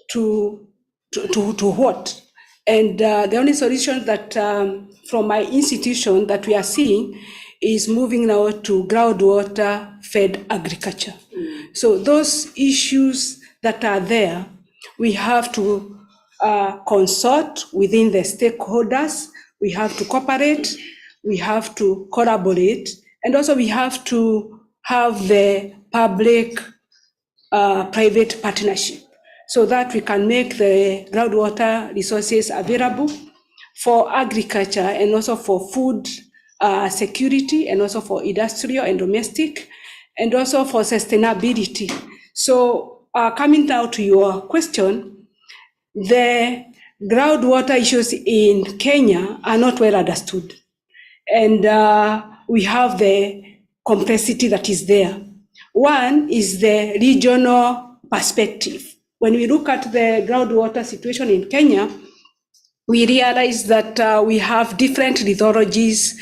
Speaker 10: to what? And the only solution that from my institution that we are seeing is moving now to groundwater-fed agriculture. So those issues that are there, we have to consult within the stakeholders, we have to cooperate, we have to collaborate, and also we have to have the public-private partnership so that we can make the groundwater resources available for agriculture and also for food security and also for industrial and domestic and also for sustainability. So coming down to your question, the groundwater issues in Kenya are not well understood. And we have the complexity that is there. One is the regional perspective. When we look at the groundwater situation in Kenya, we realize that we have different lithologies.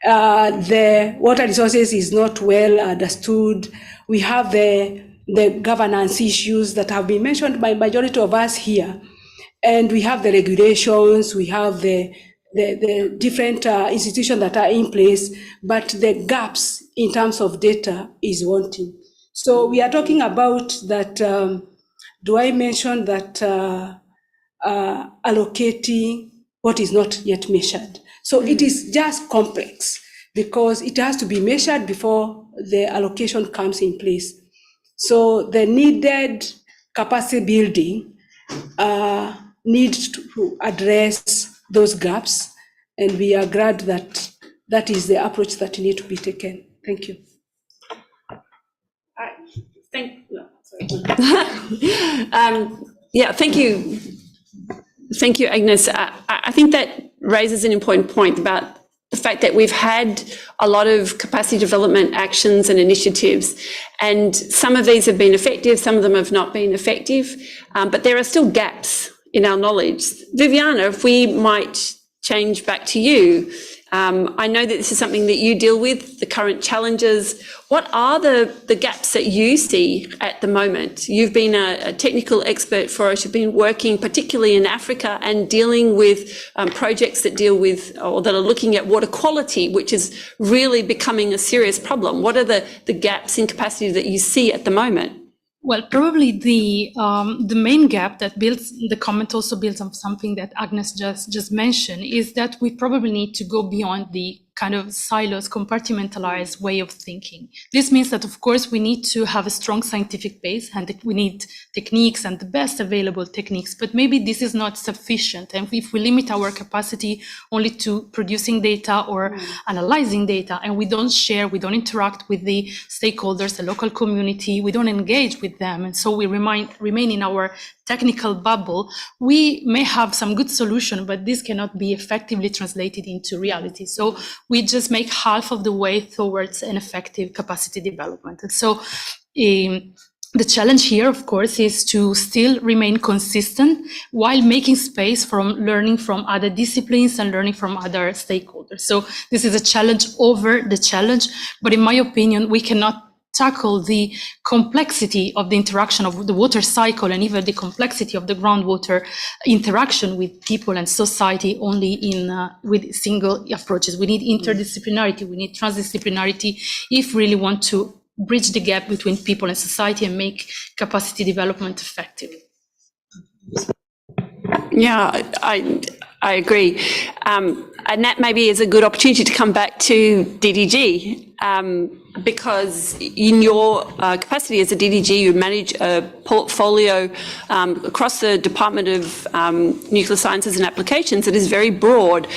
Speaker 10: The water resources is not well understood. We have the governance issues that have been mentioned by majority of us here. And we have the regulations, we have the different institutions that are in place, but the gaps in terms of data is wanting. So we are talking about that, do I mention that allocating what is not yet measured? So it is just complex because it has to be measured before the allocation comes in place. So the needed capacity building needs to address those gaps, and we are glad that that is the approach that need to be taken. Thank you.
Speaker 11: Yeah, thank you. Thank you, Agnes. I think that raises an important point about the fact that we've had a lot of capacity development actions and initiatives, and some of these have been effective, some of them have not been effective, but there are still gaps in our knowledge. Viviana, if we might change back to you, I know that this is something that you deal with, the current challenges. What are the gaps that you see at the moment? You've been a technical expert for us. You've been working particularly in Africa and dealing with projects that deal with or that are looking at water quality, which is really becoming a serious problem. What are the gaps in capacity that you see at the moment?
Speaker 9: Well, probably the main gap that builds, the comment also builds on something that Agnes just mentioned, is that we probably need to go beyond the kind of silos, compartmentalized way of thinking. This means that, of course, we need to have a strong scientific base and we need techniques and the best available techniques, but maybe this is not sufficient. And if we limit our capacity only to producing data or analyzing data, and we don't share, we don't interact with the stakeholders, the local community, we don't engage with them, and so we remain in our technical bubble, we may have some good solution, but this cannot be effectively translated into reality. So we just make half of the way towards an effective capacity development. And so the challenge here, of course, is to still remain consistent while making space from learning from other disciplines and learning from other stakeholders. So this is a challenge over the challenge, but in my opinion, we cannot tackle the complexity of the interaction of the water cycle and even the complexity of the groundwater interaction with people and society only with single approaches. We need interdisciplinarity, we need transdisciplinarity if we really want to bridge the gap between people and society and make capacity development effective.
Speaker 11: Yeah, I agree. And that maybe is a good opportunity to come back to DDG, because in your capacity as a DDG, you manage a portfolio across the Department of Nuclear Sciences and Applications that is very broad.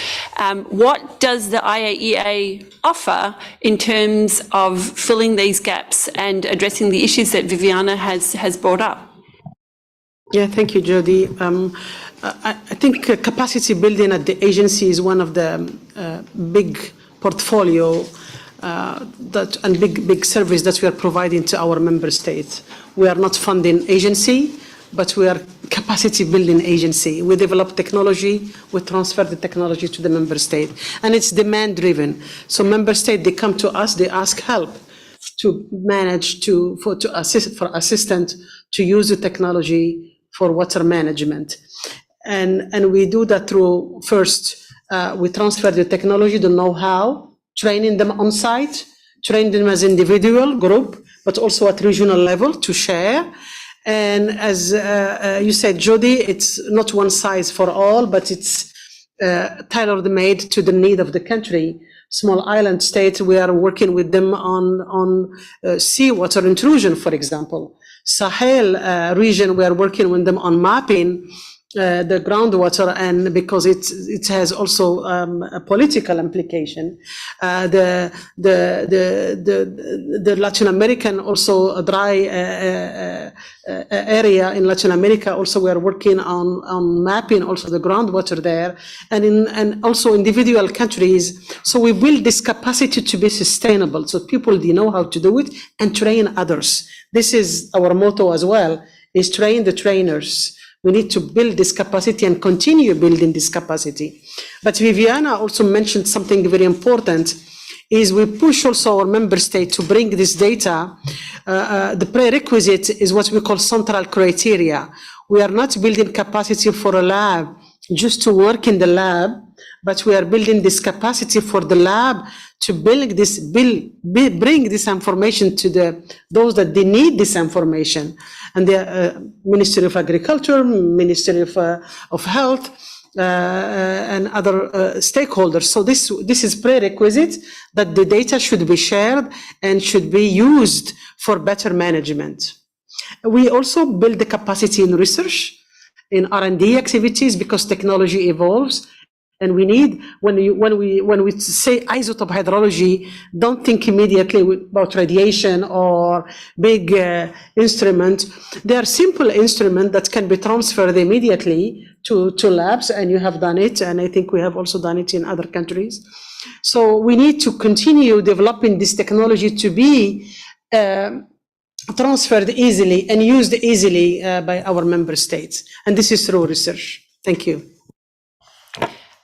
Speaker 11: What does the IAEA offer in terms of filling these gaps and addressing the issues that Viviana has brought up?
Speaker 16: Yeah, thank you, Jody. I think capacity building at the agency is one of the big portfolio and big service that we are providing to our member states. We are not funding agency, but we are capacity building agency. We develop technology, we transfer the technology to the member state, and it's demand driven. So member state, they come to us, they ask help to manage for assistant to use the technology for water management. And we do that through, first, we transfer the technology, the know-how, training them on site, train them as individual, group, but also at regional level to share. And as you said, Jody, it's not one size for all, but it's tailor-made to the need of the country. Small island states, we are working with them on seawater intrusion, for example. Sahel region, we are working with them on mapping the groundwater, and because it has also a political implication. The Latin American also a dry area in Latin America. Also, we are working on mapping also the groundwater there, and also individual countries. So we build this capacity to be sustainable, so people they know how to do it and train others. This is our motto as well: is train the trainers. We need to build this capacity and continue building this capacity. But Viviana also mentioned something very important, is we push also our member state to bring this data. The prerequisite is what we call central criteria. We are not building capacity for a lab just to work in the lab, but we are building this capacity for the lab to bring this information to those that they need this information. And the Ministry of Agriculture, Ministry of Health, and other stakeholders. So this is prerequisite that the data should be shared and should be used for better management. We also build the capacity in research, in R&D activities, because technology evolves. And we need, when we say isotope hydrology, don't think immediately about radiation or big instrument. They are simple instruments that can be transferred immediately to labs, and you have done it, and I think we have also done it in other countries. So we need to continue developing this technology to be transferred easily and used easily by our member states. And this is through research. Thank you.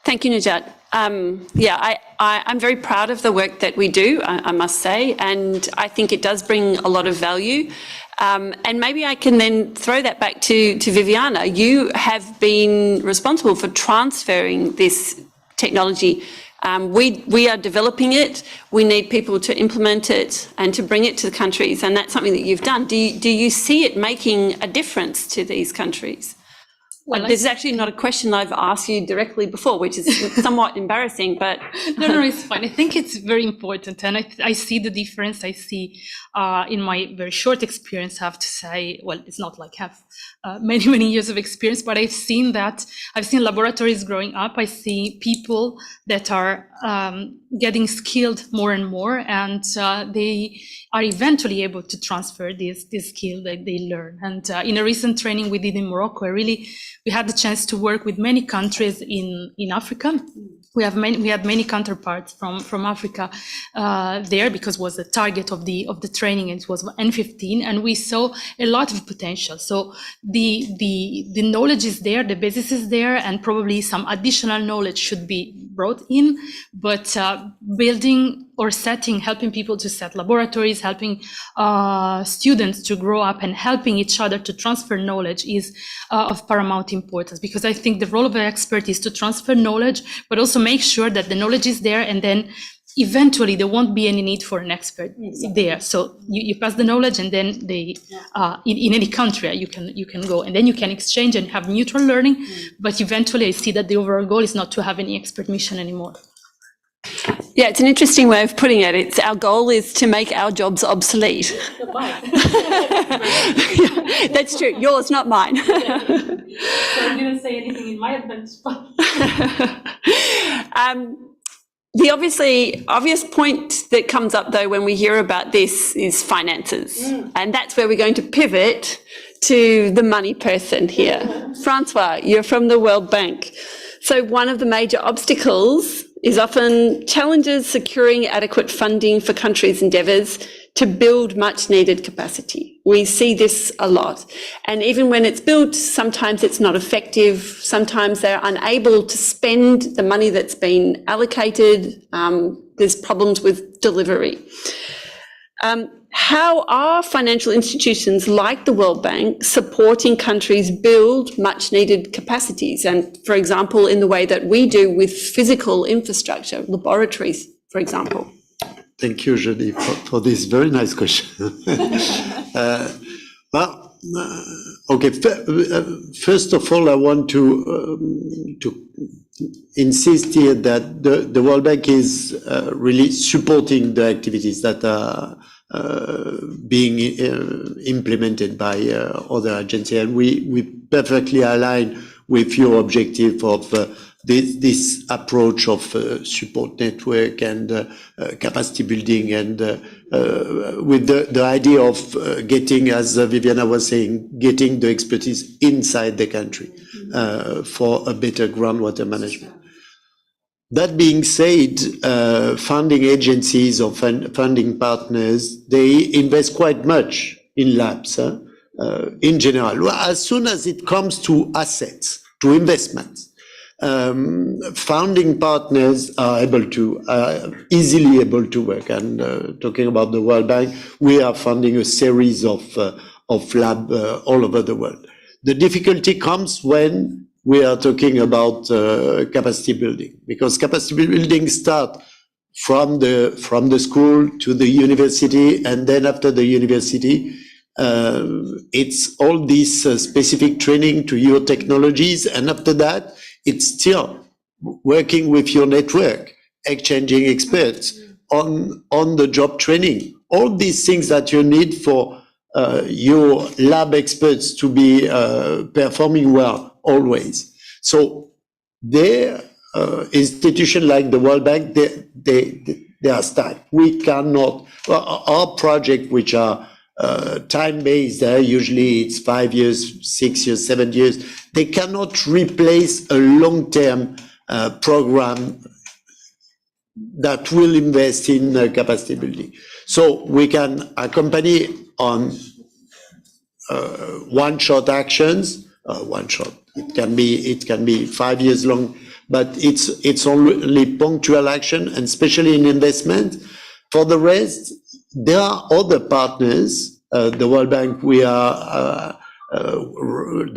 Speaker 11: Thank you, Najat. I'm very proud of the work that we do, I must say, and I think it does bring a lot of value. And maybe I can then throw that back to Viviana. You have been responsible for transferring this technology. We are developing it. We need people to implement it and to bring it to the countries, and that's something that you've done. Do you see it making a difference to these countries?
Speaker 9: Well,
Speaker 11: this is actually not a question I've asked you directly before, which is somewhat embarrassing, but...
Speaker 9: No, it's fine. I think it's very important, and I see the difference. I see in my very short experience, I have to say, well, it's not like I have many years of experience, but I've seen laboratories growing up. I see people that are getting skilled more and more, and they are eventually able to transfer this skill that they learn. And in a recent training we did in Morocco, we had the chance to work with many countries in Africa. We had many counterparts from Africa there, because it was the target of the training, and it was N15, and we saw a lot of potential. So the knowledge is there, the basis is there, and probably some additional knowledge should be brought in. But building or helping people to set laboratories, helping students to grow up, and helping each other to transfer knowledge is of paramount importance, because I think the role of an expert is to transfer knowledge, but also make sure that the knowledge is there, and then eventually there won't be any need for an expert there. So you pass the knowledge, and then they in any country you can go, and then you can exchange and have mutual learning. But eventually I see that the overall goal is not to have any expert mission anymore.
Speaker 11: Yeah, it's an interesting way of putting it. Our goal is to make our jobs obsolete. That's true. Yours, not mine.
Speaker 9: So I didn't say anything in my advantage.
Speaker 11: The obvious point that comes up, though, when we hear about this is finances. And that's where we're going to pivot to the money person here. Francois, you're from the World Bank. So one of the major obstacles is often challenges securing adequate funding for countries' endeavours to build much needed capacity. We see this a lot. And even when it's built, sometimes it's not effective. Sometimes they're unable to spend the money that's been allocated. There's problems with delivery. How are financial institutions like the World Bank supporting countries build much needed capacities? And for example, in the way that we do with physical infrastructure, laboratories, for example.
Speaker 17: Thank you, Judy, for this very nice question. First of all, I want to insist here that the World Bank is really supporting the activities that are being implemented by other agencies, and we perfectly align with your objective of this approach of support network and capacity building, and with the idea of getting, as Viviana was saying, getting the expertise inside the country for a better groundwater management. That being said, funding agencies or funding partners, they invest quite much in labs in general. As soon as it comes to assets, to investments, founding partners are easily able to work. And talking about the World Bank, we are funding a series of labs all over the world. The difficulty comes when we are talking about capacity building, because capacity building starts from the school to the university, and then after the university, it's all this specific training to your technologies, and after that, it's still working with your network, exchanging experts on the job training, all these things that you need for your lab experts to be performing well always. So their institution like the World Bank, they are stuck. We cannot, our project, which are time-based, usually it's 5 years, 6 years, 7 years, they cannot replace a long-term program that will invest in capacity building. So we can accompany on one-shot actions, one-shot. It can be 5 years long but it's only punctual action, and especially in investment. For the rest, there are other partners. The World Bank, the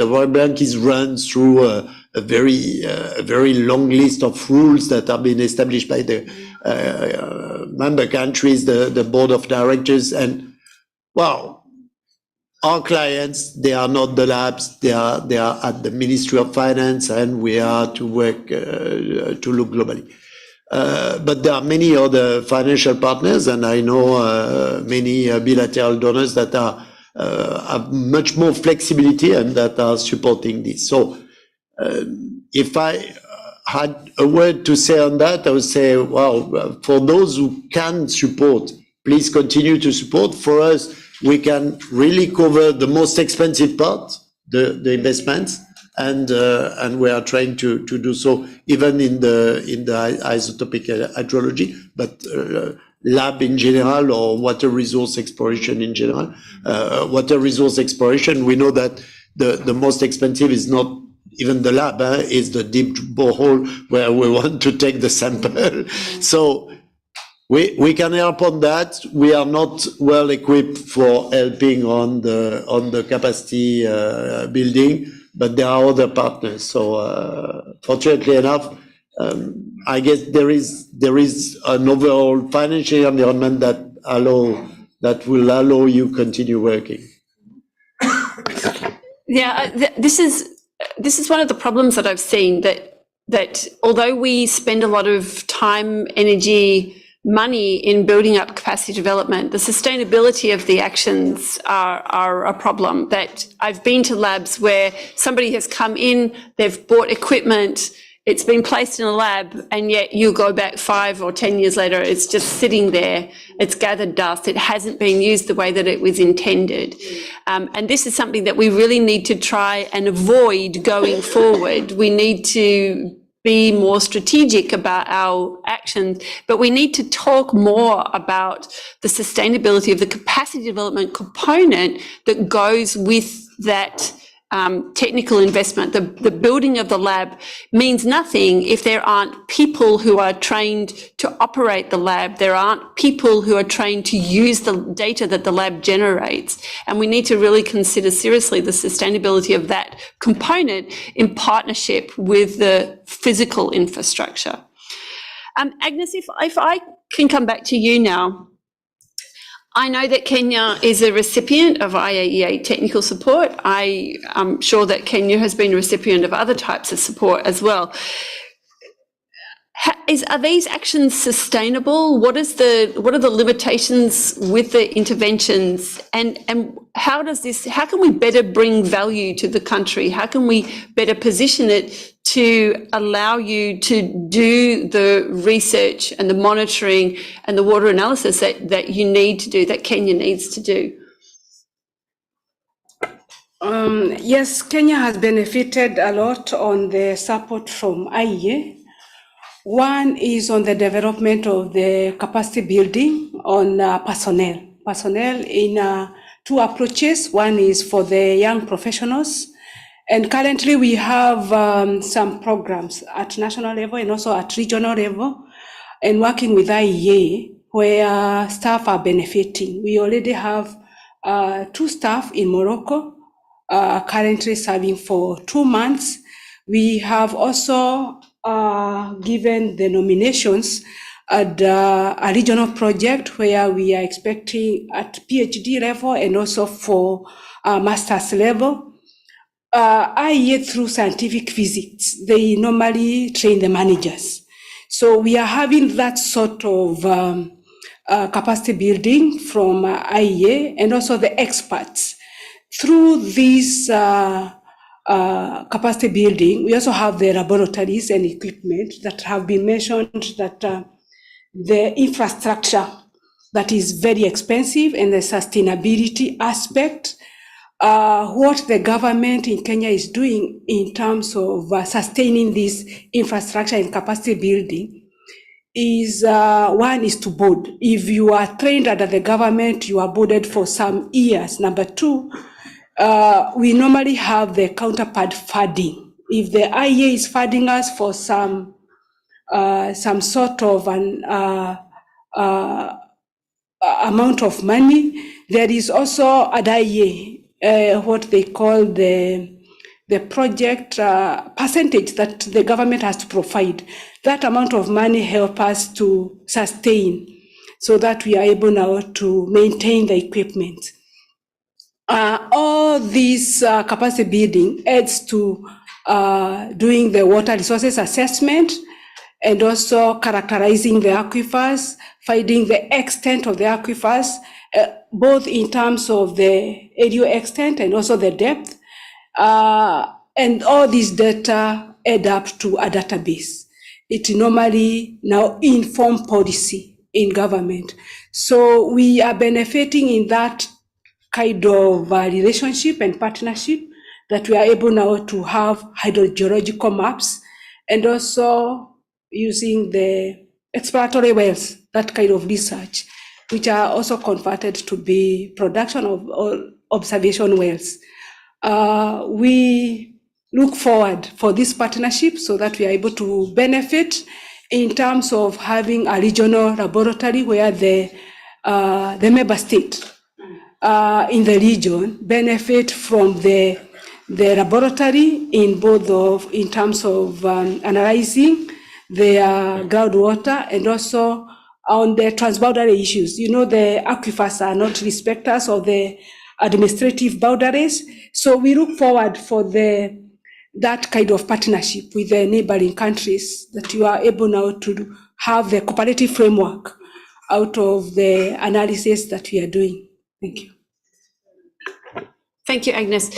Speaker 17: World Bank is run through a very long list of rules that have been established by the member countries, the board of directors, and well, our clients, they are not the labs, they are at the Ministry of Finance, and we are to work to look globally. But there are many other financial partners, and I know many bilateral donors that have much more flexibility and that are supporting this. So if I had a word to say on that, I would say, well, for those who can support, please continue to support. For us, we can really cover the most expensive part, the investments, and we are trying to do so even in the isotopic hydrology, but lab in general, or water resource exploration in general. Water resource exploration, we know that the most expensive is not even the lab, is the deep borehole where we want to take the sample. So we can help on that. We are not well equipped for helping on the capacity building, but there are other partners. So fortunately enough, I guess there is an overall financial environment that will allow you continue working.
Speaker 11: Yeah, this is one of the problems that I've seen, that although we spend a lot of time, energy, money in building up capacity development, the sustainability of the actions are a problem. That I've been to labs where somebody has come in, they've bought equipment, it's been placed in a lab, and yet you go back 5 or 10 years later, it's just sitting there, it's gathered dust, it hasn't been used the way that it was intended. And this is something that we really need to try and avoid going forward. We need to be more strategic about our actions, but we need to talk more about the sustainability of the capacity development component that goes with that technical investment. The building of the lab means nothing if there aren't people who are trained to operate the lab. There aren't people who are trained to use the data that the lab generates. And we need to really consider seriously the sustainability of that component in partnership with the physical infrastructure. Agnes, if I can come back to you now. I know that Kenya is a recipient of IAEA technical support. I am sure that Kenya has been a recipient of other types of support as well. Are these actions sustainable? What are the limitations with the interventions, and how can we better bring value to the country? How can we better position it to allow you to do the research and the monitoring and the water analysis that you need to do, that Kenya needs to do?
Speaker 10: Yes, Kenya has benefited a lot on the support from IEA. One is on the development of the capacity building on personnel. Personnel in 2 approaches. One is for the young professionals. And currently we have some programs at national level and also at regional level, and working with IEA where staff are benefiting. We already have 2 staff in Morocco currently serving for 2 months. We have also given the nominations at a regional project where we are expecting at PhD level and also for master's level. IEA, through scientific visits, they normally train the managers. So we are having that sort of capacity building from IEA and also the experts. Through this capacity building, we also have the laboratories and equipment that have been mentioned, that the infrastructure that is very expensive, and the sustainability aspect. What the government in Kenya is doing in terms of sustaining this infrastructure and capacity building is, one is to board. If you are trained under the government, you are boarded for some years. Number 2, we normally have the counterpart funding if the IEA is funding us for some sort of an amount of money, there is also at IEA what they call the project percentage that the government has to provide. That amount of money help us to sustain so that we are able now to maintain the equipment. All this capacity building adds to doing the water resources assessment and also characterizing the aquifers, finding the extent of the aquifers, both in terms of the area extent and also the depth. And all these data add up to a database. It normally now informs policy in government. So we are benefiting in that kind of relationship and partnership that we are able now to have hydrogeological maps and also using the exploratory wells, that kind of research, which are also converted to be production of observation wells. We look forward for this partnership so that we are able to benefit in terms of having a regional laboratory where the member state in the region benefit from the laboratory in terms of analyzing their groundwater and also on the transboundary issues. You know, the aquifers are not respecters of the administrative boundaries. So we look forward for that kind of partnership with the neighboring countries, that you are able now to have the cooperative framework out of the analysis that we are doing. Thank you.
Speaker 11: Thank you, Agnes.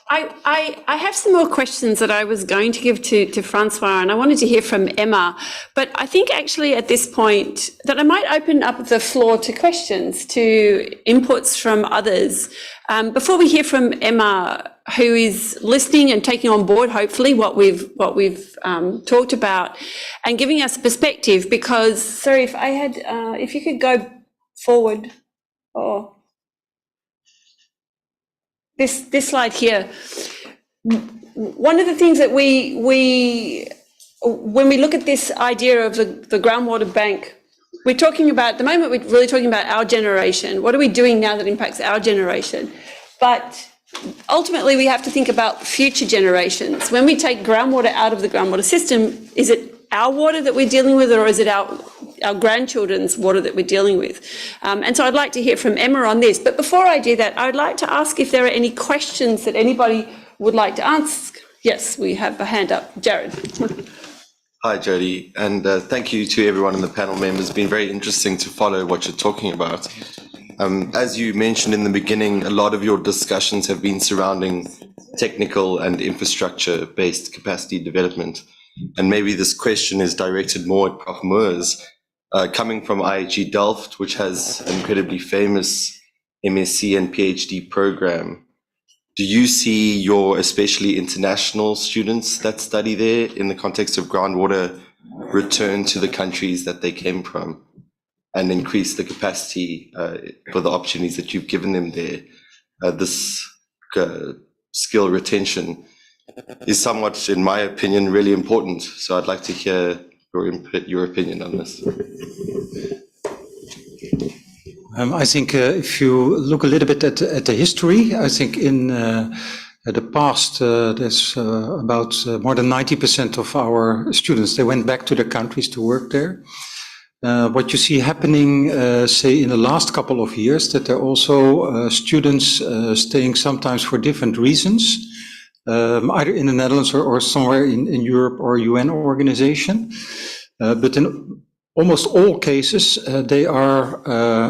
Speaker 11: I have some more questions that I was going to give to Francois, and I wanted to hear from Emma. But I think actually at this point that I might open up the floor to questions, to inputs from others. Before we hear from Emma, who is listening and taking on board, hopefully, what we've talked about, and giving us perspective. Because sorry, if you could go forward, or this slide here. One of the things that when we look at this idea of the groundwater bank, we're talking about, at the moment, we're really talking about our generation. What are we doing now that impacts our generation? But ultimately, we have to think about future generations. When we take groundwater out of the groundwater system, is it our water that we're dealing with, or is it our grandchildren's water that we're dealing with? And so I'd like to hear from Emma on this. But before I do that, I'd like to ask if there are any questions that anybody would like to ask. Yes, we have a hand up. Jared.
Speaker 1: Hi, Jody, and thank you to everyone in the panel members. It's been very interesting to follow what you're talking about. As you mentioned in the beginning, a lot of your discussions have been surrounding technical and infrastructure-based capacity development. And maybe this question is directed more at Prof. Moers, coming from IHE Delft, which has an incredibly famous MSc and PhD program. Do you see your especially international students that study there in the context of groundwater return to the countries that they came from and increase the capacity for the opportunities that you've given them there? This skill retention is somewhat, in my opinion, really important. So I'd like to hear your opinion on this.
Speaker 6: I think if you look a little bit at the history, I think in the past, there's about more than 90% of our students, they went back to their countries to work there. What you see happening, say, in the last couple of years, that there are also students staying sometimes for different reasons, either in the Netherlands or somewhere in Europe or UN organization. But in almost all cases, they are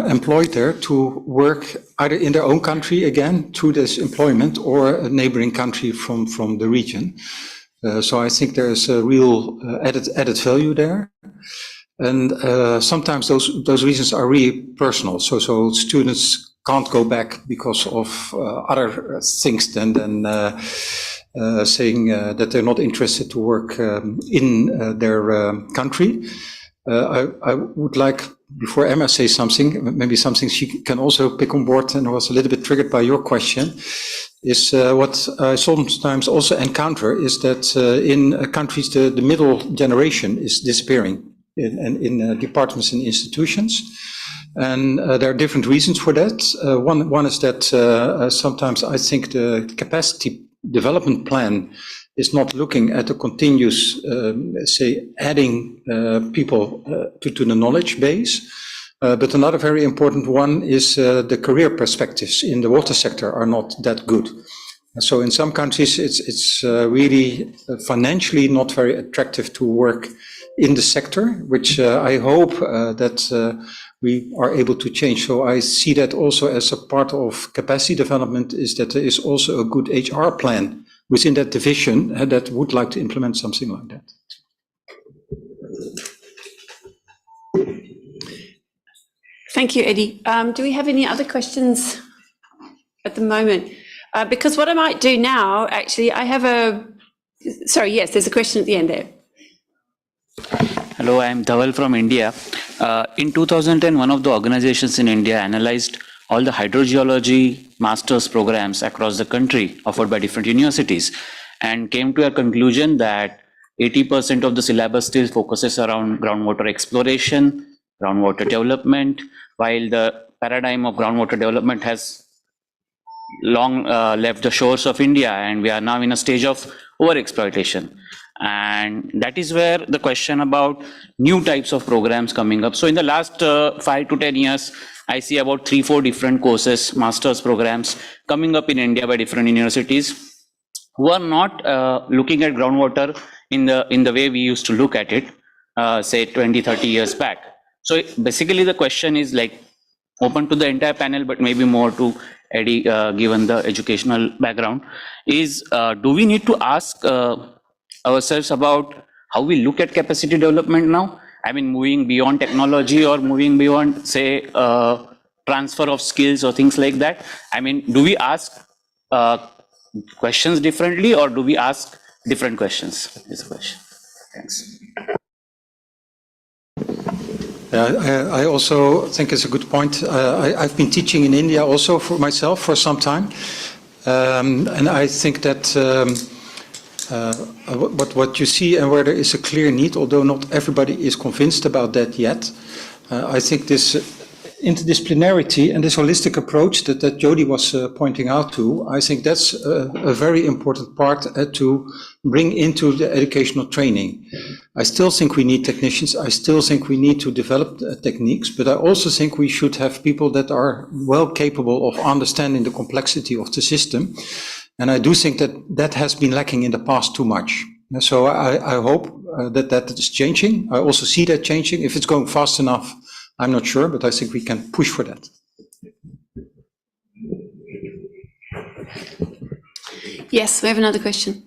Speaker 6: employed there to work either in their own country, again, through this employment, or a neighboring country from the region. So I think there's a real added value there. And sometimes those reasons are really personal. So students can't go back because of other things than saying that they're not interested to work in their country. I would like, before Emma says something, maybe something she can also pick on board, and I was a little bit triggered by your question. is what I sometimes also encounter is that in countries the middle generation is disappearing in departments and institutions. And there are different reasons for that. One is that sometimes I think the capacity development plan is not looking at a continuous, say, adding people to the knowledge base. But another very important one is the career perspectives in the water sector are not that good. So in some countries, it's really financially not very attractive to work in the sector, which I hope that we are able to change. So I see that also as a part of capacity development, is that there is also a good HR plan within that division that would like to implement something like that.
Speaker 11: Thank you, Eddie. Do we have any other questions at the moment? Because what I might do now, actually, I have sorry, yes, there's a question at the end there.
Speaker 5: Hello, I am Dhaval from India. In 2010, one of the organizations in India analyzed all the hydrogeology master's programs across the country offered by different universities and came to a conclusion that 80% of the syllabus still focuses around groundwater exploration, groundwater development, while the paradigm of groundwater development has long left the shores of India, and we are now in a stage of overexploitation. And that is where the question about new types of programs coming up. So in the last 5 to 10 years, I see about 3-4 different courses, master's programs coming up in India by different universities who are not looking at groundwater in the way we used to look at it, say 20-30 years back. So basically the question is like open to the entire panel, but maybe more to Eddie, given the educational background, is do we need to ask ourselves about how we look at capacity development now? I mean, moving beyond technology or moving beyond, say, transfer of skills or things like that. I mean, do we ask questions differently, or do we ask different questions? Is the question. Thanks.
Speaker 6: I also think it's a good point. I've been teaching in India also for myself for some time. And I think that what you see and where there is a clear need, although not everybody is convinced about that yet, I think this interdisciplinarity and this holistic approach that Jody was pointing out to, I think that's a very important part to bring into the educational training. I still think we need technicians. I still think we need to develop techniques, but I also think we should have people that are well capable of understanding the complexity of the system. And I do think that that has been lacking in the past too much. So I hope that is changing. I also see that changing. If it's going fast enough, I'm not sure, but I think we can push for that.
Speaker 11: Yes, we have another question.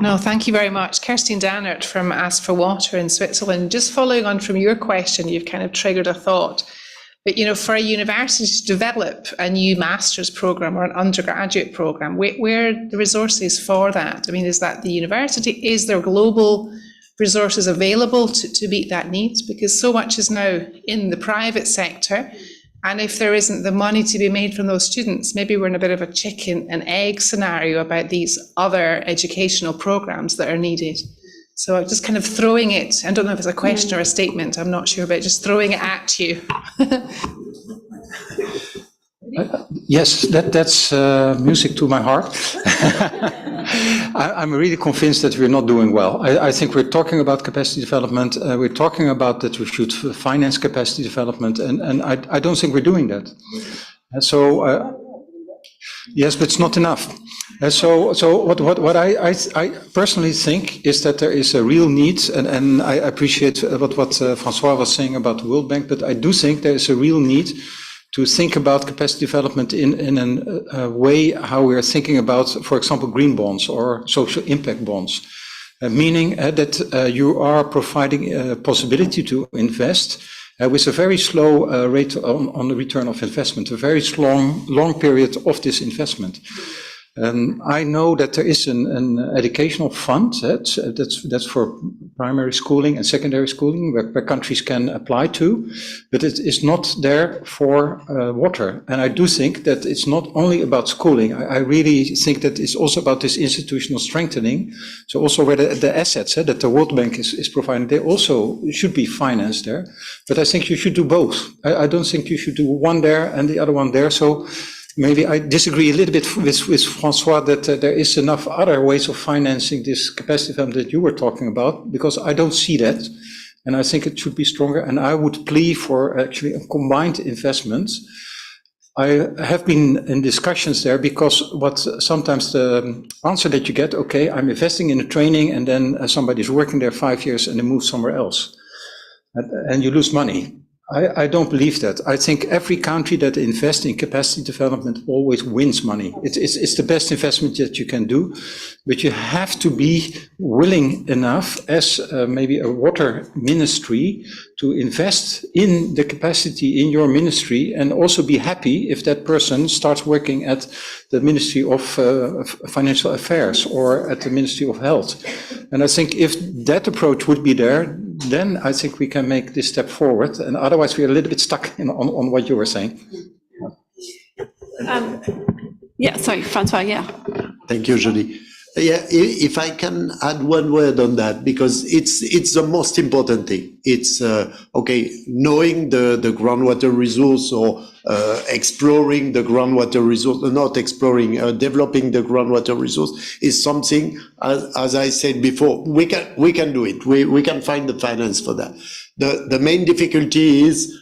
Speaker 15: No, thank you very much. Kerstin Dannert from Ask for Water in Switzerland. Just following on from your question, you've kind of triggered a thought. But, you know, for a university to develop a new master's program or an undergraduate program, where are the resources for that? I mean, is that the university? Is there global resources available to meet that need? Because so much is now in the private sector. And if there isn't the money to be made from those students, maybe we're in a bit of a chicken and egg scenario about these other educational programs that are needed. So I'm just kind of throwing it, I don't know if it's a question or a statement, I'm not sure, but just throwing it at you.
Speaker 6: Yes, that's music to my heart. I'm really convinced that we're not doing well. I think we're talking about capacity development. We're talking about that we should finance capacity development, and I don't think we're doing that. Yes, but it's not enough. So what I personally think is that there is a real need, and I appreciate what Francois was saying about the World Bank, but I do think there is a real need to think about capacity development in a way how we are thinking about, for example, green bonds or social impact bonds, meaning that you are providing a possibility to invest with a very slow rate on the return of investment, a very long period of this investment. I know that there is an educational fund that's for primary schooling and secondary schooling where countries can apply to, but it is not there for water. And I do think that it's not only about schooling. I really think that it's also about this institutional strengthening. So also where the assets that the World Bank is providing, they also should be financed there. But I think you should do both. I don't think you should do one there and the other one there. So maybe I disagree a little bit with Francois that there is enough other ways of financing this capacity development that you were talking about, because I don't see that. And I think it should be stronger. And I would plea for actually a combined investment. I have been in discussions there because what sometimes the answer that you get, okay, I'm investing in a training and then somebody's working there 5 years and they move somewhere else. And you lose money. I don't believe that. I think every country that invests in capacity development always wins money. It's the best investment that you can do, but you have to be willing enough as maybe a water ministry to invest in the capacity in your ministry and also be happy if that person starts working at the Ministry of Financial Affairs or at the Ministry of Health. And I think if that approach would be there, then I think we can make this step forward. And otherwise, we're a little bit stuck on what you were saying.
Speaker 11: Yeah, sorry, Francois, yeah.
Speaker 17: Thank you, Jody. Yeah, if I can add one word on that, because it's the most important thing. It's, okay, knowing the groundwater resource or exploring the groundwater resource, not exploring, developing the groundwater resource is something, as I said before, we can do it. We can find the finance for that. The main difficulty is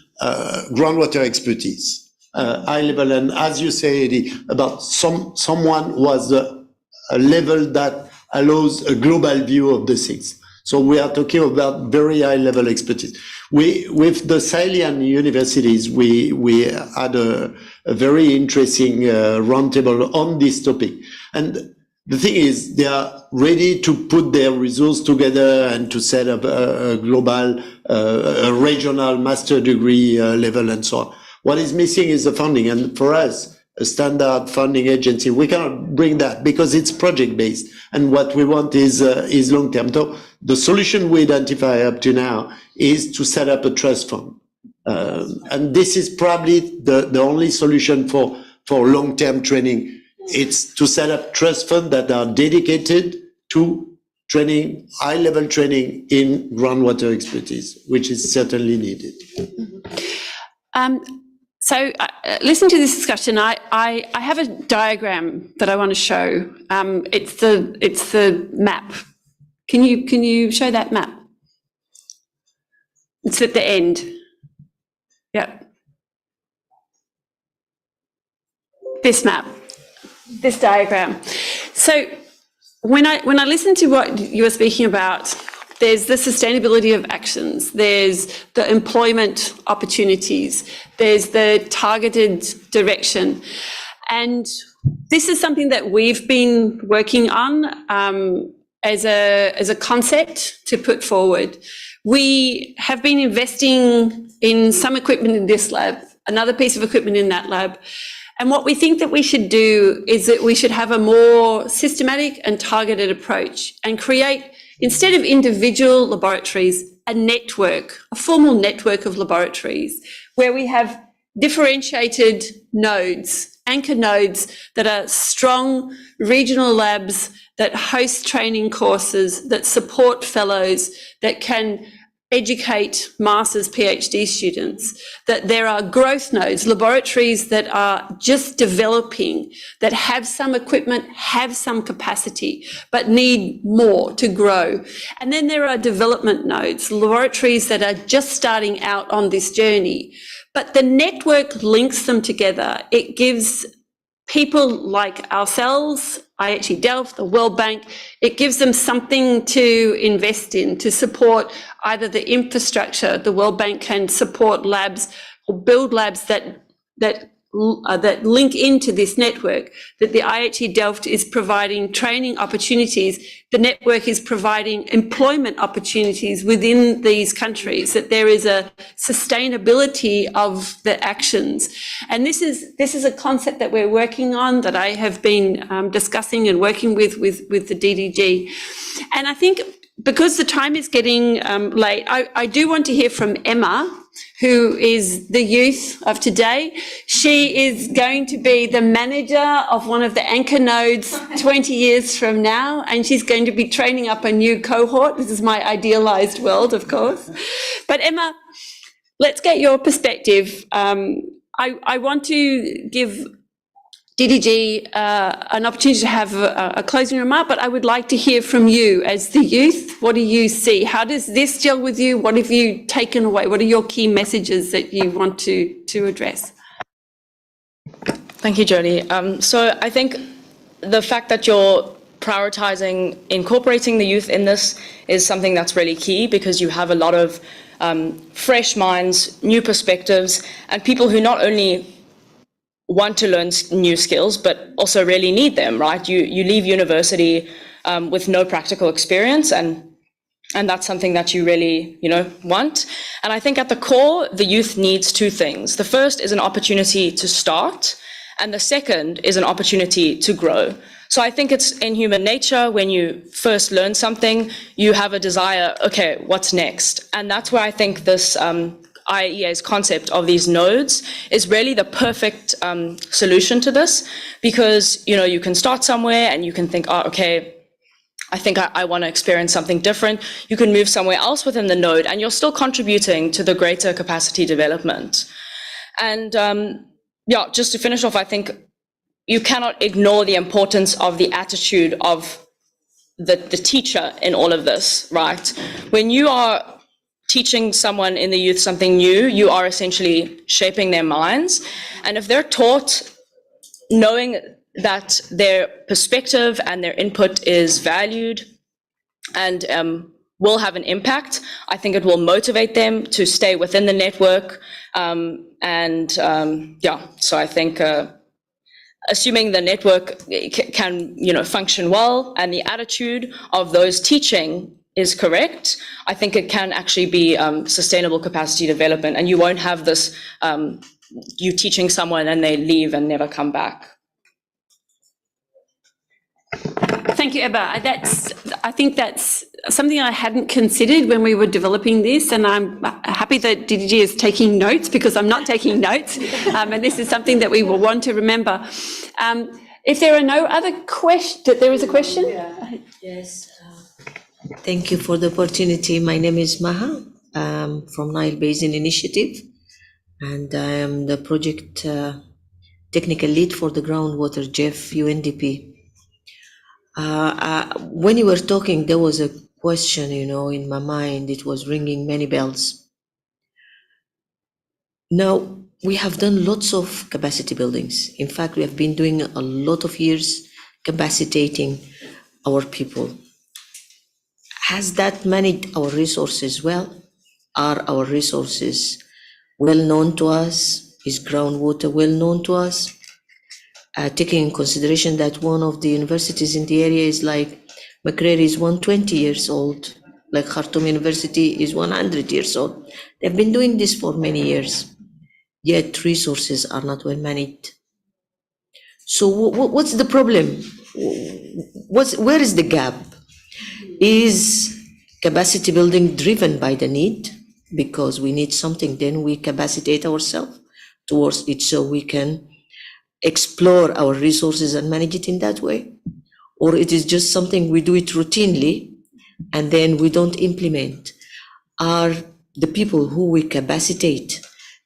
Speaker 17: groundwater expertise, high level, and as you say, Eddie, about someone who has a level that allows a global view of the things. So we are talking about very high level expertise. With the Thailand universities, we had a very interesting roundtable on this topic. And the thing is, they are ready to put their resources together and to set up a global, a regional master degree level and so on. What is missing is the funding. And for us, a standard funding agency, we cannot bring that because it's project-based. And what we want is long-term. So the solution we identify up to now is to set up a trust fund. And this is probably the only solution for long-term training. It's to set up trust funds that are dedicated to training, high-level training in groundwater expertise, which is certainly needed.
Speaker 11: So listen to this discussion. I have a diagram that I want to show. It's the map. Can you show that map? It's at the end. Yeah. This map, this diagram. So when I listen to what you were speaking about, there's the sustainability of actions, there's the employment opportunities, there's the targeted direction. And this is something that we've been working on as a concept to put forward. We have been investing in some equipment in this lab, another piece of equipment in that lab. And what we think that we should do is that we should have a more systematic and targeted approach and create, instead of individual laboratories, a network, a formal network of laboratories where we have differentiated nodes, anchor nodes that are strong regional labs that host training courses, that support fellows, that can educate master's PhD students, that there are growth nodes, laboratories that are just developing, that have some equipment, have some capacity, but need more to grow. And then there are development nodes, laboratories that are just starting out on this journey. But the network links them together. It gives people like ourselves, IHE Delft, the World Bank, it gives them something to invest in, to support either the infrastructure. The World Bank can support labs or build labs that link into this network, that the IHE Delft is providing training opportunities, the network is providing employment opportunities within these countries, that there is a sustainability of the actions. And this is a concept that we're working on, that I have been discussing and working with the DDG. And I think because the time is getting late, I do want to hear from Emma, who is the youth of today. She is going to be the manager of one of the anchor nodes 20 years from now, and she's going to be training up a new cohort. This is my idealized world, of course. But Emma, let's get your perspective. I want to give DDG an opportunity to have a closing remark, but I would like to hear from you as the youth. What do you see? How does this gel with you? What have you taken away? What are your key messages that you want to address?
Speaker 2: Thank you, Jodie. So I think the fact that you're prioritizing incorporating the youth in this is something that's really key, because you have a lot of fresh minds, new perspectives, and people who not only want to learn new skills, but also really need them, right? You leave university with no practical experience, and that's something that you really, want. And I think at the core, the youth needs two things. The first is an opportunity to start, and the second is an opportunity to grow. So I think it's in human nature, when you first learn something, you have a desire, okay, what's next? And that's where I think this IEA's concept of these nodes is really the perfect solution to this, because you can start somewhere and you can think, oh, okay, I think I want to experience something different. You can move somewhere else within the node, and you're still contributing to the greater capacity development. And just to finish off, I think you cannot ignore the importance of the attitude of the teacher in all of this, right? When you are teaching someone in the youth something new, you are essentially shaping their minds. And if they're taught knowing that their perspective and their input is valued and will have an impact, I think it will motivate them to stay within the network. So I think assuming the network can function well, and the attitude of those teaching is correct, I think it can actually be sustainable capacity development, and you won't have this, you teaching someone and they leave and never come back.
Speaker 11: Thank you, Ebba. I think that's something I hadn't considered when we were developing this, and I'm happy that DDG is taking notes, because I'm not taking notes, and this is something that we will want to remember. If there are no other questions, there is a question?
Speaker 18: Yes. Thank you for the opportunity. My name is Maha from Nile Basin Initiative, and I am the project technical lead for the groundwater GEF UNDP. When you were talking, there was a question, in my mind. It was ringing many bells. Now, we have done lots of capacity buildings. In fact, we have been doing a lot of years capacitating our people. Has that managed our resources well? Are our resources well known to us? Is groundwater well known to us? Taking in consideration that one of the universities in the area is like Makerere is 120 years old, like Khartoum University is 100 years old. They've been doing this for many years, yet resources are not well managed. So what's the problem? Where is the gap? Is capacity building driven by the need? Because we need something, then we capacitate ourselves towards it so we can explore our resources and manage it in that way? Or it is just something we do it routinely and then we don't implement? Are the people who we capacitate,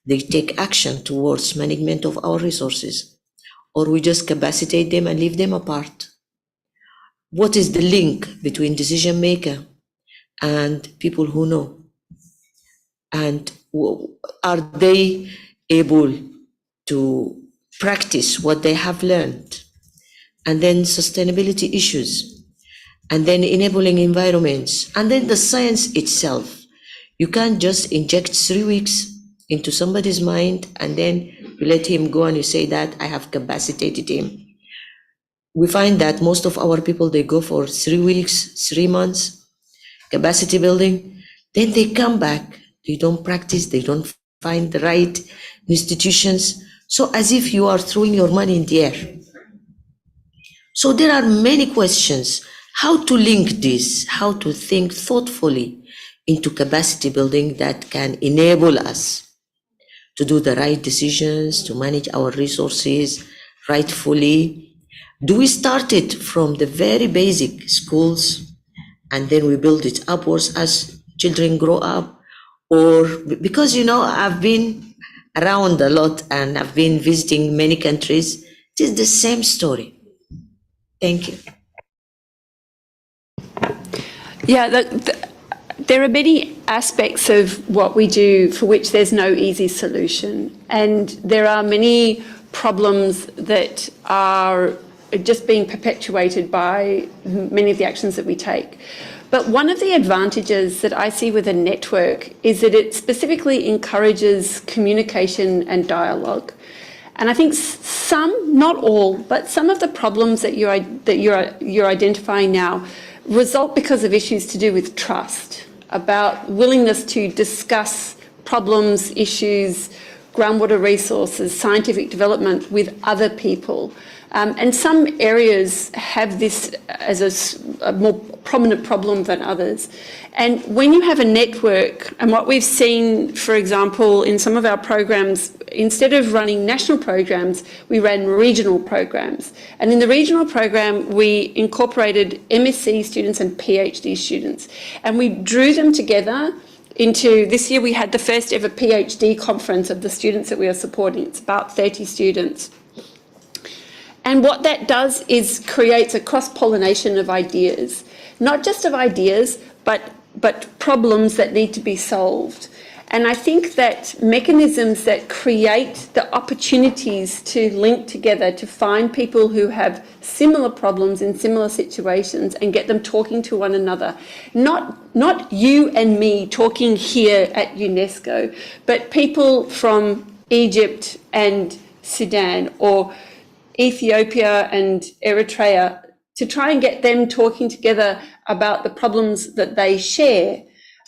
Speaker 18: they take action towards management of our resources? Or we just capacitate them and leave them apart? What is the link between decision maker and people who know? And are they able to practice what they have learned? And then sustainability issues, and then enabling environments, and then the science itself. You can't just inject 3 weeks into somebody's mind and then you let him go and you say that I have capacitated him. We find that most of our people, they go for 3 weeks, 3 months, capacity building, then they come back, they don't practice, they don't find the right institutions. So as if you are throwing your money in the air. So there are many questions how to link this, how to think thoughtfully into capacity building that can enable us to do the right decisions, to manage our resources rightfully. Do we start it from the very basic schools and then we build it upwards as children grow up? Or, because, you know, I've been around a lot and I've been visiting many countries, it is the same story. Thank you.
Speaker 11: Yeah, there are many aspects of what we do for which there's no easy solution. And there are many problems that are just being perpetuated by many of the actions that we take. But one of the advantages that I see with a network is that it specifically encourages communication and dialogue. And I think some, not all, but some of the problems that you're identifying now result because of issues to do with trust, about willingness to discuss problems, issues, groundwater resources, scientific development with other people. And some areas have this as a more prominent problem than others. And when you have a network, and what we've seen, for example, in some of our programs, instead of running national programs, we ran regional programs. And in the regional program, we incorporated MSc students and PhD students. And we drew them together into, this year we had the first ever PhD conference of the students that we are supporting. It's about 30 students. And what that does is creates a cross-pollination of ideas, not just of ideas, but problems that need to be solved. And I think that mechanisms that create the opportunities to link together, to find people who have similar problems in similar situations and get them talking to one another, not you and me talking here at UNESCO, but people from Egypt and Sudan, or Ethiopia and Eritrea, to try and get them talking together about the problems that they share.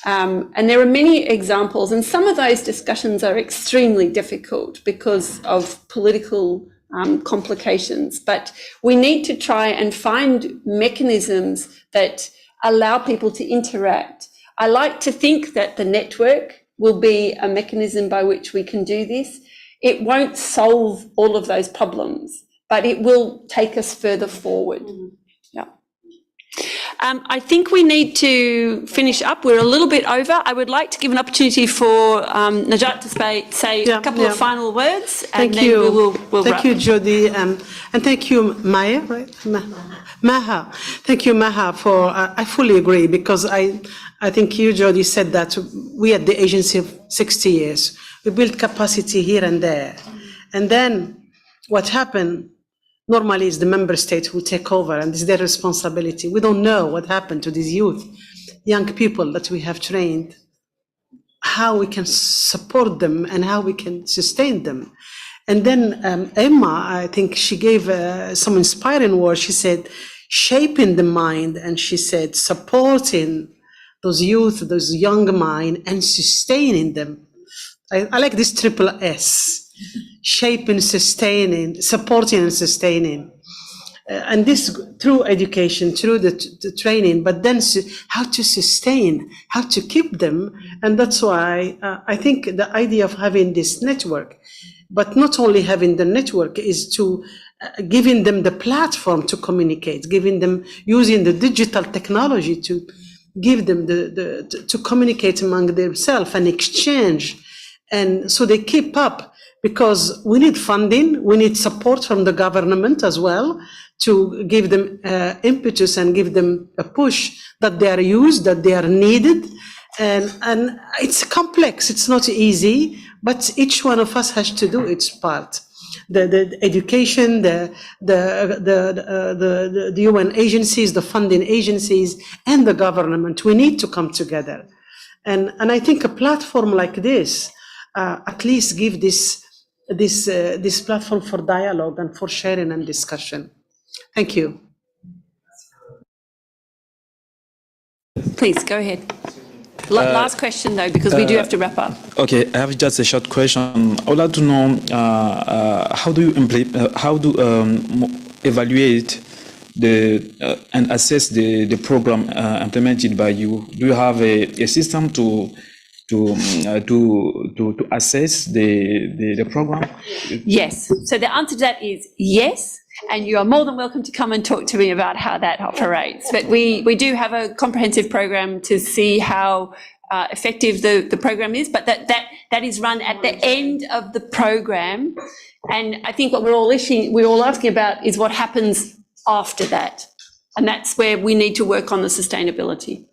Speaker 11: And there are many examples, and some of those discussions are extremely difficult because of political complications. But we need to try and find mechanisms that allow people to interact. I like to think that the network will be a mechanism by which we can do this. It won't solve all of those problems, but it will take us further forward. Yeah. I think we need to finish up. We're a little bit over. I would like to give an opportunity for Najat to say a couple of final words, and then we'll wrap.
Speaker 16: Thank you, Jody, and thank you, Maya, right? Maha. Thank you, Maha, for, I fully agree, because I think you, Jody, said that we at the agency of 60 years, we built capacity here and there. And then what happened normally is the member state who take over, and it's their responsibility. We don't know what happened to these youth, young people that we have trained, how we can support them and how we can sustain them. And then Emma, I think she gave some inspiring words. She said, shaping the mind, and she said, supporting those youth, those young mind, and sustaining them. I like this triple S. Shaping, sustaining, supporting and sustaining. And this through education, through the training, but then how to sustain, how to keep them. And that's why I think the idea of having this network, but not only having the network, is to giving them the platform to communicate, giving them, using the digital technology to give them to communicate among themselves and exchange. And so they keep up. Because we need funding, we need support from the government as well to give them impetus and give them a push that they are used, that they are needed. And it's complex, it's not easy, but each one of us has to do its part. The education, the UN agencies, the funding agencies, and the government, we need to come together. And I think a platform like this at least give this platform for dialogue and for sharing and discussion. Thank you.
Speaker 11: Please, go ahead. Last question, though, because we do have to wrap up.
Speaker 4: Okay, I have just a short question. I would like to know how do you evaluate and assess the program implemented by you? Do you have a system to assess the program?
Speaker 11: Yes. So the answer to that is yes. And you are more than welcome to come and talk to me about how that operates. But we do have a comprehensive program to see how effective the program is, but that is run at the end of the program. And I think what we're all asking about is what happens after that. And that's where we need to work on the sustainability.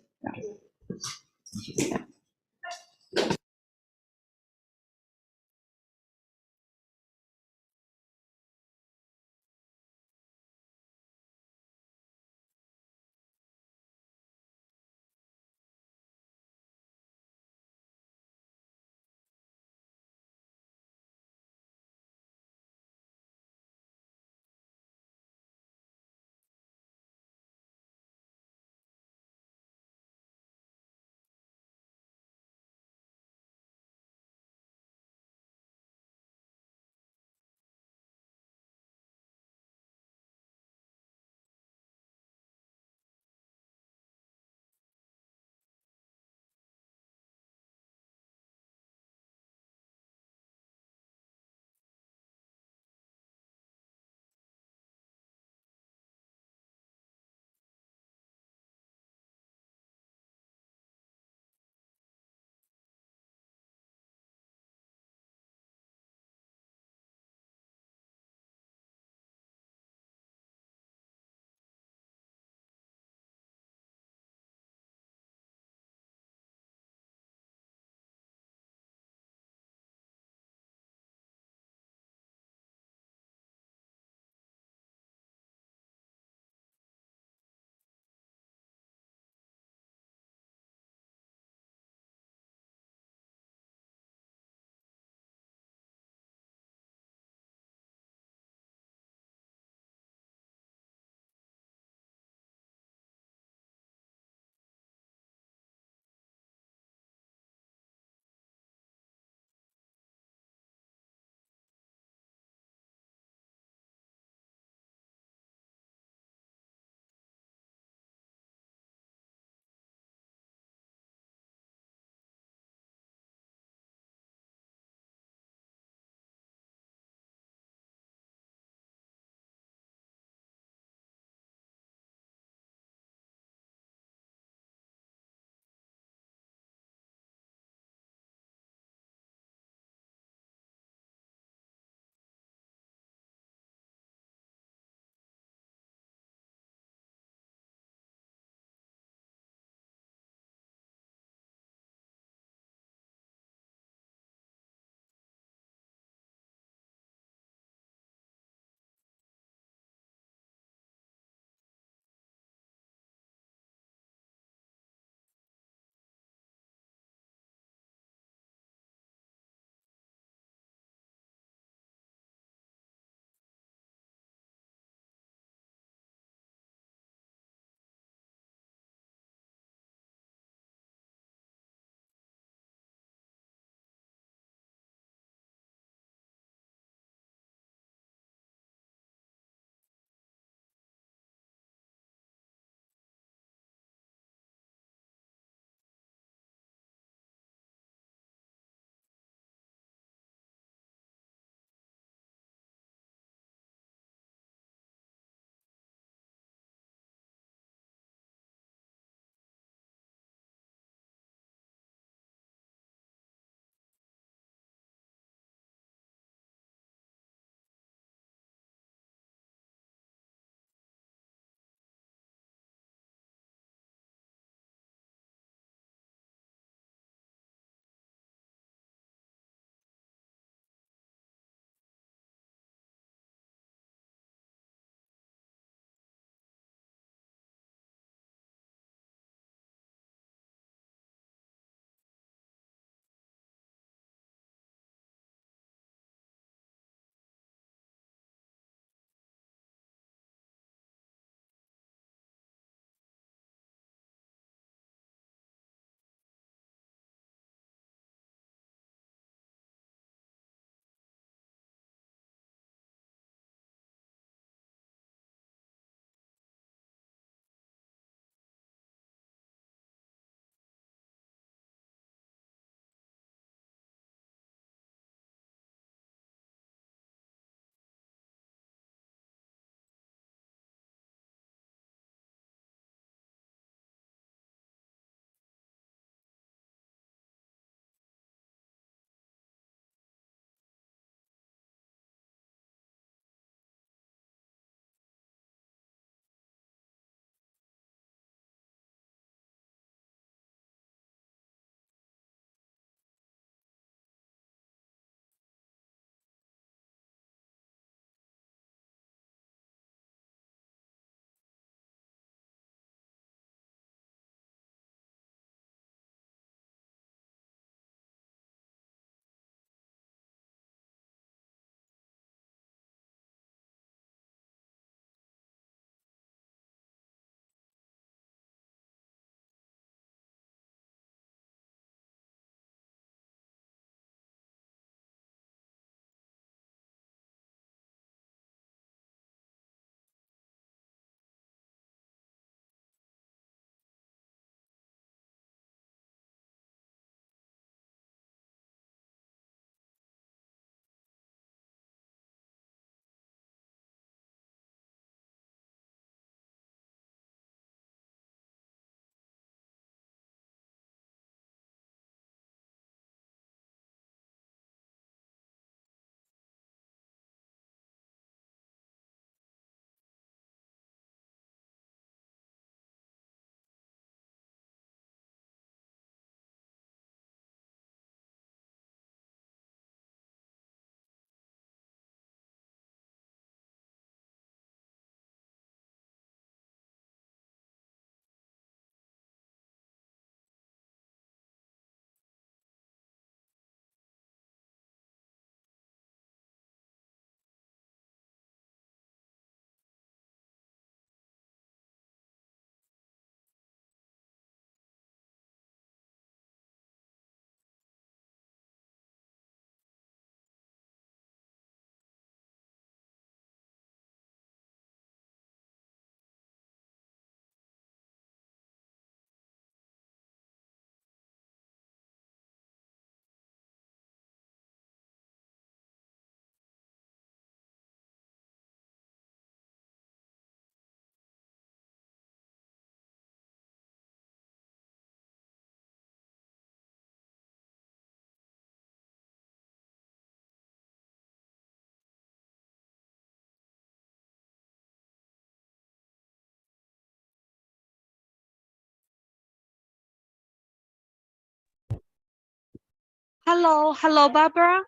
Speaker 8: Hello, Barbara.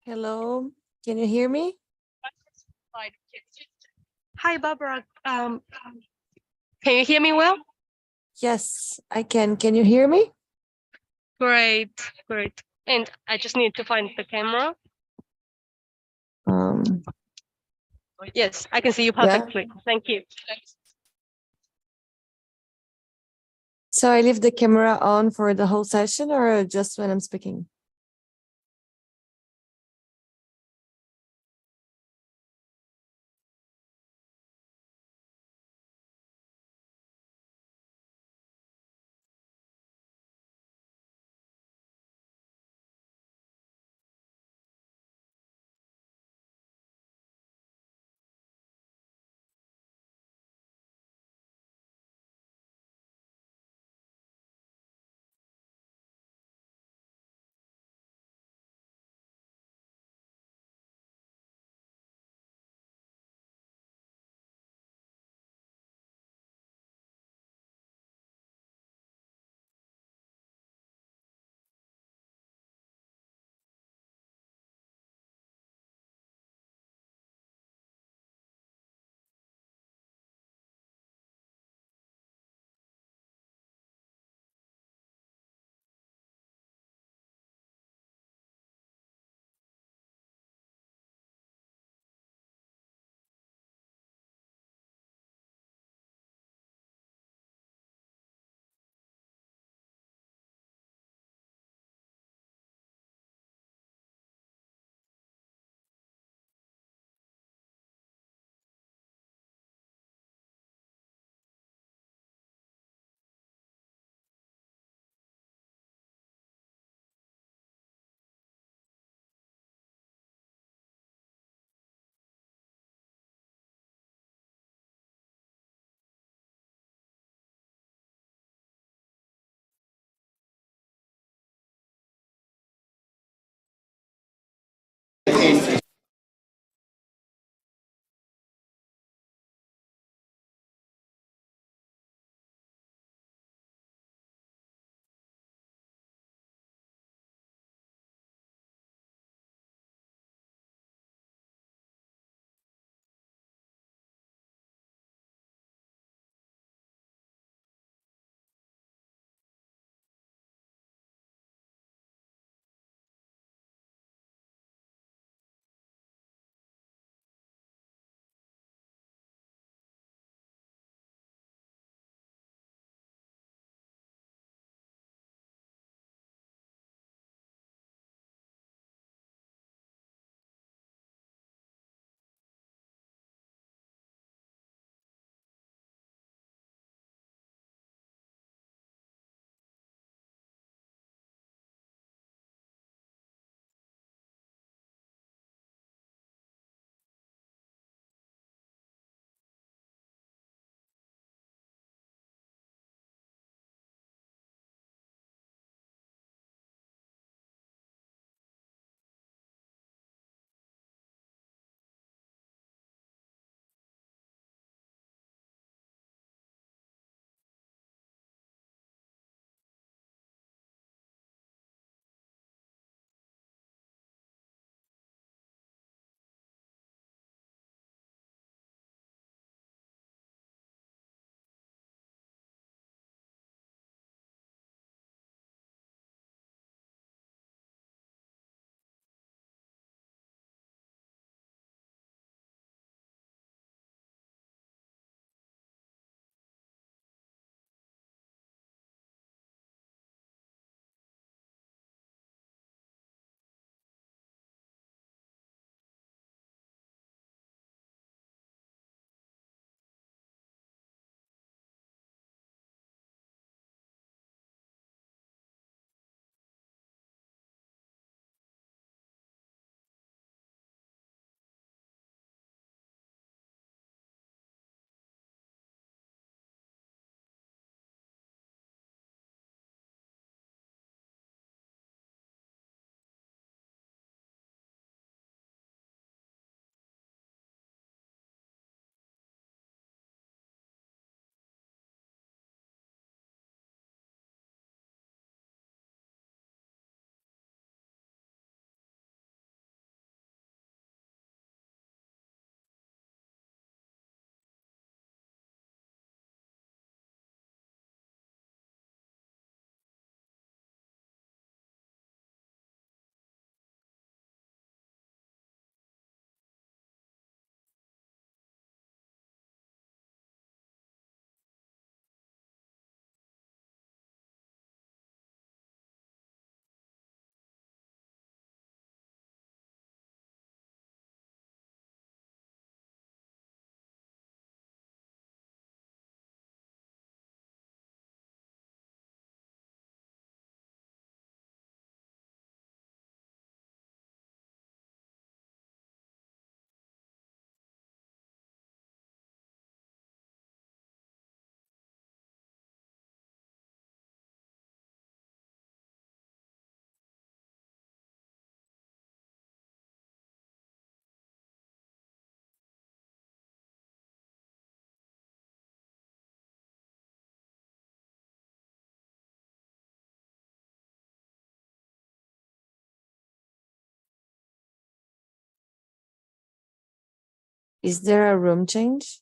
Speaker 8: Hello, can you hear me? Hi, Barbara. Can you hear me well? Yes, I can. Can you hear me? Great, great. And I just need to find the camera. Yes, I can see you perfectly. Thank you. So I leave the camera on for the whole session or just when I'm speaking?
Speaker 12: Is there a room change?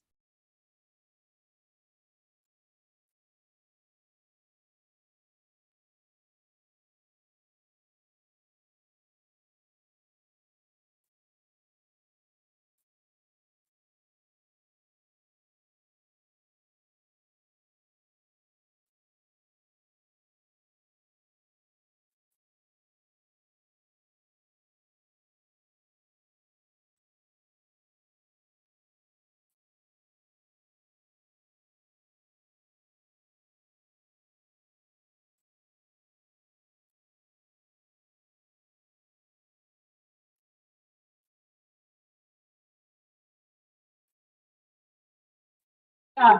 Speaker 8: Hi,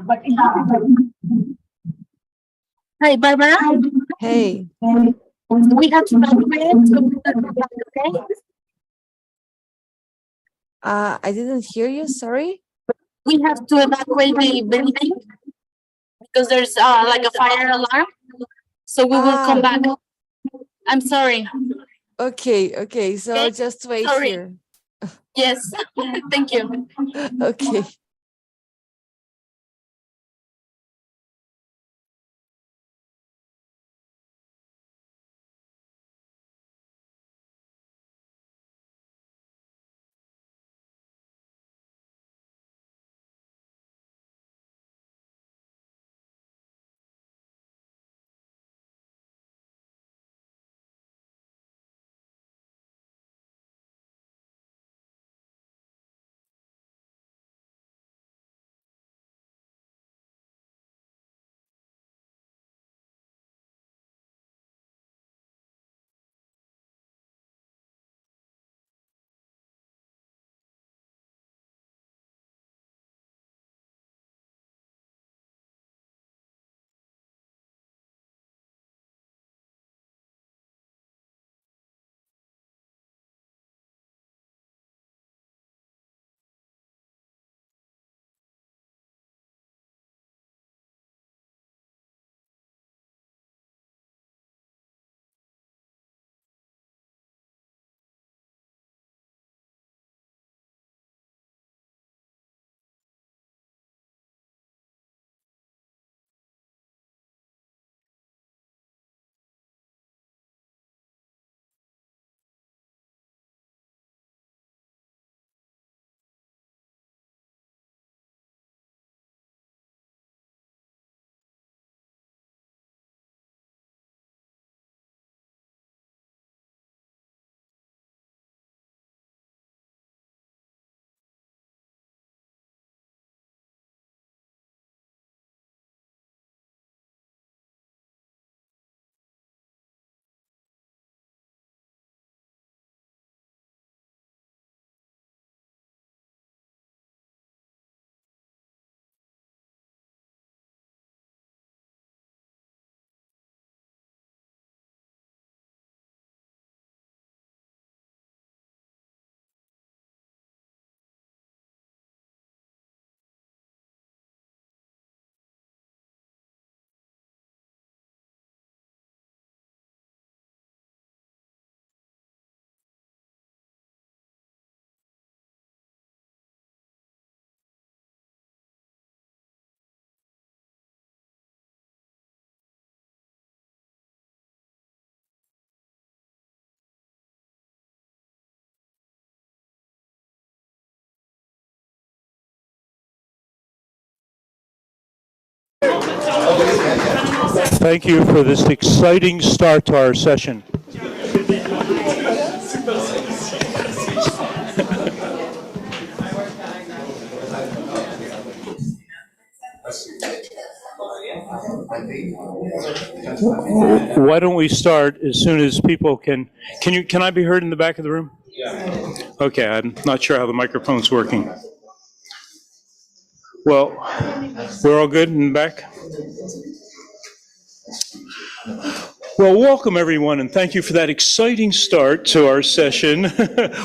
Speaker 8: Barbara.
Speaker 12: Hey.
Speaker 8: We have to okay?
Speaker 12: I didn't hear you, sorry.
Speaker 8: We have to evacuate the building because there's like a fire alarm. So we will come back. I'm sorry.
Speaker 12: Okay, so
Speaker 8: Okay,
Speaker 12: just wait
Speaker 8: sorry.
Speaker 12: here.
Speaker 8: Yes, thank you.
Speaker 12: Okay.
Speaker 20: Thank you for this exciting start to our session. Why don't we start as soon as people can I be heard in the back of the room? Yeah. Okay, I'm not sure how the microphone's working. Well, we're all good in the back? Well, welcome everyone, and thank you for that exciting start to our session.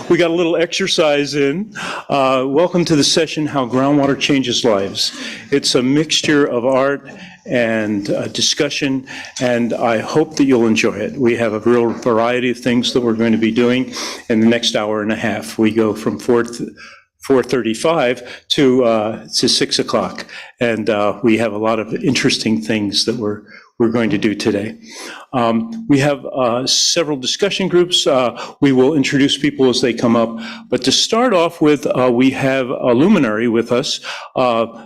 Speaker 20: We got a little exercise in. Welcome to the session, How Groundwater Changes Lives. It's a mixture of art and discussion, and I hope that you'll enjoy it. We have a real variety of things that we're going to be doing in the next hour and a half. We go from 4 4:35 to 6 o'clock. And we have a lot of interesting things that we're going to do today. We have several discussion groups. We will introduce people as they come up. But to start off with, we have a luminary with us,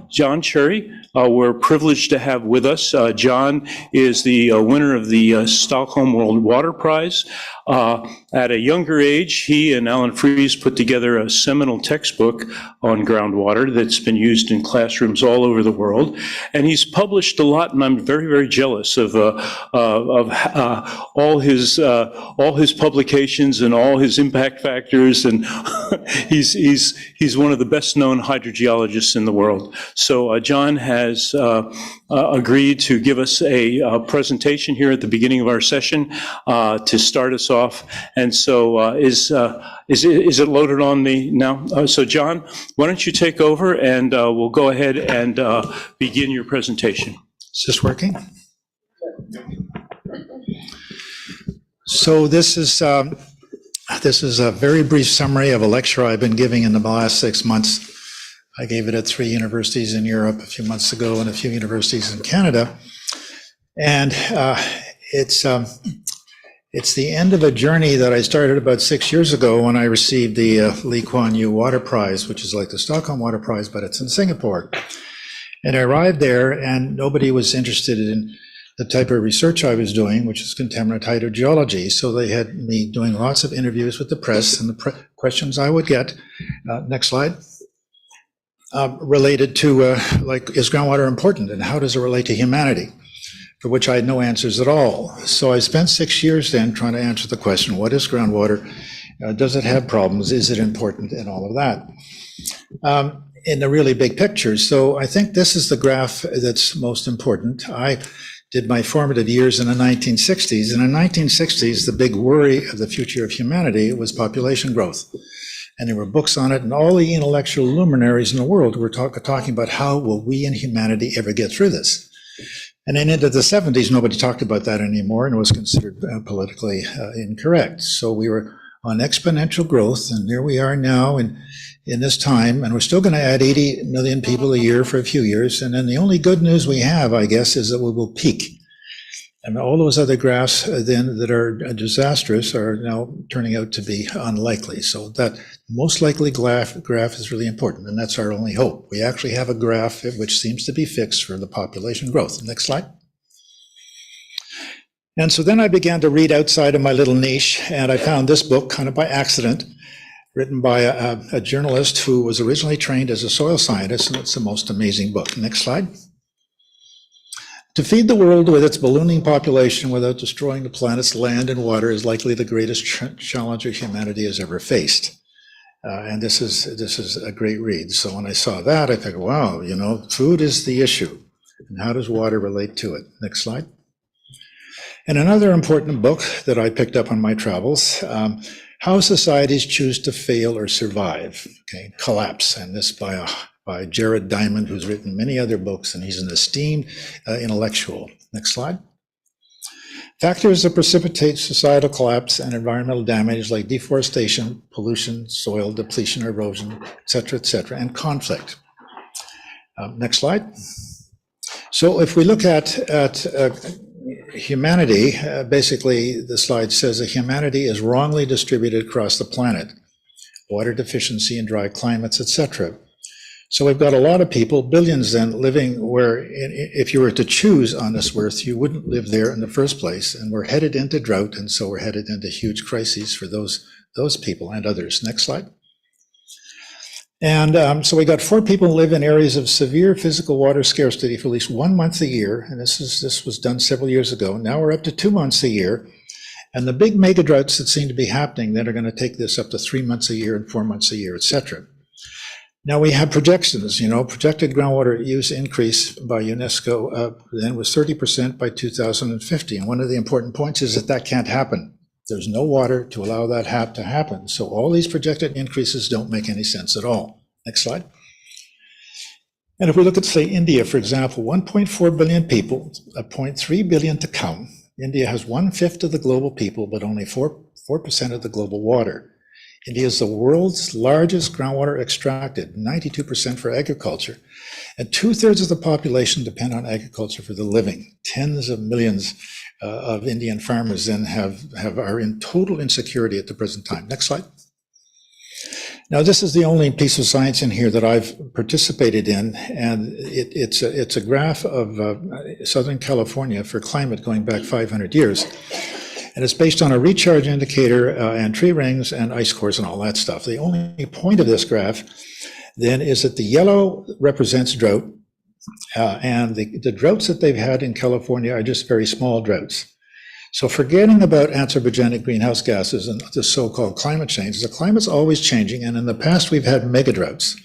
Speaker 20: John Cherry. We're privileged to have with us. John is the winner of the Stockholm World Water Prize. At a younger age, he and Alan Fries put together a seminal textbook on groundwater that's been used in classrooms all over the world. And he's published a lot, and I'm very, very jealous of all his publications and all his impact factors. And he's one of the best known hydrogeologists in the world. So John has agreed to give us a presentation here at the beginning of our session to start us off. And so is it loaded on me now? So John, why don't you take over and we'll go ahead and begin your presentation.
Speaker 7: Is this working? So this is a very brief summary of a lecture I've been giving in the last 6 months. I gave it at 3 universities in Europe a few months ago and a few universities in Canada. And it's the end of a journey that I started about 6 years ago when I received the Lee Kuan Yew Water Prize, which is like the Stockholm Water Prize, but it's in Singapore. And I arrived there and nobody was interested in the type of research I was doing, which is contaminant hydrogeology. So they had me doing lots of interviews with the press, and the questions I would get, next slide, related to like, is groundwater important and how does it relate to humanity? For which I had no answers at all. So I spent 6 years then trying to answer the question, what is groundwater? Does it have problems? Is it important? And all of that. In the really big picture. So I think this is the graph that's most important. I did my formative years in the 1960s. And in the 1960s, the big worry of the future of humanity was population growth. And there were books on it, and all the intellectual luminaries in the world were talking about how will we in humanity ever get through this? And then into the 70s, nobody talked about that anymore, and it was considered politically incorrect. So we were on exponential growth, and there we are now in this time, and we're still going to add 80 million people a year for a few years. And then the only good news we have, I guess, is that we will peak. And all those other graphs then that are disastrous are now turning out to be unlikely. So that most likely graph is really important, and that's our only hope. We actually have a graph which seems to be fixed for the population growth. Next slide. And so then I began to read outside of my little niche, and I found this book kind of by accident, written by a journalist who was originally trained as a soil scientist, and it's the most amazing book. Next slide. To feed the world with its ballooning population without destroying the planet's land and water is likely the greatest challenge humanity has ever faced. And this is a great read. So when I saw that, I figured, wow, you know, food is the issue. And how does water relate to it? Next slide. And another important book that I picked up on my travels, How Societies Choose to Fail or Survive, okay, Collapse, and this by Jared Diamond, who's written many other books, and he's an esteemed intellectual. Next slide. Factors that precipitate societal collapse and environmental damage like deforestation, pollution, soil depletion, erosion, et cetera, and conflict. Next slide. So if we look at humanity, basically the slide says that humanity is wrongly distributed across the planet, water deficiency and dry climates, etc. So we've got a lot of people, billions then, living where if you were to choose on this earth, you wouldn't live there in the first place. And we're headed into drought, and so we're headed into huge crises for those people and others. Next slide. And so we got 4 people who live in areas of severe physical water scarcity for at least 1 month a year. And this was done several years ago. Now we're up to 2 months a year. And the big mega droughts that seem to be happening then are going to take this up to 3 months a year and 4 months a year, etc. Now we have projections, projected groundwater use increase by UNESCO then was 30% by 2050. And one of the important points is that can't happen. There's no water to allow that to happen. So all these projected increases don't make any sense at all. Next slide. And if we look at, say, India, for example, 1.4 billion people, 0.3 billion to come. India has 1/5 of the global people, but only 4% of the global water. India is the world's largest groundwater extracted, 92% for agriculture. And 2/3 of the population depend on agriculture for the living. Tens of millions of Indian farmers then are in total insecurity at the present time. Next slide. Now, this is the only piece of science in here that I've participated in, and it's a graph of Southern California for climate going back 500 years. And it's based on a recharge indicator and tree rings and ice cores and all that stuff. The only point of this graph then is that the yellow represents drought, and the droughts that they've had in California are just very small droughts. So forgetting about anthropogenic greenhouse gases and the so-called climate change, the climate's always changing, and in the past we've had mega droughts.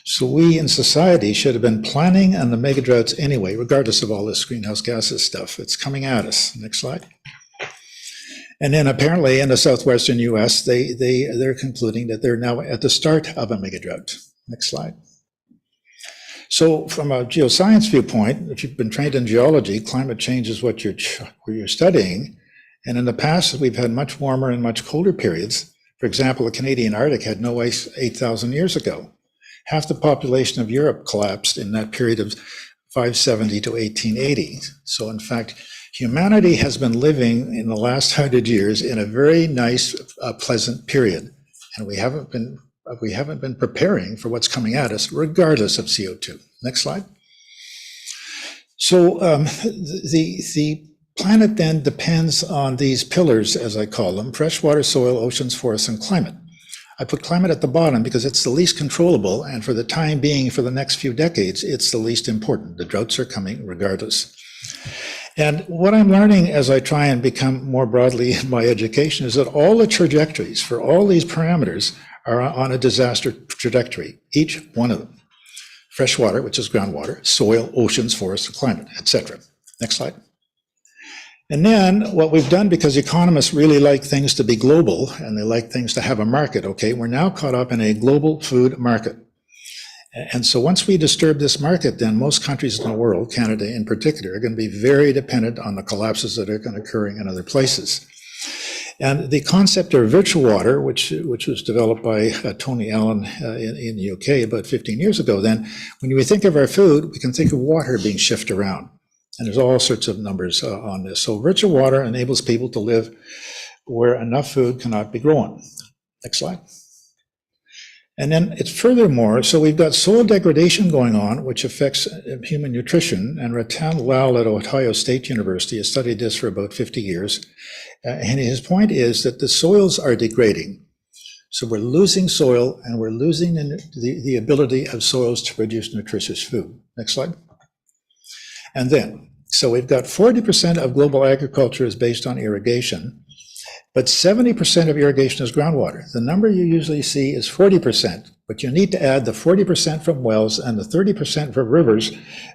Speaker 7: So we in society should have been planning on the mega droughts anyway, regardless of all this greenhouse gases stuff. It's coming at us. Next slide. And then apparently in the southwestern US, they're concluding that they're now at the start of a mega drought. Next slide. So from a geoscience viewpoint, if you've been trained in geology, climate change is what you're studying. And in the past, we've had much warmer and much colder periods. For example, the Canadian Arctic had no ice 8,000 years ago. Half the population of Europe collapsed in that period of 570 to 1880. So in fact, humanity has been living in the last 100 years in a very nice, pleasant period. And we haven't been preparing for what's coming at us, regardless of CO2. Next slide. So the planet then depends on these pillars, as I call them: fresh water, soil, oceans, forests, and climate. I put climate at the bottom because it's the least controllable, and for the time being, for the next few decades, it's the least important. The droughts are coming regardless. And what I'm learning as I try and become more broadly in my education is that all the trajectories for all these parameters are on a disaster trajectory, each one of them. Fresh water, which is groundwater, soil, oceans, forests, climate, etc. Next slide. And then what we've done, because economists really like things to be global and they like things to have a market, okay, we're now caught up in a global food market. And so once we disturb this market, then most countries in the world, Canada in particular, are going to be very dependent on the collapses that are going to occur in other places. And the concept of virtual water, which was developed by Tony Allen in the UK about 15 years ago, then when we think of our food, we can think of water being shifted around. And there's all sorts of numbers on this. So virtual water enables people to live where enough food cannot be grown. Next slide. And then it's furthermore, so we've got soil degradation going on, which affects human nutrition. And Ratan Lal at Ohio State University has studied this for about 50 years. And his point is that the soils are degrading. So we're losing soil and we're losing the ability of soils to produce nutritious food. Next slide. And then, so we've got 40% of global agriculture is based on irrigation, but 70% of irrigation is groundwater. The number you usually see is 40%, but you need to add the 40% from wells and the 30% from rivers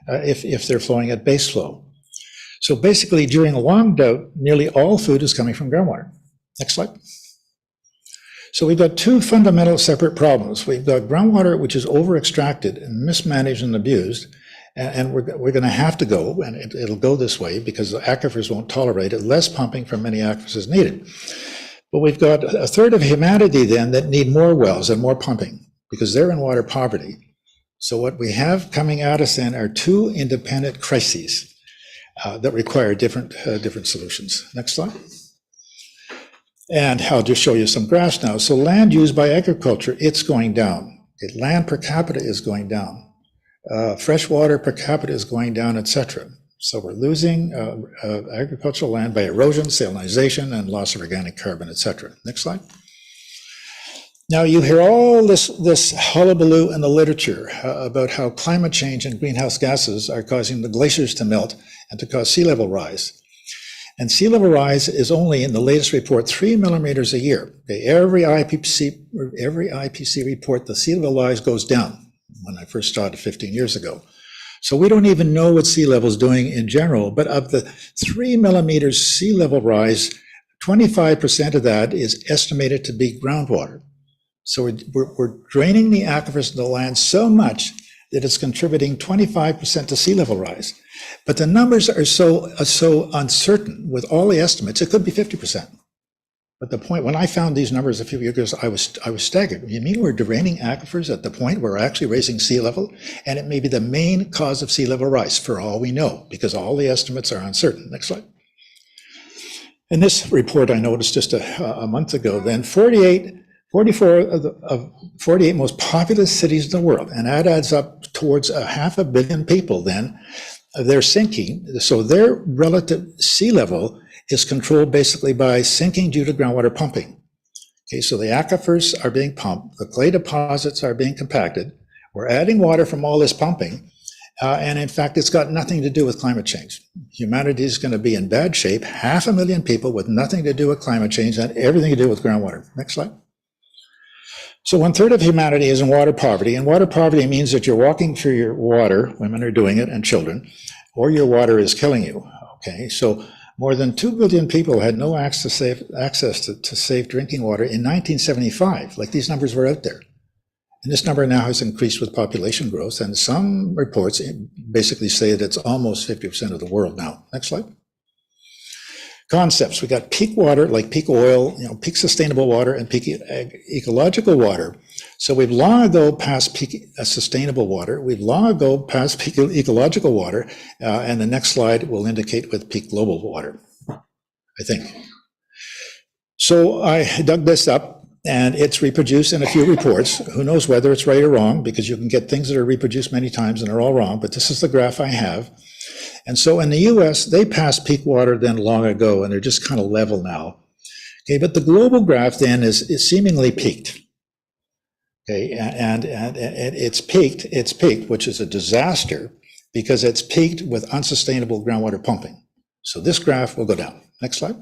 Speaker 7: if they're flowing at base flow. So basically, during a long drought, nearly all food is coming from groundwater. Next slide. So we've got two fundamental separate problems. We've got groundwater, which is over-extracted and mismanaged and abused, and we're going to have to go, and it'll go this way because the aquifers won't tolerate it. Less pumping from many aquifers is needed. But we've got a third of humanity then that need more wells and more pumping because they're in water poverty. So what we have coming at us then are two independent crises that require different solutions. Next slide. And I'll just show you some graphs now. So land used by agriculture, it's going down. Land per capita is going down. Fresh water per capita is going down, etc. So we're losing agricultural land by erosion, salinization, and loss of organic carbon, etc. Next slide. Now you hear all this hullabaloo in the literature about how climate change and greenhouse gases are causing the glaciers to melt and to cause sea level rise. And sea level rise is only, in the latest report, 3 millimeters a year. Okay, every IPCC report, the sea level rise goes down. When I first started 15 years ago. So we don't even know what sea level is doing in general, but of the 3 millimeters sea level rise, 25% of that is estimated to be groundwater. So we're draining the aquifers of the land so much that it's contributing 25% to sea level rise. But the numbers are so uncertain with all the estimates, it could be 50%. But the point, when I found these numbers a few years ago, I was staggered. You mean we're draining aquifers at the point where we're actually raising sea level? And it may be the main cause of sea level rise, for all we know, because all the estimates are uncertain. Next slide. In this report, I noticed just a month ago, then 44 of 48 most populous cities in the world, and that adds up towards 500 million people then, they're sinking. So their relative sea level is controlled basically by sinking due to groundwater pumping. Okay, so the aquifers are being pumped, the clay deposits are being compacted, we're adding water from all this pumping, and in fact, it's got nothing to do with climate change. Humanity is going to be in bad shape, 500 million people with nothing to do with climate change and everything to do with groundwater. Next slide. So 1/3 of humanity is in water poverty, and water poverty means that you're walking through your water, women are doing it, and children, or your water is killing you. Okay, so more than 2 billion people had no access to safe drinking water in 1975. Like, these numbers were out there. And this number now has increased with population growth, and some reports basically say that it's almost 50% of the world now. Next slide. Concepts. We got peak water, like peak oil, peak sustainable water, and peak ecological water. So we've long ago passed peak sustainable water. We've long ago passed peak ecological water, and the next slide will indicate with peak global water, I think. So I dug this up, and it's reproduced in a few reports. Who knows whether it's right or wrong, because you can get things that are reproduced many times and they're all wrong, but this is the graph I have. And so in the US, they passed peak water then long ago, and they're just kind of level now. Okay, but the global graph then is seemingly peaked. Okay, and it's peaked, which is a disaster, because it's peaked with unsustainable groundwater pumping. So this graph will go down. Next slide.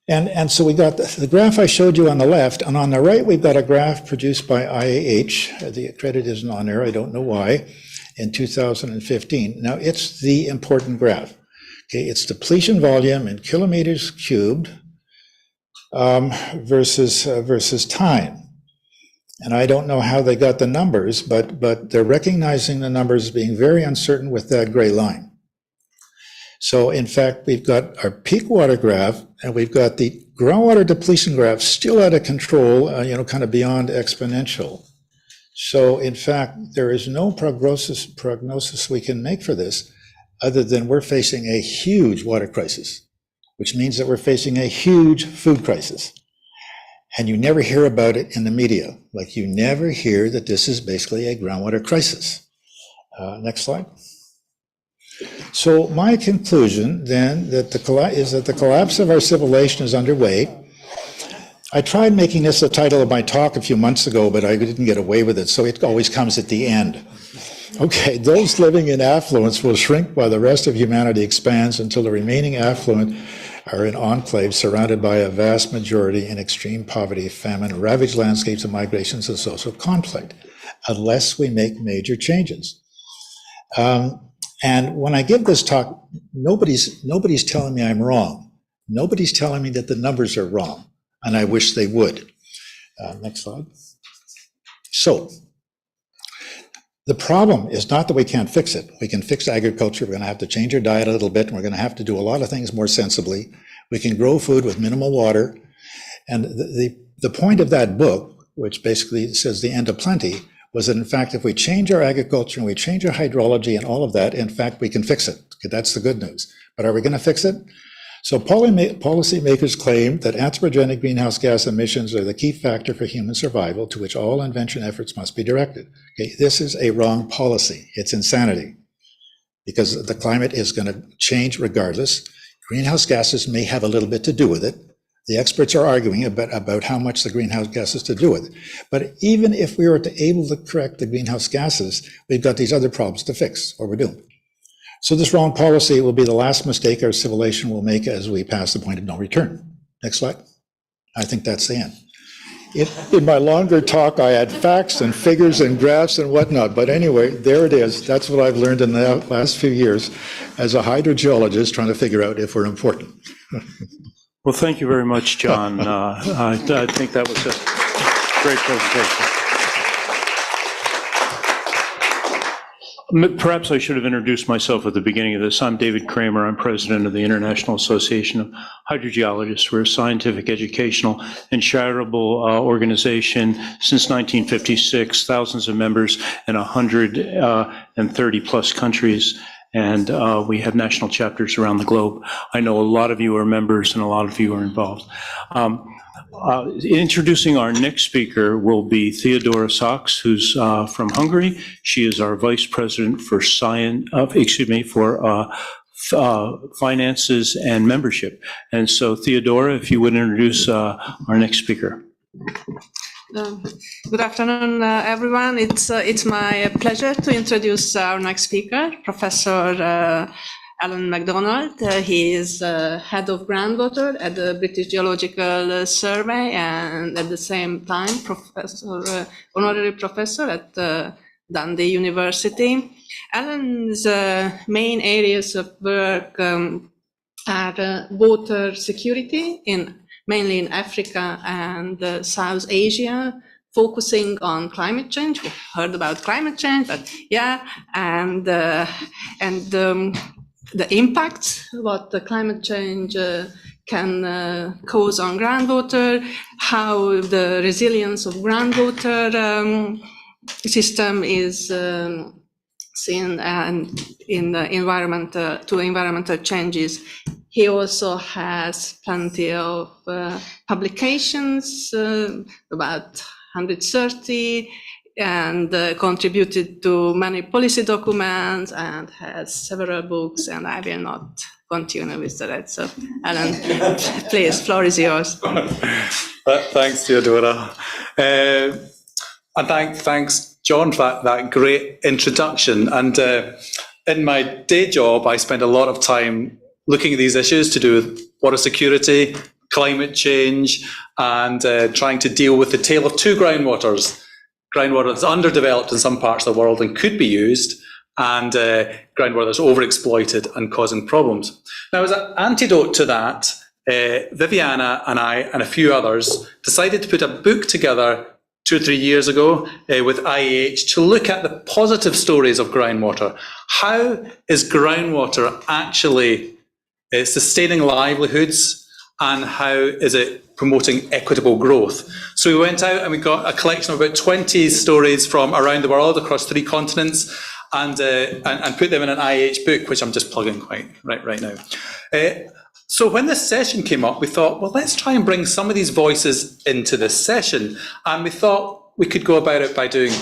Speaker 7: And so we got the graph I showed you on the left, and on the right, we've got a graph produced by IAH. The credit isn't on there, I don't know why, in 2015. Now, it's the important graph. Okay, it's depletion volume in kilometers cubed versus time. And I don't know how they got the numbers, but they're recognizing the numbers being very uncertain with that gray line. So in fact, we've got our peak water graph, and we've got the groundwater depletion graph still out of control, kind of beyond exponential. So in fact, there is no prognosis we can make for this, other than we're facing a huge water crisis, which means that we're facing a huge food crisis. And you never hear about it in the media. Like, you never hear that this is basically a groundwater crisis. Next slide. So my conclusion then is that the collapse of our civilization is underway. I tried making this the title of my talk a few months ago, but I didn't get away with it, so it always comes at the end. Okay, those living in affluence will shrink while the rest of humanity expands until the remaining affluent are in enclaves surrounded by a vast majority in extreme poverty, famine, ravaged landscapes of migrations and social conflict, unless we make major changes. And when I give this talk, nobody's telling me I'm wrong. Nobody's telling me that the numbers are wrong, and I wish they would. Next slide. So, the problem is not that we can't fix it. We can fix agriculture. We're going to have to change our diet a little bit, and we're going to have to do a lot of things more sensibly. We can grow food with minimal water. And the point of that book, which basically says the end of plenty, was that in fact, if we change our agriculture and we change our hydrology and all of that, in fact, we can fix it. Okay, that's the good news. But are we going to fix it? So policymakers claim that anthropogenic greenhouse gas emissions are the key factor for human survival, to which all invention efforts must be directed. Okay, this is a wrong policy. It's insanity, because the climate is going to change regardless. Greenhouse gases may have a little bit to do with it. The experts are arguing about how much the greenhouse gases to do with it. But even if we were able to correct the greenhouse gases, we've got these other problems to fix, or we're doomed. So this wrong policy will be the last mistake our civilization will make as we pass the point of no return. Next slide. I think that's the end. In my longer talk, I had facts and figures and graphs and whatnot. But anyway, there it is. That's what I've learned in the last few years as a hydrogeologist trying to figure out if we're important.
Speaker 20: Well, thank you very much, John. I think that was a great presentation. Perhaps I should have introduced myself at the beginning of this. I'm David Kramer. I'm president of the International Association of Hydrogeologists. We're a scientific, educational, and charitable organization since 1956, thousands of members in 130 plus countries. And we have national chapters around the globe. I know a lot of you are members and a lot of you are involved. Introducing our next speaker will be Theodora Sachs, who's from Hungary. She is our vice president for finances and membership. And so, Theodora, if you would introduce our next speaker.
Speaker 3: Good afternoon, everyone. It's my pleasure to introduce our next speaker, Professor Alan MacDonald. He is head of groundwater at the British Geological Survey and at the same time honorary professor at Dundee University. Alan's main areas of work are water security, mainly in Africa and South Asia, focusing on climate change. We heard about climate change, but yeah, and the impact what the climate change can cause on groundwater, how the resilience of groundwater system is seen and in the environmental changes. He also has plenty of publications, about 130, and contributed to many policy documents and has several books, and I will not continue with that. So, Alan, please, floor is yours.
Speaker 22: Thanks, Theodora. And thanks, John, for that great introduction. And in my day job, I spend a lot of time looking at these issues to do with water security, climate change, and trying to deal with the tale of two groundwaters. Groundwater that's underdeveloped in some parts of the world and could be used, and groundwater that's overexploited and causing problems. Now, as an antidote to that, Viviana and I and a few others decided to put a book together 2 or 3 years ago with IEH to look at the positive stories of groundwater. How is groundwater actually sustaining livelihoods, and how is it promoting equitable growth? So we went out and we got a collection of about 20 stories from around the world across 3 continents, and put them in an IEH book, which I'm just plugging right now. So when this session came up, we thought, well, let's try and bring some of these voices into this session. And we thought we could go about it by doing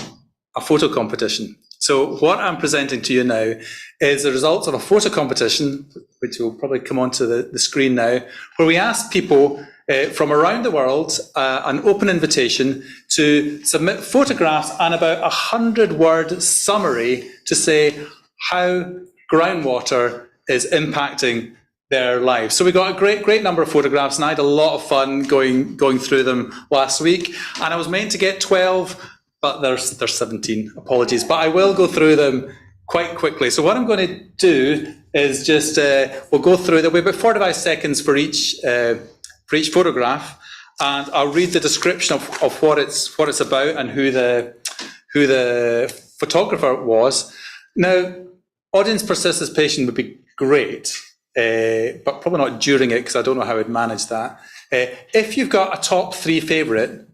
Speaker 22: a photo competition. So what I'm presenting to you now is the results of a photo competition, which will probably come onto the screen now, where we asked people from around the world an open invitation to submit photographs and about 100-word summary to say how groundwater is impacting their lives. So we got a great number of photographs, and I had a lot of fun going through them last week. And I was meant to get 12, but there's 17. Apologies, but I will go through them quite quickly. So what I'm going to do is just we'll go through. There'll be about 45 seconds for each photograph, and I'll read the description of what it's about and who the photographer was. Now, audience participation would be great, but probably not during it, because I don't know how I'd manage that. If you've got a top 3 favourite,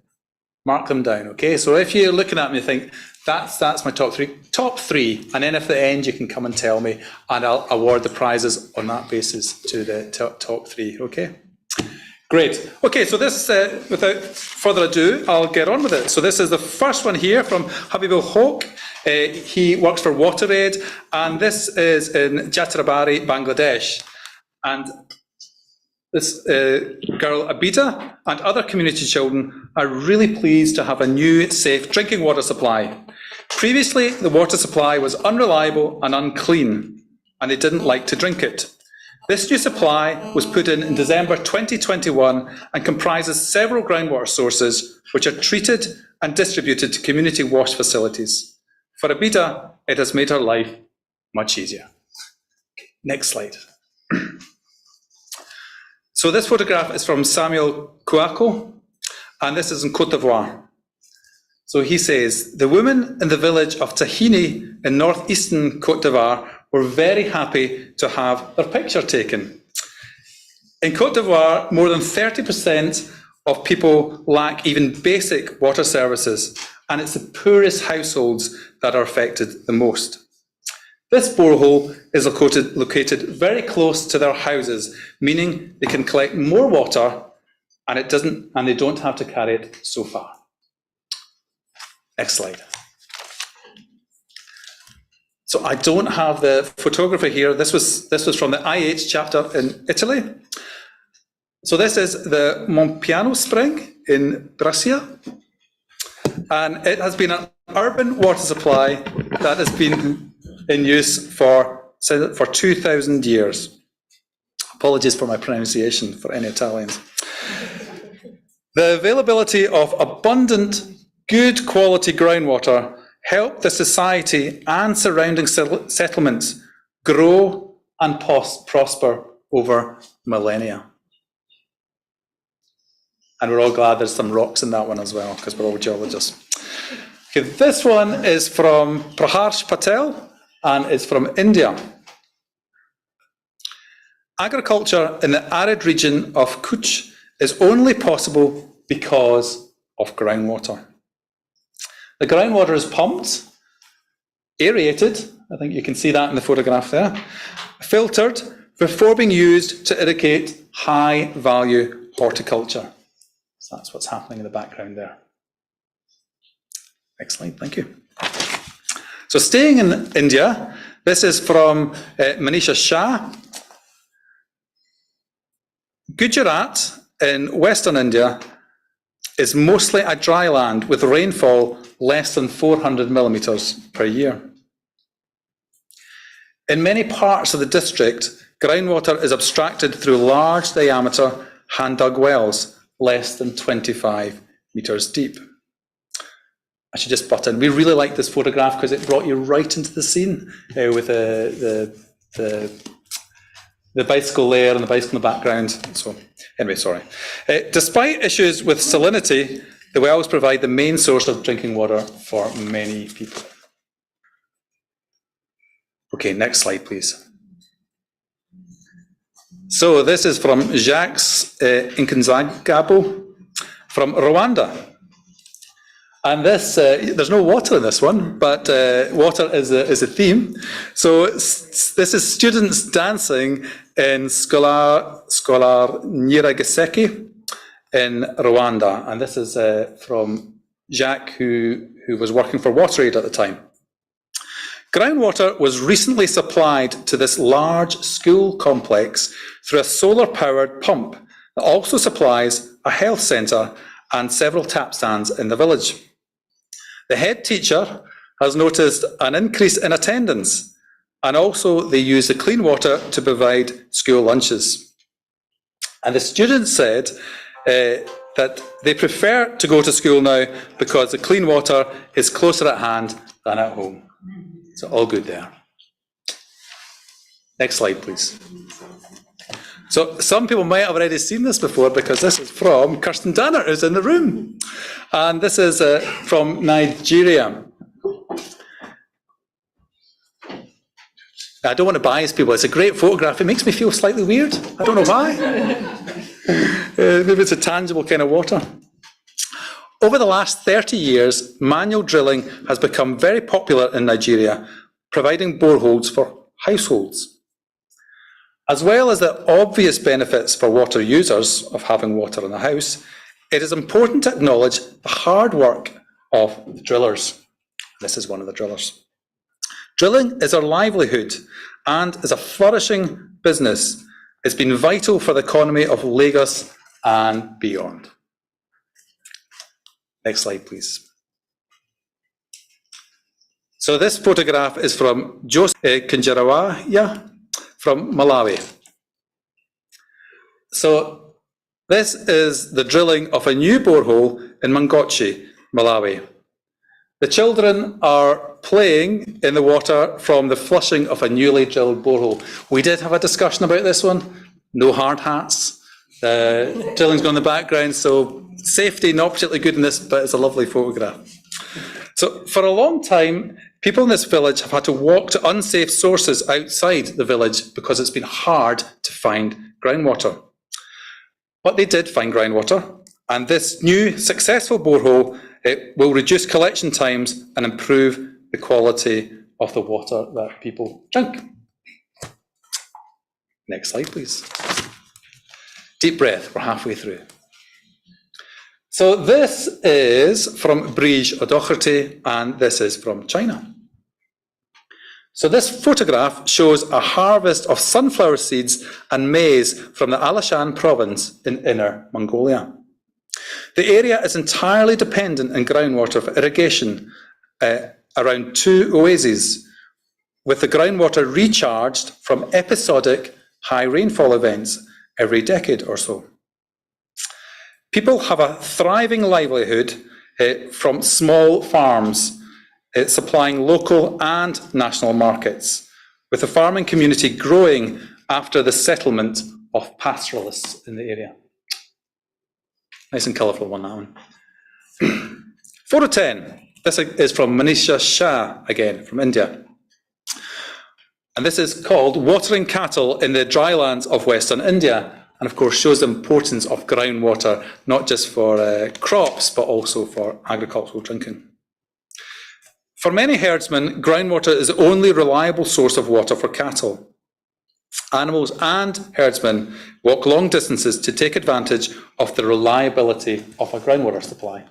Speaker 22: mark them down, okay? So if you're looking at me and think, that's my top 3, and then if at the end you can come and tell me, and I'll award the prizes on that basis to the top 3, okay? Great. Okay, so this, without further ado, I'll get on with it. So this is the first one here from Habibul Hoque. He works for WaterAid, and this is in Jatrabari, Bangladesh. And this girl, Abida, and other community children are really pleased to have a new, safe drinking water supply. Previously, the water supply was unreliable and unclean, and they didn't like to drink it. This new supply was put in December 2021 and comprises several groundwater sources which are treated and distributed to community wash facilities. For Abida, it has made her life much easier. Next slide. So this photograph is from Samuel Kouako, and this is in Côte d'Ivoire. So he says, the women in the village of Tahini in northeastern Cote d'Ivoire were very happy to have their picture taken. In Cote d'Ivoire, more than 30% of people lack even basic water services, and it's the poorest households that are affected the most. This borehole is located very close to their houses, meaning they can collect more water and they don't have to carry it so far. Next slide. So I don't have the photographer here. This was from the IH chapter in Italy. So this is the Monpiano Spring in Brescia, and it has been an urban water supply that has been in use for 2,000 years. Apologies for my pronunciation for any Italians. The availability of abundant, good quality groundwater helped the society and surrounding settlements grow and prosper over millennia. And we're all glad there's some rocks in that one as well, because we're all geologists. Okay, this one is from Praharsh Patel, and it's from India. Agriculture in the arid region of Kutch is only possible because of groundwater. The groundwater is pumped, aerated, I think you can see that in the photograph there, filtered before being used to irrigate high-value horticulture. So that's what's happening in the background there. Next slide, thank you. So staying in India, this is from Manisha Shah. Gujarat in Western India is mostly a dry land with rainfall less than 400 millimetres per year. In many parts of the district, groundwater is abstracted through large diameter hand-dug wells, less than 25 metres deep. I should just butt in, we really like this photograph because it brought you right into the scene with the bicycle there and the bicycle in the background. So anyway, sorry. Despite issues with salinity, the wells provide the main source of drinking water for many people. Okay, next slide, please. So this is from Jacques Inkinzagabo from Rwanda. And this, there's no water in this one, but water is a theme. So this is students dancing in Scholar Nyiragaseke in Rwanda. And this is from Jacques, who was working for WaterAid at the time. Groundwater was recently supplied to this large school complex through a solar-powered pump that also supplies a health centre and several tap stands in the village. The head teacher has noticed an increase in attendance, and also they use the clean water to provide school lunches. And the students said that they prefer to go to school now because the clean water is closer at hand than at home. So all good there. Next slide, please. So some people might have already seen this before because this is from Kirsten Danner, who's in the room. And this is from Nigeria. I don't want to bias people. It's a great photograph. It makes me feel slightly weird. I don't know why. Maybe it's a tangible kind of water. Over the last 30 years, manual drilling has become very popular in Nigeria, providing boreholes for households. As well as the obvious benefits for water users of having water in the house, it is important to acknowledge the hard work of the drillers. This is one of the drillers. Drilling is our livelihood and is a flourishing business. It's been vital for the economy of Lagos and beyond. Next slide, please. So this photograph is from Joseph Kinjarawaya from Malawi. So this is the drilling of a new borehole in Mangochi, Malawi. The children are playing in the water from the flushing of a newly drilled borehole. We did have a discussion about this one. No hard hats. Drilling's going in the background, so safety not particularly good in this, but it's a lovely photograph. So for a long time, people in this village have had to walk to unsafe sources outside the village because it's been hard to find groundwater. But they did find groundwater, and this new successful borehole, it will reduce collection times and improve the quality of the water that people drink. Next slide, please. Deep breath, we're halfway through. So this is from Briege O'Doherty, and this is from China. So this photograph shows a harvest of sunflower seeds and maize from the Alishan province in Inner Mongolia. The area is entirely dependent on groundwater for irrigation around 2 oases, with the groundwater recharged from episodic high rainfall events every decade or so. People have a thriving livelihood from small farms supplying local and national markets, with the farming community growing after the settlement of pastoralists in the area. Nice and colourful one, that one. Photo 10. This is from Manisha Shah, again, from India. And this is called Watering Cattle in the Drylands of Western India, and of course shows the importance of groundwater, not just for crops, but also for agricultural drinking. For many herdsmen, groundwater is the only reliable source of water for cattle. Animals and herdsmen walk long distances to take advantage of the reliability of a groundwater supply.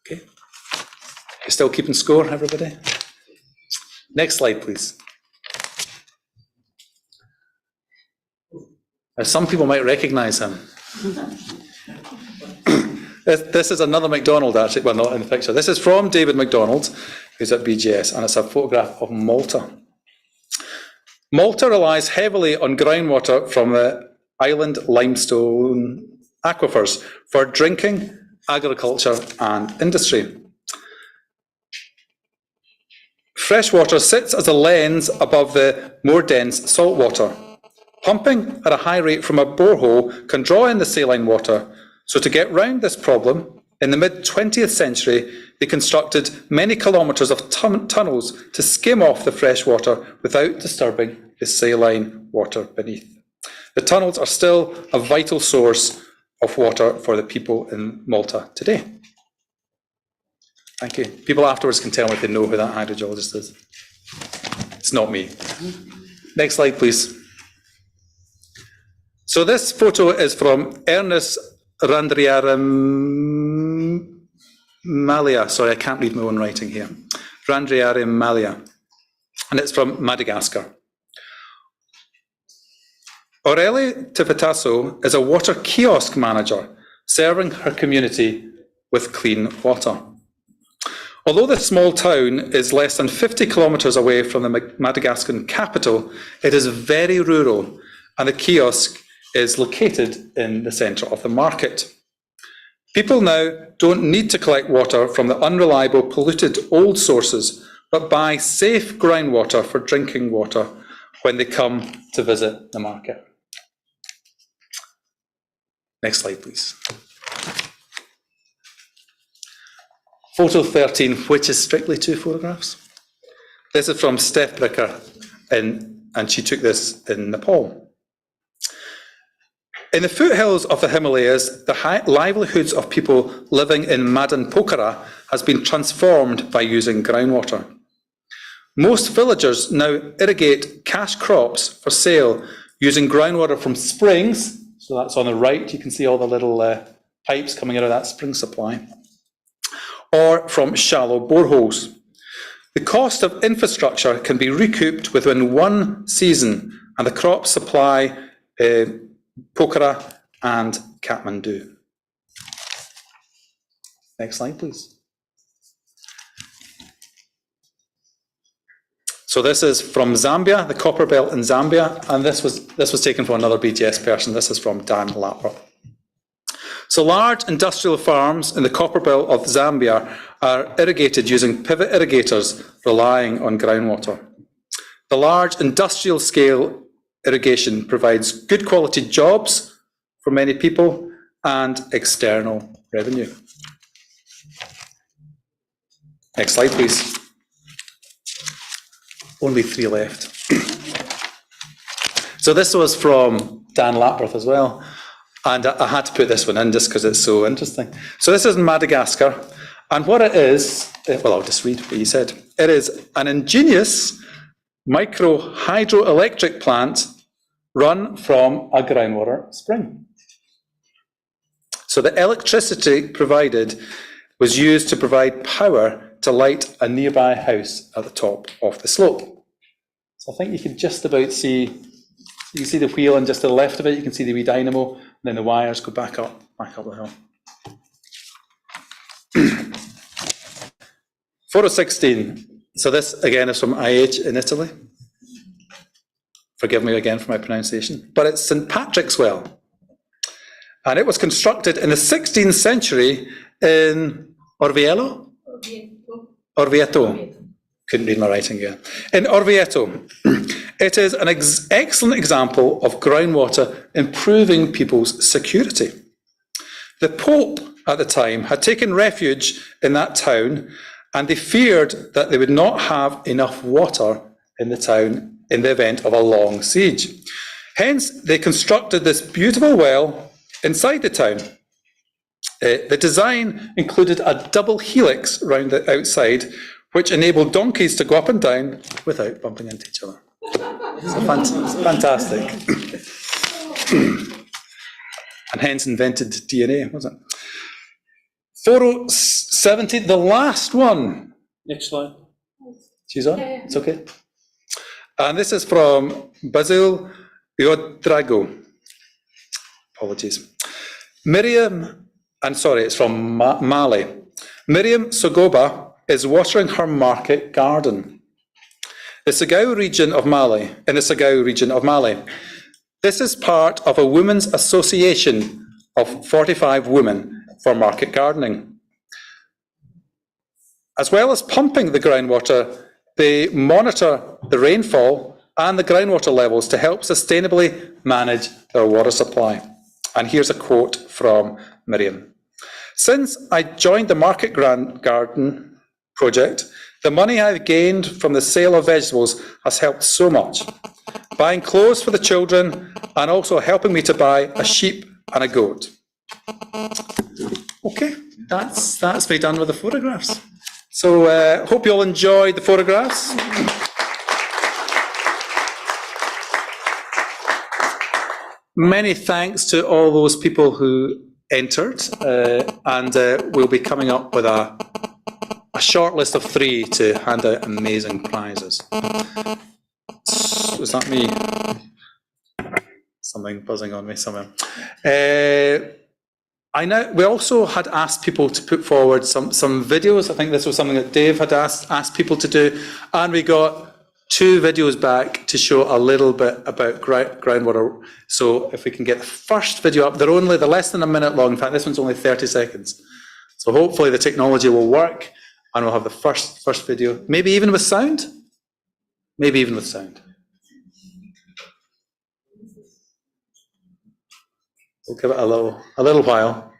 Speaker 22: Okay, you still keeping score, everybody? Next slide, please. Now, some people might recognise him. This is another McDonald, actually, well, not in the picture. This is from David McDonald, who's at BGS, and it's a photograph of Malta. Malta relies heavily on groundwater from the island limestone aquifers for drinking, agriculture, and industry. Freshwater sits as a lens above the more dense saltwater. Pumping at a high rate from a borehole can draw in the saline water. So to get round this problem, in the mid-20th century, they constructed many kilometres of tunnels to skim off the fresh water without disturbing the saline water beneath. The tunnels are still a vital source of water for the people in Malta today. Thank you. People afterwards can tell me if they know who that hydrogeologist is. It's not me. Next slide, please. So this photo is from Ernest Randriaramalia. Sorry, I can't read my own writing here. Randriaramalia. And it's from Madagascar. Aurelie Tivitasso is a water kiosk manager serving her community with clean water. Although the small town is less than 50 kilometres away from the Madagascan capital, it is very rural, and the kiosk is located in the centre of the market. People now don't need to collect water from the unreliable, polluted old sources, but buy safe groundwater for drinking water when they come to visit the market. Next slide, please. Photo 13, which is strictly 2 photographs. This is from Steph Bricker, and she took this in Nepal. In the foothills of the Himalayas, the livelihoods of people living in Madan Pokhara has been transformed by using groundwater. Most villagers now irrigate cash crops for sale using groundwater from springs. So that's on the right, you can see all the little pipes coming out of that spring supply, or from shallow boreholes. The cost of infrastructure can be recouped within 1 season, and the crops supply Pokhara and Kathmandu. Next slide, please. So this is from Zambia, the copper belt in Zambia, and this was taken from another BTS person. This is from Dan Lapper. So large industrial farms in the copper belt of Zambia are irrigated using pivot irrigators relying on groundwater. The large industrial scale irrigation provides good quality jobs for many people and external revenue. Next slide, please. Only 3 left. So this was from Dan Lapworth as well. And I had to put this one in just because it's so interesting. So this is in Madagascar. And what it is, well, I'll just read what he said. It is an ingenious micro hydroelectric plant run from a groundwater spring. So the electricity provided was used to provide power to light a nearby house at the top of the slope. So I think you can just about see, you can see the wheel, and just to the left of it, you can see the wee dynamo, and then the wires go back up the hill. Photo 16. So this again is from IH in Italy. Forgive me again for my pronunciation, but it's St. Patrick's Well. And it was constructed in the 16th century in Orvieto. Couldn't read my writing again. In Orvieto. It is an excellent example of groundwater improving people's security. The Pope at the time had taken refuge in that town, and they feared that they would not have enough water in the town in the event of a long siege. Hence, they constructed this beautiful well inside the town. The design included a double helix round the outside, which enabled donkeys to go up and down without bumping into each other. It's fantastic. And hence invented DNA, wasn't it? Photo 70, the last one. Next slide. She's on? It's okay. And this is from Basil Iodrago. Apologies. It's from Mali. Miriam Sogoba is watering her market garden. In the Sagao region of Mali. This is part of a women's association of 45 women for market gardening. As well as pumping the groundwater, they monitor the rainfall and the groundwater levels to help sustainably manage their water supply. And here's a quote from Miriam. Since I joined the Market Garden project, the money I've gained from the sale of vegetables has helped so much, buying clothes for the children and also helping me to buy a sheep and a goat. Okay, that's me done with the photographs. So hope you all enjoyed the photographs. Many thanks to all those people who entered, and we'll be coming up with a short list of 3 to hand out amazing prizes. Was that me? Something buzzing on me somewhere. We also had asked people to put forward some videos. I think this was something that Dave had asked people to do, and we got 2 videos back to show a little bit about groundwater. So if we can get the first video up, they're less than a minute long. In fact, this one's only 30 seconds. So hopefully the technology will work, and we'll have the first video, maybe even with sound. Maybe even with sound. We'll give it a little while.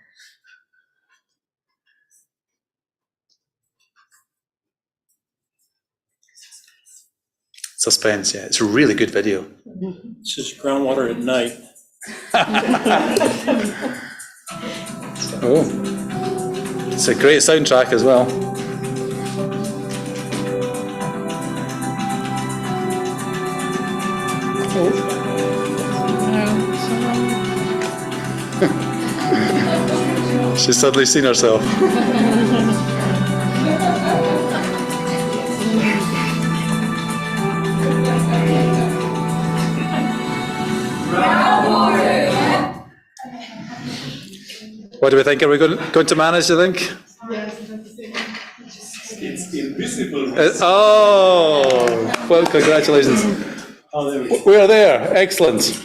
Speaker 22: Suspense, yeah. It's a really good video.
Speaker 20: This is groundwater at night.
Speaker 22: Oh, it's a great soundtrack as well. She's suddenly seen herself. What do we think? Are we going to manage, do you think?
Speaker 13: Yes,
Speaker 20: it's invisible.
Speaker 22: Oh, well, congratulations.
Speaker 20: Oh, there we go.
Speaker 22: We are there. Excellent.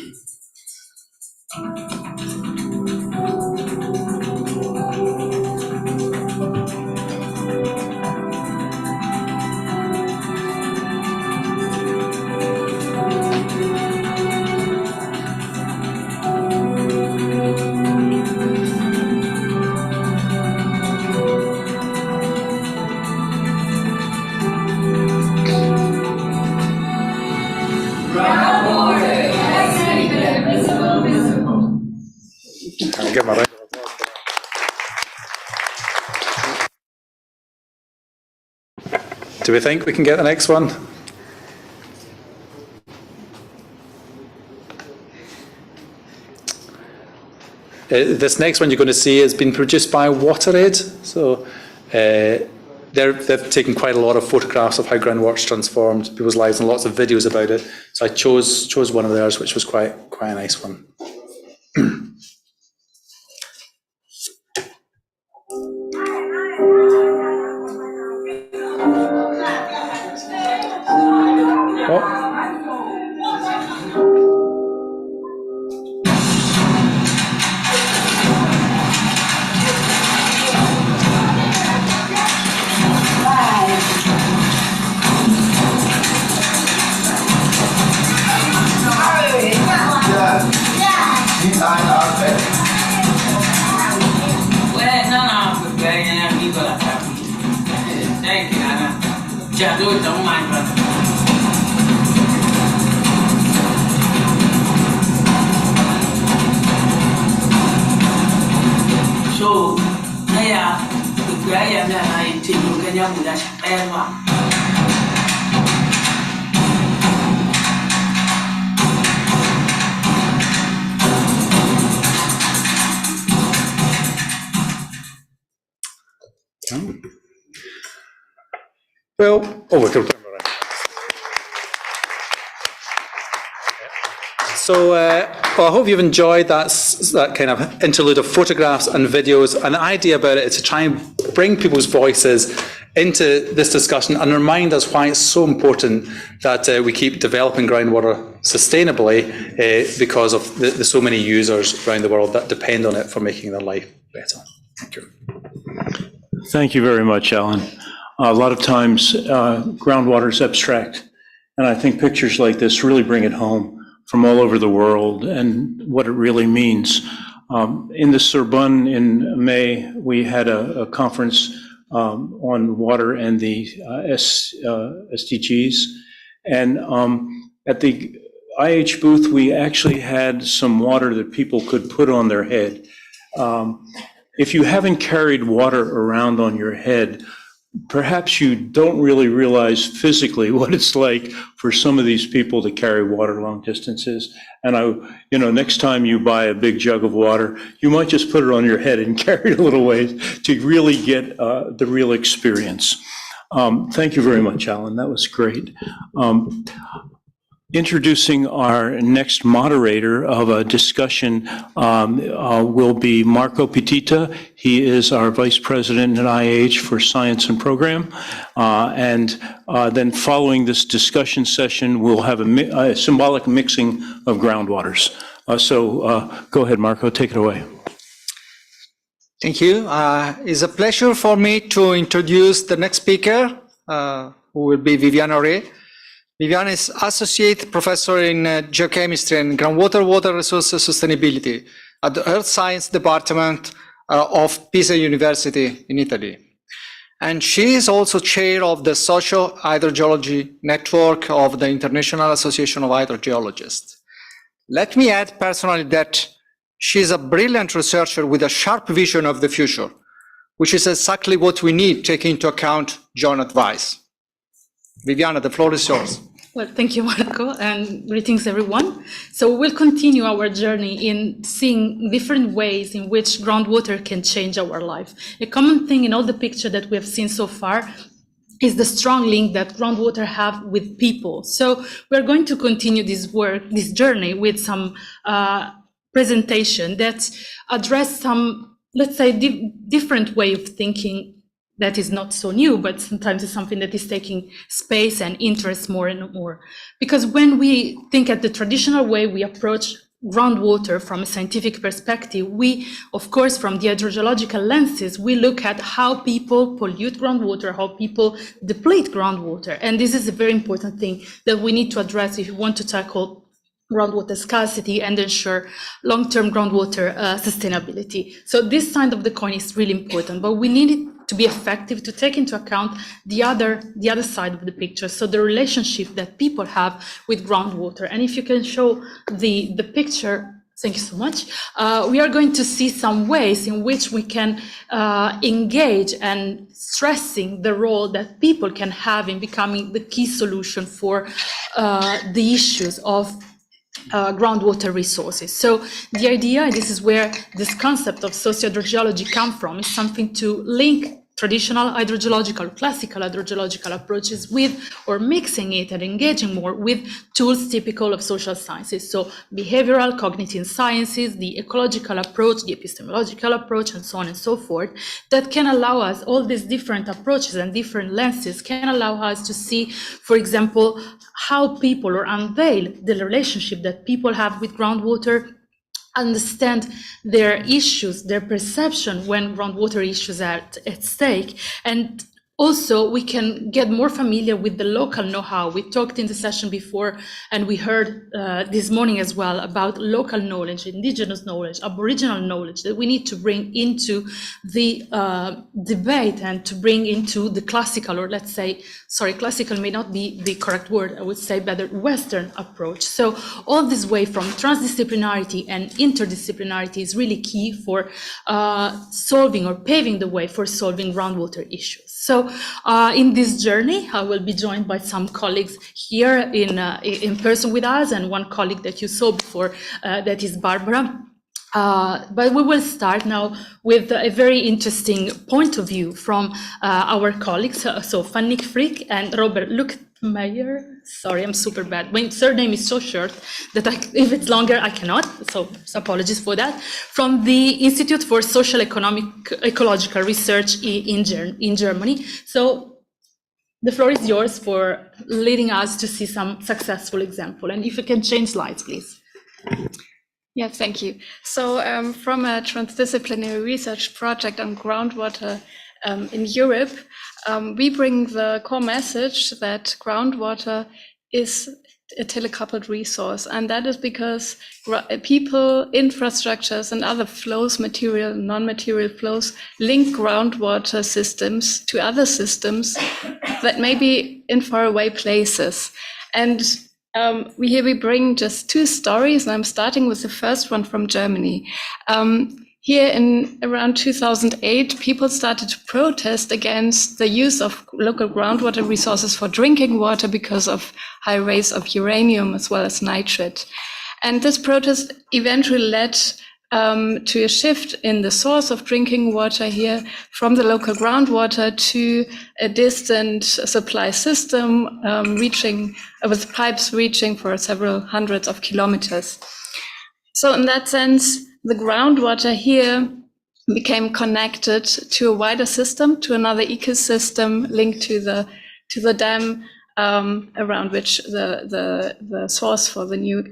Speaker 22: give him a round of applause. Do we think we can get the next one? This next one you're going to see has been produced by WaterAid. So they've taken quite a lot of photographs of how groundwater's transformed people's lives and lots of videos about it. So I chose one of theirs, which was quite a nice one.
Speaker 13: So, saya bergaya dan tunjukkan yang mudah sampai rumah.
Speaker 22: Well, we can. So, well, I hope you've enjoyed that kind of interlude of photographs and videos. And the idea about it is to try and bring people's voices into this discussion and remind us why it's so important that we keep developing groundwater sustainably because of the so many users around the world that depend on it for making their life better. Thank you.
Speaker 20: Thank you very much, Alan. A lot of times groundwater is abstract, and I think pictures like this really bring it home from all over the world and what it really means. In the Sorbonne in May, we had a conference on water and the SDGs. And at the IH booth, we actually had some water that people could put on their head. If you haven't carried water around on your head, perhaps you don't really realize physically what it's like for some of these people to carry water long distances. And next time you buy a big jug of water, you might just put it on your head and carry it a little ways to really get the real experience. Thank you very much, Alan. That was great. Introducing our next moderator of a discussion will be Marco Pitita. He is our Vice President at IH for Science and Program. And then following this discussion session, we'll have a symbolic mixing of groundwaters. So go ahead, Marco, take it away.
Speaker 19: Thank you. It's a pleasure for me to introduce the next speaker, who will be Viviane Auré. Viviane is Associate Professor in Geochemistry and Groundwater Water Resources Sustainability at the Earth Science Department of Pisa University in Italy. And she is also chair of the Social Hydrogeology Network of the International Association of Hydrogeologists. Let me add personally that she is a brilliant researcher with a sharp vision of the future, which is exactly what we need, taking into account John's advice. Viviane, the floor is yours.
Speaker 9: Well, thank you, Marco, and greetings, everyone. So we'll continue our journey in seeing different ways in which groundwater can change our life. A common thing in all the pictures that we have seen so far is the strong link that groundwater have with people. So we're going to continue this work, this journey, with some presentation that address some, let's say, different way of thinking that is not so new, but sometimes it's something that is taking space and interest more and more. Because when we think at the traditional way we approach groundwater from a scientific perspective, we, of course, from the hydrogeological lenses, we look at how people pollute groundwater, how people deplete groundwater. And this is a very important thing that we need to address if we want to tackle groundwater scarcity and ensure long-term groundwater sustainability. So this side of the coin is really important, but we need it to be effective, to take into account the other side of the picture, so the relationship that people have with groundwater. And if you can show the picture Thank you so much. We are going to see some ways in which we can engage and stressing the role that people can have in becoming the key solution for the issues of groundwater resources. So the idea, and this is where this concept of socio-hydrogeology comes from, is something to link traditional hydrogeological, classical hydrogeological approaches with, or mixing it and engaging more with tools typical of social sciences. So behavioral, cognitive sciences, the ecological approach, the epistemological approach, and so on and so forth, that can allow us, all these different approaches and different lenses can allow us to see, for example, how people, or unveil the relationship that people have with groundwater, understand their issues, their perception when groundwater issues are at stake. And also, we can get more familiar with the local know-how. We talked in the session before, and we heard this morning as well about local knowledge, indigenous knowledge, aboriginal knowledge that we need to bring into the debate and to bring into the classical, or let's say, sorry, classical may not be the correct word, I would say better Western approach. So all this way from transdisciplinarity and interdisciplinarity is really key for solving or paving the way for solving groundwater issues. So in this journey, I will be joined by some colleagues here in person with us, and one colleague that you saw before, that is Barbara. But we will start now with a very interesting point of view from our colleagues, so Fanny Frick and Robert Luckmeyer. Sorry, I'm super bad. My surname is so short that if it's longer, I cannot. So apologies for that. From the Institute for Social Ecological Research in Germany. So the floor is yours for leading us to see some successful example. And if you can change slides, please.
Speaker 14: Yeah, thank you. So from a transdisciplinary research project on groundwater in Europe, we bring the core message that groundwater is a telecoupled resource. And that is because people, infrastructures, and other flows, material and non-material flows, link groundwater systems to other systems that may be in faraway places. And we bring just two stories, and I'm starting with the first one from Germany. Here in around 2008, people started to protest against the use of local groundwater resources for drinking water because of high rates of uranium as well as nitrate. And this protest eventually led to a shift in the source of drinking water here from the local groundwater to a distant supply system with pipes reaching for several hundreds of kilometers. So in that sense, the groundwater here became connected to a wider system, to another ecosystem linked to the dam around which the source for the new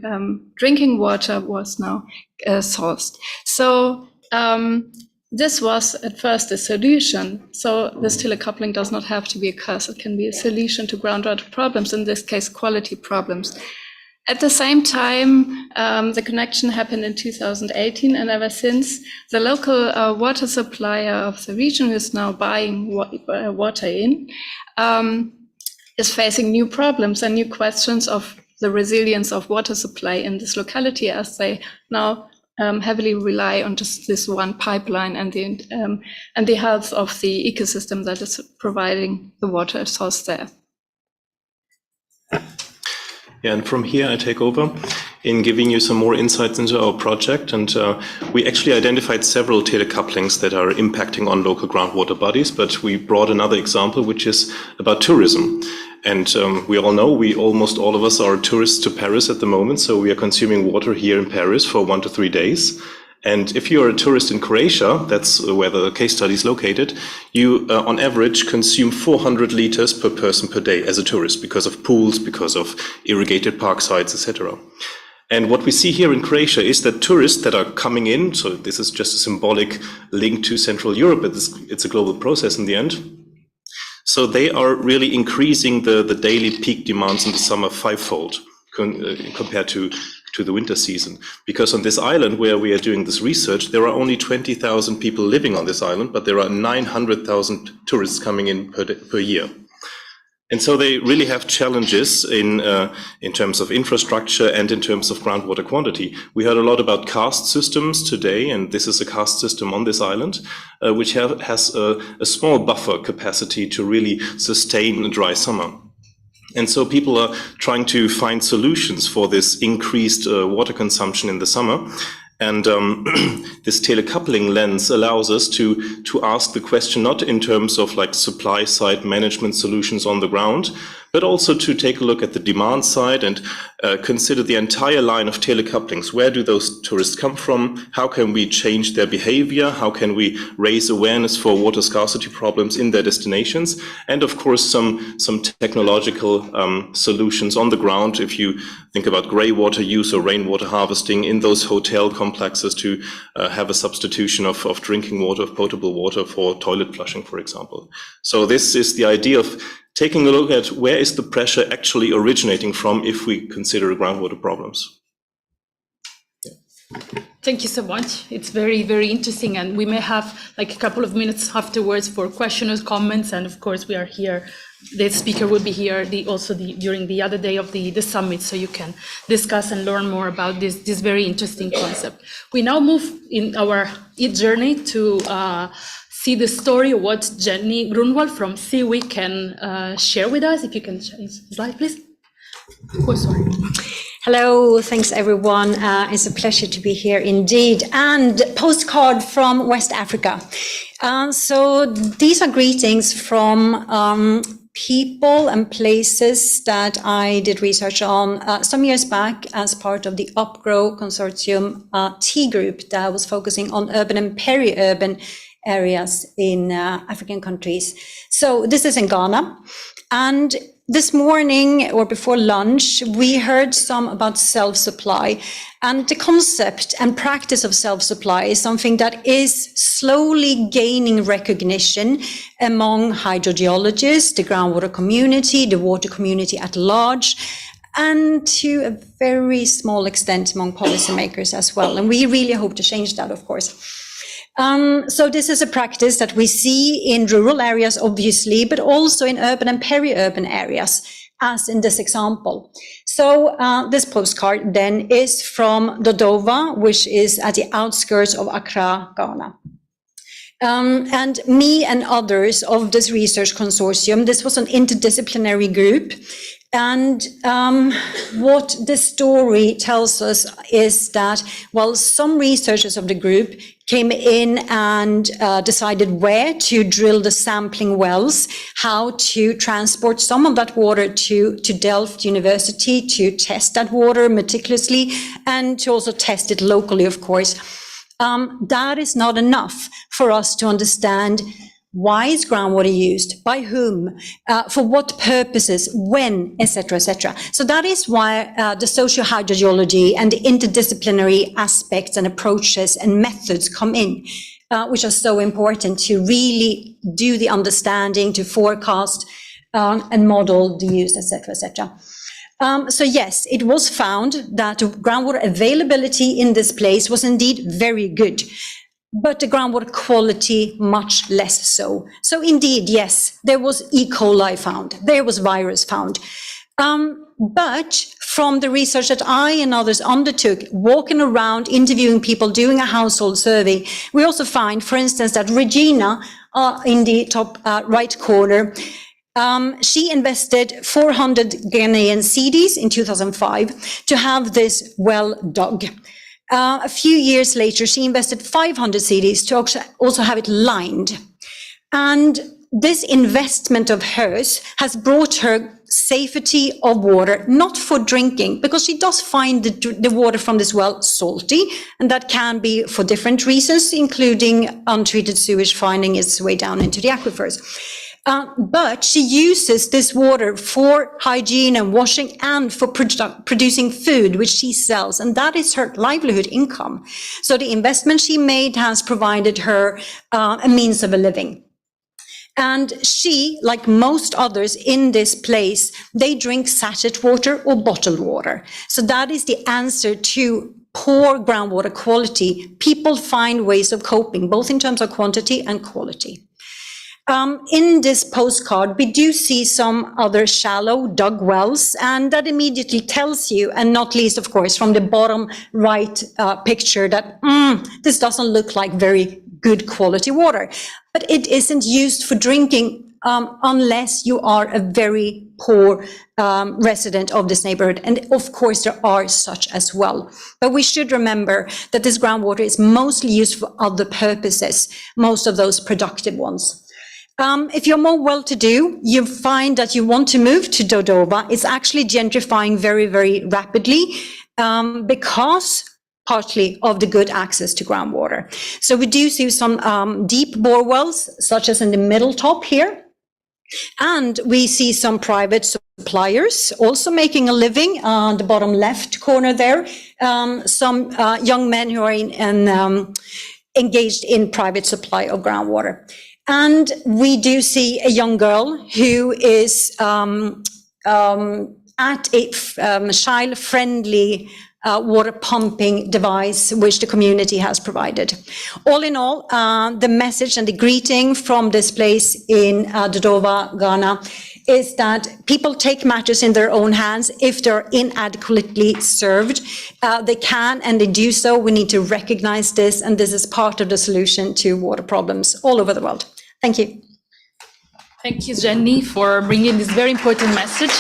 Speaker 14: drinking water was now sourced. So this was at first a solution. So this telecoupling does not have to be a curse. It can be a solution to groundwater problems, in this case, quality problems. At the same time, the connection happened in 2018, and ever since, the local water supplier of the region, who is now buying water in, is facing new problems and new questions of the resilience of water supply in this locality, as they now heavily rely on just this one pipeline and the health of the ecosystem that is providing the water source there.
Speaker 21: Yeah, and from here I take over in giving you some more insights into our project. And we actually identified several telecouplings that are impacting on local groundwater bodies, but we brought another example, which is about tourism. And we all know, almost all of us are tourists to Paris at the moment, so we are consuming water here in Paris for 1 to 3 days. And if you're a tourist in Croatia, that's where the case study is located, you on average consume 400 liters per person per day as a tourist because of pools, because of irrigated park sites, etc. And what we see here in Croatia is that tourists that are coming in, so this is just a symbolic link to Central Europe, but it's a global process in the end. So they are really increasing the daily peak demands in the summer fivefold compared to the winter season. Because on this island where we are doing this research, there are only 20,000 people living on this island, but there are 900,000 tourists coming in per year. And so they really have challenges in terms of infrastructure and in terms of groundwater quantity. We heard a lot about karst systems today, and this is a karst system on this island, which has a small buffer capacity to really sustain a dry summer. And so people are trying to find solutions for this increased water consumption in the summer. And this telecoupling lens allows us to ask the question not in terms of like supply side management solutions on the ground, but also to take a look at the demand side and consider the entire line of telecouplings. Where do those tourists come from? How can we change their behavior? How can we raise awareness for water scarcity problems in their destinations? And of course, some technological solutions on the ground. If you think about grey water use or rainwater harvesting in those hotel complexes to have a substitution of drinking water, of potable water for toilet flushing, for example. So this is the idea of taking a look at where is the pressure actually originating from if we consider groundwater problems.
Speaker 9: Thank you so much. It's very, very interesting. And we may have like a couple of minutes afterwards for questions, comments. And of course, we are here. The speaker will be here during the other day of the summit, so you can discuss and learn more about this very interesting concept. We now move in our journey to see the story of what Jenny Grunwald from VIII can share with us. If you can change the slide, please. Oh, sorry.
Speaker 1: Hello, thanks everyone. It's a pleasure to be here indeed. And postcard from West Africa. So these are greetings from people and places that I did research on some years back as part of the UpGrow Consortium T group that was focusing on urban and peri-urban areas in African countries. So this is in Ghana. And this morning or before lunch, we heard some about self-supply, and the concept and practice of self-supply is something that is slowly gaining recognition among hydrogeologists, the groundwater community, the water community at large, and to a very small extent among policymakers as well. And we really hope to change that, of course. So this is a practice that we see in rural areas, obviously, but also in urban and peri-urban areas, as in this example. So this postcard then is from Dodoma, which is at the outskirts of Accra, Ghana. And me and others of this research consortium, this was an interdisciplinary group. And what the story tells us is that, well, some researchers of the group came in and decided where to drill the sampling wells, how to transport some of that water to Delft University to test that water meticulously and to also test it locally, of course. That is not enough for us to understand why is groundwater used, by whom, for what purposes, when, etc., etc. So that is why the socio-hydrogeology and the interdisciplinary aspects and approaches and methods come in, which are so important to really do the understanding, to forecast and model the use, etc., etc. So yes, it was found that groundwater availability in this place was indeed very good, but the groundwater quality much less so. So indeed, yes, there was E. coli found, there was virus found. But from the research that I and others undertook, walking around, interviewing people, doing a household survey, we also find, for instance, that Regina, in the top right corner, she invested 400 Ghanaian cedis in 2005 to have this well dug. A few years later, she invested 500 cedis to also have it lined. And this investment of hers has brought her safety of water, not for drinking, because she does find the water from this well salty, and that can be for different reasons, including untreated sewage finding its way down into the aquifers. But she uses this water for hygiene and washing and for producing food, which she sells. And that is her livelihood income. So the investment she made has provided her a means of a living. And she, like most others in this place, they drink sachet water or bottled water. So that is the answer to poor groundwater quality. People find ways of coping, both in terms of quantity and quality. In this postcard, we do see some other shallow dug wells, and that immediately tells you, and not least, of course, from the bottom right picture, that this doesn't look like very good quality water. But it isn't used for drinking unless you are a very poor resident of this neighborhood. And of course, there are such as well. But we should remember that this groundwater is mostly used for other purposes, most of those productive ones. If you're more well-to-do, you find that you want to move to Dodoma. It's actually gentrifying very, very rapidly because partly of the good access to groundwater. So we do see some deep bore wells, such as in the middle top here. And we see some private suppliers also making a living on the bottom left corner there. Some young men who are engaged in private supply of groundwater. And we do see a young girl who is at a child-friendly water pumping device, which the community has provided. All in all, the message and the greeting from this place in Dodoma, Ghana, is that people take matters in their own hands if they're inadequately served. They can and they do so. We need to recognize this, and this is part of the solution to water problems all over the world. Thank you.
Speaker 9: Thank you, Jenny, for bringing this very important message.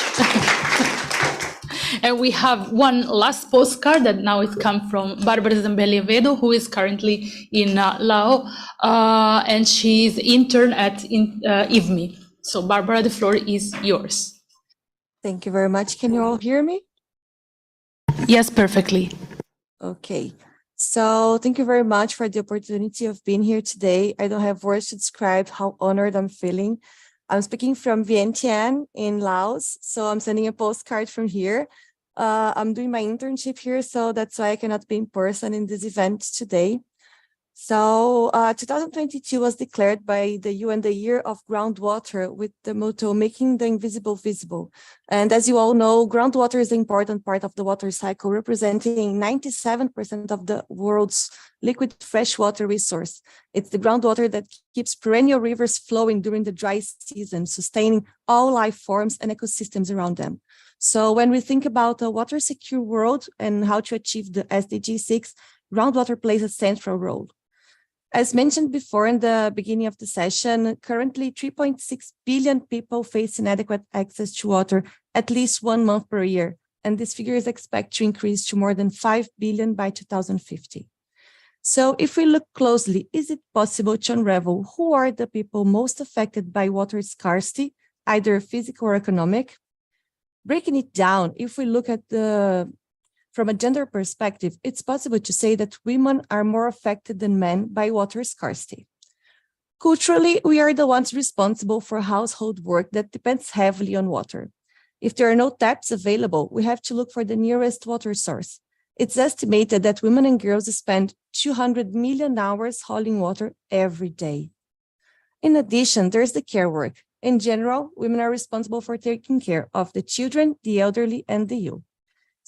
Speaker 9: And we have one last postcard that now it comes from Barbara Zambelli-Avedo, who is currently in Laos, and she's intern at IVMI. So Barbara, the floor is yours.
Speaker 12: Thank you very much. Can you all hear me?
Speaker 9: Yes, perfectly.
Speaker 12: Okay. So thank you very much for the opportunity of being here today. I don't have words to describe how honored I'm feeling. I'm speaking from Vientiane in Laos, so I'm sending a postcard from here. I'm doing my internship here, so that's why I cannot be in person in this event today. So 2022 was declared by the UN the Year of Groundwater with the motto, making the invisible visible. And as you all know, groundwater is an important part of the water cycle, representing 97% of the world's liquid freshwater resource. It's the groundwater that keeps perennial rivers flowing during the dry season, sustaining all life forms and ecosystems around them. So when we think about a water secure world and how to achieve the SDG 6, groundwater plays a central role. As mentioned before in the beginning of the session, currently 3.6 billion people face inadequate access to water at least 1 month per year, and this figure is expected to increase to more than 5 billion by 2050. So if we look closely, is it possible to unravel who are the people most affected by water scarcity, either physical or economic? Breaking it down, if we look at from a gender perspective, it's possible to say that women are more affected than men by water scarcity. Culturally, we are the ones responsible for household work that depends heavily on water. If there are no taps available, we have to look for the nearest water source. It's estimated that women and girls spend 200 million hours hauling water every day. In addition, there's the care work. In general, women are responsible for taking care of the children, the elderly, and the youth.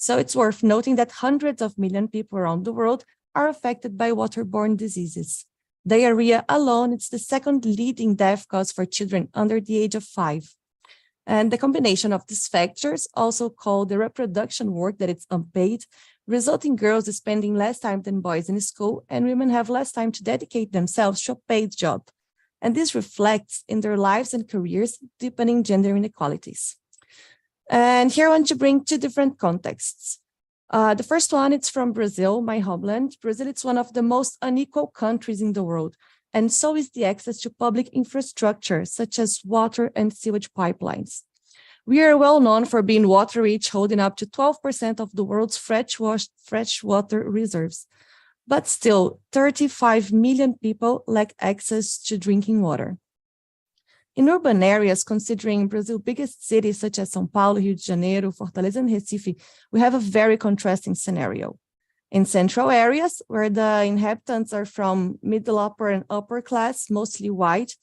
Speaker 12: So it's worth noting that hundreds of million people around the world are affected by waterborne diseases. Diarrhea alone is the second leading death cause for children under the age of 5. And the combination of these factors, also called the reproduction work that it's unpaid, result in girls spending less time than boys in school, and women have less time to dedicate themselves to a paid job. And this reflects in their lives and careers, deepening gender inequalities. And here I want to bring two different contexts. The first one, it's from Brazil, my homeland. Brazil is one of the most unequal countries in the world, and so is the access to public infrastructure, such as water and sewage pipelines. We are well known for being water rich, holding up to 12% of the world's freshwater reserves. But still, 35 million people lack access to drinking water. In urban areas, considering Brazil's biggest cities such as São Paulo, Rio de Janeiro, Fortaleza, and Recife, we have a very contrasting scenario. In central areas, where the inhabitants are from middle, upper, and upper class, mostly white,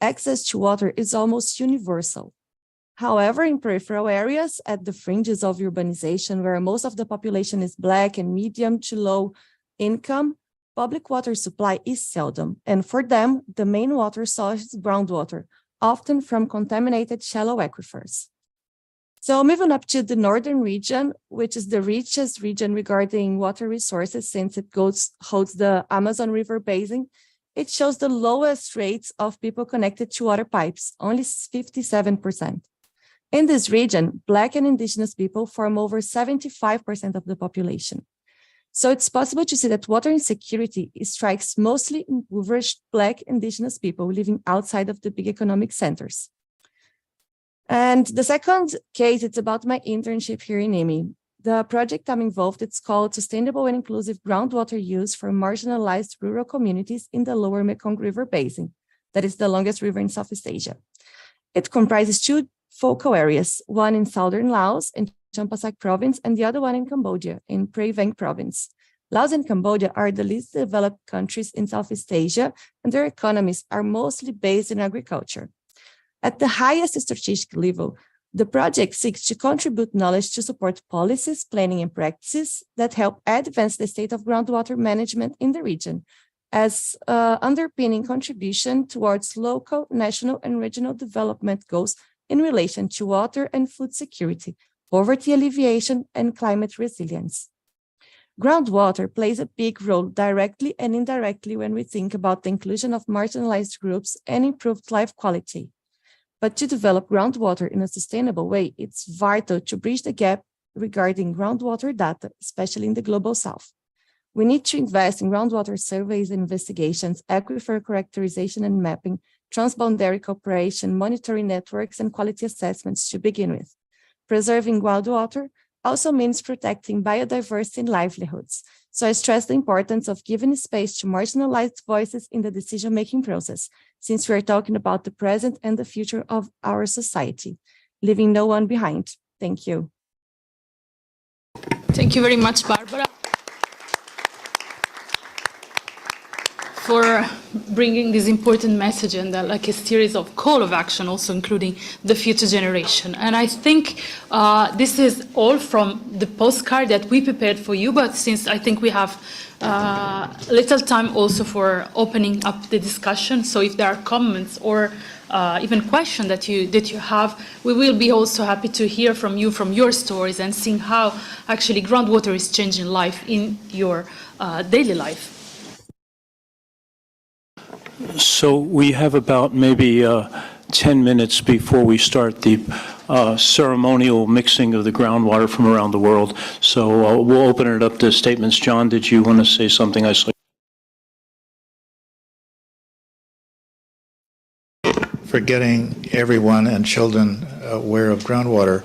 Speaker 12: access to water is almost universal. However, in peripheral areas, at the fringes of urbanization, where most of the population is Black and medium to low income, public water supply is seldom, and for them, the main water source is groundwater, often from contaminated shallow aquifers. So moving up to the northern region, which is the richest region regarding water resources since it holds the Amazon River basin, it shows the lowest rates of people connected to water pipes, only 57%. In this region, Black and Indigenous people form over 75% of the population. So it's possible to see that water insecurity strikes mostly impoverished Black Indigenous people living outside of the big economic centers. And the second case, it's about my internship here in IMI. The project I'm involved, it's called Sustainable and Inclusive Groundwater Use for Marginalized Rural Communities in the Lower Mekong River Basin. That is the longest river in Southeast Asia. It comprises two focal areas, one in southern Laos in Champasak province and the other one in Cambodia in Prey Veng province. Laos and Cambodia are the least developed countries in Southeast Asia, and their economies are mostly based in agriculture. At the highest strategic level, the project seeks to contribute knowledge to support policies, planning, and practices that help advance the state of groundwater management in the region, as underpinning contribution towards local, national, and regional development goals in relation to water and food security, poverty alleviation, and climate resilience. Groundwater plays a big role directly and indirectly when we think about the inclusion of marginalized groups and improved life quality. But to develop groundwater in a sustainable way, it's vital to bridge the gap regarding groundwater data, especially in the Global South. We need to invest in groundwater surveys and investigations, aquifer characterization and mapping, transboundary cooperation, monitoring networks, and quality assessments to begin with. Preserving groundwater also means protecting biodiversity and livelihoods. So I stress the importance of giving space to marginalized voices in the decision-making process, since we are talking about the present and the future of our society, leaving no one behind. Thank you.
Speaker 9: Thank you very much, Barbara, for bringing this important message and like a series of call of action, also including the future generation. And I think this is all from the postcard that we prepared for you, but since I think we have little time also for opening up the discussion, so if there are comments or even questions that you have, we will be also happy to hear from you, from your stories, and seeing how actually groundwater is changing life in your daily life.
Speaker 20: So we have about maybe 10 minutes before we start the ceremonial mixing of the groundwater from around the world. So we'll open it up to statements. John, did you want to say something? I saw.
Speaker 7: For getting everyone and children aware of groundwater,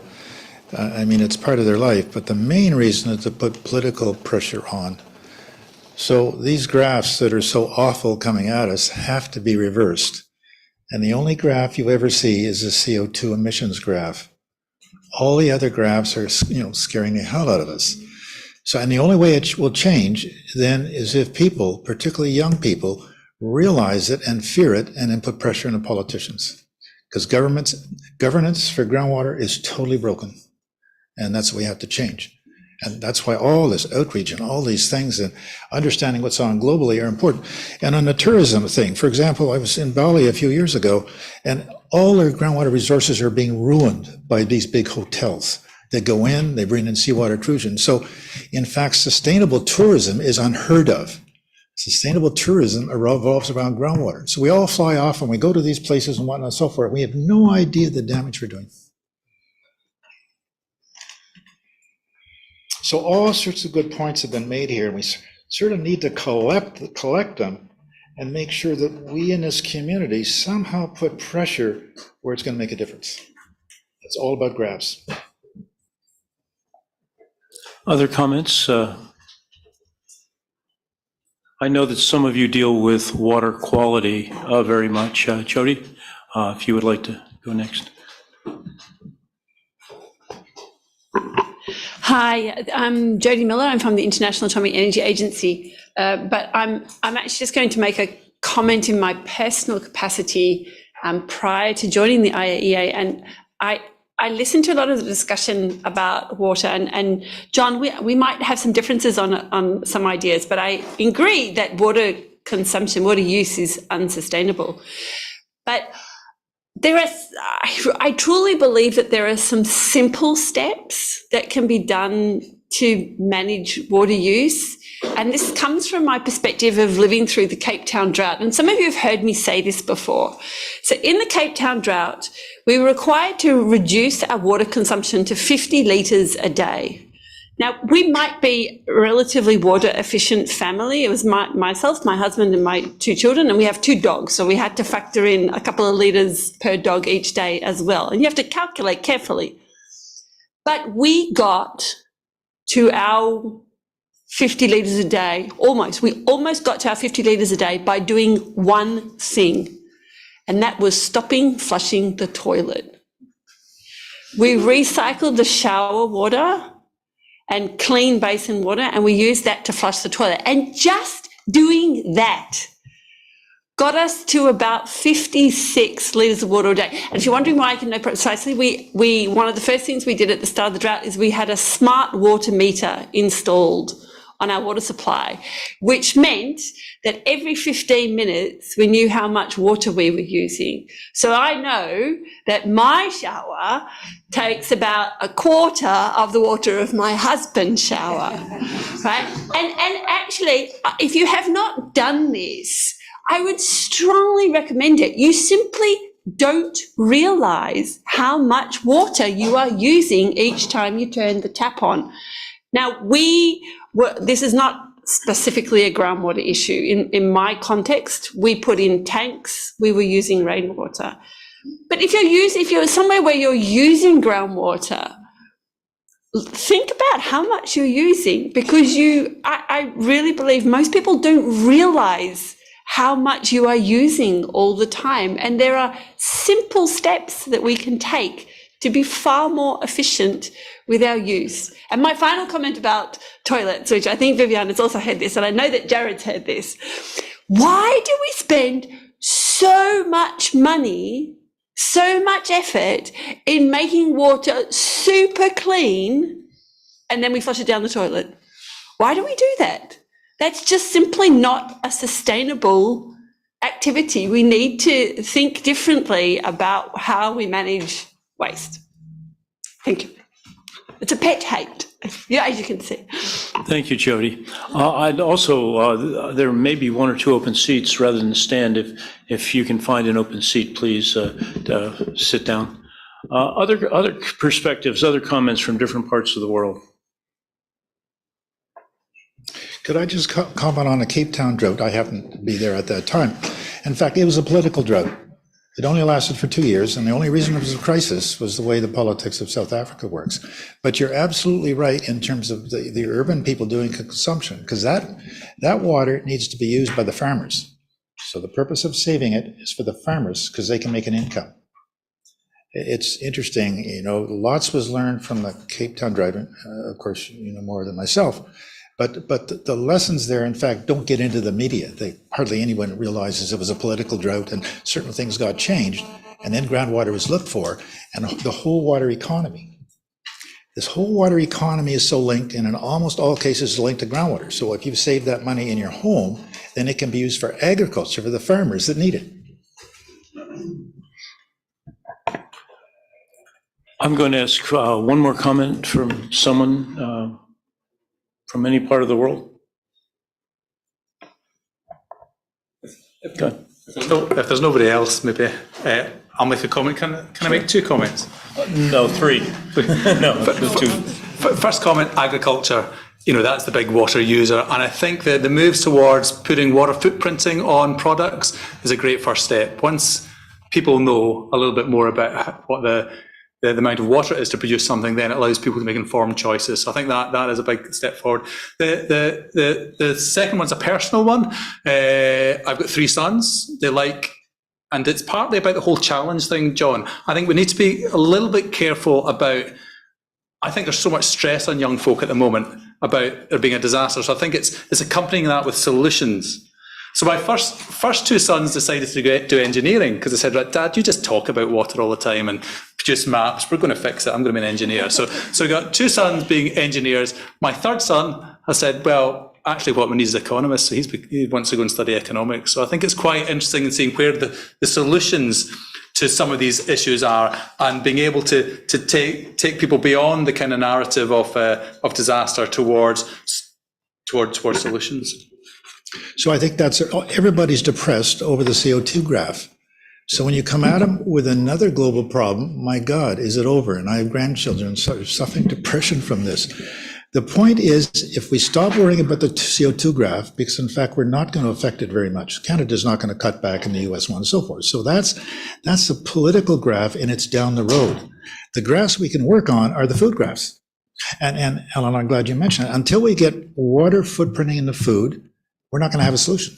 Speaker 7: I mean, it's part of their life, but the main reason is to put political pressure on. So these graphs that are so awful coming at us have to be reversed. And the only graph you ever see is a CO2 emissions graph. All the other graphs are, scaring the hell out of us. So, and the only way it will change then is if people, particularly young people, realize it and fear it and then put pressure on the politicians. Because governance for groundwater is totally broken. And that's what we have to change. And that's why all this outreach and all these things and understanding what's on globally are important. And on the tourism thing, for example, I was in Bali a few years ago, and all their groundwater resources are being ruined by these big hotels. They go in, they bring in seawater intrusion. So in fact, sustainable tourism is unheard of. Sustainable tourism revolves around groundwater. So we all fly off and we go to these places and whatnot and so forth. We have no idea the damage we're doing. So all sorts of good points have been made here, and we sort of need to collect them and make sure that we in this community somehow put pressure where it's going to make a difference. It's all about graphs.
Speaker 20: Other comments? I know that some of you deal with water quality very much. Jody, if you would like to go next.
Speaker 11: Hi, I'm Jodie Miller. I'm from the International Atomic Energy Agency, but I'm actually just going to make a comment in my personal capacity prior to joining the IAEA, and I I listened to a lot of the discussion about water, and John, we might have some differences on some ideas, but I agree that water consumption, water use is unsustainable. But I truly believe that there are some simple steps that can be done to manage water use. And this comes from my perspective of living through the Cape Town drought. And some of you have heard me say this before. So in the Cape Town drought, we were required to reduce our water consumption to 50 litres a day. Now, we might be a relatively water efficient family. It was myself, my husband and my 2 children, and we have 2 dogs. So we had to factor in a couple of litres per dog each day as well. And you have to calculate carefully. But we got to our 50 litres a day, almost. We almost got to our 50 litres a day by doing one thing, and that was stopping flushing the toilet. We recycled the shower water and clean basin water, and we used that to flush the toilet. And just doing that got us to about 56 litres of water a day. And if you're wondering why I can know precisely, we one of the first things we did at the start of the drought is we had a smart water meter installed on our water supply, which meant that every 15 minutes we knew how much water we were using. So I know that my shower takes about a quarter of the water of my husband's shower, right? And actually, if you have not done this, I would strongly recommend it. You simply don't realize how much water you are using each time you turn the tap on. Now, this is not specifically a groundwater issue. In my context, we put in tanks, we were using rainwater. But if you're somewhere where you're using groundwater, think about how much you're using, because I really believe most people don't realize how much you are using all the time. And there are simple steps that we can take to be far more efficient with our use. And my final comment about toilets, which I think Viviane has also heard this, and I know that Jared's heard this. Why do we spend so much money, so much effort in making water super clean, and then we flush it down the toilet? Why do we do that? That's just simply not a sustainable activity. We need to think differently about how we manage waste. Thank you. It's a pet hate, yeah, as you can see.
Speaker 20: Thank you, Jody. I'd also, there may be 1 or 2 open seats rather than stand. If you can find an open seat, please sit down. Other perspectives, other comments from different parts of the world.
Speaker 7: Could I just comment on the Cape Town drought? I happened to be there at that time. In fact, it was a political drought. It only lasted for 2 years, and the only reason it was a crisis was the way the politics of South Africa works. But you're absolutely right in terms of the urban people doing consumption, because that water needs to be used by the farmers. So the purpose of saving it is for the farmers, because they can make an income. It's interesting, lots was learned from the Cape Town drought. Of course, you know more than myself. But the lessons there, in fact, don't get into the media. Hardly anyone realizes it was a political drought and certain things got changed, and then groundwater was looked for, and the whole water economy. This whole water economy is so linked, and in almost all cases linked to groundwater. So if you save that money in your home, then it can be used for agriculture, for the farmers that need it.
Speaker 20: I'm going to ask one more comment from someone from any part of the world.
Speaker 22: If there's nobody else, maybe I'll make a comment. Can I make 2 comments?
Speaker 20: No, 3. No, 2.
Speaker 22: First comment, agriculture. That's the big water user. And I think that the moves towards putting water footprinting on products is a great first step. Once people know a little bit more about what the amount of water it is to produce something, then it allows people to make informed choices. So I think that is a big step forward. The second one's a personal one. I've got 3 sons. And it's partly about the whole challenge thing, John. I think we need to be a little bit careful about, I think there's so much stress on young folk at the moment about there being a disaster. So I think it's accompanying that with solutions. So my first two sons decided to do engineering because they said, right, Dad, you just talk about water all the time and produce maps. We're going to fix it. I'm going to be an engineer. So we got two sons being engineers. My third son has said, well, actually what we need is economists. So he wants to go and study economics. So I think it's quite interesting in seeing where the solutions to some of these issues are, and being able to take people beyond the kind of narrative of disaster towards solutions.
Speaker 7: So I think everybody's depressed over the CO2 graph. So when you come at them with another global problem, my God, is it over? And I have grandchildren suffering depression from this. The point is, if we stop worrying about the CO2 graph, because in fact, we're not going to affect it very much. Canada's not going to cut back and the US won't and so forth. So that's the political graph, and it's down the road. The graphs we can work on are the food graphs. And Ellen, I'm glad you mentioned it. Until we get water footprinting in the food, we're not going to have a solution.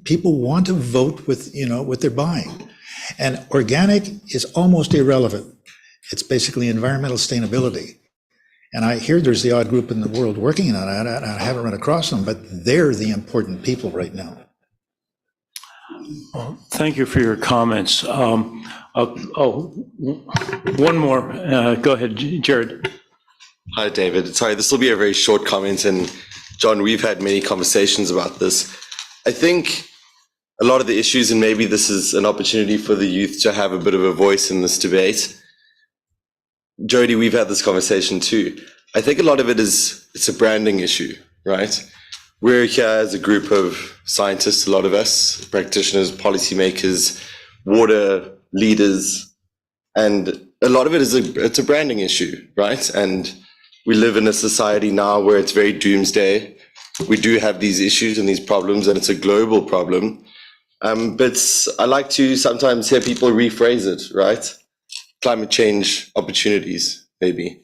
Speaker 7: People want to vote with, what they're buying. And organic is almost irrelevant. It's basically environmental sustainability. And I hear there's the odd group in the world working on that, and I haven't run across them, but they're the important people right now.
Speaker 20: Well, thank you for your comments. One more. Go ahead, Jared.
Speaker 5: Hi, David. Sorry, this will be a very short comment. And John, we've had many conversations about this. I think a lot of the issues, and maybe this is an opportunity for the youth to have a bit of a voice in this debate. Jody, we've had this conversation too. I think a lot of it it's a branding issue, right? We're here as a group of scientists, a lot of us, practitioners, policymakers, water leaders, and a lot of it it's a branding issue, right? And we live in a society now where it's very doomsday. We do have these issues and these problems, and it's a global problem. But I like to sometimes hear people rephrase it, right? Climate change opportunities, maybe,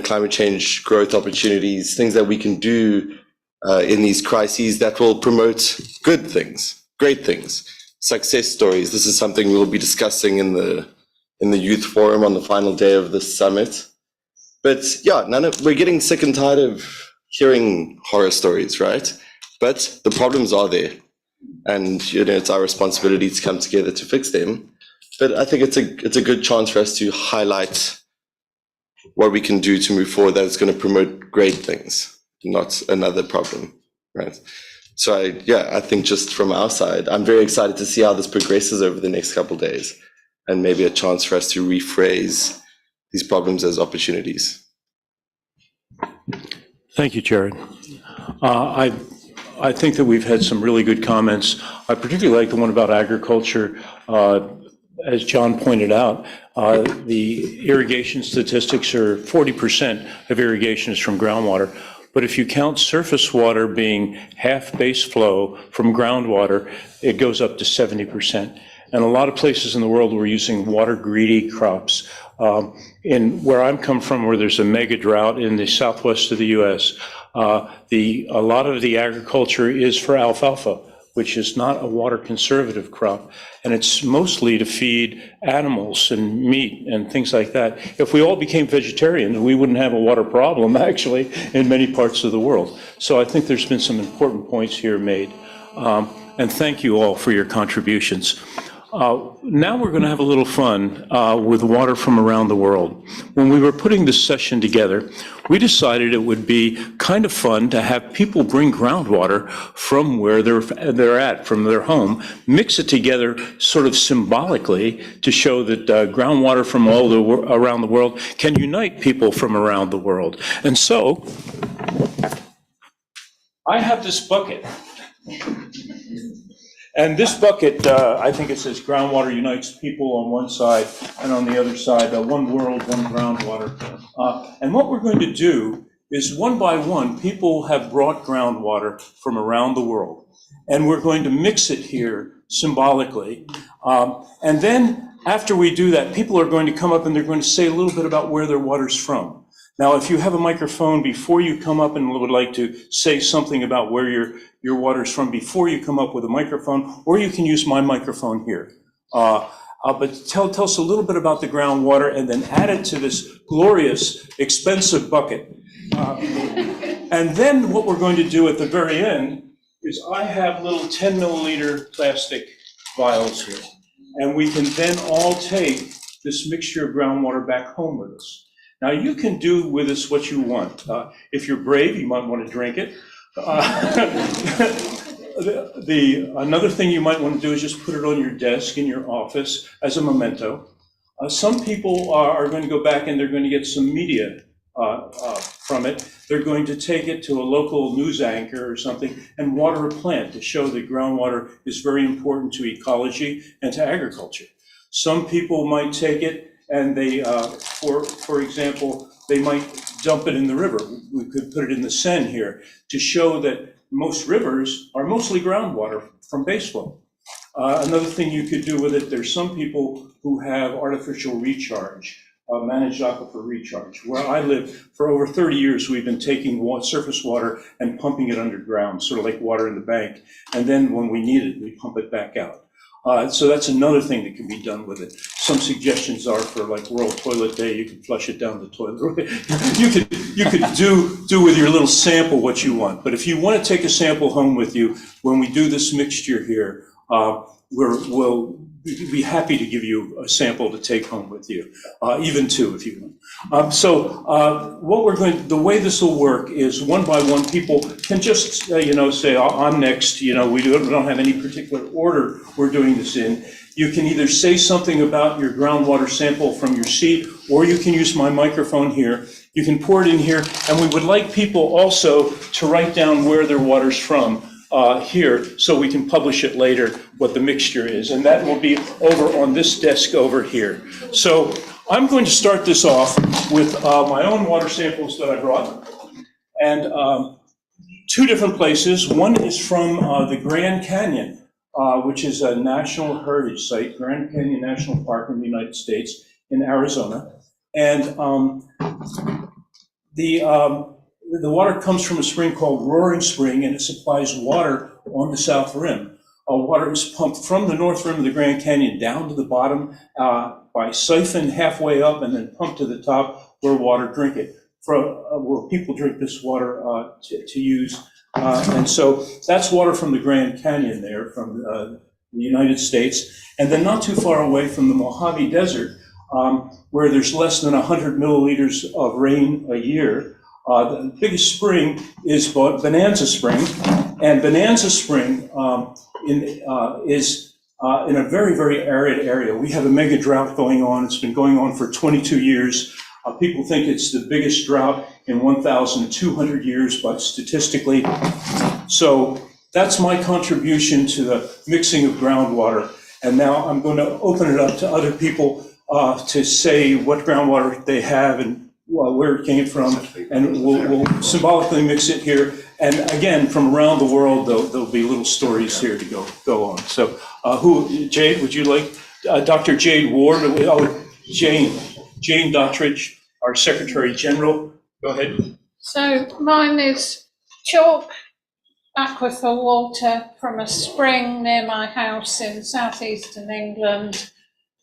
Speaker 5: climate change growth opportunities, things that we can do in these crises that will promote good things, great things, success stories. This is something we'll be discussing in the youth forum on the final day of this summit. But yeah, we're getting sick and tired of hearing horror stories, right? But the problems are there, and it's our responsibility to come together to fix them. But I think it's a good chance for us to highlight what we can do to move forward that is going to promote great things, not another problem, right? So I think just from our side, I'm very excited to see how this progresses over the next couple of days, and maybe a chance for us to rephrase these problems as opportunities.
Speaker 20: Thank you, Jared. I think that we've had some really good comments. I particularly like the one about agriculture. As John pointed out, the irrigation statistics are 40% of irrigation is from groundwater. But if you count surface water being half base flow from groundwater, it goes up to 70%. And a lot of places in the world we're using water greedy crops. In where I'm come from, where there's a mega drought in the southwest of the US, a lot of the agriculture is for alfalfa, which is not a water conservative crop, and it's mostly to feed animals and meat and things like that. If we all became vegetarians, we wouldn't have a water problem, actually, in many parts of the world. So I think there's been some important points here made, and thank you all for your contributions. Now we're going to have a little fun with water from around the world. When we were putting this session together, we decided it would be kind of fun to have people bring groundwater from where they're at, from their home, mix it together sort of symbolically to show that groundwater from around the world can unite people from around the world. And so, I have this bucket. And this bucket, I think it says groundwater unites people on one side, and on the other side, one world, one groundwater. And what we're going to do is one by one, people have brought groundwater from around the world. And we're going to mix it here symbolically. And then after we do that, people are going to come up and they're going to say a little bit about where their water's from. Now, if you have a microphone before you come up and would like to say something about where your water is from before you come up with a microphone, or you can use my microphone here. But tell us a little bit about the groundwater and then add it to this glorious, expensive bucket. And then what we're going to do at the very end is I have little 10 milliliter plastic vials here. And we can then all take this mixture of groundwater back home with us. Now you can do with this what you want. If you're brave, you might want to drink it. Another thing you might want to do is just put it on your desk in your office as a memento. Some people are going to go back and they're going to get some media from it. They're going to take it to a local news anchor or something and water a plant to show that groundwater is very important to ecology and to agriculture. Some people might take it and they, for example, they might dump it in the river. We could put it in the Seine here to show that most rivers are mostly groundwater from baseflow. Another thing you could do with it, there's some people who have artificial recharge, managed aquifer recharge. Where I live, for over 30 years, we've been taking surface water and pumping it underground, sort of like water in the bank. And then when we need it, we pump it back out. So that's another thing that can be done with it. Some suggestions are for like World Toilet Day, you can flush it down the toilet. You could do with your little sample what you want. But if you want to take a sample home with you, when we do this mixture here, we'll be happy to give you a sample to take home with you, even two if you want. The way this will work is one by one, people can just, say, I'm next, we don't have any particular order we're doing this in. You can either say something about your groundwater sample from your seat, or you can use my microphone here. You can pour it in here, and we would like people also to write down where their water's from. Here, so we can publish it later, what the mixture is, and that will be over on this desk over here. So I'm going to start this off with my own water samples that I brought, and two different places. One is from the Grand Canyon, which is a National Heritage Site, Grand Canyon National Park in the United States, in Arizona, and the water comes from a spring called Roaring Spring, and it supplies water on the South Rim. Water is pumped from the North Rim of the Grand Canyon down to the bottom by siphon halfway up and then pumped to the top where where people drink this water to use. And so that's water from the Grand Canyon there, from the United States. And then not too far away from the Mojave Desert, where there's less than 100 milliliters of rain a year. The biggest spring is Bonanza Spring, and Bonanza Spring is in a very, very arid area. We have a mega drought going on. It's been going on for 22 years. People think it's the biggest drought in 1,200 years, but statistically. So that's my contribution to the mixing of groundwater. And now I'm going to open it up to other people to say what groundwater they have and where it came from, and we'll symbolically mix it here. And again, from around the world, there'll be little stories here to go on. So, Jade, would you like, Dr. Jade Ward, Jane Dottridge, our Secretary General, go ahead.
Speaker 10: So mine is chalk aquifer water from a spring near my house in southeastern England,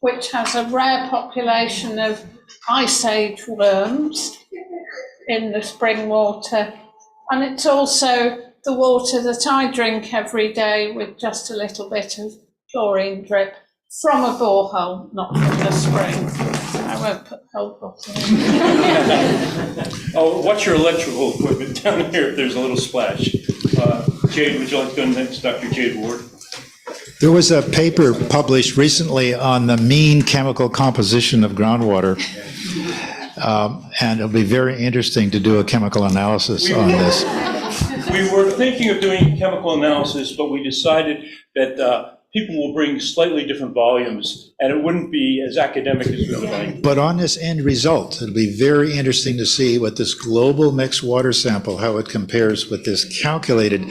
Speaker 10: which has a rare population of ice age worms in the spring water. And it's also the water that I drink every day with just a little bit of chlorine drip from a borehole, not from the spring. I won't put the whole bottle in.
Speaker 20: Watch your electrical equipment down here if there's a little splash. Jade, would you like to go next, Dr. Jade Ward?
Speaker 7: There was a paper published recently on the mean chemical composition of groundwater, and it'll be very interesting to do a chemical analysis on this.
Speaker 20: We were thinking of doing chemical analysis, but we decided that people will bring slightly different volumes, and it wouldn't be as academic as we would like.
Speaker 7: But on this end result, it'll be very interesting to see what this global mixed water sample, how it compares with this calculated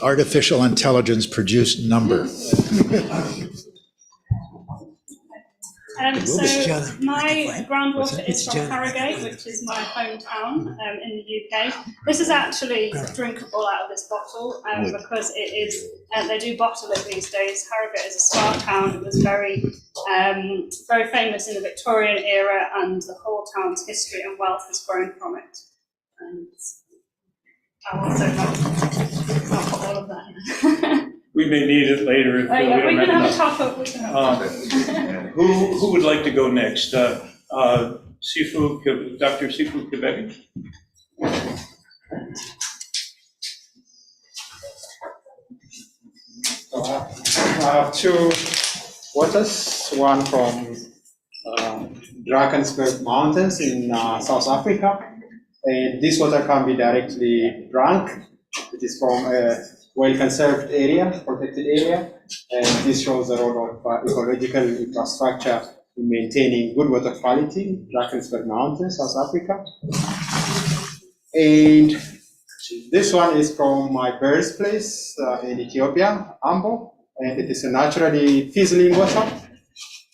Speaker 7: artificial intelligence produced number.
Speaker 15: So my groundwater is from Harrogate, which is my hometown in the UK. This is actually drinkable out of this bottle because it is, they do bottle it these days. Harrogate is a spa town. It was very, very famous in the Victorian era, and the whole town's history and wealth has grown from it. And I also know. all of that.
Speaker 20: We may need it later if we
Speaker 15: Yeah, we
Speaker 20: don't
Speaker 15: can have a
Speaker 20: enough.
Speaker 15: top up. We can have a top up.
Speaker 20: Who would like to go next? Sifu, Dr. Sifu Kibeki?
Speaker 6: I have two waters, one from Drakensberg Mountains in South Africa. And this water can be directly drunk. It is from a well-conserved area, protected area. And this shows the role of ecological infrastructure in maintaining good water quality in Drakensberg Mountains, South Africa. And this one is from my birthplace in Ethiopia, Ambo. And it is a naturally fizzling water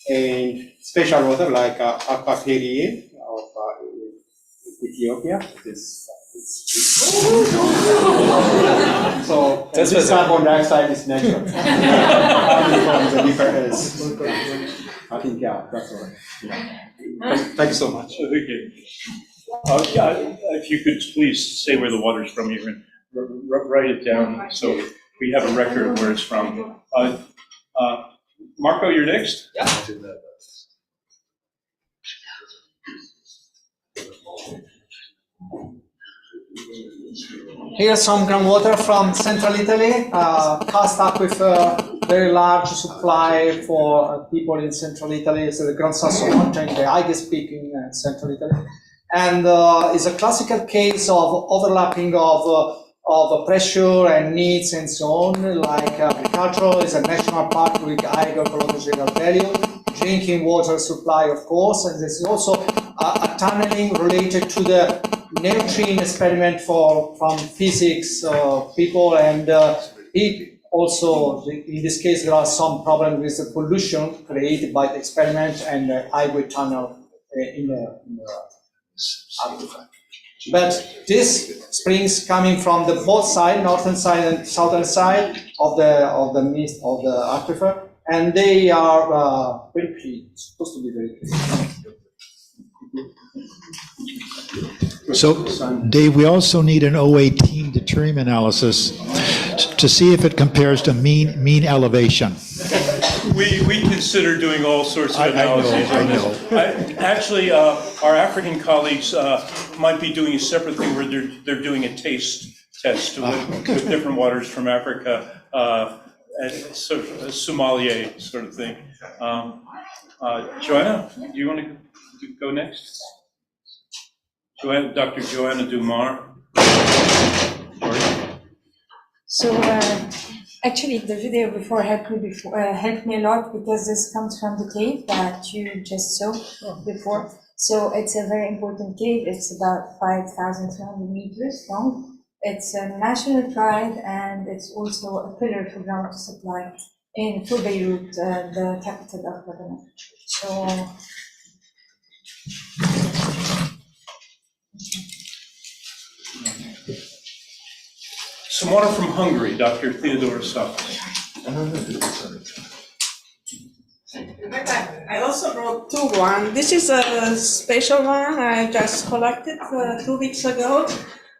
Speaker 6: and special water like aquifers of Ethiopia. So this carbon dioxide is natural. From the deeper earth. I think, yeah, that's all. Yeah. Thank you so much.
Speaker 20: Okay. Yeah, if you could please say where the water's from here and write it down so we have a record of where it's from. Marco, you're next?
Speaker 19: Yeah. Here's some groundwater from central Italy, Karst aquifer, very large supply for people in central Italy. It's the Gran Sasso mountain, the highest peak in central Italy. And it's a classical case of overlapping of pressure and needs and so on, like agricultural is a national park with high ecological value, drinking water supply, of course, and there's also a tunneling related to the neutrine experiment from physics people, and also, in this case, there are some problems with the pollution created by the experiment and the highway tunnel in the but this springs coming from the both side, northern side and southern side of the mist of the aquifer, and they are very clean. It's supposed to be very clean.
Speaker 7: So, Dave, we also need an 018 deuterium analysis to see if it compares to mean elevation.
Speaker 20: We consider doing all sorts of analyses.
Speaker 7: I know.
Speaker 20: Actually, our African colleagues might be doing a separate thing where they're doing a taste test with different waters from Africa, sort of a sommelier sort of thing. Joanna, do you want to go next? Dr. Joanna Dumar.
Speaker 17: So actually, the video before helped me a lot because this comes from the cave that you just saw before. So it's a very important cave. It's about 5,200 meters long. It's a national pride, and it's also a pillar for groundwater supply for Beirut, the capital of Lebanon. So.
Speaker 20: Some water from Hungary, Dr. Theodora Saf.
Speaker 3: I also brought one. This is a special one I just collected 2 weeks ago.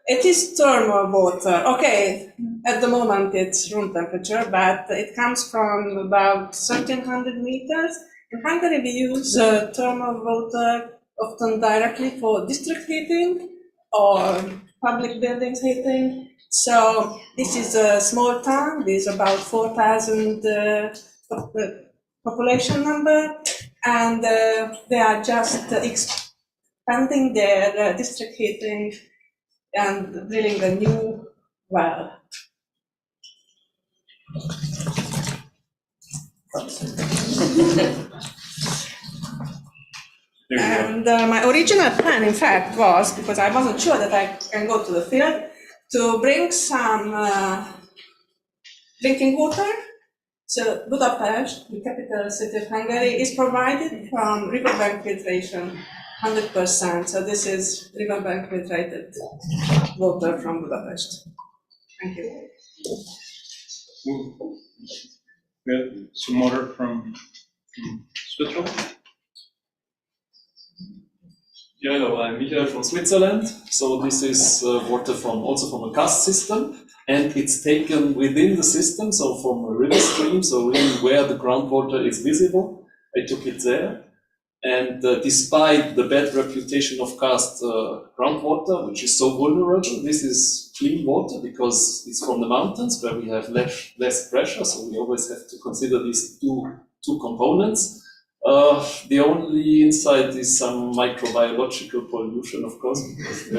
Speaker 3: It is thermal water. Okay, at the moment it's room temperature, but it comes from about 1,300 meters. In Hungary we use thermal water often directly for district heating or public buildings heating. So this is a small town with about 4,000 population number, and they are just expanding their district heating and drilling a new well. And my original plan, in fact, was, because I wasn't sure that I can go to the field, to bring some drinking water. So Budapest, the capital city of Hungary, is provided from riverbank filtration, 100%. So this is riverbank filtrated water from Budapest. Thank you.
Speaker 20: We have some water from Switzerland.
Speaker 2: Yeah, hello, I'm Michael from Switzerland. So this is water also from a Karst system, and it's taken within the system, so from a river stream, so really where the groundwater is visible. I took it there. And despite the bad reputation of Karst groundwater, which is so vulnerable, this is clean water because it's from the mountains where we have less pressure. So we always have to consider these two components. The only insight is some microbiological pollution, of course, because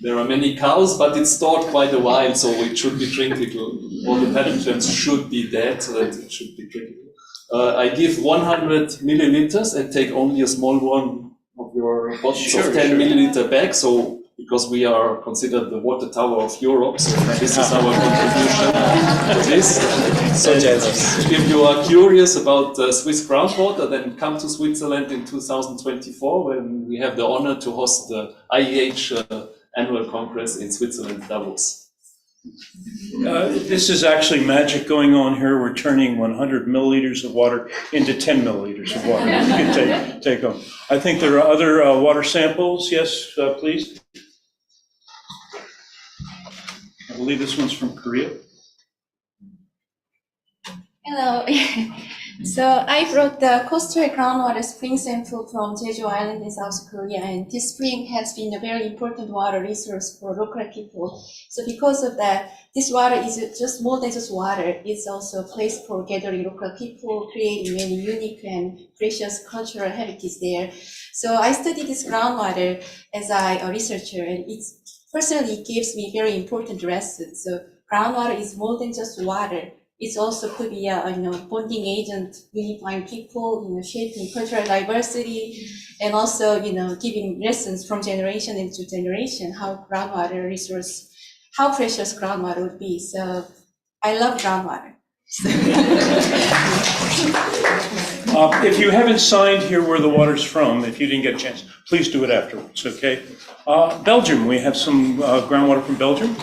Speaker 2: there are many cows, but it's stored quite a while, so it should be drinkable. All the pathogens should be dead, so that it should be drinkable. I give 100 milliliters and take only a small one of your bottles of 10 milliliter bag. So because we are considered the water tower of Europe, so this is our contribution to this. So if you are curious about Swiss groundwater, then come to Switzerland in 2024 when we have the honor to host the IEH annual congress in Switzerland, Davos.
Speaker 20: This is actually magic going on here. We're turning 100 milliliters of water into 10 milliliters of water. You can take them. I think there are other water samples. Yes, please. I believe this one's from Korea.
Speaker 18: Hello. So I brought the coastal groundwater spring sample from Jeju Island in South Korea, and this spring has been a very important water resource for local people. So because of that, this water is just more than just water. It's also a place for gathering local people, creating many unique and precious cultural heritage there. So I studied this groundwater as a researcher, and it personally gives me very important lessons. So groundwater is more than just water. It also could be a bonding agent, unifying people, shaping cultural diversity, and also giving lessons from generation into generation how groundwater resource, how precious groundwater would be. So I love groundwater.
Speaker 20: If you haven't signed here where the water's from, if you didn't get a chance, please do it afterwards. Okay. Belgium, we have some groundwater from Belgium.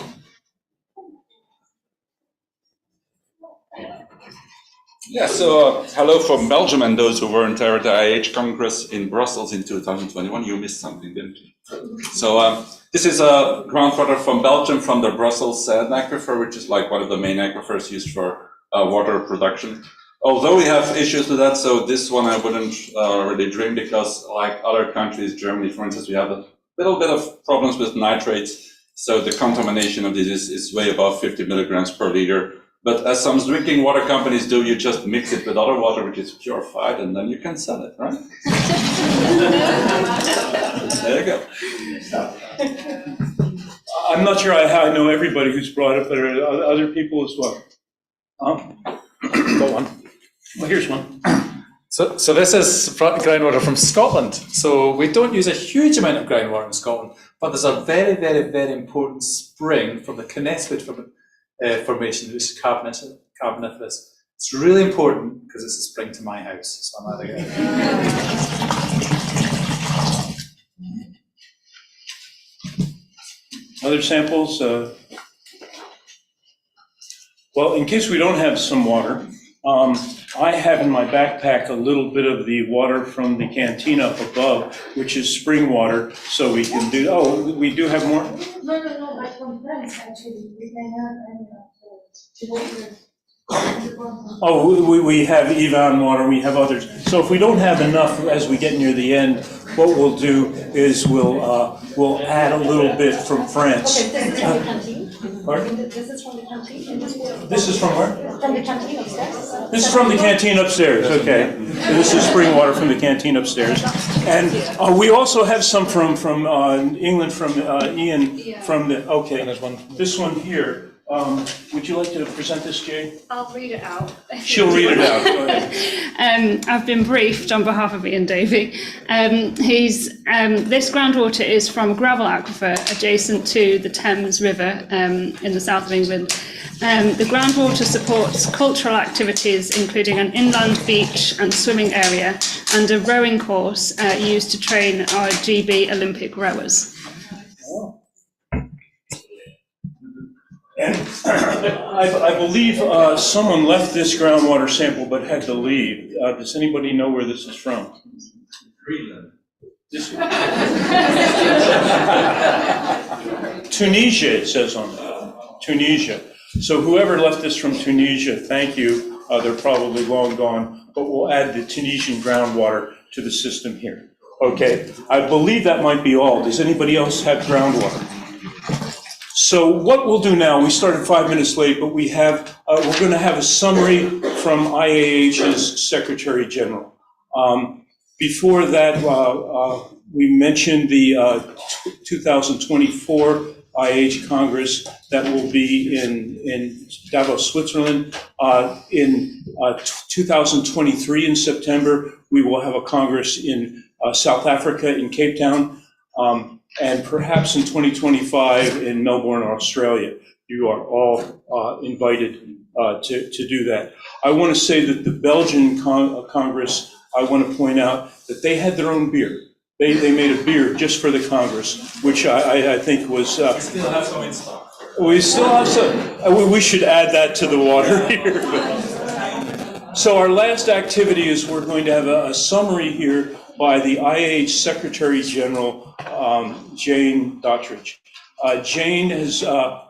Speaker 23: Yeah, so hello from Belgium, and those who weren't there at the IH Congress in Brussels in 2021, you missed something, didn't you? So this is groundwater from Belgium, from the Brussels aquifer, which is like one of the main aquifers used for water production. Although we have issues with that, so this one I wouldn't really drink because, like other countries, Germany, for instance, we have a little bit of problems with nitrates. So the contamination of this is way above 50 milligrams per liter. But as some drinking water companies do, you just mix it with other water, which is purified, and then you can sell it, right? There you go.
Speaker 20: I'm not sure I know everybody who's brought it, but there are other people as well. Go on. Well, here's one.
Speaker 22: So this is groundwater from Scotland. So we don't use a huge amount of groundwater in Scotland, but there's a very, very, very important spring from the Knesset formation, which is carboniferous. It's really important because it's a spring to my house. So I'm adding it.
Speaker 20: Other samples? Well, in case we don't have some water, I have in my backpack a little bit of the water from the canteen up above, which is spring water, so we can do, we do have more?
Speaker 17: No, but from friends, actually, we may have
Speaker 20: we have Ivan water, we have others. So if we don't have enough as we get near the end, what we'll do is we'll add a little bit from France.
Speaker 17: Okay, this is from the canteen.
Speaker 20: Pardon?
Speaker 17: This is from the canteen.
Speaker 20: This is from where?
Speaker 17: From the canteen upstairs.
Speaker 20: This is from the canteen upstairs, okay. So this is spring water from the canteen upstairs. And we also have some from England, from Ian, from the, okay. This one here. Would you like to present this, Jay?
Speaker 15: I'll read it out.
Speaker 20: She'll read it out. Go ahead.
Speaker 15: I've been briefed on behalf of Ian Davey. This groundwater is from a gravel aquifer adjacent to the Thames River in the south of England. The groundwater supports cultural activities, including an inland beach and swimming area, and a rowing course used to train our GB Olympic rowers.
Speaker 20: And I believe someone left this groundwater sample but had to leave. Does anybody know where this is from? Greenland. Tunisia, it says on that. Tunisia. So whoever left this from Tunisia, thank you. They're probably long gone, but we'll add the Tunisian groundwater to the system here. Okay, I believe that might be all. Does anybody else have groundwater? So what we'll do now, we started 5 minutes late, but we have, we're going to have a summary from IAH's Secretary General. Before that, we mentioned the 2024 IAH Congress that will be in Davos, Switzerland. In 2023 in September, we will have a Congress in South Africa in Cape Town, and perhaps in 2025 in Melbourne, Australia. You are all invited to do that. I want to say that the Belgian Congress, I want to point out that they had their own beer. They made a beer just for the Congress, which I think was...
Speaker 2: We still have some in stock.
Speaker 20: We still have some. We should add that to the water here. So our last activity is we're going to have a summary here by the IAH Secretary General, Jane Dottridge. Jane has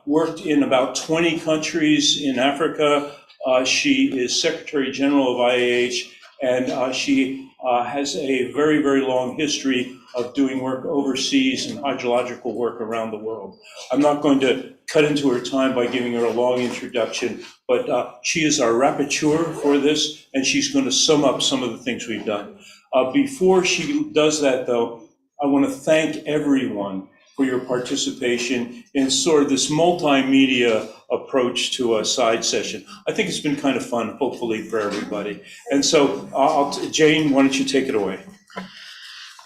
Speaker 20: worked in about 20 countries in Africa. She is Secretary General of IAH, and she has a very, very long history of doing work overseas and hydrological work around the world. I'm not going to cut into her time by giving her a long introduction, but she is our rapporteur for this, and she's going to sum up some of the things we've done. Before she does that, though, I want to thank everyone for your participation in sort of this multimedia approach to a side session. I think it's been kind of fun, hopefully, for everybody. And so, Jane, why don't you take it away?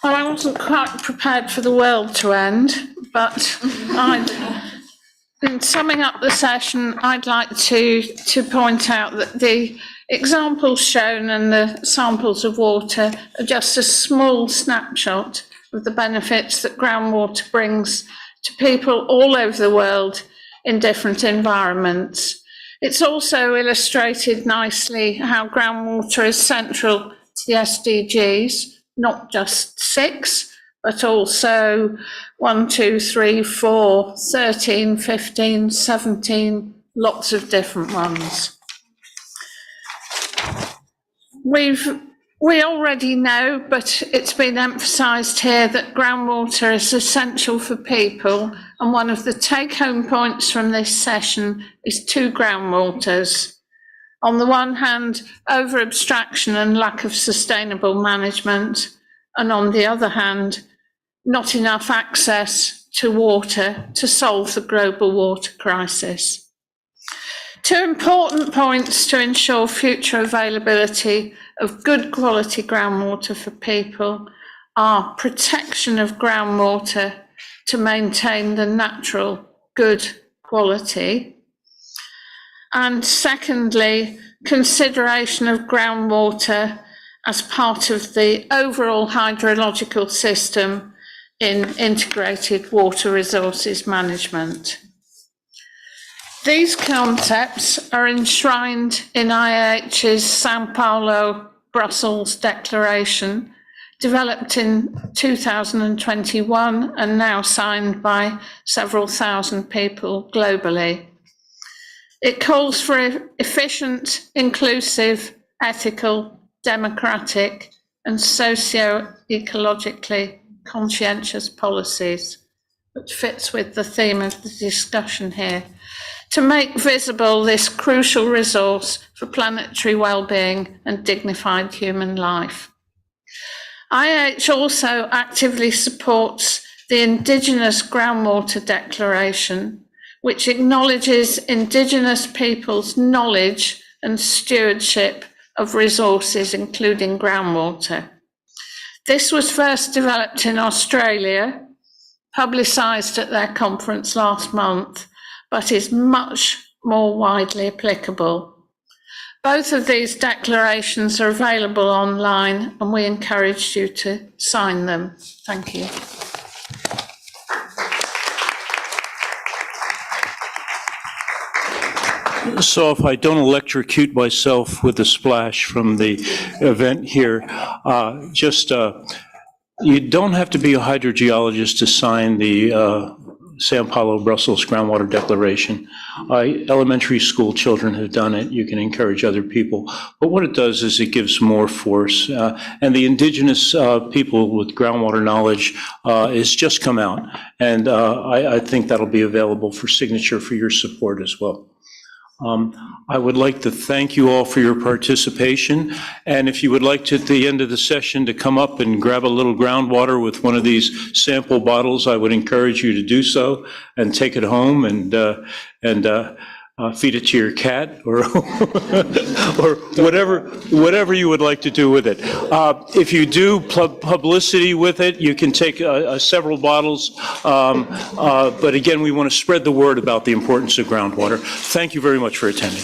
Speaker 10: Well, I wasn't quite prepared for the world to end, but in summing up the session, I'd like to point out that the examples shown and the samples of water are just a small snapshot of the benefits that groundwater brings to people all over the world in different environments. It's also illustrated nicely how groundwater is central to the SDGs, not just 6, but also 1, 2, 3, 4, 13, 15, 17, lots of different ones. We already know, but it's been emphasised here, that groundwater is essential for people, and one of the take-home points from this session is 2 groundwaters. On the one hand, over-abstraction and lack of sustainable management, and on the other hand, not enough access to water to solve the global water crisis. 2 important points to ensure future availability of good quality groundwater for people are protection of groundwater to maintain the natural good quality, and secondly, consideration of groundwater as part of the overall hydrological system in integrated water resources management. These concepts are enshrined in IAH's Sao Paulo, Brussels Declaration, developed in 2021 and now signed by several thousand people globally. It calls for efficient, inclusive, ethical, democratic, and socio-ecologically conscientious policies, which fits with the theme of the discussion here, to make visible this crucial resource for planetary well-being and dignified human life. IAH also actively supports the Indigenous Groundwater Declaration, which acknowledges Indigenous peoples' knowledge and stewardship of resources, including groundwater. This was first developed in Australia, publicised at their conference last month, but is much more widely applicable. Both of these declarations are available online, and we encourage you to sign them. Thank you.
Speaker 20: So if I don't electrocute myself with a splash from the event here, You don't have to be a hydrogeologist to sign the Sao Paulo, Brussels Groundwater Declaration. Elementary school children have done it. You can encourage other people. But what it does is it gives more force. And the indigenous people with groundwater knowledge is just come out. And I think that'll be available for signature for your support as well. I would like to thank you all for your participation. And if you would like to, at the end of the session, to come up and grab a little groundwater with one of these sample bottles, I would encourage you to do so and take it home and feed it to your cat or or whatever you would like to do with it. If you do publicity with it, you can take several bottles. But again, we want to spread the word about the importance of groundwater. Thank you very much for attending.